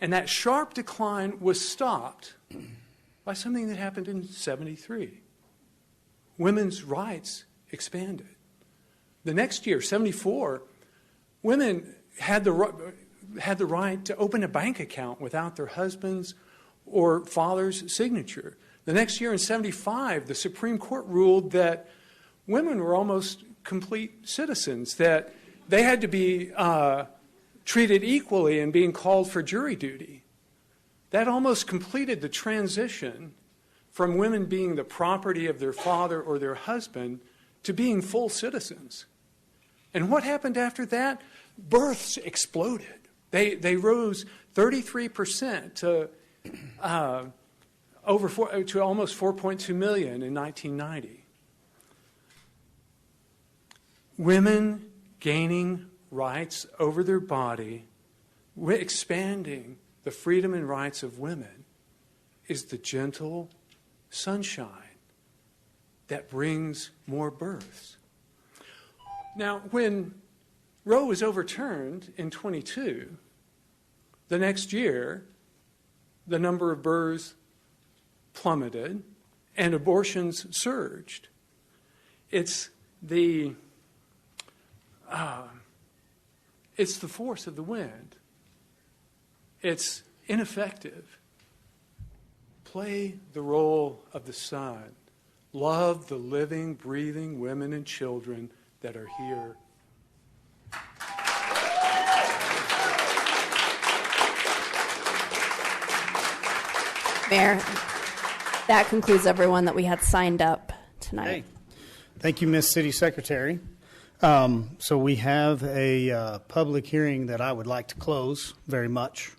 Speaker 8: And that sharp decline was stopped by something that happened in 73. Women's rights expanded. The next year, 74, women had the right to open a bank account without their husband's or father's signature. The next year, in 75, the Supreme Court ruled that women were almost complete citizens, that they had to be treated equally in being called for jury duty. That almost completed the transition from women being the property of their father or their husband to being full citizens. And what happened after that? Births exploded. They rose 33% to almost 4.2 million in 1990. Women gaining rights over their body, expanding the freedom and rights of women, is the gentle sunshine that brings more births. Now, when Roe was overturned in 22, the next year, the number of births plummeted and abortions surged. It's the force of the wind. It's ineffective. Play the role of the sun. Love the living, breathing women and children that are here.
Speaker 6: Mayor, that concludes everyone that we had signed up tonight.
Speaker 1: Hey. Thank you, Ms. City Secretary. So we have a public hearing that I would like to close very much.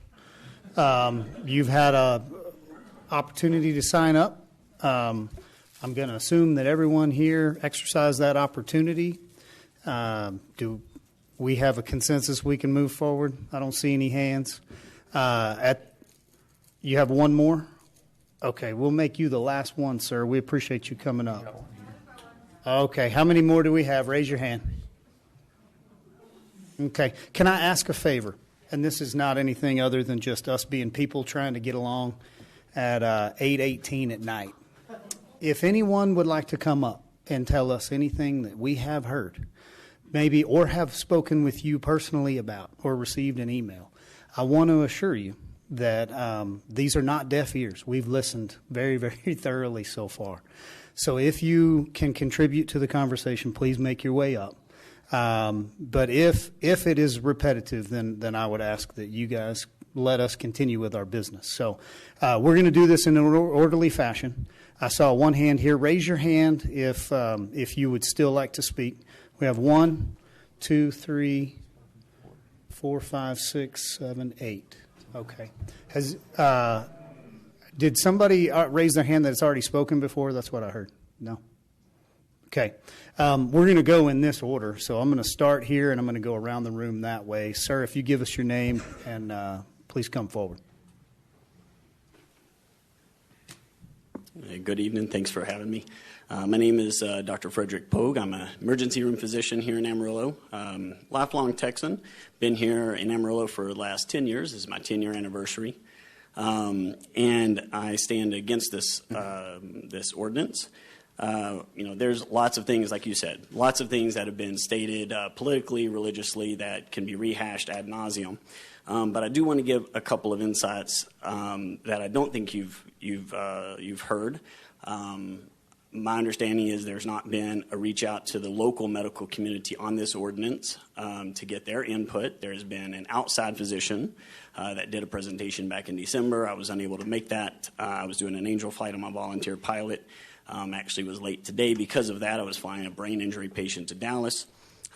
Speaker 1: You've had an opportunity to sign up. I'm going to assume that everyone here exercised that opportunity. Do we have a consensus we can move forward? I don't see any hands. You have one more? Okay, we'll make you the last one, sir. We appreciate you coming up. Okay, how many more do we have? Raise your hand. Okay, can I ask a favor? And this is not anything other than just us being people trying to get along at 8:18 at night. If anyone would like to come up and tell us anything that we have heard, maybe, or have spoken with you personally about, or received an email, I want to assure you that these are not deaf ears. We've listened very, very thoroughly so far. So if you can contribute to the conversation, please make your way up. But if it is repetitive, then I would ask that you guys let us continue with our business. So we're going to do this in an orderly fashion. I saw one hand here. Raise your hand if you would still like to speak. We have 1, 2, 3, 4, 5, 6, 7, 8. Okay. Did somebody raise their hand that's already spoken before? That's what I heard. No? Okay. We're going to go in this order. So I'm going to start here, and I'm going to go around the room that way. Sir, if you give us your name, and please come forward.
Speaker 20: Good evening. Thanks for having me. My name is Dr. Frederick Pogue. I'm an emergency room physician here in Amarillo. Lifelong Texan. Been here in Amarillo for the last 10 years. This is my 10-year anniversary. And I stand against this this ordinance. There's lots of things, like you said, lots of things that have been stated politically, religiously, that can be rehashed ad nauseum. But I do want to give a couple of insights that I don't think you've heard. My understanding is there's not been a reach out to the local medical community on this ordinance to get their input. There's been an outside physician that did a presentation back in December. I was unable to make that. I was doing an angel flight on my volunteer pilot. Actually was late today because of that. I was flying a brain injury patient to Dallas.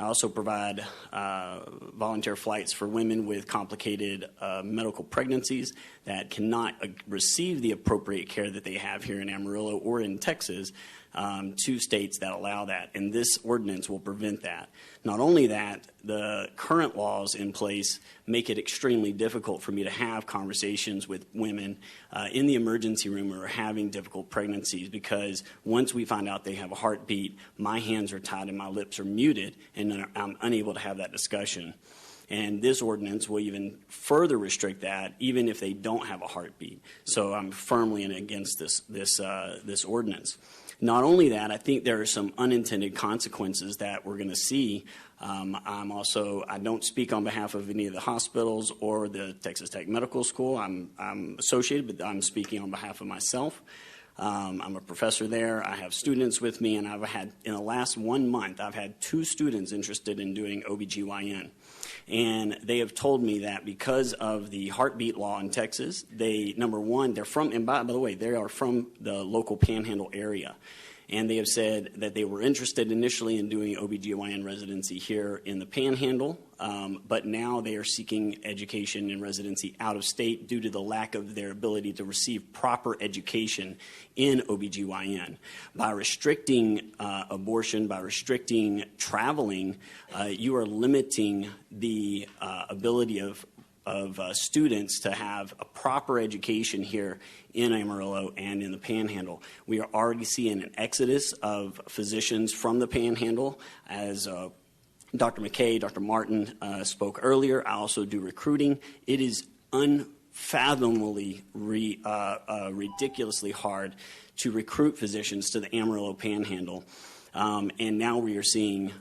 Speaker 20: I also provide volunteer flights for women with complicated medical pregnancies that cannot receive the appropriate care that they have here in Amarillo or in Texas to states that allow that. And this ordinance will prevent that. Not only that, the current laws in place make it extremely difficult for me to have conversations with women in the emergency room who are having difficult pregnancies, because once we find out they have a heartbeat, my hands are tied and my lips are muted, and I'm unable to have that discussion. And this ordinance will even further restrict that, even if they don't have a heartbeat. So I'm firmly against this ordinance. Not only that, I think there are some unintended consequences that we're going to see. I don't speak on behalf of any of the hospitals or the Texas Tech Medical School. I'm associated, but I'm speaking on behalf of myself. I'm a professor there. I have students with me, and in the last 1 month, I've had 2 students interested in doing OBGYN. And they have told me that because of the heartbeat law in Texas, number one, they're from, and by the way, they are from the local Panhandle area. And they have said that they were interested initially in doing OBGYN residency here in the Panhandle, but now they are seeking education and residency out of state due to the lack of their ability to receive proper education in OBGYN. By restricting abortion, by restricting traveling, you are limiting the ability of students to have a proper education here in Amarillo and in the Panhandle. We are already seeing an exodus of physicians from the Panhandle. As Dr. McKay, Dr. Martin spoke earlier, I also do recruiting. It is unfathomably, ridiculously hard to recruit physicians to the Amarillo Panhandle. And now we are seeing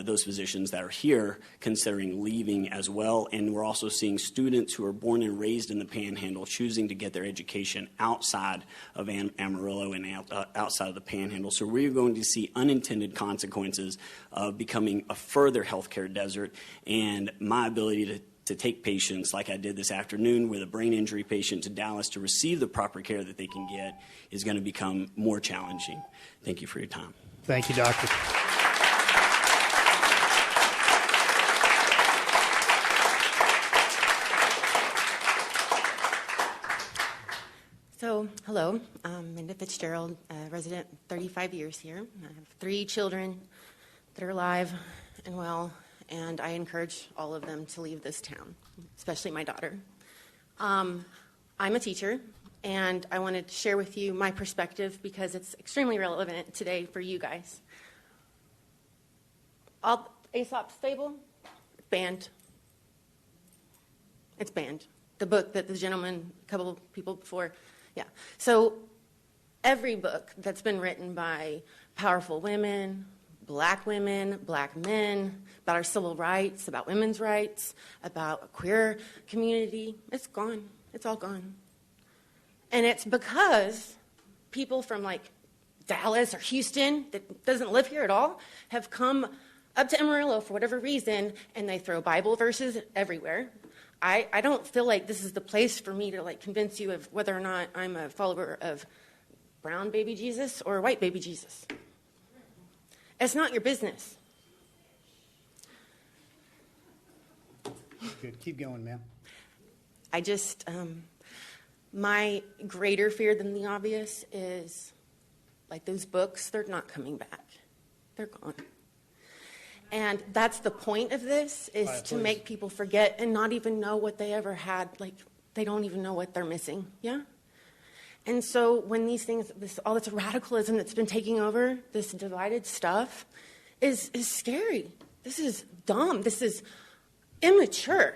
Speaker 20: those physicians that are here considering leaving as well. And we're also seeing students who are born and raised in the Panhandle choosing to get their education outside of Amarillo and outside of the Panhandle. So we're going to see unintended consequences of becoming a further healthcare desert. And my ability to take patients like I did this afternoon with a brain injury patient to Dallas to receive the proper care that they can get is going to become more challenging. Thank you for your time.
Speaker 1: Thank you, Doctor.
Speaker 9: So, hello, I'm Minda Fitzgerald, a resident, 35 years here. I have 3 children that are alive and well, and I encourage all of them to leave this town, especially my daughter. I'm a teacher, and I wanted to share with you my perspective because it's extremely relevant today for you guys. Aesop's Fable, banned. It's banned. The book that the gentleman, a couple of people before, yeah. So every book that's been written by powerful women, black men, about our civil rights, about women's rights, about a queer community, it's gone. It's all gone. And it's because people from like Dallas or Houston that doesn't live here at all have come up to Amarillo for whatever reason, and they throw Bible verses everywhere. I don't feel like this is the place for me to like convince you of whether or not I'm a follower of brown baby Jesus or white baby Jesus. It's not your business.
Speaker 1: Good. Keep going, ma'am.
Speaker 9: I just, my greater fear than the obvious is like those books, they're not coming back. They're gone. And that's the point of this, is to make people forget and not even know what they ever had. Like, they don't even know what they're missing, yeah? And so when these things, all this radicalism that's been taking over, this divided stuff, is scary. This is dumb. This is immature.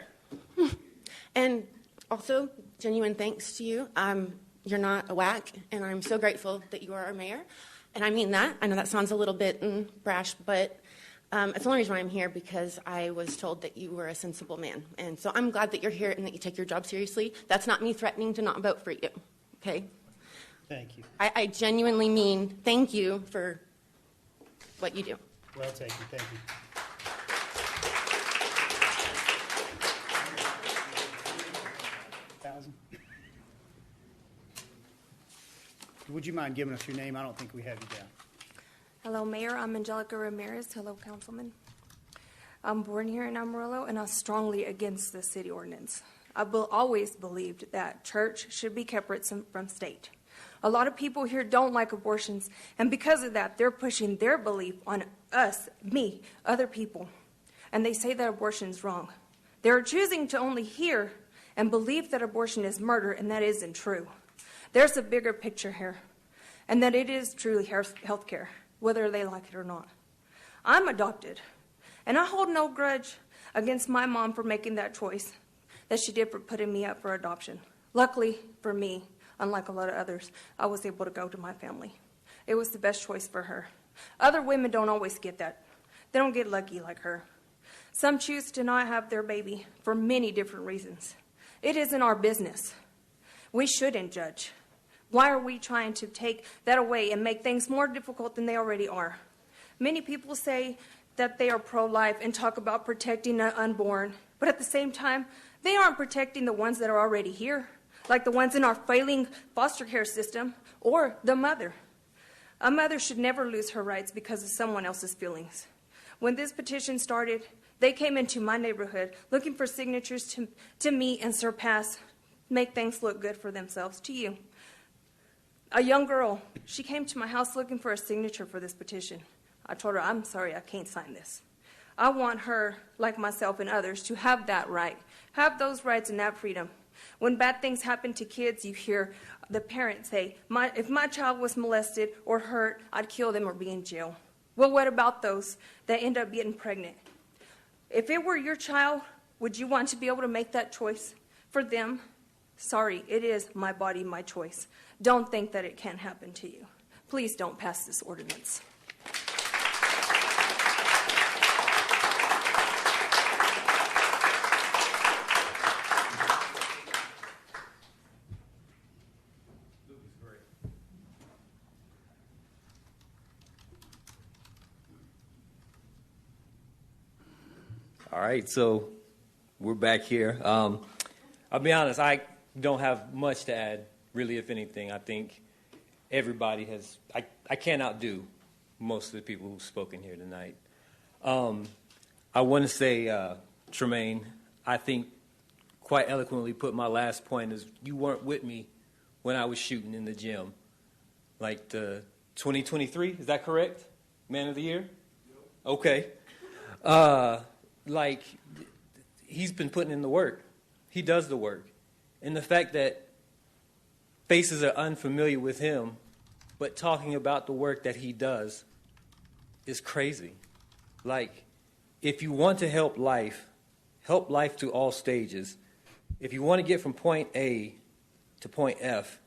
Speaker 9: And also, genuine thanks to you. You're not a whack, and I'm so grateful that you are our mayor. And I mean that. I know that sounds a little bit brash, but it's the only reason why I'm here, because I was told that you were a sensible man. And so I'm glad that you're here and that you take your job seriously. That's not me threatening to not vote for you, okay?
Speaker 1: Thank you.
Speaker 9: I genuinely mean thank you for what you do.
Speaker 1: Well taken. Thank you. Would you mind giving us your name? I don't think we have you down.
Speaker 13: Hello, Mayor. I'm Angelica Ramirez. Hello, Councilman. I'm born here in Amarillo, and I'm strongly against the city ordinance. I've always believed that church should be kept from state. A lot of people here don't like abortions, and because of that, they're pushing their belief on us, me, other people, and they say that abortion is wrong. They're choosing to only hear and believe that abortion is murder, and that isn't true. There's a bigger picture here, and that it is truly health care, whether they like it or not. I'm adopted, and I hold no grudge against my mom for making that choice that she did for putting me up for adoption. Luckily for me, unlike a lot of others, I was able to go to my family. It was the best choice for her. Other women don't always get that. They don't get lucky like her. Some choose to not have their baby for many different reasons. It isn't our business. We shouldn't judge. Why are we trying to take that away and make things more difficult than they already are? Many people say that they are pro-life and talk about protecting the unborn, but at the same time, they aren't protecting the ones that are already here, like the ones in our failing foster care system or the mother. A mother should never lose her rights because of someone else's feelings. When this petition started, they came into my neighborhood looking for signatures to meet and surpass, make things look good for themselves, to you. A young girl, she came to my house looking for a signature for this petition. I told her, I'm sorry, I can't sign this. I want her, like myself and others, to have that right, have those rights and that freedom. When bad things happen to kids, you hear the parents say, if my child was molested or hurt, I'd kill them or be in jail. Well, what about those that end up getting pregnant? If it were your child, would you want to be able to make that choice for them? Sorry, it is my body, my choice. Don't think that it can't happen to you. Please don't pass this ordinance.
Speaker 21: All right, so we're back here. I'll be honest, I don't have much to add, really, if anything. I think everybody has, I can't outdo most of the people who've spoken here tonight. I want to say, Tremaine, I think quite eloquently put my last point is you weren't with me when I was shooting in the gym. Like the 2023, is that correct? Man of the Year? Okay. Like, he's been putting in the work. He does the work. And the fact that faces are unfamiliar with him, but talking about the work that he does is crazy. Like, if you want to help life to all stages. If you want to get from point A to point F,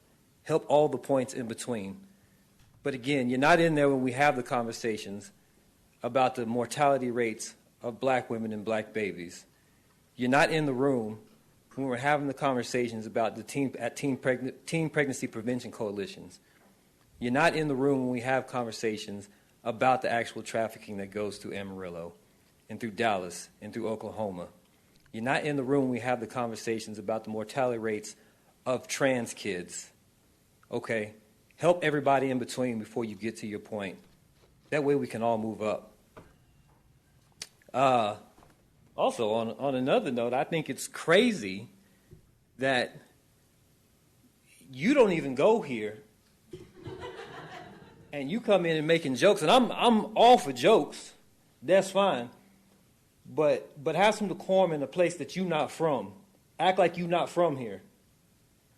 Speaker 21: help all the points in between. But again, you're not in there when we have the conversations about the mortality rates of black women and black babies. You're not in the room when we're having the conversations about the teen pregnancy prevention coalitions. You're not in the room when we have conversations about the actual trafficking that goes through Amarillo and through Dallas and through Oklahoma. You're not in the room when we have the conversations about the mortality rates of trans kids. Okay, help everybody in between before you get to your point. That way we can all move up. Also, on another note, I think it's crazy that you don't even go here and you come in and making jokes, and I'm all for jokes. That's fine. But have some decorum in a place that you're not from. Act like you're not from here.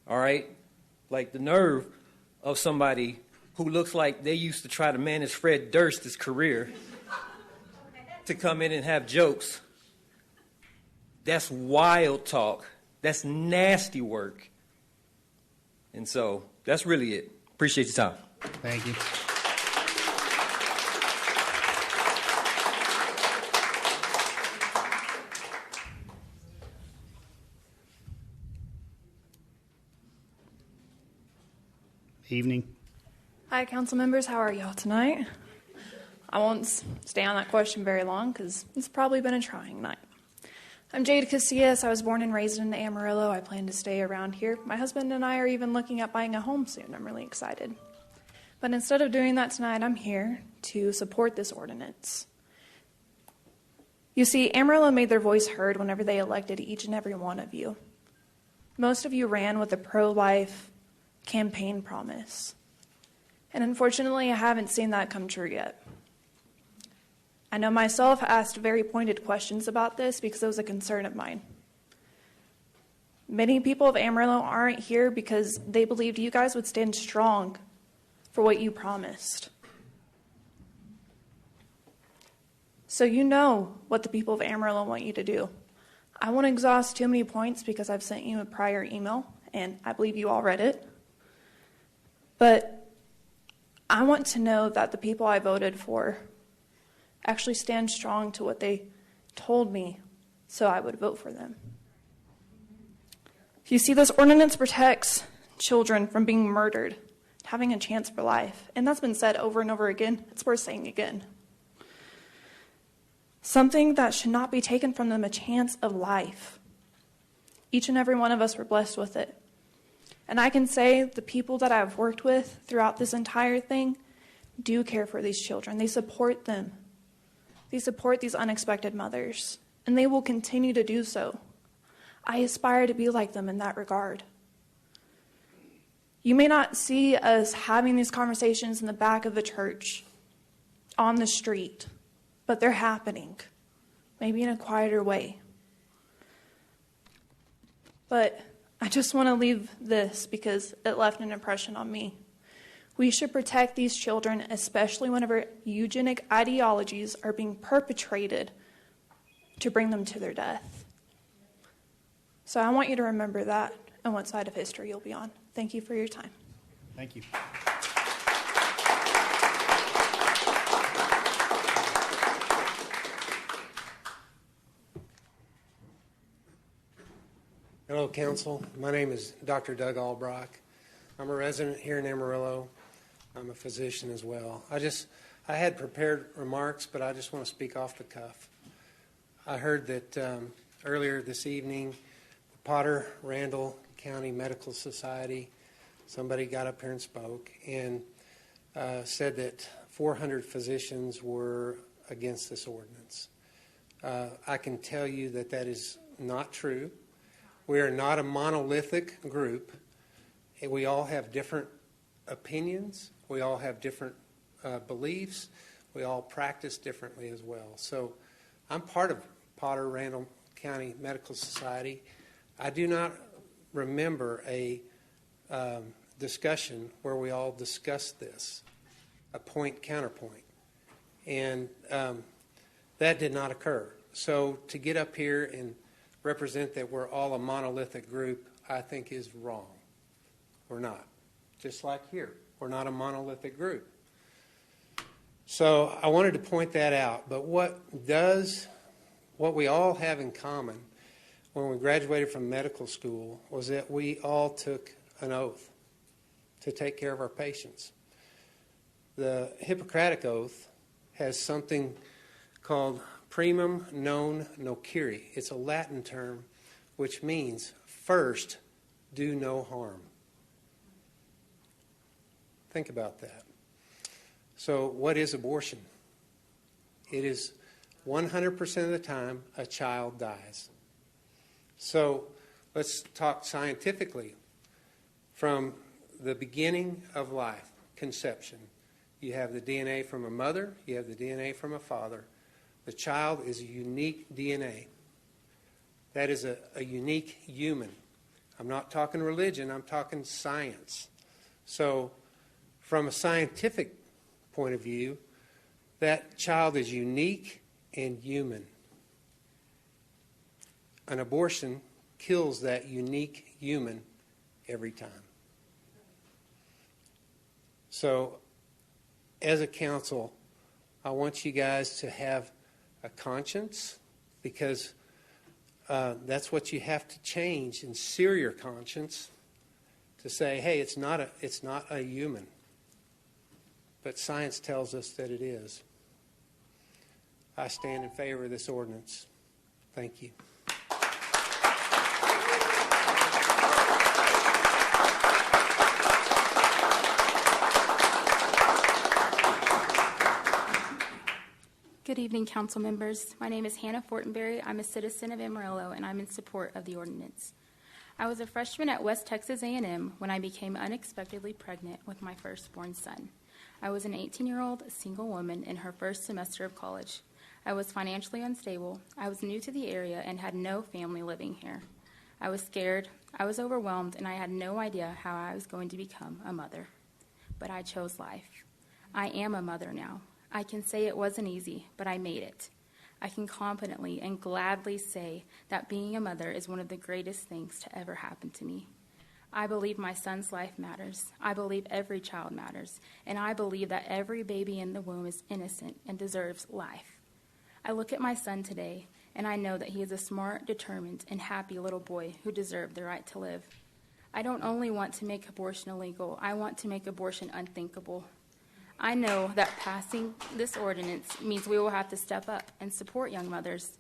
Speaker 21: All right? Like the nerve of somebody who looks like they used to try to manage Fred Durst's career to come in and have jokes. That's wild talk. That's nasty work. And so that's really it. Appreciate your time.
Speaker 1: Thank you. Evening.
Speaker 11: Hi, council members. How are y'all tonight? I won't stay on that question very long because it's probably been a trying night. I'm Jade Casillas. I was born and raised in Amarillo. I plan to stay around here. My husband and I are even looking at buying a home soon. I'm really excited. But instead of doing that tonight, I'm here to support this ordinance. You see, Amarillo made their voice heard whenever they elected each and every one of you. Most of you ran with a pro-life campaign promise. And unfortunately, I haven't seen that come true yet. I know myself asked very pointed questions about this because it was a concern of mine. Many people of Amarillo aren't here because they believed you guys would stand strong for what you promised. So you know what the people of Amarillo want you to do. I won't exhaust too many points because I've sent you a prior email, and I believe you all read it. But I want to know that the people I voted for actually stand strong to what they told me, so I would vote for them. You see, this ordinance protects children from being murdered, having a chance for life. And that's been said over and over again. It's worth saying again. Something that should not be taken from them, a chance of life. Each and every one of us were blessed with it. And I can say the people that I've worked with throughout this entire thing do care for these children. They support them. They support these unexpected mothers, and they will continue to do so. I aspire to be like them in that regard. You may not see us having these conversations in the back of the church, on the street, but they're happening, maybe in a quieter way. But I just want to leave this because it left an impression on me. We should protect these children, especially whenever eugenic ideologies are being perpetrated to bring them to their death. So I want you to remember that and what side of history you'll be on. Thank you for your time.
Speaker 1: Thank you.
Speaker 14: Hello, Council. My name is Dr. Doug Albrock. I'm a resident here in Amarillo. I'm a physician as well. I had prepared remarks, but I just want to speak off the cuff. I heard that earlier this evening, the Potter-Randall County Medical Society, somebody got up here and spoke and said that 400 physicians were against this ordinance. I can tell you that that is not true. We are not a monolithic group. We all have different opinions. We all have different beliefs. We all practice differently as well. So I'm part of Potter-Randall County Medical Society. I do not remember a discussion where we all discussed this, a point counterpoint. And that did not occur. So to get up here and represent that we're all a monolithic group, I think is wrong. We're not. Just like here, we're not a monolithic group. So I wanted to point that out. But what we all have in common when we graduated from medical school was that we all took an oath to take care of our patients. The Hippocratic Oath has something called primum non nocere. It's a Latin term which means first, do no harm. Think about that. So what is abortion? It is 100% of the time a child dies. So let's talk scientifically. From the beginning of life, conception, you have the DNA from a mother, you have the DNA from a father. The child is a unique DNA. That is a unique human. I'm not talking religion, I'm talking science. So from a scientific point of view, that child is unique and human. An abortion kills that unique human every time. So as a council, I want you guys to have a conscience, because that's what you have to change and sear your conscience to say, hey, it's not a human, but science tells us that it is. I stand in favor of this ordinance. Thank you.
Speaker 12: Good evening, council members. My name is Hannah Fortenberry. I'm a citizen of Amarillo, and I'm in support of the ordinance. I was a freshman at West Texas A&M when I became unexpectedly pregnant with my firstborn son. I was an 18-year-old single woman in her first semester of college. I was financially unstable. I was new to the area and had no family living here. I was scared, I was overwhelmed, and I had no idea how I was going to become a mother. But I chose life. I am a mother now. I can say it wasn't easy, but I made it. I can confidently and gladly say that being a mother is one of the greatest things to ever happen to me. I believe my son's life matters. I believe every child matters. And I believe that every baby in the womb is innocent and deserves life. I look at my son today, and I know that he is a smart, determined, and happy little boy who deserved the right to live. I don't only want to make abortion illegal, I want to make abortion unthinkable. I know that passing this ordinance means we will have to step up and support young mothers.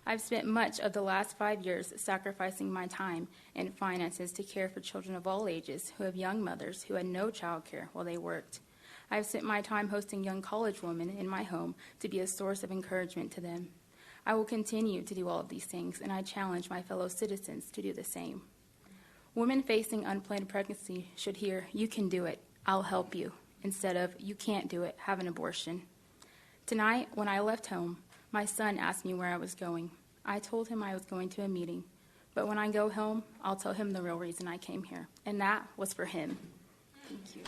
Speaker 12: I've spent much of the last 5 years sacrificing my time and finances to care for children of all ages who have young mothers who had no child care while they worked. I've spent my time hosting young college women in my home to be a source of encouragement to them. I will continue to do all of these things, and I challenge my fellow citizens to do the same. Women facing unplanned pregnancy should hear, "You can do it, I'll help you," instead of, "You can't do it, have an abortion." Tonight, when I left home, my son asked me where I was going. I told him I was going to a meeting, but when I go home, I'll tell him the real reason I came here, and that was for him. Thank you.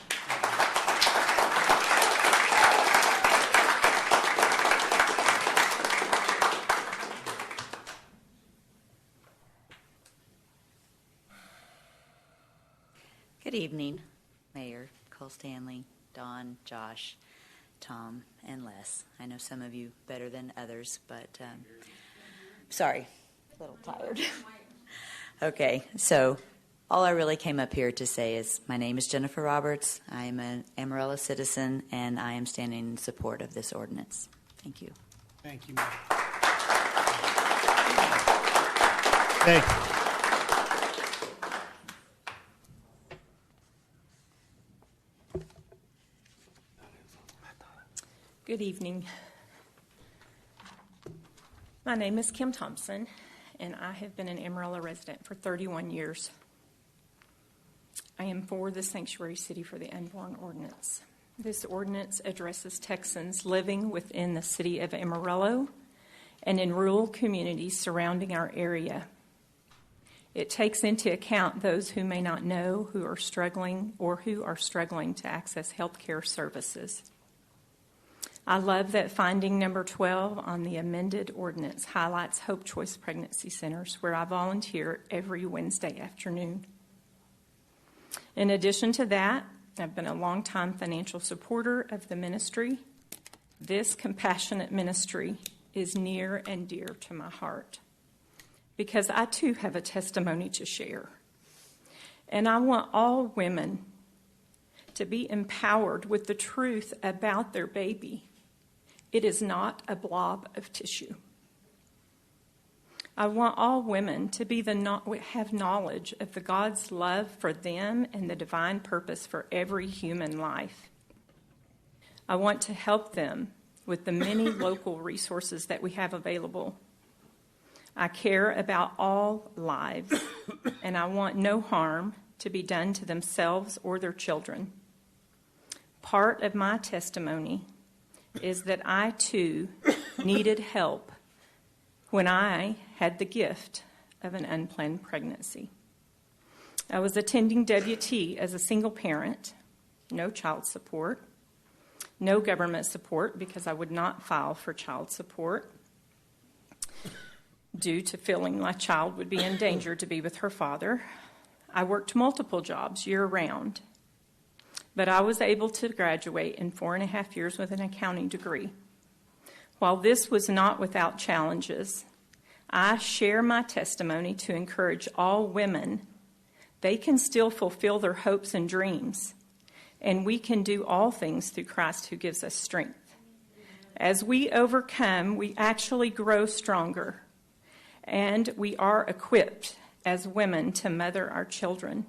Speaker 15: Good evening, Mayor Cole Stanley, Don, Josh, Tom, and Les. I know some of you better than others, but sorry, a little tired. Okay, so all I really came up here to say is my name is Jennifer Roberts. I am an Amarillo citizen, and I am standing in support of this ordinance. Thank you.
Speaker 1: Thank you, Ma'am. Hey.
Speaker 22: Good evening. My name is Kim Thompson, and I have been an Amarillo resident for 31 years. I am for the Sanctuary City for the Unborn ordinance. This ordinance addresses Texans living within the city of Amarillo and in rural communities surrounding our area. It takes into account those who may not know, who are struggling, or who are struggling to access health care services. I love that finding number 12 on the amended ordinance highlights Hope Choice Pregnancy Centers, where I volunteer every Wednesday afternoon. In addition to that, I've been a longtime financial supporter of the ministry. This compassionate ministry is near and dear to my heart because I too have a testimony to share. And I want all women to be empowered with the truth about their baby. It is not a blob of tissue. I want all women to have knowledge of the God's love for them and the divine purpose for every human life. I want to help them with the many local resources that we have available. I care about all lives, and I want no harm to be done to themselves or their children. Part of my testimony is that I, too, needed help when I had the gift of an unplanned pregnancy. I was attending WT as a single parent, no child support, no government support because I would not file for child support due to feeling my child would be in danger to be with her father. I worked multiple jobs year-round. But I was able to graduate in 4.5 years with an accounting degree. While this was not without challenges, I share my testimony to encourage all women they can still fulfill their hopes and dreams. And we can do all things through Christ who gives us strength. As we overcome, we actually grow stronger. And we are equipped as women to mother our children.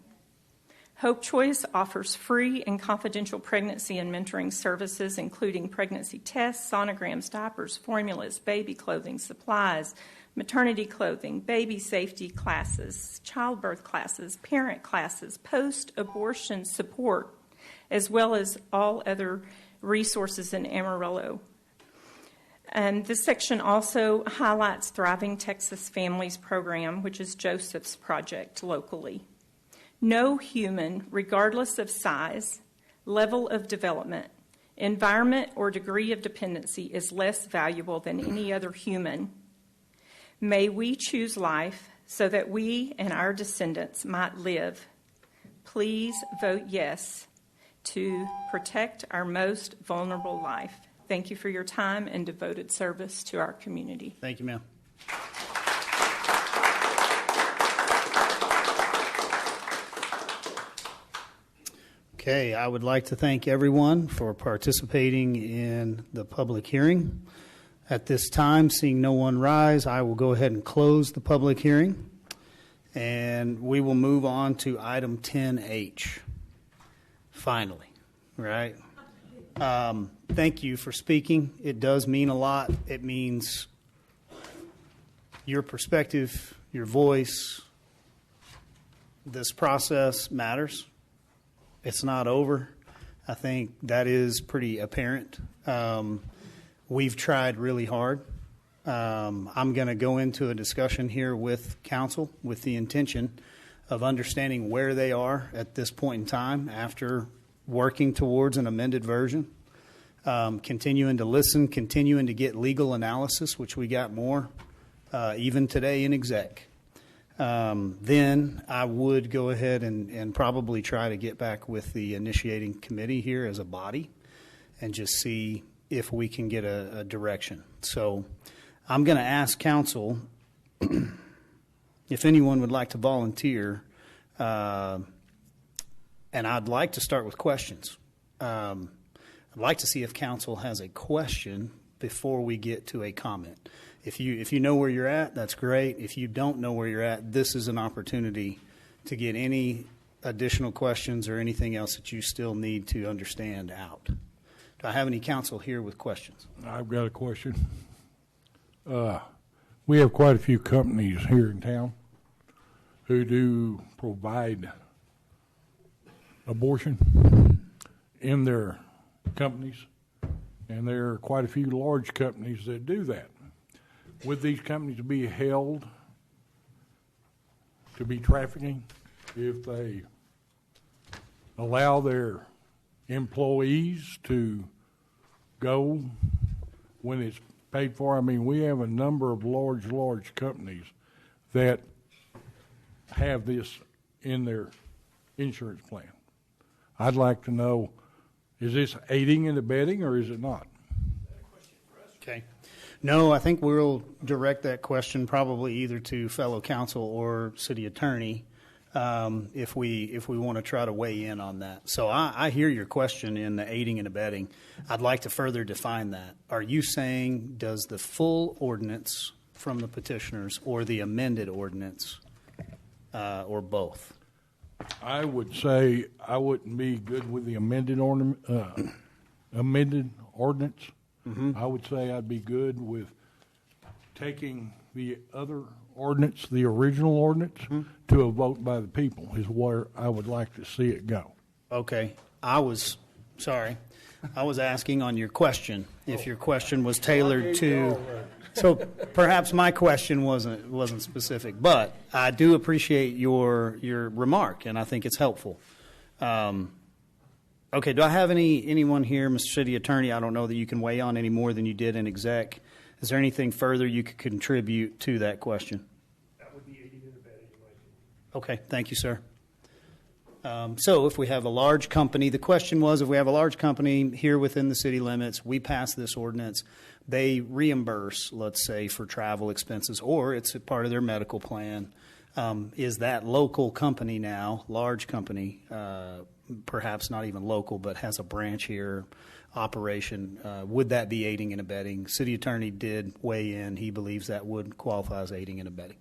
Speaker 22: Hope Choice offers free and confidential pregnancy and mentoring services, including pregnancy tests, sonograms, diapers, formulas, baby clothing, supplies, maternity clothing, baby safety classes, childbirth classes, parent classes, post-abortion support, as well as all other resources in Amarillo. And this section also highlights Thriving Texas Families Program, which is Joseph's project locally. No human, regardless of size, level of development, environment, or degree of dependency, is less valuable than any other human. May we choose life so that we and our descendants might live. Please vote yes to protect our most vulnerable life. Thank you for your time and devoted service to our community.
Speaker 1: Thank you, ma'am. Okay, I would like to thank everyone for participating in the public hearing. At this time, seeing no one rise, I will go ahead and close the public hearing, and we will move on to item 10H. Finally, right? Thank you for speaking. It does mean a lot. It means your perspective, your voice. This process matters. It's not over. I think that is pretty apparent. We've tried really hard. I'm going to go into a discussion here with council with the intention of understanding where they are at this point in time after working towards an amended version, continuing to listen, continuing to get legal analysis, which we got more even today in exec. Then I would go ahead and probably try to get back with the initiating committee here as a body and just see if we can get a direction. So I'm going to ask council if anyone would like to volunteer, and I'd like to start with questions. I'd like to see if council has a question before we get to a comment. If you know where you're at, that's great. If you don't know where you're at, this is an opportunity to get any additional questions or anything else that you still need to understand out. Do I have any counsel here with questions?
Speaker 16: I've got a question. We have quite a few companies here in town who do provide abortion in their companies, and there are quite a few large companies that do that. Would these companies be held to be trafficking if they allow their employees to go when it's paid for? I mean, we have a number of large companies that have this in their insurance plan. I'd like to know, is this aiding and abetting or is it not?
Speaker 1: Okay. No, I think we'll direct that question probably either to fellow counsel or city attorney if we want to try to weigh in on that. So I hear your question in the aiding and abetting. I'd like to further define that. Are you saying does the full ordinance from the petitioners or the amended ordinance or both?
Speaker 16: I would say I wouldn't be good with the amended ordinance. Mm-hmm. I would say I'd be good with taking the other ordinance, the original ordinance, to a vote by the people is where I would like to see it go.
Speaker 1: Okay. I was asking on your question, if your question was tailored to, so perhaps my question wasn't specific, but I do appreciate your remark, and I think it's helpful. Okay, do I have anyone here, Mr. City Attorney? I don't know that you can weigh on any more than you did in exec. Is there anything further you could contribute to that question?
Speaker 16: That would be aiding and abetting, in my opinion.
Speaker 1: Okay, thank you, sir. So if we have a large company, the question was if we have a large company here within the city limits, we pass this ordinance, they reimburse, let's say, for travel expenses, or it's a part of their medical plan. is that local company now, large company, perhaps not even local, but has a branch here, operation, would that be aiding and abetting? City attorney did weigh in. He believes that would qualify as aiding and abetting.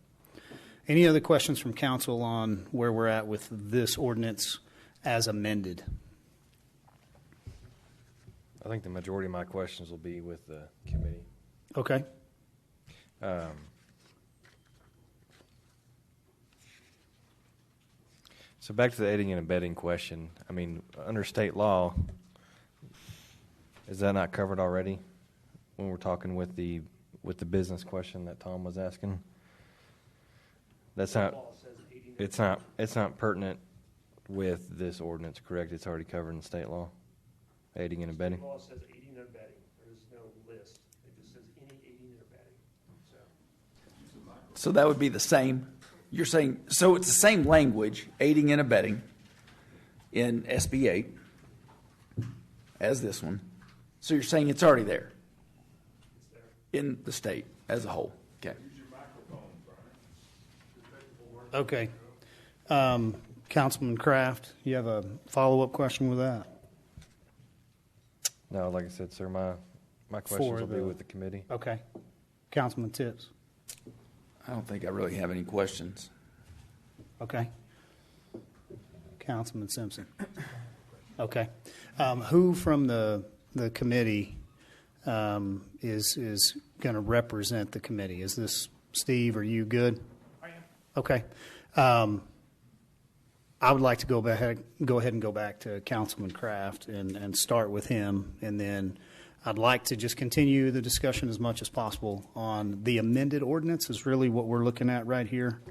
Speaker 1: Any other questions from council on where we're at with this ordinance as amended?
Speaker 5: I think the majority of my questions will be with the committee.
Speaker 1: Okay.
Speaker 5: So back to the aiding and abetting question. I mean, under state law, is that not covered already when we're talking with the business question that Tom was asking? That's not. It's not pertinent with this ordinance, correct? It's already covered in state law. Aiding and abetting.
Speaker 17: The law says aiding and abetting. There is no list. It just says any aiding and abetting.
Speaker 23: So that would be the same. You're saying, so it's the same language, aiding and abetting, in SB 8 as this one. So you're saying it's already there in the state as a whole. Okay.
Speaker 1: Okay. Councilman Kraft, you have a follow-up question with that?
Speaker 5: No, like I said, sir, my questions will be with the committee.
Speaker 1: Okay. Councilman Tips.
Speaker 23: I don't think I really have any questions.
Speaker 1: Okay. Councilman Simpson. Okay. Who from the committee is going to represent the committee? Is this Steve? Are you good?
Speaker 17: I am.
Speaker 1: Okay. I would like to go ahead and go back to Councilman Kraft and start with him, and then I'd like to just continue the discussion as much as possible on the amended ordinance is really what we're looking at right here.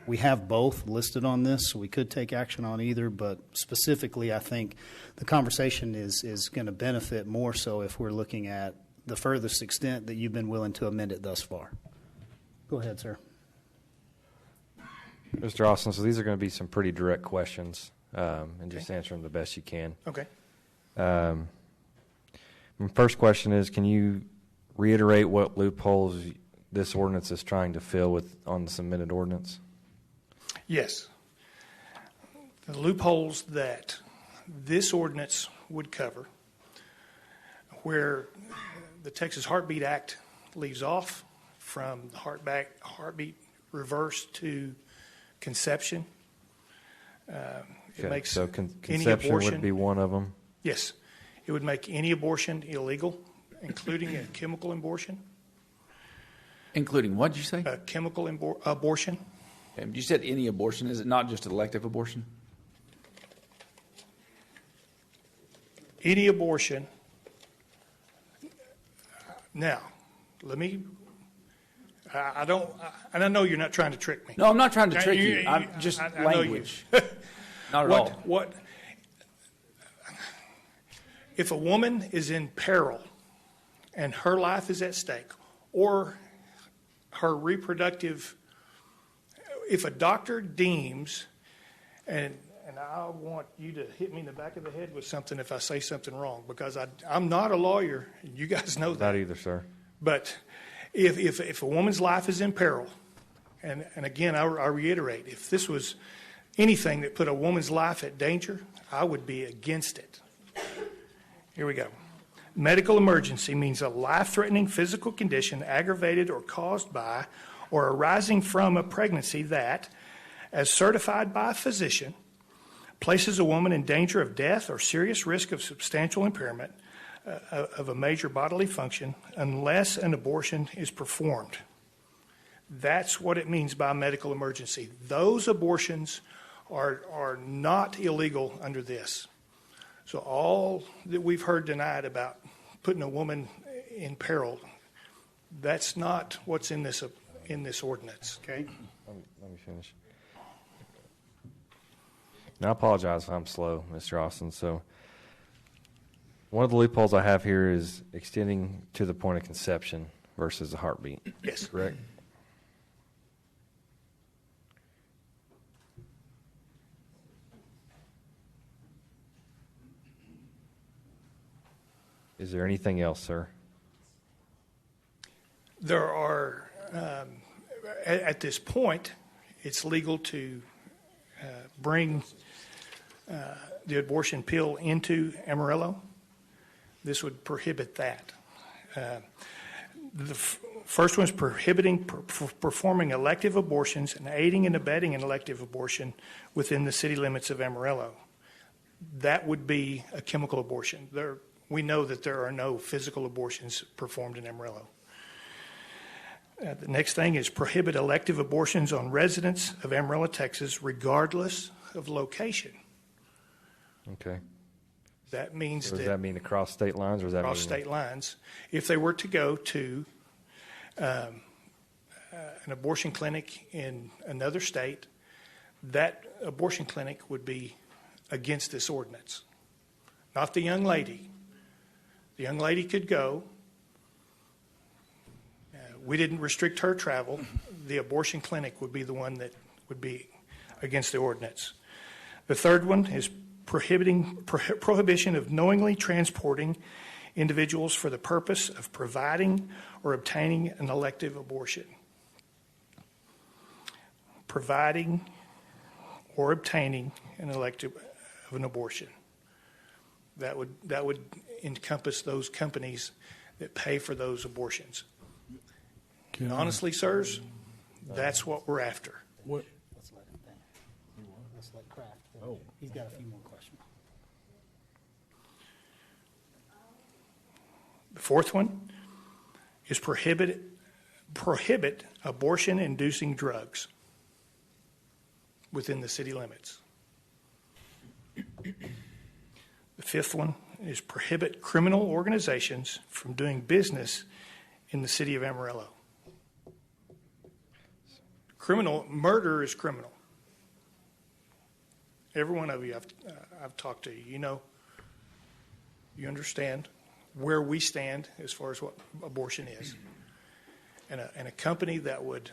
Speaker 1: We have both listed on this, so we could take action on either, but specifically I think the conversation is going to benefit more so if we're looking at the furthest extent that you've been willing to amend it thus far. Go ahead, sir.
Speaker 5: Mr. Austin, so these are going to be some pretty direct questions, and just answer them the best you can.
Speaker 17: Okay.
Speaker 5: My first question is, can you reiterate what loopholes this ordinance is trying to fill with on the submitted ordinance?
Speaker 17: Yes. The loopholes that this ordinance would cover, where the Texas Heartbeat Act leaves off from the heartbeat reverse to conception. It makes
Speaker 5: so
Speaker 17: any
Speaker 5: conception
Speaker 17: abortion,
Speaker 5: would be one of them?
Speaker 17: Yes. It would make any abortion illegal, including a chemical abortion.
Speaker 23: Including what did you say?
Speaker 17: A chemical abortion.
Speaker 23: You said any abortion. Is it not just elective abortion?
Speaker 17: Any abortion. Now, let me. I don't, and I know you're not trying to trick me.
Speaker 23: No, I'm not trying to trick you. I'm just language. Not at all.
Speaker 17: What? If a woman is in peril and her life is at stake, or her reproductive, if a doctor deems, and I want you to hit me in the back of the head with something if I say something wrong, because I'm not a lawyer, and you guys know that.
Speaker 5: Not either, sir.
Speaker 17: But if a woman's life is in peril, and again, I reiterate, if this was anything that put a woman's life at danger, I would be against it. Here we go. Medical emergency means a life-threatening physical condition aggravated or caused by or arising from a pregnancy that, as certified by a physician, places a woman in danger of death or serious risk of substantial impairment of a major bodily function unless an abortion is performed. That's what it means by medical emergency. Those abortions are not illegal under this. So all that we've heard tonight about putting a woman in peril, that's not what's in this ordinance. Okay.
Speaker 5: Let me finish. Now, I apologize if I'm slow, Mr. Austin. So one of the loopholes I have here is extending to the point of conception versus a heartbeat.
Speaker 17: Yes.
Speaker 5: Correct? Is there anything else, sir?
Speaker 17: There are, at this point, it's legal to bring the abortion pill into Amarillo. This would prohibit that. The first one is prohibiting performing elective abortions and aiding and abetting an elective abortion within the city limits of Amarillo. That would be a chemical abortion. We know that there are no physical abortions performed in Amarillo. The next thing is prohibit elective abortions on residents of Amarillo, Texas, regardless of location.
Speaker 5: Okay.
Speaker 17: That means
Speaker 5: So does that mean across state lines, or does that
Speaker 17: across
Speaker 5: mean
Speaker 17: state lines. If they were to go to an abortion clinic in another state, that abortion clinic would be against this ordinance. Not the young lady. The young lady could go. We didn't restrict her travel. The abortion clinic would be the one that would be against the ordinance. The third one is prohibition of knowingly transporting individuals for the purpose of providing or obtaining an elective abortion. Providing or obtaining an elective of an abortion. That would encompass those companies that pay for those abortions. And honestly, sirs, that's what we're after.
Speaker 1: Let's let him think. Let's let Kraft. Oh, he's got a few more questions.
Speaker 17: The fourth one is prohibit abortion-inducing drugs within the city limits. The fifth one is prohibit criminal organizations from doing business in the city of Amarillo. Murder is criminal. Every one of you I've talked to, you understand where we stand as far as what abortion is. And a company that would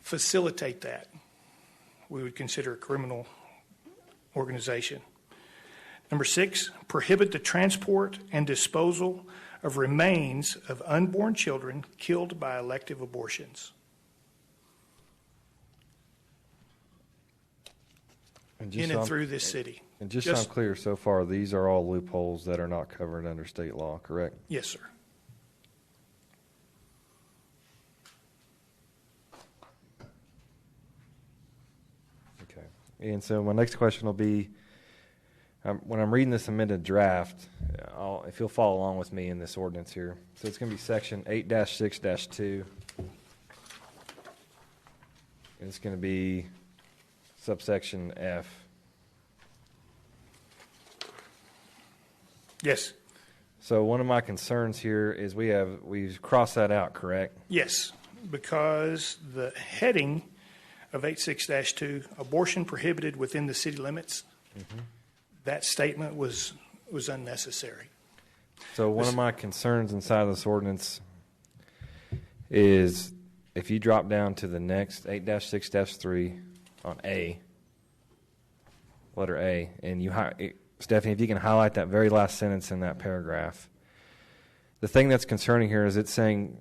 Speaker 17: facilitate that, we would consider a criminal organization. Number 6, prohibit the transport and disposal of remains of unborn children killed by elective abortions. In and through this city.
Speaker 5: And just so I'm clear, so far, these are all loopholes that are not covered under state law, correct?
Speaker 17: Yes, sir.
Speaker 5: Okay. And so my next question will be, when I'm reading this amended draft, if you'll follow along with me in this ordinance here. So it's going to be section 8-6-2. And it's going to be subsection F.
Speaker 17: Yes.
Speaker 5: So one of my concerns here is we've crossed that out, correct?
Speaker 17: Yes, because the heading of 8-6-2, abortion prohibited within the city limits, that statement was unnecessary.
Speaker 5: So one of my concerns inside of this ordinance is if you drop down to the next 8-6-3 on A, letter A, and Stephanie, if you can highlight that very last sentence in that paragraph. The thing that's concerning here is it's saying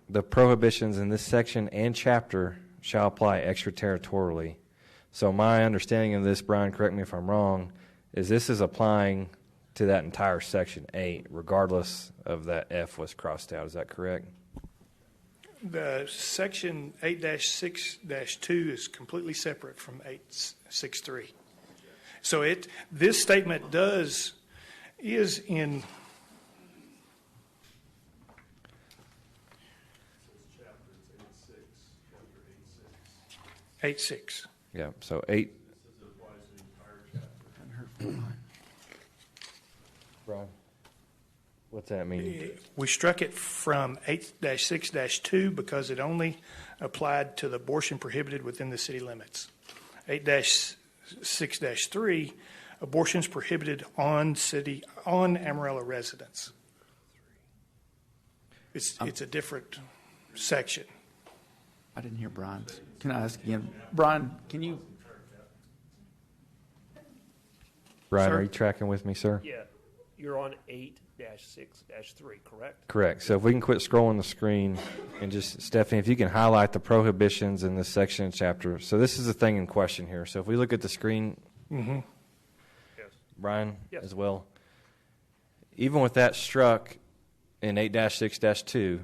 Speaker 5: the prohibitions in this section and chapter shall apply extraterritorially. So my understanding of this, Brian, correct me if I'm wrong, is this is applying to that entire section 8, regardless of that F was crossed out. Is that correct?
Speaker 17: The section 8-6-2 is completely separate from 8-6-3. So this statement is in 8-6.
Speaker 5: Yeah, so 8. Brian, what's that mean?
Speaker 17: We struck it from 8-6-2 because it only applied to the abortion prohibited within the city limits. 8-6-3, abortions prohibited on Amarillo residents. It's a different section.
Speaker 23: I didn't hear Brian's. Can I ask again? Brian, can you?
Speaker 5: Brian,
Speaker 17: Sir?
Speaker 5: are you tracking with me, sir?
Speaker 1: Yeah.
Speaker 3: you're on 8-6-3, correct?
Speaker 5: Correct. So if we can quit scrolling the screen and just, Stephanie, if you can highlight the prohibitions in this section and chapter. So this is the thing in question here. So if we look at the screen,
Speaker 17: Mm-hmm.
Speaker 3: Yes.
Speaker 5: Brian,
Speaker 3: Yes.
Speaker 5: as well, even with that struck in 8-6-2,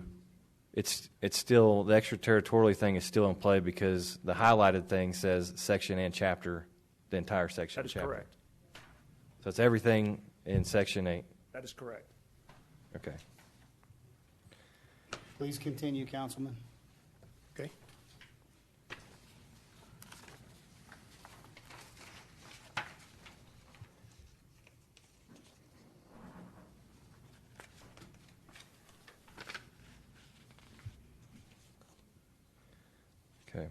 Speaker 5: it's still, the extraterritorially thing is still in play because the highlighted thing says section and chapter, the entire section
Speaker 3: That
Speaker 5: and
Speaker 3: is
Speaker 5: chapter.
Speaker 3: correct.
Speaker 5: So it's everything in section 8.
Speaker 3: That is correct.
Speaker 5: Okay.
Speaker 1: Please continue, Councilman.
Speaker 17: Okay.
Speaker 5: Okay.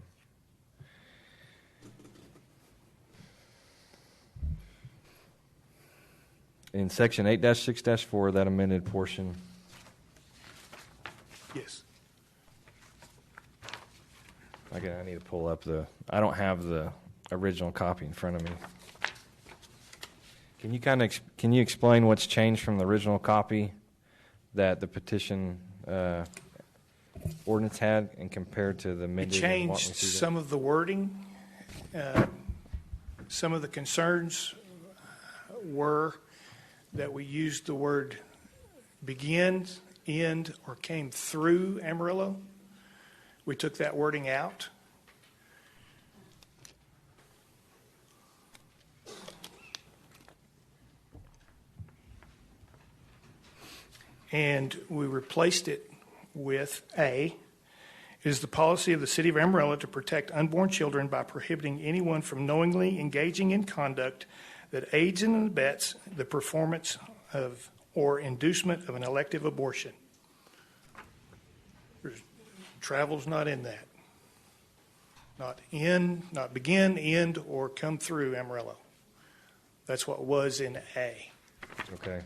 Speaker 5: In section 8-6-4, that amended portion,
Speaker 17: Yes.
Speaker 5: I need to pull up I don't have the original copy in front of me. Can you can you explain what's changed from the original copy that the petition ordinance had and compared to the
Speaker 17: It
Speaker 5: amended? and walk me
Speaker 17: changed
Speaker 5: through that?
Speaker 17: some of the wording. Some of the concerns were that we used the word begin, end, or came through Amarillo. We took that wording out. And we replaced it with A. It is the policy of the City of Amarillo to protect unborn children by prohibiting anyone from knowingly engaging in conduct that aids and abets the performance of or inducement of an elective abortion. Travel's not in that. Not begin, end, or come through Amarillo. That's what was in A.
Speaker 5: Okay.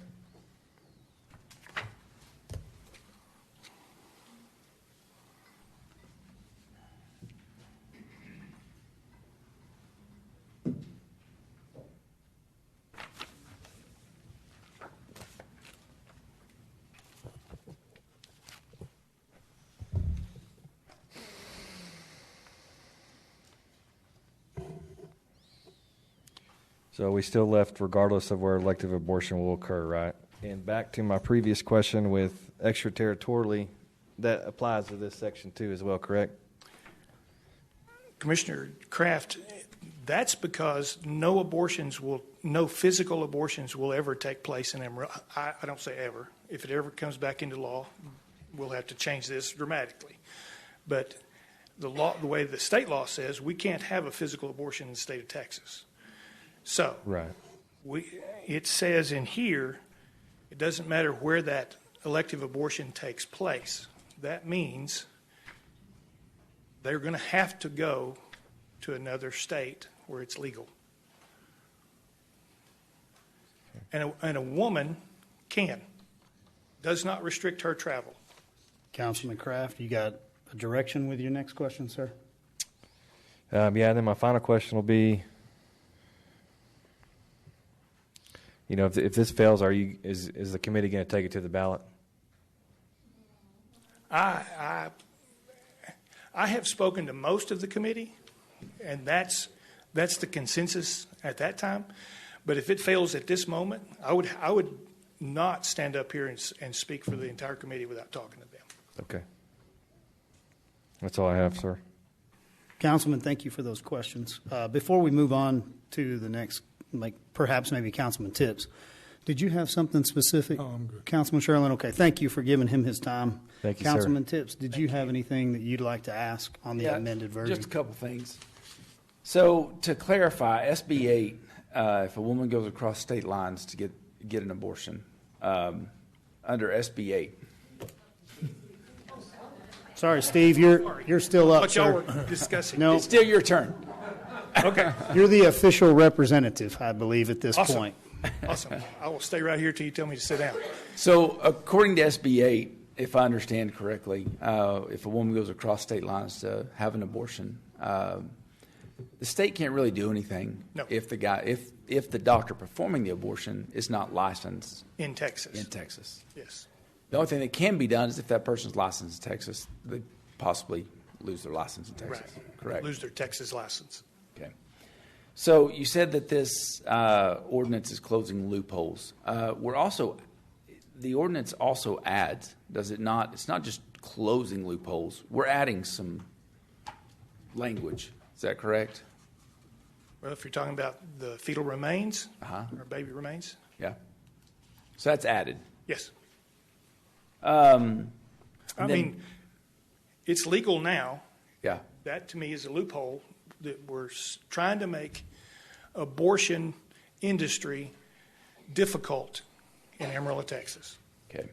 Speaker 5: So we still left regardless of where elective abortion will occur, right? And back to my previous question with extraterritorially, that applies to this section too as well, correct?
Speaker 17: Commissioner Kraft, that's because no physical abortions will ever take place in Amarillo. I don't say ever. If it ever comes back into law, we'll have to change this dramatically. But the way the state law says, we can't have a physical abortion in the state of Texas. So
Speaker 5: right.
Speaker 17: It says in here, it doesn't matter where that elective abortion takes place. That means they're going to have to go to another state where it's legal. And a woman does not restrict her travel.
Speaker 1: Councilman Kraft, you got a direction with your next question, sir?
Speaker 5: Yeah, then my final question will be, if this fails, is the committee going to take it to the ballot?
Speaker 17: I have spoken to most of the committee, and that's the consensus at that time. But if it fails at this moment, I would not stand up here and speak for the entire committee without talking to them.
Speaker 5: Okay. That's all I have, sir.
Speaker 1: Councilman, thank you for those questions. Before we move on to the next, perhaps maybe Councilman Tips, did you have something specific?
Speaker 16: Oh, I'm good.
Speaker 1: Councilman Sherlin, okay, thank you for giving him his time.
Speaker 5: Thank you,
Speaker 1: Councilman Tips, did you have anything that you'd like to ask on the amended version?
Speaker 23: Just a couple things. So to clarify, SB 8, if a woman goes across state lines to get an abortion, under SB 8.
Speaker 1: Sorry, Steve, you're still up,
Speaker 17: But y'all
Speaker 1: sir.
Speaker 17: were discussing.
Speaker 1: No,
Speaker 23: It's still your turn.
Speaker 17: Okay.
Speaker 1: you're the official representative, I believe, at this
Speaker 17: Awesome.
Speaker 1: point.
Speaker 17: Awesome. I will stay right here till you tell me to sit down.
Speaker 23: So according to SB 8, if I understand correctly, if a woman goes across state lines to have an abortion, the state can't really do anything
Speaker 17: No.
Speaker 23: if the doctor performing the abortion is not licensed
Speaker 17: In Texas.
Speaker 23: in Texas.
Speaker 17: Yes.
Speaker 23: The only thing that can be done is if that person's licensed in Texas, they possibly lose their license in Texas.
Speaker 17: Right.
Speaker 23: Correct.
Speaker 17: Lose their Texas license.
Speaker 23: Okay. So you said that this ordinance is closing loopholes. The ordinance also adds, does it not? It's not just closing loopholes. We're adding some language. Is that correct?
Speaker 17: Well, if you're talking about the fetal remains or baby remains,
Speaker 23: Yeah. So that's added.
Speaker 17: yes.
Speaker 23: I
Speaker 17: I mean, it's legal now.
Speaker 23: Yeah.
Speaker 17: That to me is a loophole that we're trying to make abortion industry difficult in Amarillo, Texas.
Speaker 23: Okay.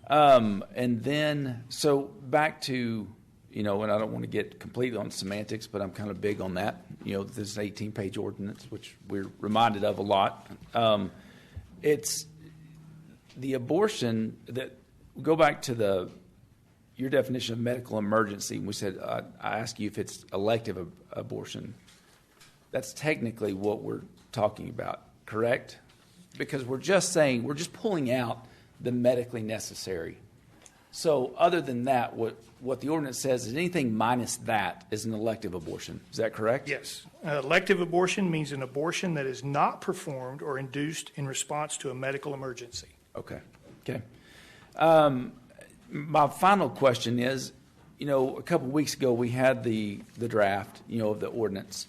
Speaker 23: And then, so back to, and I don't want to get completely on semantics, but I'm kind of big on that. This is an 18-page ordinance, which we're reminded of a lot. It's the abortion that, go back to your definition of medical emergency. We said, I asked you if it's elective abortion. That's technically what we're talking about, correct? Because we're just pulling out the medically necessary. So other than that, what the ordinance says is anything minus that is an elective abortion. Is that correct?
Speaker 17: Yes. Elective abortion means an abortion that is not performed or induced in response to a medical emergency.
Speaker 23: Okay. My final question is, a couple of weeks ago we had the draft, of the ordinance.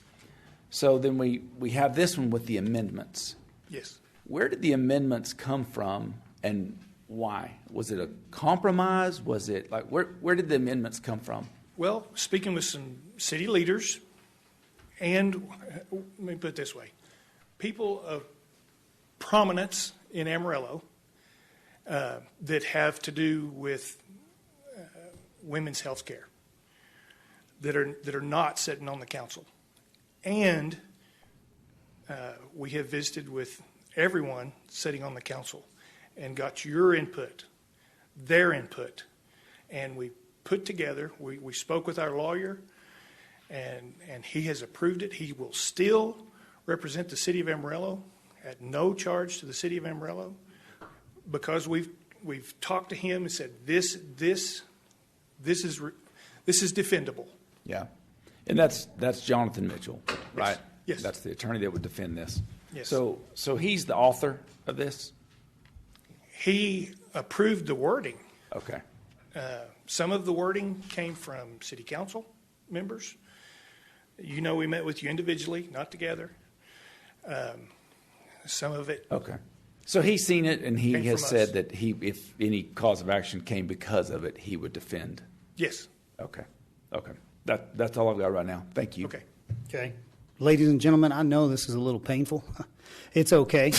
Speaker 23: So then we have this one with the amendments.
Speaker 17: Yes.
Speaker 23: Where did the amendments come from and why? Was it a compromise? Was it where did the amendments come from?
Speaker 17: Well, speaking with some city leaders, and let me put it this way, people of prominence in Amarillo that have to do with women's health care that are not sitting on the council. And we have visited with everyone sitting on the council and got your input, their input, and we put together, we spoke with our lawyer, and he has approved it. He will still represent the city of Amarillo at no charge to the city of Amarillo, because we've talked to him and said this is defendable.
Speaker 23: Yeah, and that's Jonathan Mitchell, right?
Speaker 17: Yes.
Speaker 23: That's the attorney that would defend this.
Speaker 17: Yes.
Speaker 23: So he's the author of this?
Speaker 17: He approved the wording.
Speaker 23: Okay.
Speaker 17: Some of the wording came from city council members. We met with you individually, not together. Some of it.
Speaker 23: Okay. So he's seen it, and he
Speaker 17: Came
Speaker 23: has
Speaker 17: from
Speaker 23: said
Speaker 17: us.
Speaker 23: that if any cause of action came because of it, he would defend.
Speaker 17: Yes.
Speaker 23: Okay. That's all I've got right now. Thank you.
Speaker 17: Okay.
Speaker 1: Ladies and gentlemen, I know this is a little painful. It's okay.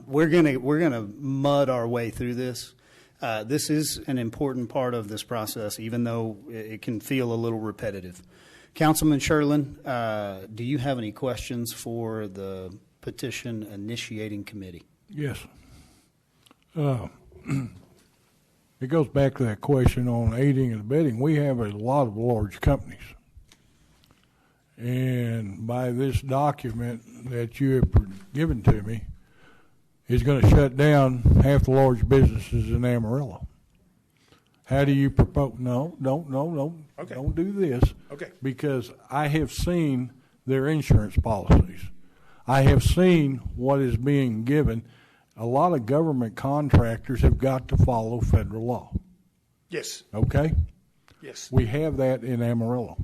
Speaker 1: We're gonna mud our way through this. This is an important part of this process, even though it can feel a little repetitive. Councilman Sherlin, do you have any questions for the petition initiating committee?
Speaker 16: Yes. It goes back to that question on aiding and abetting. We have a lot of large companies. And by this document that you have given to me, is going to shut down half the large businesses in Amarillo. How do you propose? No.
Speaker 17: Okay.
Speaker 16: Don't do this.
Speaker 17: Okay.
Speaker 16: Because I have seen their insurance policies. I have seen what is being given. A lot of government contractors have got to follow federal law.
Speaker 17: Yes.
Speaker 16: Okay?
Speaker 17: Yes.
Speaker 16: We have that in Amarillo.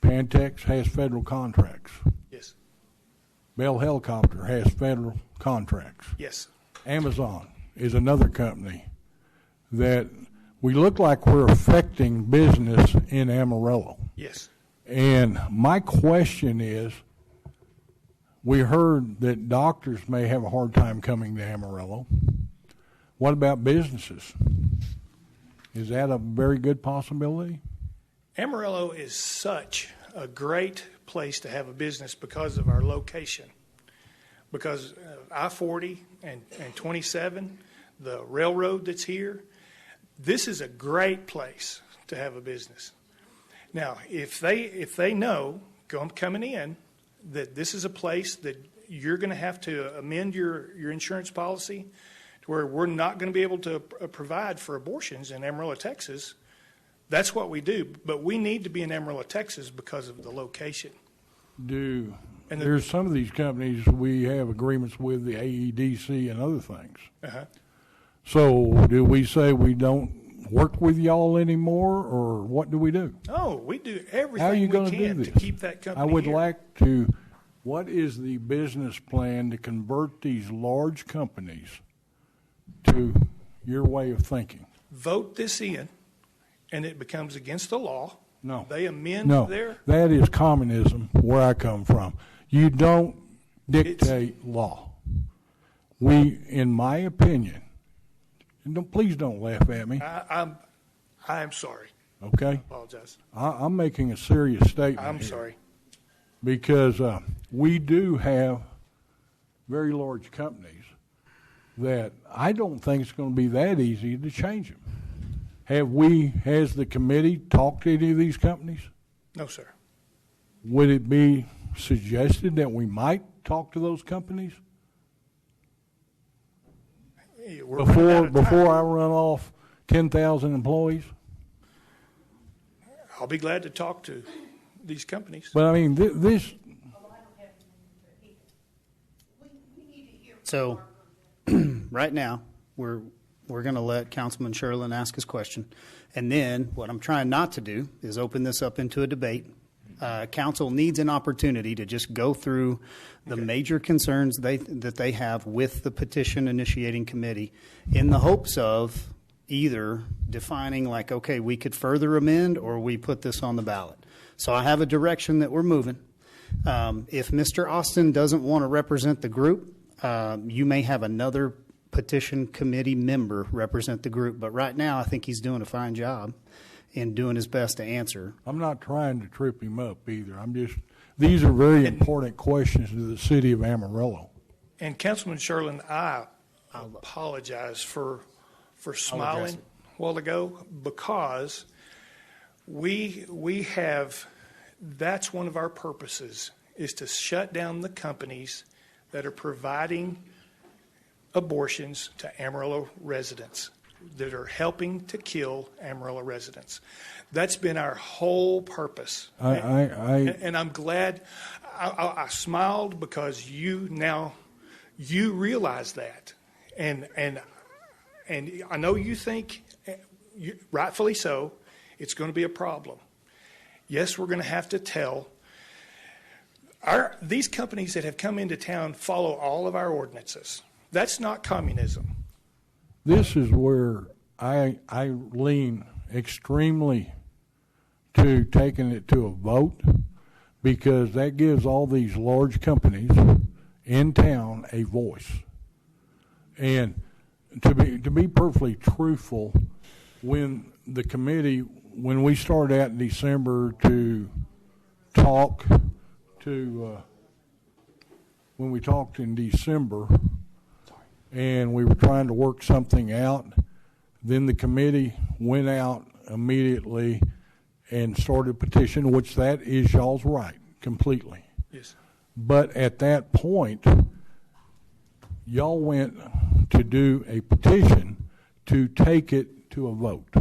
Speaker 16: Pantex has federal contracts.
Speaker 17: Yes.
Speaker 16: Bell Helicopter has federal contracts.
Speaker 17: Yes.
Speaker 16: Amazon is another company that we look like we're affecting business in Amarillo.
Speaker 17: Yes.
Speaker 16: And my question is, we heard that doctors may have a hard time coming to Amarillo. What about businesses? Is that a very good possibility?
Speaker 17: Amarillo is such a great place to have a business because of our location. Because I-40 and 27, the railroad that's here, this is a great place to have a business. Now, if they know coming in that this is a place that you're going to have to amend your insurance policy to where we're not going to be able to provide for abortions in Amarillo, Texas, that's what we do. But we need to be in Amarillo, Texas because of the location.
Speaker 16: There's some of these companies we have agreements with, the AEDC and other things.
Speaker 17: Uh-huh.
Speaker 16: So do we say we don't work with y'all anymore, or what do we do?
Speaker 17: No, we do
Speaker 16: How are
Speaker 17: everything
Speaker 16: you
Speaker 17: we
Speaker 16: going to do
Speaker 17: can
Speaker 16: this?
Speaker 17: to keep that company
Speaker 16: I would
Speaker 17: here.
Speaker 16: like to, what is the business plan to convert these large companies to your way of thinking?
Speaker 17: Vote this in, and it becomes against the law.
Speaker 16: No.
Speaker 17: They amend
Speaker 16: No,
Speaker 17: their...
Speaker 16: that is communism where I come from. You don't dictate law. We, in my opinion, and please don't laugh at me.
Speaker 17: I am sorry.
Speaker 16: Okay?
Speaker 17: I apologize.
Speaker 16: I'm making a serious statement.
Speaker 17: I'm
Speaker 16: here.
Speaker 17: sorry.
Speaker 16: Because we do have very large companies that I don't think it's going to be that easy to change them. Has the committee talked to any of these companies?
Speaker 17: No, sir.
Speaker 16: Would it be suggested that we might talk to those companies
Speaker 17: We're running out of time.
Speaker 16: before I run off 10,000 employees?
Speaker 17: I'll be glad to talk to these companies.
Speaker 16: But I mean, this.
Speaker 1: So, right now, we're going to let Councilman Sherlin ask his question. And then, what I'm trying not to do is open this up into a debate. Council needs an opportunity to just go through the major concerns that they have with the petition initiating committee in the hopes of either defining like, okay, we could further amend or we put this on the ballot. So I have a direction that we're moving. If Mr. Austin doesn't want to represent the group, you may have another petition committee member represent the group. But right now, I think he's doing a fine job in doing his best to answer.
Speaker 16: I'm not trying to trip him up either. These are very important questions to the city of Amarillo.
Speaker 17: And Councilman Sherlin, I apologize for smiling a while ago because we have, that's one of our purposes, is to shut down the companies that are providing abortions to Amarillo residents, that are helping to kill Amarillo residents. That's been our whole purpose. And I'm glad I smiled because you realize that. And I know you think, rightfully so, it's going to be a problem. Yes, we're going to have to tell. These companies that have come into town follow all of our ordinances. That's not communism.
Speaker 16: This is where I lean extremely to taking it to a vote, because that gives all these large companies in town a voice. And to be perfectly truthful, when we started out in December when we talked in December and we were trying to work something out, then the committee went out immediately and started a petition, which that is y'all's right, completely.
Speaker 17: Yes.
Speaker 16: But at that point, y'all went to do a petition to take it to a vote.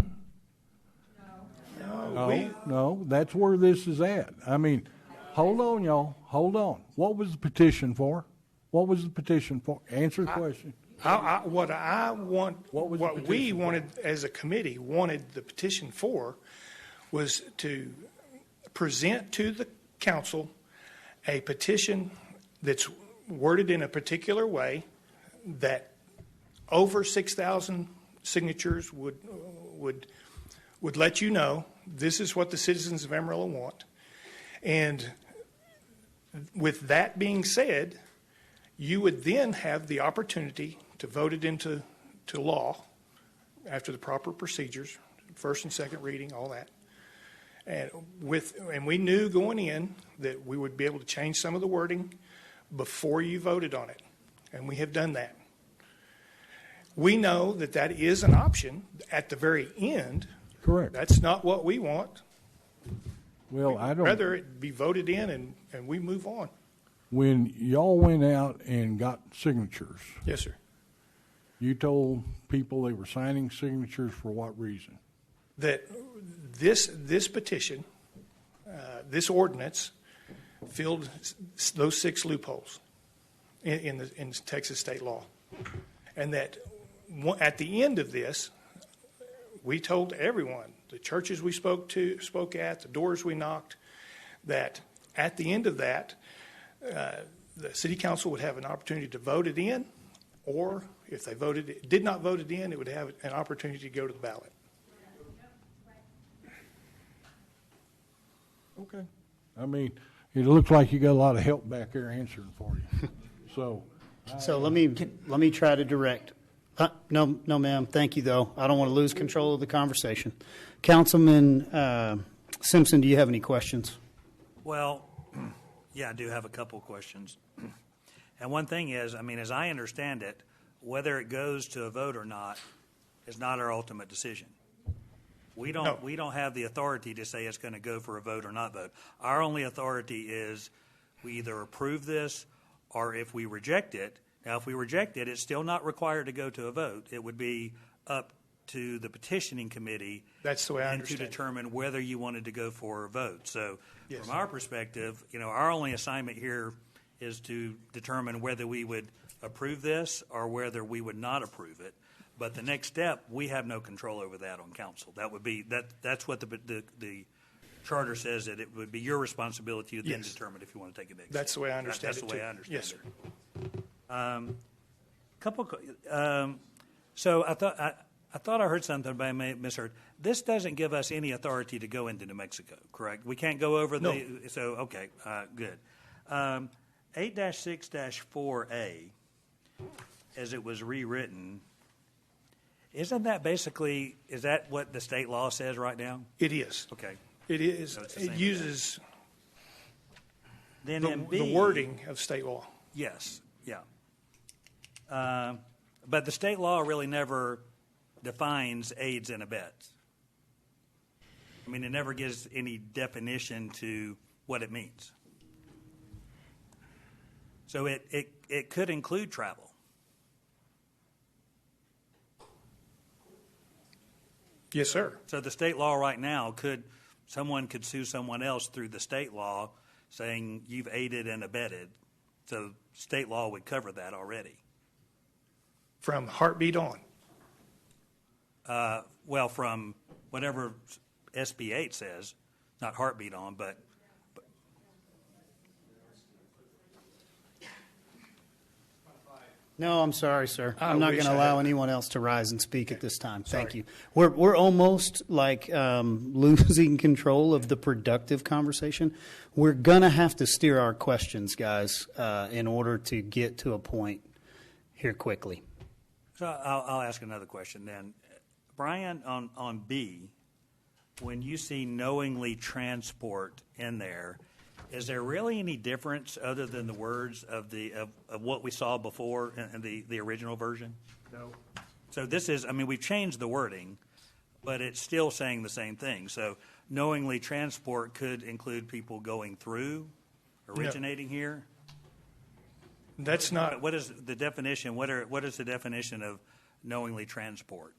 Speaker 16: No, that's where this is at. I mean, hold on, y'all. Hold on. What was the petition for? What was the petition for? Answer the question.
Speaker 17: What we wanted as a committee wanted the petition for was to present to the council a petition that's worded in a particular way that over 6,000 signatures would let you know this is what the citizens of Amarillo want. And with that being said, you would then have the opportunity to vote it into law after the proper procedures, first and second reading, all that. And we knew going in that we would be able to change some of the wording before you voted on it, and we have done that. We know that is an option at the very end.
Speaker 16: Correct.
Speaker 17: That's not what we want.
Speaker 16: Well, I don't.
Speaker 17: Rather it be voted in and we move on.
Speaker 16: When y'all went out and got signatures,
Speaker 17: Yes, sir.
Speaker 16: you told people they were signing signatures for what reason?
Speaker 17: That this petition, this ordinance, filled those 6 loopholes in Texas state law, and that at the end of this, we told everyone, the churches we spoke at, the doors we knocked, that at the end of that, the city council would have an opportunity to vote it in, or if they did not vote it in, it would have an opportunity to go to the ballot.
Speaker 16: Okay. I mean, it looks like you got a lot of help back there answering for you. So
Speaker 1: let me try to direct. No, ma'am. Thank you, though. I don't want to lose control of the conversation. Councilman Simpson, do you have any questions?
Speaker 7: Well, yeah, I do have a couple questions. And one thing is, I mean, as I understand it, whether it goes to a vote or not is not our ultimate decision. We don't have the authority to say it's going to go for a vote or not vote. Our only authority is we either approve this or if we reject it. Now, if we reject it, it's still not required to go to a vote. It would be up to the petitioning committee.
Speaker 17: That's the way I
Speaker 7: and
Speaker 17: understand
Speaker 7: to determine whether you wanted to go for a vote. So,
Speaker 17: Yes.
Speaker 7: from our perspective, our only assignment here is to determine whether we would approve this or whether we would not approve it. But the next step, we have no control over that on council. That would be that's what the charter says, that it would be your responsibility to then
Speaker 17: Yes.
Speaker 7: determine if you want to take it next.
Speaker 17: That's the way I understand
Speaker 7: That's
Speaker 17: it,
Speaker 7: the way
Speaker 17: too.
Speaker 7: I understand
Speaker 17: Yes,
Speaker 7: it.
Speaker 17: sir.
Speaker 7: So I thought I heard something, but I may have misheard. This doesn't give us any authority to go into New Mexico, correct? We can't go over
Speaker 17: No.
Speaker 7: So okay, good. 8-6-4A, as it was rewritten, isn't that basically, is that what the state law says right now?
Speaker 17: It is.
Speaker 7: Okay.
Speaker 17: It is.
Speaker 7: So it's the
Speaker 17: It
Speaker 7: same
Speaker 17: uses
Speaker 7: Then
Speaker 17: the,
Speaker 7: in B,
Speaker 17: the wording of state law.
Speaker 7: Yes, yeah. But the state law really never defines aids and abets. I mean, it never gives any definition to what it means. So it could include travel.
Speaker 17: Yes, sir.
Speaker 7: So the state law right now someone could sue someone else through the state law saying you've aided and abetted. So state law would cover that already.
Speaker 17: From heartbeat on.
Speaker 7: Well, from whatever SB 8 says, not heartbeat on, but
Speaker 1: No, I'm sorry, sir. I'm not
Speaker 17: wish
Speaker 1: going to
Speaker 17: I
Speaker 1: allow
Speaker 17: had-
Speaker 1: anyone else to rise and speak at this time. Thank
Speaker 17: Sorry.
Speaker 1: you. We're almost like losing control of the productive conversation. We're going to have to steer our questions, guys, in order to get to a point here quickly.
Speaker 7: So I'll ask another question then. Brian, on B, when you see knowingly transport in there, is there really any difference other than the words of what we saw before in the original version?
Speaker 17: No.
Speaker 7: So this is, I mean, we've changed the wording, but it's still saying the same thing. So knowingly transport could include people going through, originating here?
Speaker 17: That's not.
Speaker 7: What is the definition? What is the definition of knowingly transport?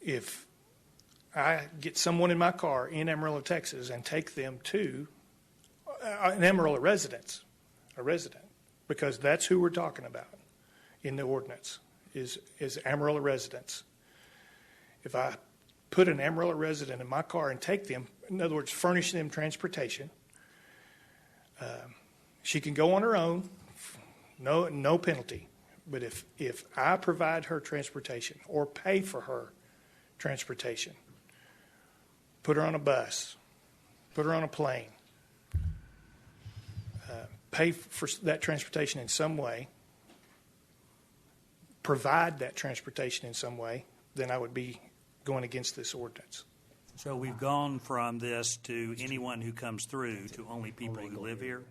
Speaker 17: If I get someone in my car in Amarillo, Texas, and take them to an Amarillo resident, because that's who we're talking about in the ordinance, is Amarillo residents. If I put an Amarillo resident in my car and take them, in other words, furnish them transportation, she can go on her own, no penalty. But if I provide her transportation or pay for her transportation, put her on a bus, put her on a plane, pay for that transportation in some way, provide that transportation in some way, then I would be going against this ordinance.
Speaker 7: So we've gone from this to anyone who comes through to only people who live here?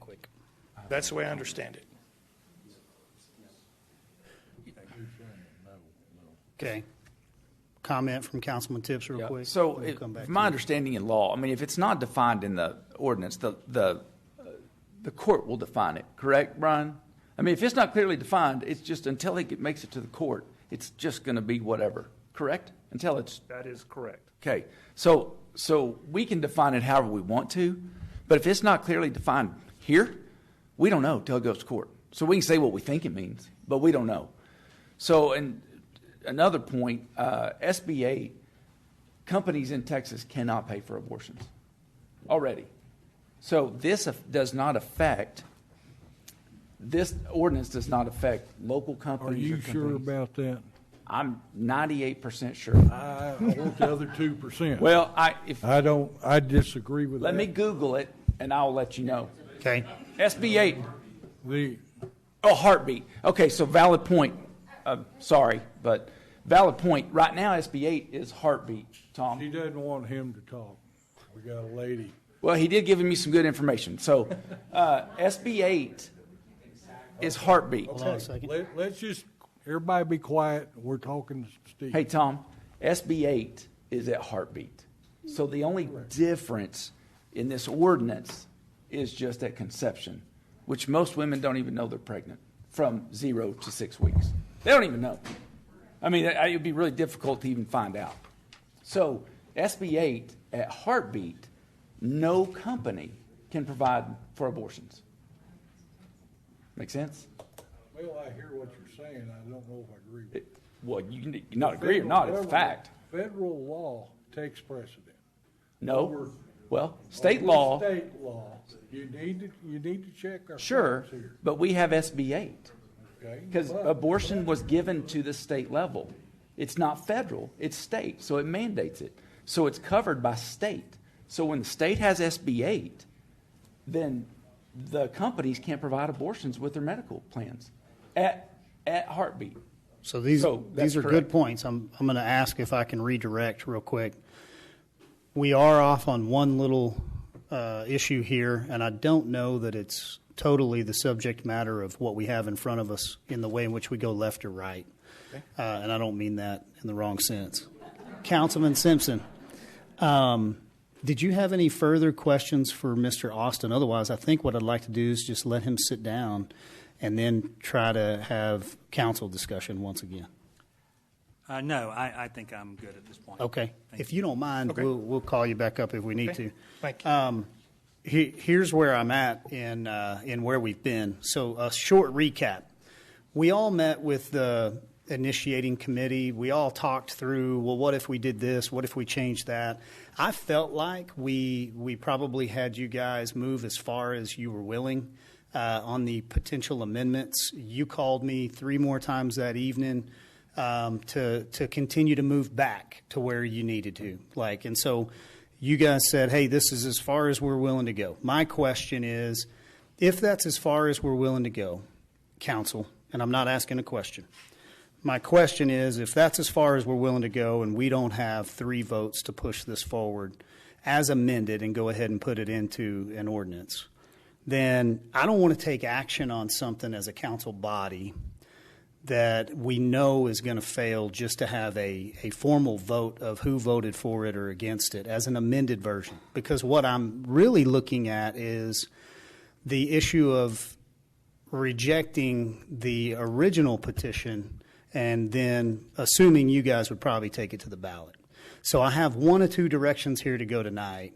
Speaker 17: That's the way I understand it.
Speaker 1: Okay. comment from Councilman Tips real
Speaker 23: Yeah.
Speaker 1: quick?
Speaker 23: So,
Speaker 1: We'll come back to
Speaker 23: my
Speaker 1: you.
Speaker 23: understanding in law, I mean, if it's not defined in the ordinance, the court will define it. Correct, Brian? I mean, if it's not clearly defined, it's just until it makes it to the court, it's just going to be whatever. Correct? Until it's
Speaker 3: That is correct.
Speaker 23: okay. So we can define it however we want to, but if it's not clearly defined here, we don't know till it goes to court. So we can say what we think it means, but we don't know. So, and another point, SB 8, companies in Texas cannot pay for abortions already. So this does not affect, this ordinance does not affect local companies.
Speaker 16: Are you
Speaker 23: or
Speaker 16: sure
Speaker 23: companies.
Speaker 16: about that?
Speaker 23: I'm 98% sure.
Speaker 16: I want the other 2%.
Speaker 23: Well,
Speaker 16: I disagree with that.
Speaker 23: let me Google it, and I'll let you know.
Speaker 1: Okay.
Speaker 23: SB 8. Heartbeat. Okay, so valid point. Sorry, but valid point. Right now, SB 8 is heartbeat, Tom.
Speaker 16: She doesn't want him to talk. We got a lady.
Speaker 23: Well, he did give me some good information. So, SB 8 is heartbeat.
Speaker 1: Hold on a second.
Speaker 16: Let's just, everybody be quiet. We're talking to Steve.
Speaker 23: Hey, Tom, SB 8 is at heartbeat. So the only difference in this ordinance is just at conception, which most women don't even know they're pregnant from 0 to 6 weeks. They don't even know. I mean, it would be really difficult to even find out. So SB 8 at heartbeat, no company can provide for abortions. Make sense?
Speaker 16: Well, I hear what you're saying. I don't know if I agree with it.
Speaker 23: Well, you can not agree or not. It's a fact.
Speaker 16: Federal law takes precedent.
Speaker 23: No. Well, state
Speaker 16: Over
Speaker 23: law.
Speaker 16: State law. You need to check our
Speaker 23: Sure,
Speaker 16: facts here.
Speaker 23: but we have SB 8.
Speaker 16: Okay?
Speaker 23: Because
Speaker 16: But-
Speaker 23: abortion was given to the state level. It's not federal, it's state, so it mandates it. So it's covered by state. So when the state has SB 8, then the companies can't provide abortions with their medical plans at heartbeat.
Speaker 1: So these
Speaker 23: So that's
Speaker 1: are good
Speaker 23: correct.
Speaker 1: points. I'm going to ask if I can redirect real quick. We are off on one little issue here, and I don't know that it's totally the subject matter of what we have in front of us in the way in which we go left or right.
Speaker 23: Okay.
Speaker 1: And I don't mean that in the wrong sense. Councilman Simpson, did you have any further questions for Mr. Austin? Otherwise, I think what I'd like to do is just let him sit down and then try to have council discussion once again.
Speaker 7: No, I think I'm good at this point.
Speaker 1: Okay.
Speaker 7: Thank
Speaker 1: If you don't mind,
Speaker 7: Okay.
Speaker 1: we'll call you back up if we need
Speaker 7: Okay.
Speaker 1: to.
Speaker 7: Thank you.
Speaker 1: Here's where I'm at in where we've been. So a short recap. We all met with the initiating committee. We all talked through, well, what if we did this? What if we changed that? I felt like we probably had you guys move as far as you were willing on the potential amendments. You called me 3 more times that evening to continue to move back to where you needed to. And so you guys said, hey, this is as far as we're willing to go. My question is, if that's as far as we're willing to go, council, and I'm not asking a question. My question is, if that's as far as we're willing to go and we don't have 3 votes to push this forward as amended and go ahead and put it into an ordinance, then I don't want to take action on something as a council body that we know is going to fail just to have a formal vote of who voted for it or against it as an amended version. Because what I'm really looking at is the issue of rejecting the original petition and then assuming you guys would probably take it to the ballot. So I have 1 or 2 directions here to go tonight.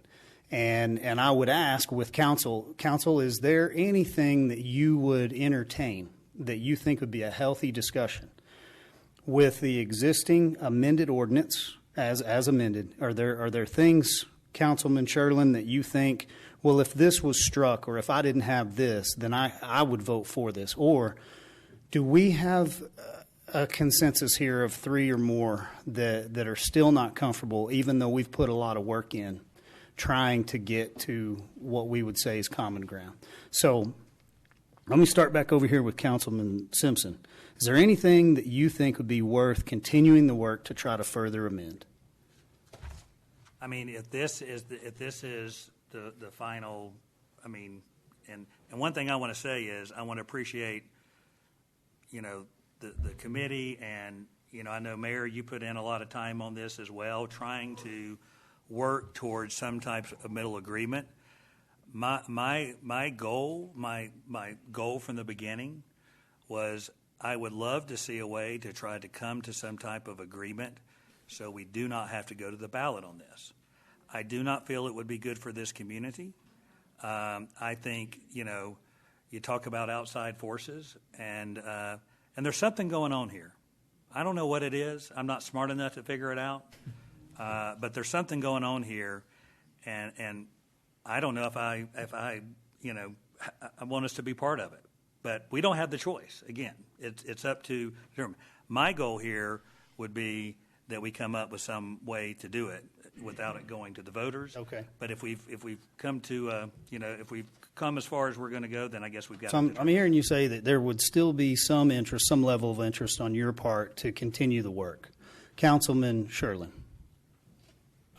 Speaker 1: And I would ask with council, is there anything that you would entertain that you think would be a healthy discussion with the existing amended ordinance as amended? Are there things, Councilman Sherlin, that you think, well, if this was struck or if I didn't have this, then I would vote for this? Or do we have a consensus here of 3 or more that are still not comfortable, even though we've put a lot of work in trying to get to what we would say is common ground? So let me start back over here with Councilman Simpson. Is there anything that you think would be worth continuing the work to try to further amend?
Speaker 7: I mean, if this is the final, I mean, and one thing I want to say is I want to appreciate, the committee and, I know, Mayor, you put in a lot of time on this as well, trying to work towards some type of middle agreement. My goal from the beginning was I would love to see a way to try to come to some type of agreement so we do not have to go to the ballot on this. I do not feel it would be good for this community. I think, you talk about outside forces, and there's something going on here. I don't know what it is. I'm not smart enough to figure it out. But there's something going on here, and I don't know if I want us to be part of it. But we don't have the choice. Again, it's up to determine. My goal here would be that we come up with some way to do it without it going to the voters.
Speaker 1: Okay.
Speaker 7: But if we've come to if we've come as far as we're going to go, then I guess we've got.
Speaker 1: So I'm hearing you say that there would still be some interest, some level of interest on your part to continue the work. Councilman Sherlin.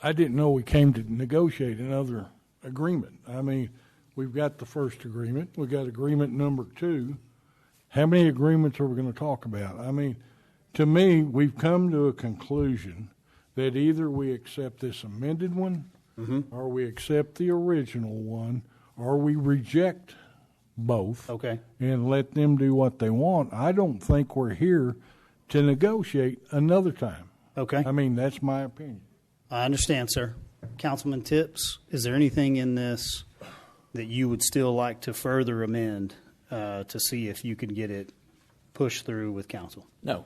Speaker 16: I didn't know we came to negotiate another agreement. I mean, we've got the first agreement. We got agreement number 2. How many agreements are we going to talk about? I mean, to me, we've come to a conclusion that either we accept this amended one, or we accept the original one, or we reject both.
Speaker 1: Okay.
Speaker 16: And let them do what they want. I don't think we're here to negotiate another time.
Speaker 1: Okay.
Speaker 16: I mean, that's my opinion.
Speaker 1: I understand, sir. Councilman Tips, is there anything in this that you would still like to further amend to see if you could get it pushed through with council?
Speaker 23: No.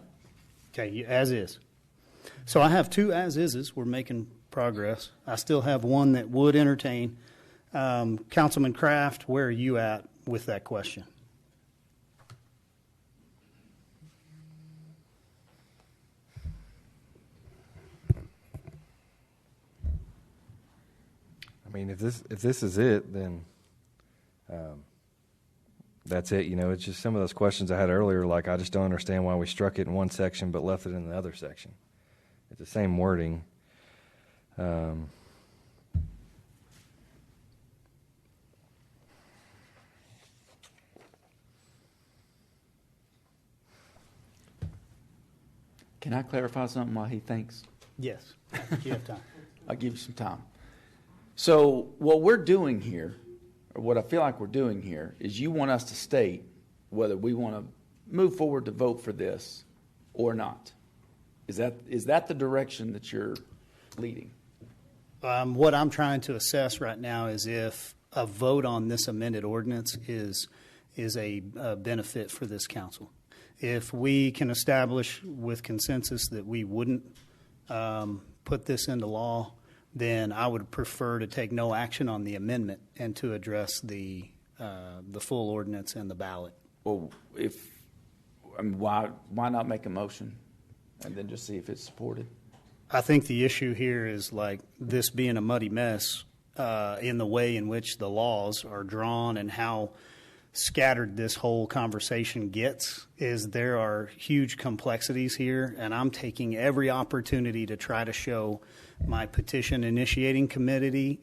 Speaker 1: Okay, as is. So I have 2 as-ises. We're making progress. I still have one that would entertain. Councilman Kraft, where are you at with that question?
Speaker 5: I mean, if this is it, then that's it. It's just some of those questions I had earlier, like I just don't understand why we struck it in one section but left it in the other section. It's the same wording.
Speaker 23: Can I clarify something while he thinks?
Speaker 1: Yes, you have time.
Speaker 23: I'll give you some time. So what we're doing here, or what I feel like we're doing here, is you want us to state whether we want to move forward to vote for this or not. Is that the direction that you're leading?
Speaker 1: What I'm trying to assess right now is if a vote on this amended ordinance is a benefit for this council. If we can establish with consensus that we wouldn't put this into law, then I would prefer to take no action on the amendment and to address the full ordinance and the ballot.
Speaker 23: Well, why not make a motion and then just see if it's supported?
Speaker 1: I think the issue here is like this being a muddy mess in the way in which the laws are drawn and how scattered this whole conversation gets. Is there are huge complexities here, and I'm taking every opportunity to try to show my petition initiating committee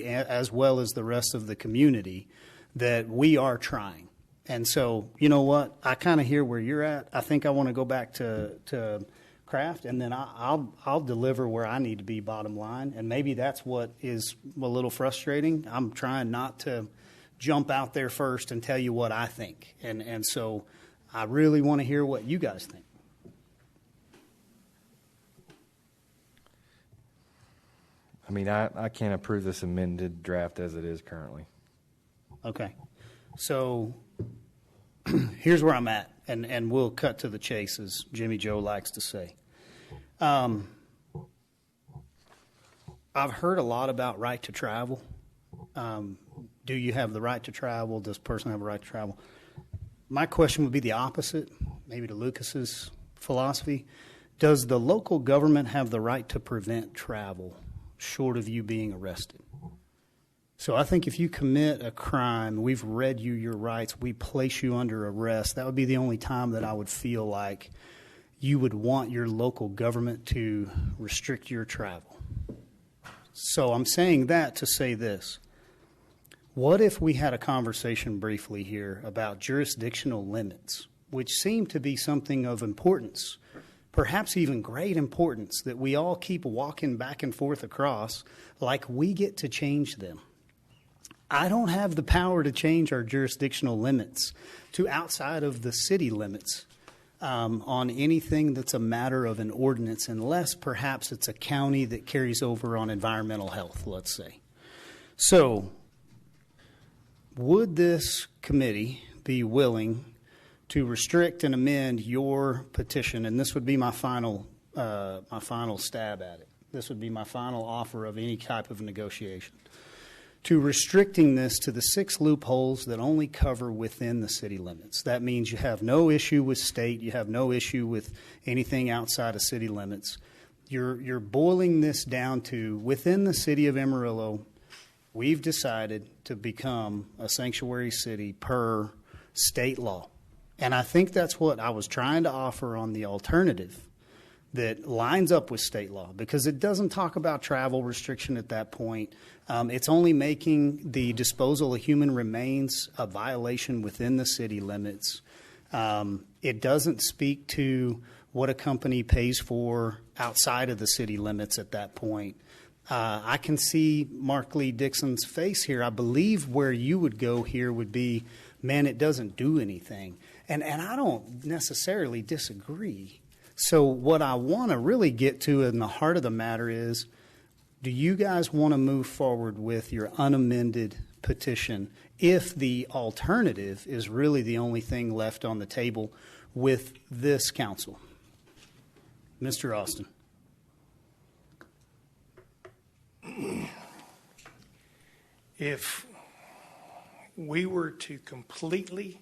Speaker 1: as well as the rest of the community that we are trying. And so, you know what? I kind of hear where you're at. I think I want to go back to Kraft, and then I'll deliver where I need to be bottom line. And maybe that's what is a little frustrating. I'm trying not to jump out there first and tell you what I think. And so I really want to hear what you guys think.
Speaker 5: I mean, I can't approve this amended draft as it is currently.
Speaker 1: Okay. So here's where I'm at, and we'll cut to the chase, as Jimmy Joe likes to say. I've heard a lot about right to travel. Do you have the right to travel? Does a person have a right to travel? My question would be the opposite, maybe to Lucas's philosophy. Does the local government have the right to prevent travel short of you being arrested? So I think if you commit a crime, we've read you your rights, we place you under arrest, that would be the only time that I would feel like you would want your local government to restrict your travel. So I'm saying that to say this. What if we had a conversation briefly here about jurisdictional limits, which seem to be something of importance perhaps even great importance that we all keep walking back and forth across like we get to change them. I don't have the power to change our jurisdictional limits to outside of the city limits on anything that's a matter of an ordinance, unless perhaps it's a county that carries over on environmental health, let's say. So, would this committee be willing to restrict and amend your petition? And this would be my final stab at it. This would be my final offer of any type of negotiation. To restricting this to the 6 loopholes that only cover within the city limits. That means you have no issue with state, you have no issue with anything outside of city limits. You're boiling this down to, within the city of Amarillo, we've decided to become a sanctuary city per state law. And I think that's what I was trying to offer on the alternative that lines up with state law, because it doesn't talk about travel restriction at that point. It's only making the disposal of human remains a violation within the city limits. It doesn't speak to what a company pays for outside of the city limits at that point. I can see Mark Lee Dixon's face here. I believe where you would go here would be, man, it doesn't do anything. And I don't necessarily disagree. So what I want to really get to in the heart of the matter is, do you guys want to move forward with your unamended petition if the alternative is really the only thing left on the table with this council? Mr. Austin.
Speaker 17: If we were to completely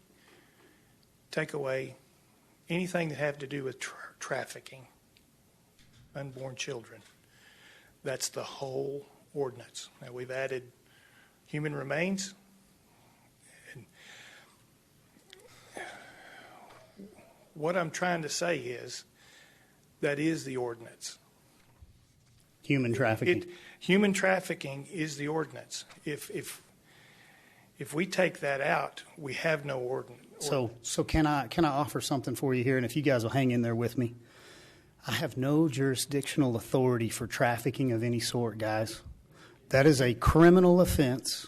Speaker 17: take away anything that had to do with trafficking unborn children, that's the whole ordinance. Now, we've added human remains. And what I'm trying to say is that is the ordinance.
Speaker 1: Human trafficking.
Speaker 17: Human trafficking is the ordinance. If we take that out, we have no ordinance.
Speaker 1: So can I offer something for you here? And if you guys will hang in there with me. I have no jurisdictional authority for trafficking of any sort, guys. That is a criminal offense.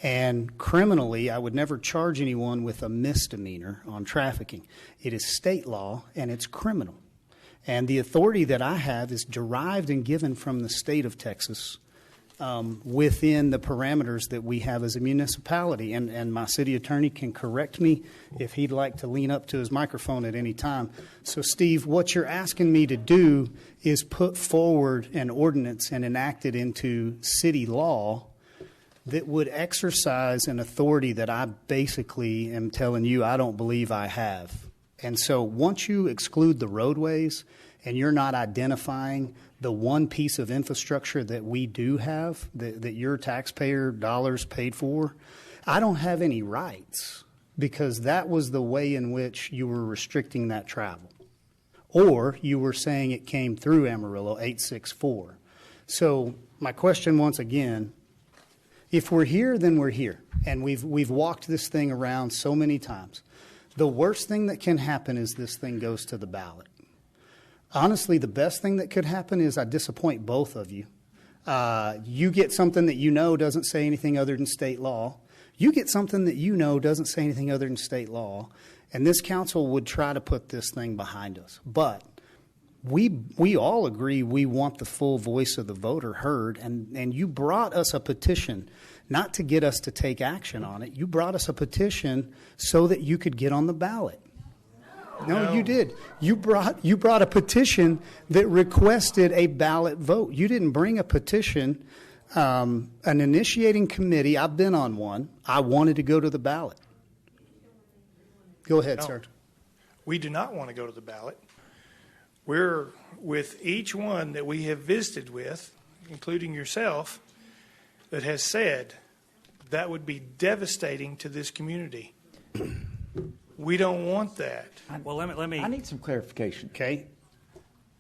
Speaker 1: And criminally, I would never charge anyone with a misdemeanor on trafficking. It is state law, and it's criminal. And the authority that I have is derived and given from the state of Texas within the parameters that we have as a municipality. And my city attorney can correct me if he'd like to lean up to his microphone at any time. So, Steve, what you're asking me to do is put forward an ordinance and enact it into city law that would exercise an authority that I basically am telling you I don't believe I have. And so once you exclude the roadways and you're not identifying the one piece of infrastructure that we do have, that your taxpayer dollars paid for, I don't have any rights, because that was the way in which you were restricting that travel. Or you were saying it came through Amarillo 864. So my question once again, if we're here, then we're here. And we've walked this thing around so many times. The worst thing that can happen is this thing goes to the ballot. Honestly, the best thing that could happen is I disappoint both of you. You get something that you know doesn't say anything other than state law. You get something that you know doesn't say anything other than state law. And this council would try to put this thing behind us. But we all agree we want the full voice of the voter heard. And you brought us a petition not to get us to take action on it. You brought us a petition so that you could get on the ballot. No, you did. You brought a petition that requested a ballot vote. You didn't bring a petition, an initiating committee. I've been on one. I wanted to go to the ballot. Go ahead, sir.
Speaker 17: We do not want to go to the ballot. We're with each one that we have visited with, including yourself, that has said that would be devastating to this community. We don't want that.
Speaker 7: Well, let me.
Speaker 23: I need some clarification.
Speaker 1: Okay.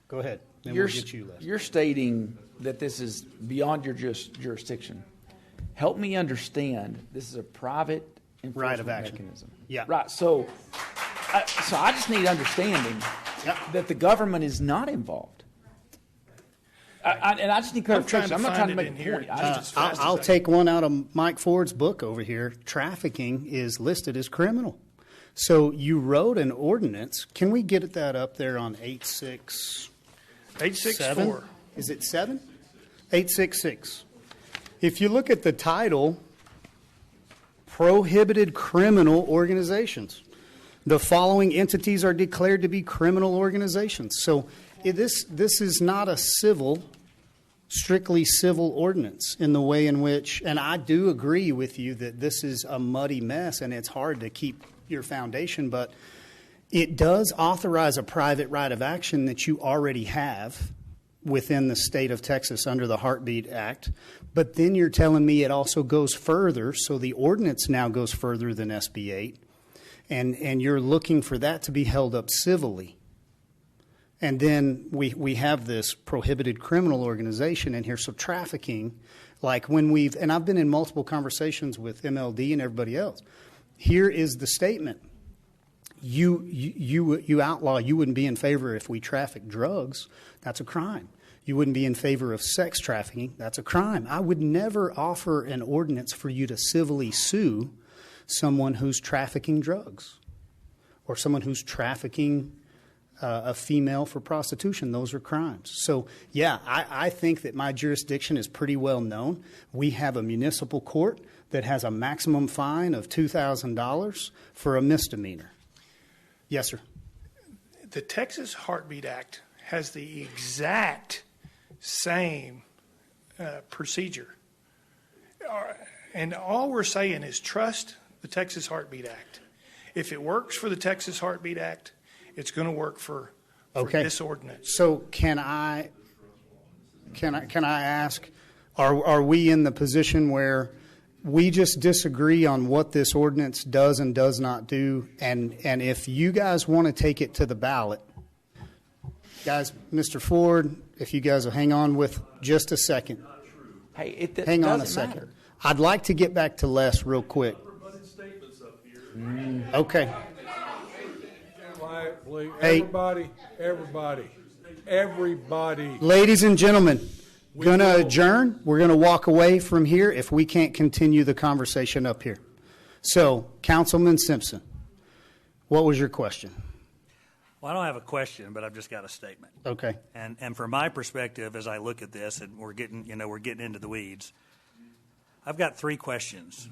Speaker 1: Go ahead. Then we'll get you, Les.
Speaker 23: You're stating that this is beyond your jurisdiction. Help me understand. This is a private enforcement
Speaker 1: right of action
Speaker 23: mechanism.
Speaker 1: Yeah.
Speaker 23: Right. So I just need understanding. that the government is not involved. And I just need clarification. I'm not trying to make a point.
Speaker 1: I'll take one out of Mike Ford's book over here. Trafficking is listed as criminal. So you wrote an ordinance. Can we get that up there on
Speaker 17: 864.
Speaker 1: Is it 7? 866. If you look at the title, Prohibited Criminal Organizations. The following entities are declared to be criminal organizations. So this is not a strictly civil ordinance in the way in which, and I do agree with you that this is a muddy mess and it's hard to keep your foundation, but it does authorize a private right of action that you already have within the state of Texas under the Heartbeat Act. But then you're telling me it also goes further, so the ordinance now goes further than SB 8, and you're looking for that to be held up civilly. And then we have this prohibited criminal organization in here. So trafficking, like when and I've been in multiple conversations with MLD and everybody else. Here is the statement. You outlaw, you wouldn't be in favor if we traffic drugs. That's a crime. You wouldn't be in favor of sex trafficking. That's a crime. I would never offer an ordinance for you to civilly sue someone who's trafficking drugs or someone who's trafficking a female for prostitution. Those are crimes. So, yeah, I think that my jurisdiction is pretty well known. We have a municipal court that has a maximum fine of $2,000 for a misdemeanor. Yes, sir.
Speaker 17: The Texas Heartbeat Act has the exact same procedure. And all we're saying is trust the Texas Heartbeat Act. If it works for the Texas Heartbeat Act, it's going to work for this ordinance.
Speaker 1: So can I ask, are we in the position where we just disagree on what this ordinance does and does not do? And if you guys want to take it to the ballot, guys, Mr. Ford, if you guys will hang on with just a second.
Speaker 23: Hey,
Speaker 1: hang on a second.
Speaker 23: Matter.
Speaker 1: I'd like to get back to Les real quick. Okay.
Speaker 16: Quiet, please.
Speaker 1: Hey.
Speaker 16: Everybody.
Speaker 1: Ladies and gentlemen, going to adjourn. We're going to walk away from here if we can't continue the conversation up here. So, Councilman Simpson, what was your question?
Speaker 7: Well, I don't have a question, but I've just got a statement.
Speaker 1: Okay.
Speaker 7: And from my perspective, as I look at this, and we're getting into the weeds, I've got 3 questions.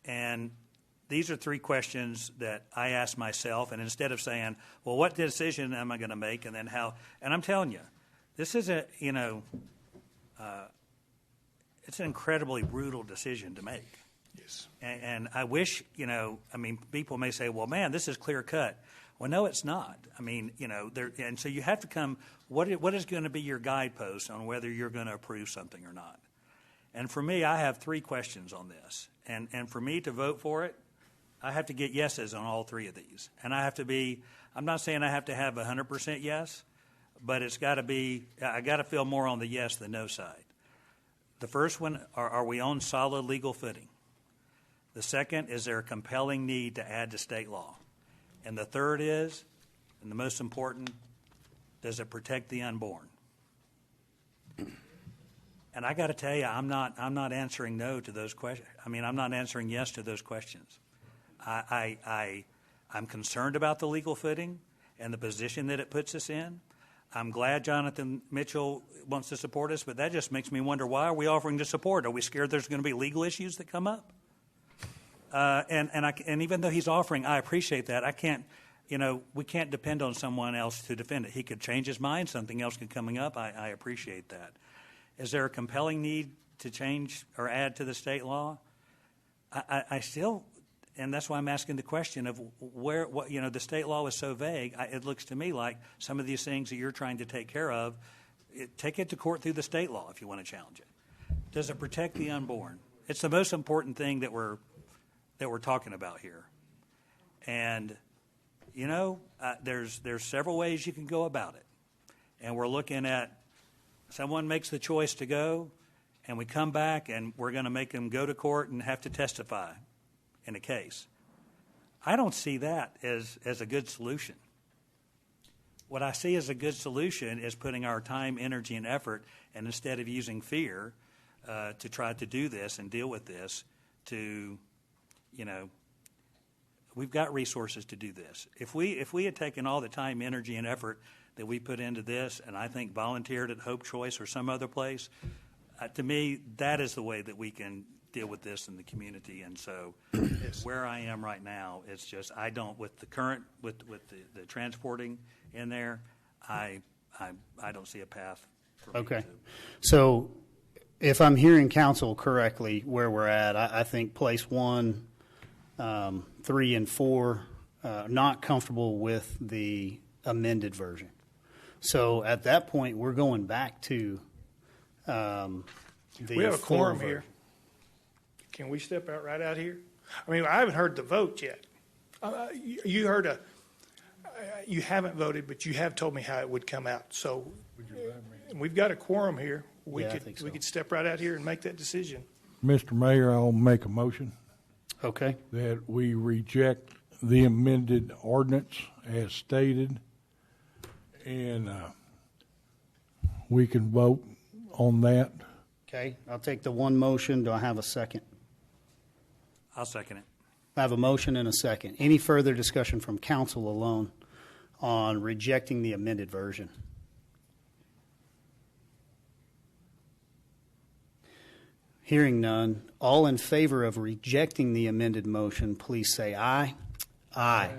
Speaker 7: And these are 3 questions that I ask myself, and instead of saying, well, what decision am I going to make, and then how, and I'm telling you, this is it's an incredibly brutal decision to make.
Speaker 17: Yes.
Speaker 7: And I wish, people may say, well, man, this is clear cut. Well, no, it's not. And so you have to come, what is going to be your guidepost on whether you're going to approve something or not? And for me, I have 3 questions on this. And for me to vote for it, I have to get yeses on all 3 of these. And I have to be, I'm not saying I have to have 100% yes, but it's got to be, I got to feel more on the yes than no side. The first one, are we on solid legal footing? The second, is there a compelling need to add to state law? And the third is, and the most important, does it protect the unborn? And I got to tell you, I'm not answering no to those questions. I'm not answering yes to those questions. I'm concerned about the legal footing and the position that it puts us in. I'm glad Jonathan Mitchell wants to support us, but that just makes me wonder, why are we offering to support? Are we scared there's going to be legal issues that come up? And even though he's offering, I appreciate that. I can't, we can't depend on someone else to defend it. He could change his mind. Something else could coming up. I appreciate that. Is there a compelling need to change or add to the state law? I still, and that's why I'm asking the question of the state law is so vague. It looks to me like some of these things that you're trying to take care of, take it to court through the state law if you want to challenge it. Does it protect the unborn? It's the most important thing that we're talking about here. And, there's several ways you can go about it. And we're looking at someone makes the choice to go, and we come back and we're going to make them go to court and have to testify in a case. I don't see that as a good solution. what I see as a good solution is putting our time, energy, and effort, and instead of using fear to try to do this and deal with this, to, we've got resources to do this. If we had taken all the time, energy, and effort that we put into this, and I think volunteered at Hope Choice or some other place, to me, that is the way that we can deal with this in the community. And so where I am right now, it's just I don't, with the current, with the transporting in there, I don't see a path for me to.
Speaker 1: So if I'm hearing council correctly where we're at, I think place 1, 3, and 4, not comfortable with the amended version. So at that point, we're going back to
Speaker 17: we have a quorum here. Can we step out right out here? I mean, I haven't heard the vote yet. You heard you haven't voted, but you have told me how it would come out. So we've got a quorum here. We could step right out here and make that decision.
Speaker 16: Mr. Mayor, I'll make a motion.
Speaker 1: Okay.
Speaker 16: That we reject the amended ordinance as stated, and we can vote on that.
Speaker 1: Okay. I'll take the one motion. Do I have a second?
Speaker 7: I'll second it.
Speaker 1: I have a motion and a second. Any further discussion from council alone on rejecting the amended version? Hearing none, all in favor of rejecting the amended motion, please say aye. Aye.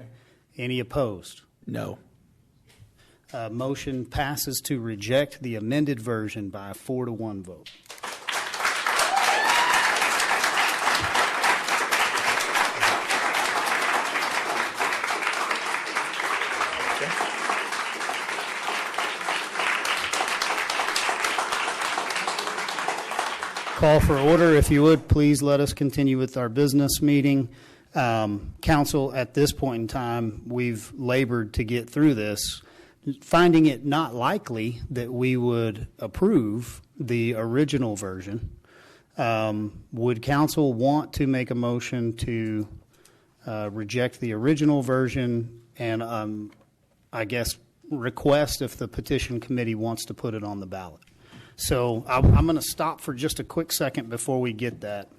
Speaker 1: Any opposed?
Speaker 23: No.
Speaker 1: Motion passes to reject the amended version by a 4-1 vote. Call for order. If you would, please let us continue with our business meeting. Council, at this point in time, we've labored to get through this, finding it not likely that we would approve the original version. Would council want to make a motion to reject the original version and, I guess, request if the petition committee wants to put it on the ballot? So I'm going to stop for just a quick second before we get that.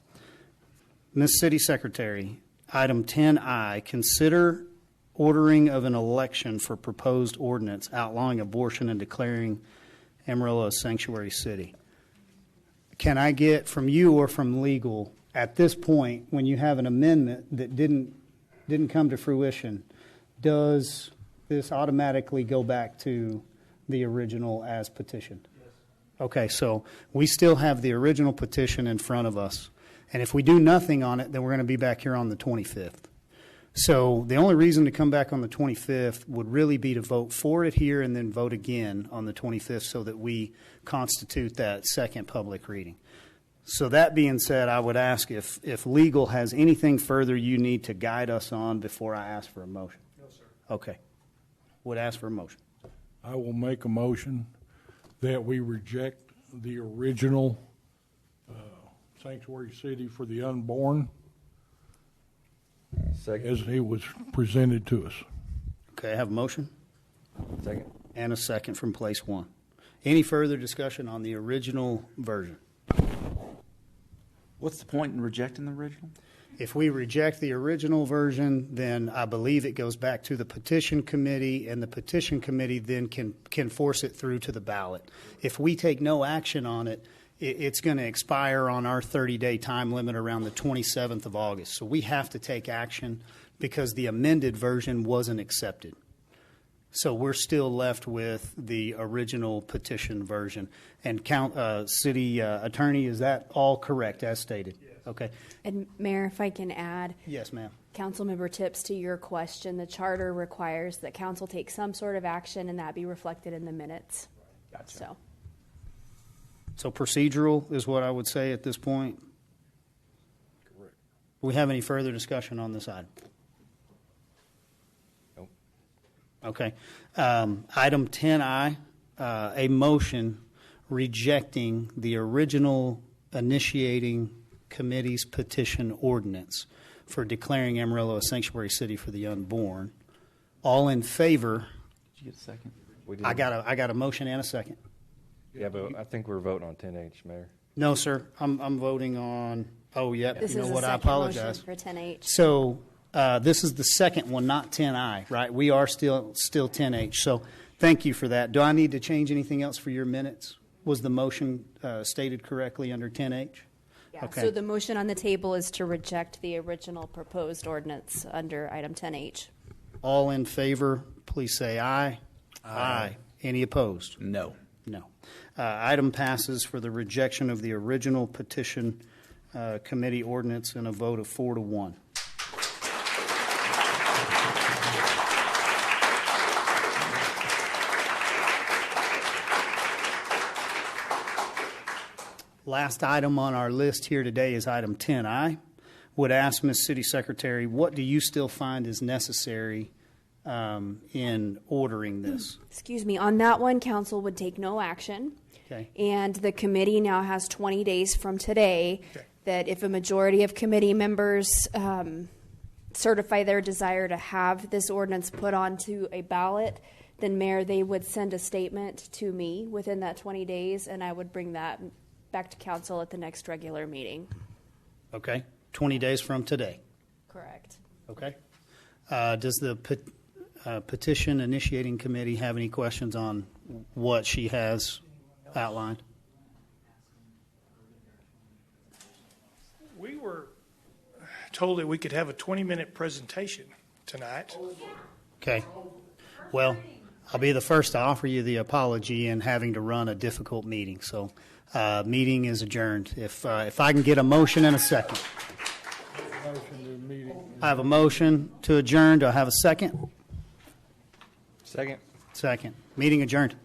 Speaker 1: Ms. City Secretary, item 10I, consider ordering of an election for proposed ordinance outlawing abortion and declaring Amarillo a sanctuary city. Can I get from you or from legal at this point, when you have an amendment that didn't come to fruition, does this automatically go back to the original as petitioned? Okay, so we still have the original petition in front of us. And if we do nothing on it, then we're going to be back here on the 25th. So the only reason to come back on the 25th would really be to vote for it here and then vote again on the 25th so that we constitute that second public reading. So that being said, I would ask if legal has anything further you need to guide us on before I ask for a motion.
Speaker 17: No, sir.
Speaker 1: Okay. Would ask for a motion.
Speaker 16: I will make a motion that we reject the original sanctuary city for the unborn as it was presented to us.
Speaker 1: Okay, I have a motion.
Speaker 5: Second.
Speaker 1: And a second from place 1. Any further discussion on the original version?
Speaker 23: What's the point in rejecting the original?
Speaker 1: If we reject the original version, then I believe it goes back to the petition committee, and the petition committee then can force it through to the ballot. If we take no action on it, it's going to expire on our 30-day time limit around the 27th of August. So we have to take action because the amended version wasn't accepted. So we're still left with the original petition version. And City Attorney, is that all correct as stated? Yes. Okay.
Speaker 6: And Mayor, if I can add.
Speaker 1: Yes, ma'am.
Speaker 6: Councilmember Tips, to your question, the charter requires that council take some sort of action and that be reflected in the minutes.
Speaker 1: Gotcha. So procedural is what I would say at this point.
Speaker 16: Correct.
Speaker 1: Do we have any further discussion on this item?
Speaker 5: Nope.
Speaker 1: Okay. Item 10I, a motion rejecting the original initiating committee's petition ordinance for declaring Amarillo a sanctuary city for the unborn. All in favor?
Speaker 23: Did you get a second?
Speaker 5: We did.
Speaker 1: I got a motion and a second.
Speaker 5: Yeah, but I think we're voting on 10H, Mayor.
Speaker 1: No, sir. I'm voting on. Oh, yep.
Speaker 6: This
Speaker 1: You know
Speaker 6: is a
Speaker 1: what? I
Speaker 6: second motion
Speaker 1: apologize.
Speaker 6: for 10H.
Speaker 1: So this is the second one, not 10I, right? We are still 10H. So thank you for that. Do I need to change anything else for your minutes? Was the motion stated correctly under 10H?
Speaker 6: Yeah.
Speaker 1: Okay.
Speaker 6: So the motion on the table is to reject the original proposed ordinance under item 10H.
Speaker 1: All in favor, please say aye. Aye. Any opposed?
Speaker 23: No.
Speaker 1: No. Item passes for the rejection of the original petition committee ordinance in a vote of 4-1. Last item on our list here today is item 10I. Would ask Ms. City Secretary, what do you still find is necessary in ordering this?
Speaker 6: Excuse me, on that one, council would take no action.
Speaker 1: Okay.
Speaker 6: And the committee now has 20 days from today that if a majority of committee members certify their desire to have this ordinance put onto a ballot, then Mayor, they would send a statement to me within that 20 days, and I would bring that back to council at the next regular meeting.
Speaker 1: Okay. 20 days from today.
Speaker 6: Correct.
Speaker 1: Okay. Does the petition initiating committee have any questions on what she has outlined?
Speaker 17: We were told that we could have a 20-minute presentation tonight.
Speaker 1: Okay. Well, I'll be the first to offer you the apology in having to run a difficult meeting. So, meeting is adjourned. If I can get a motion and a second. I have a motion to adjourn. Do I have a second?
Speaker 5: Second.
Speaker 1: Second. Meeting adjourned.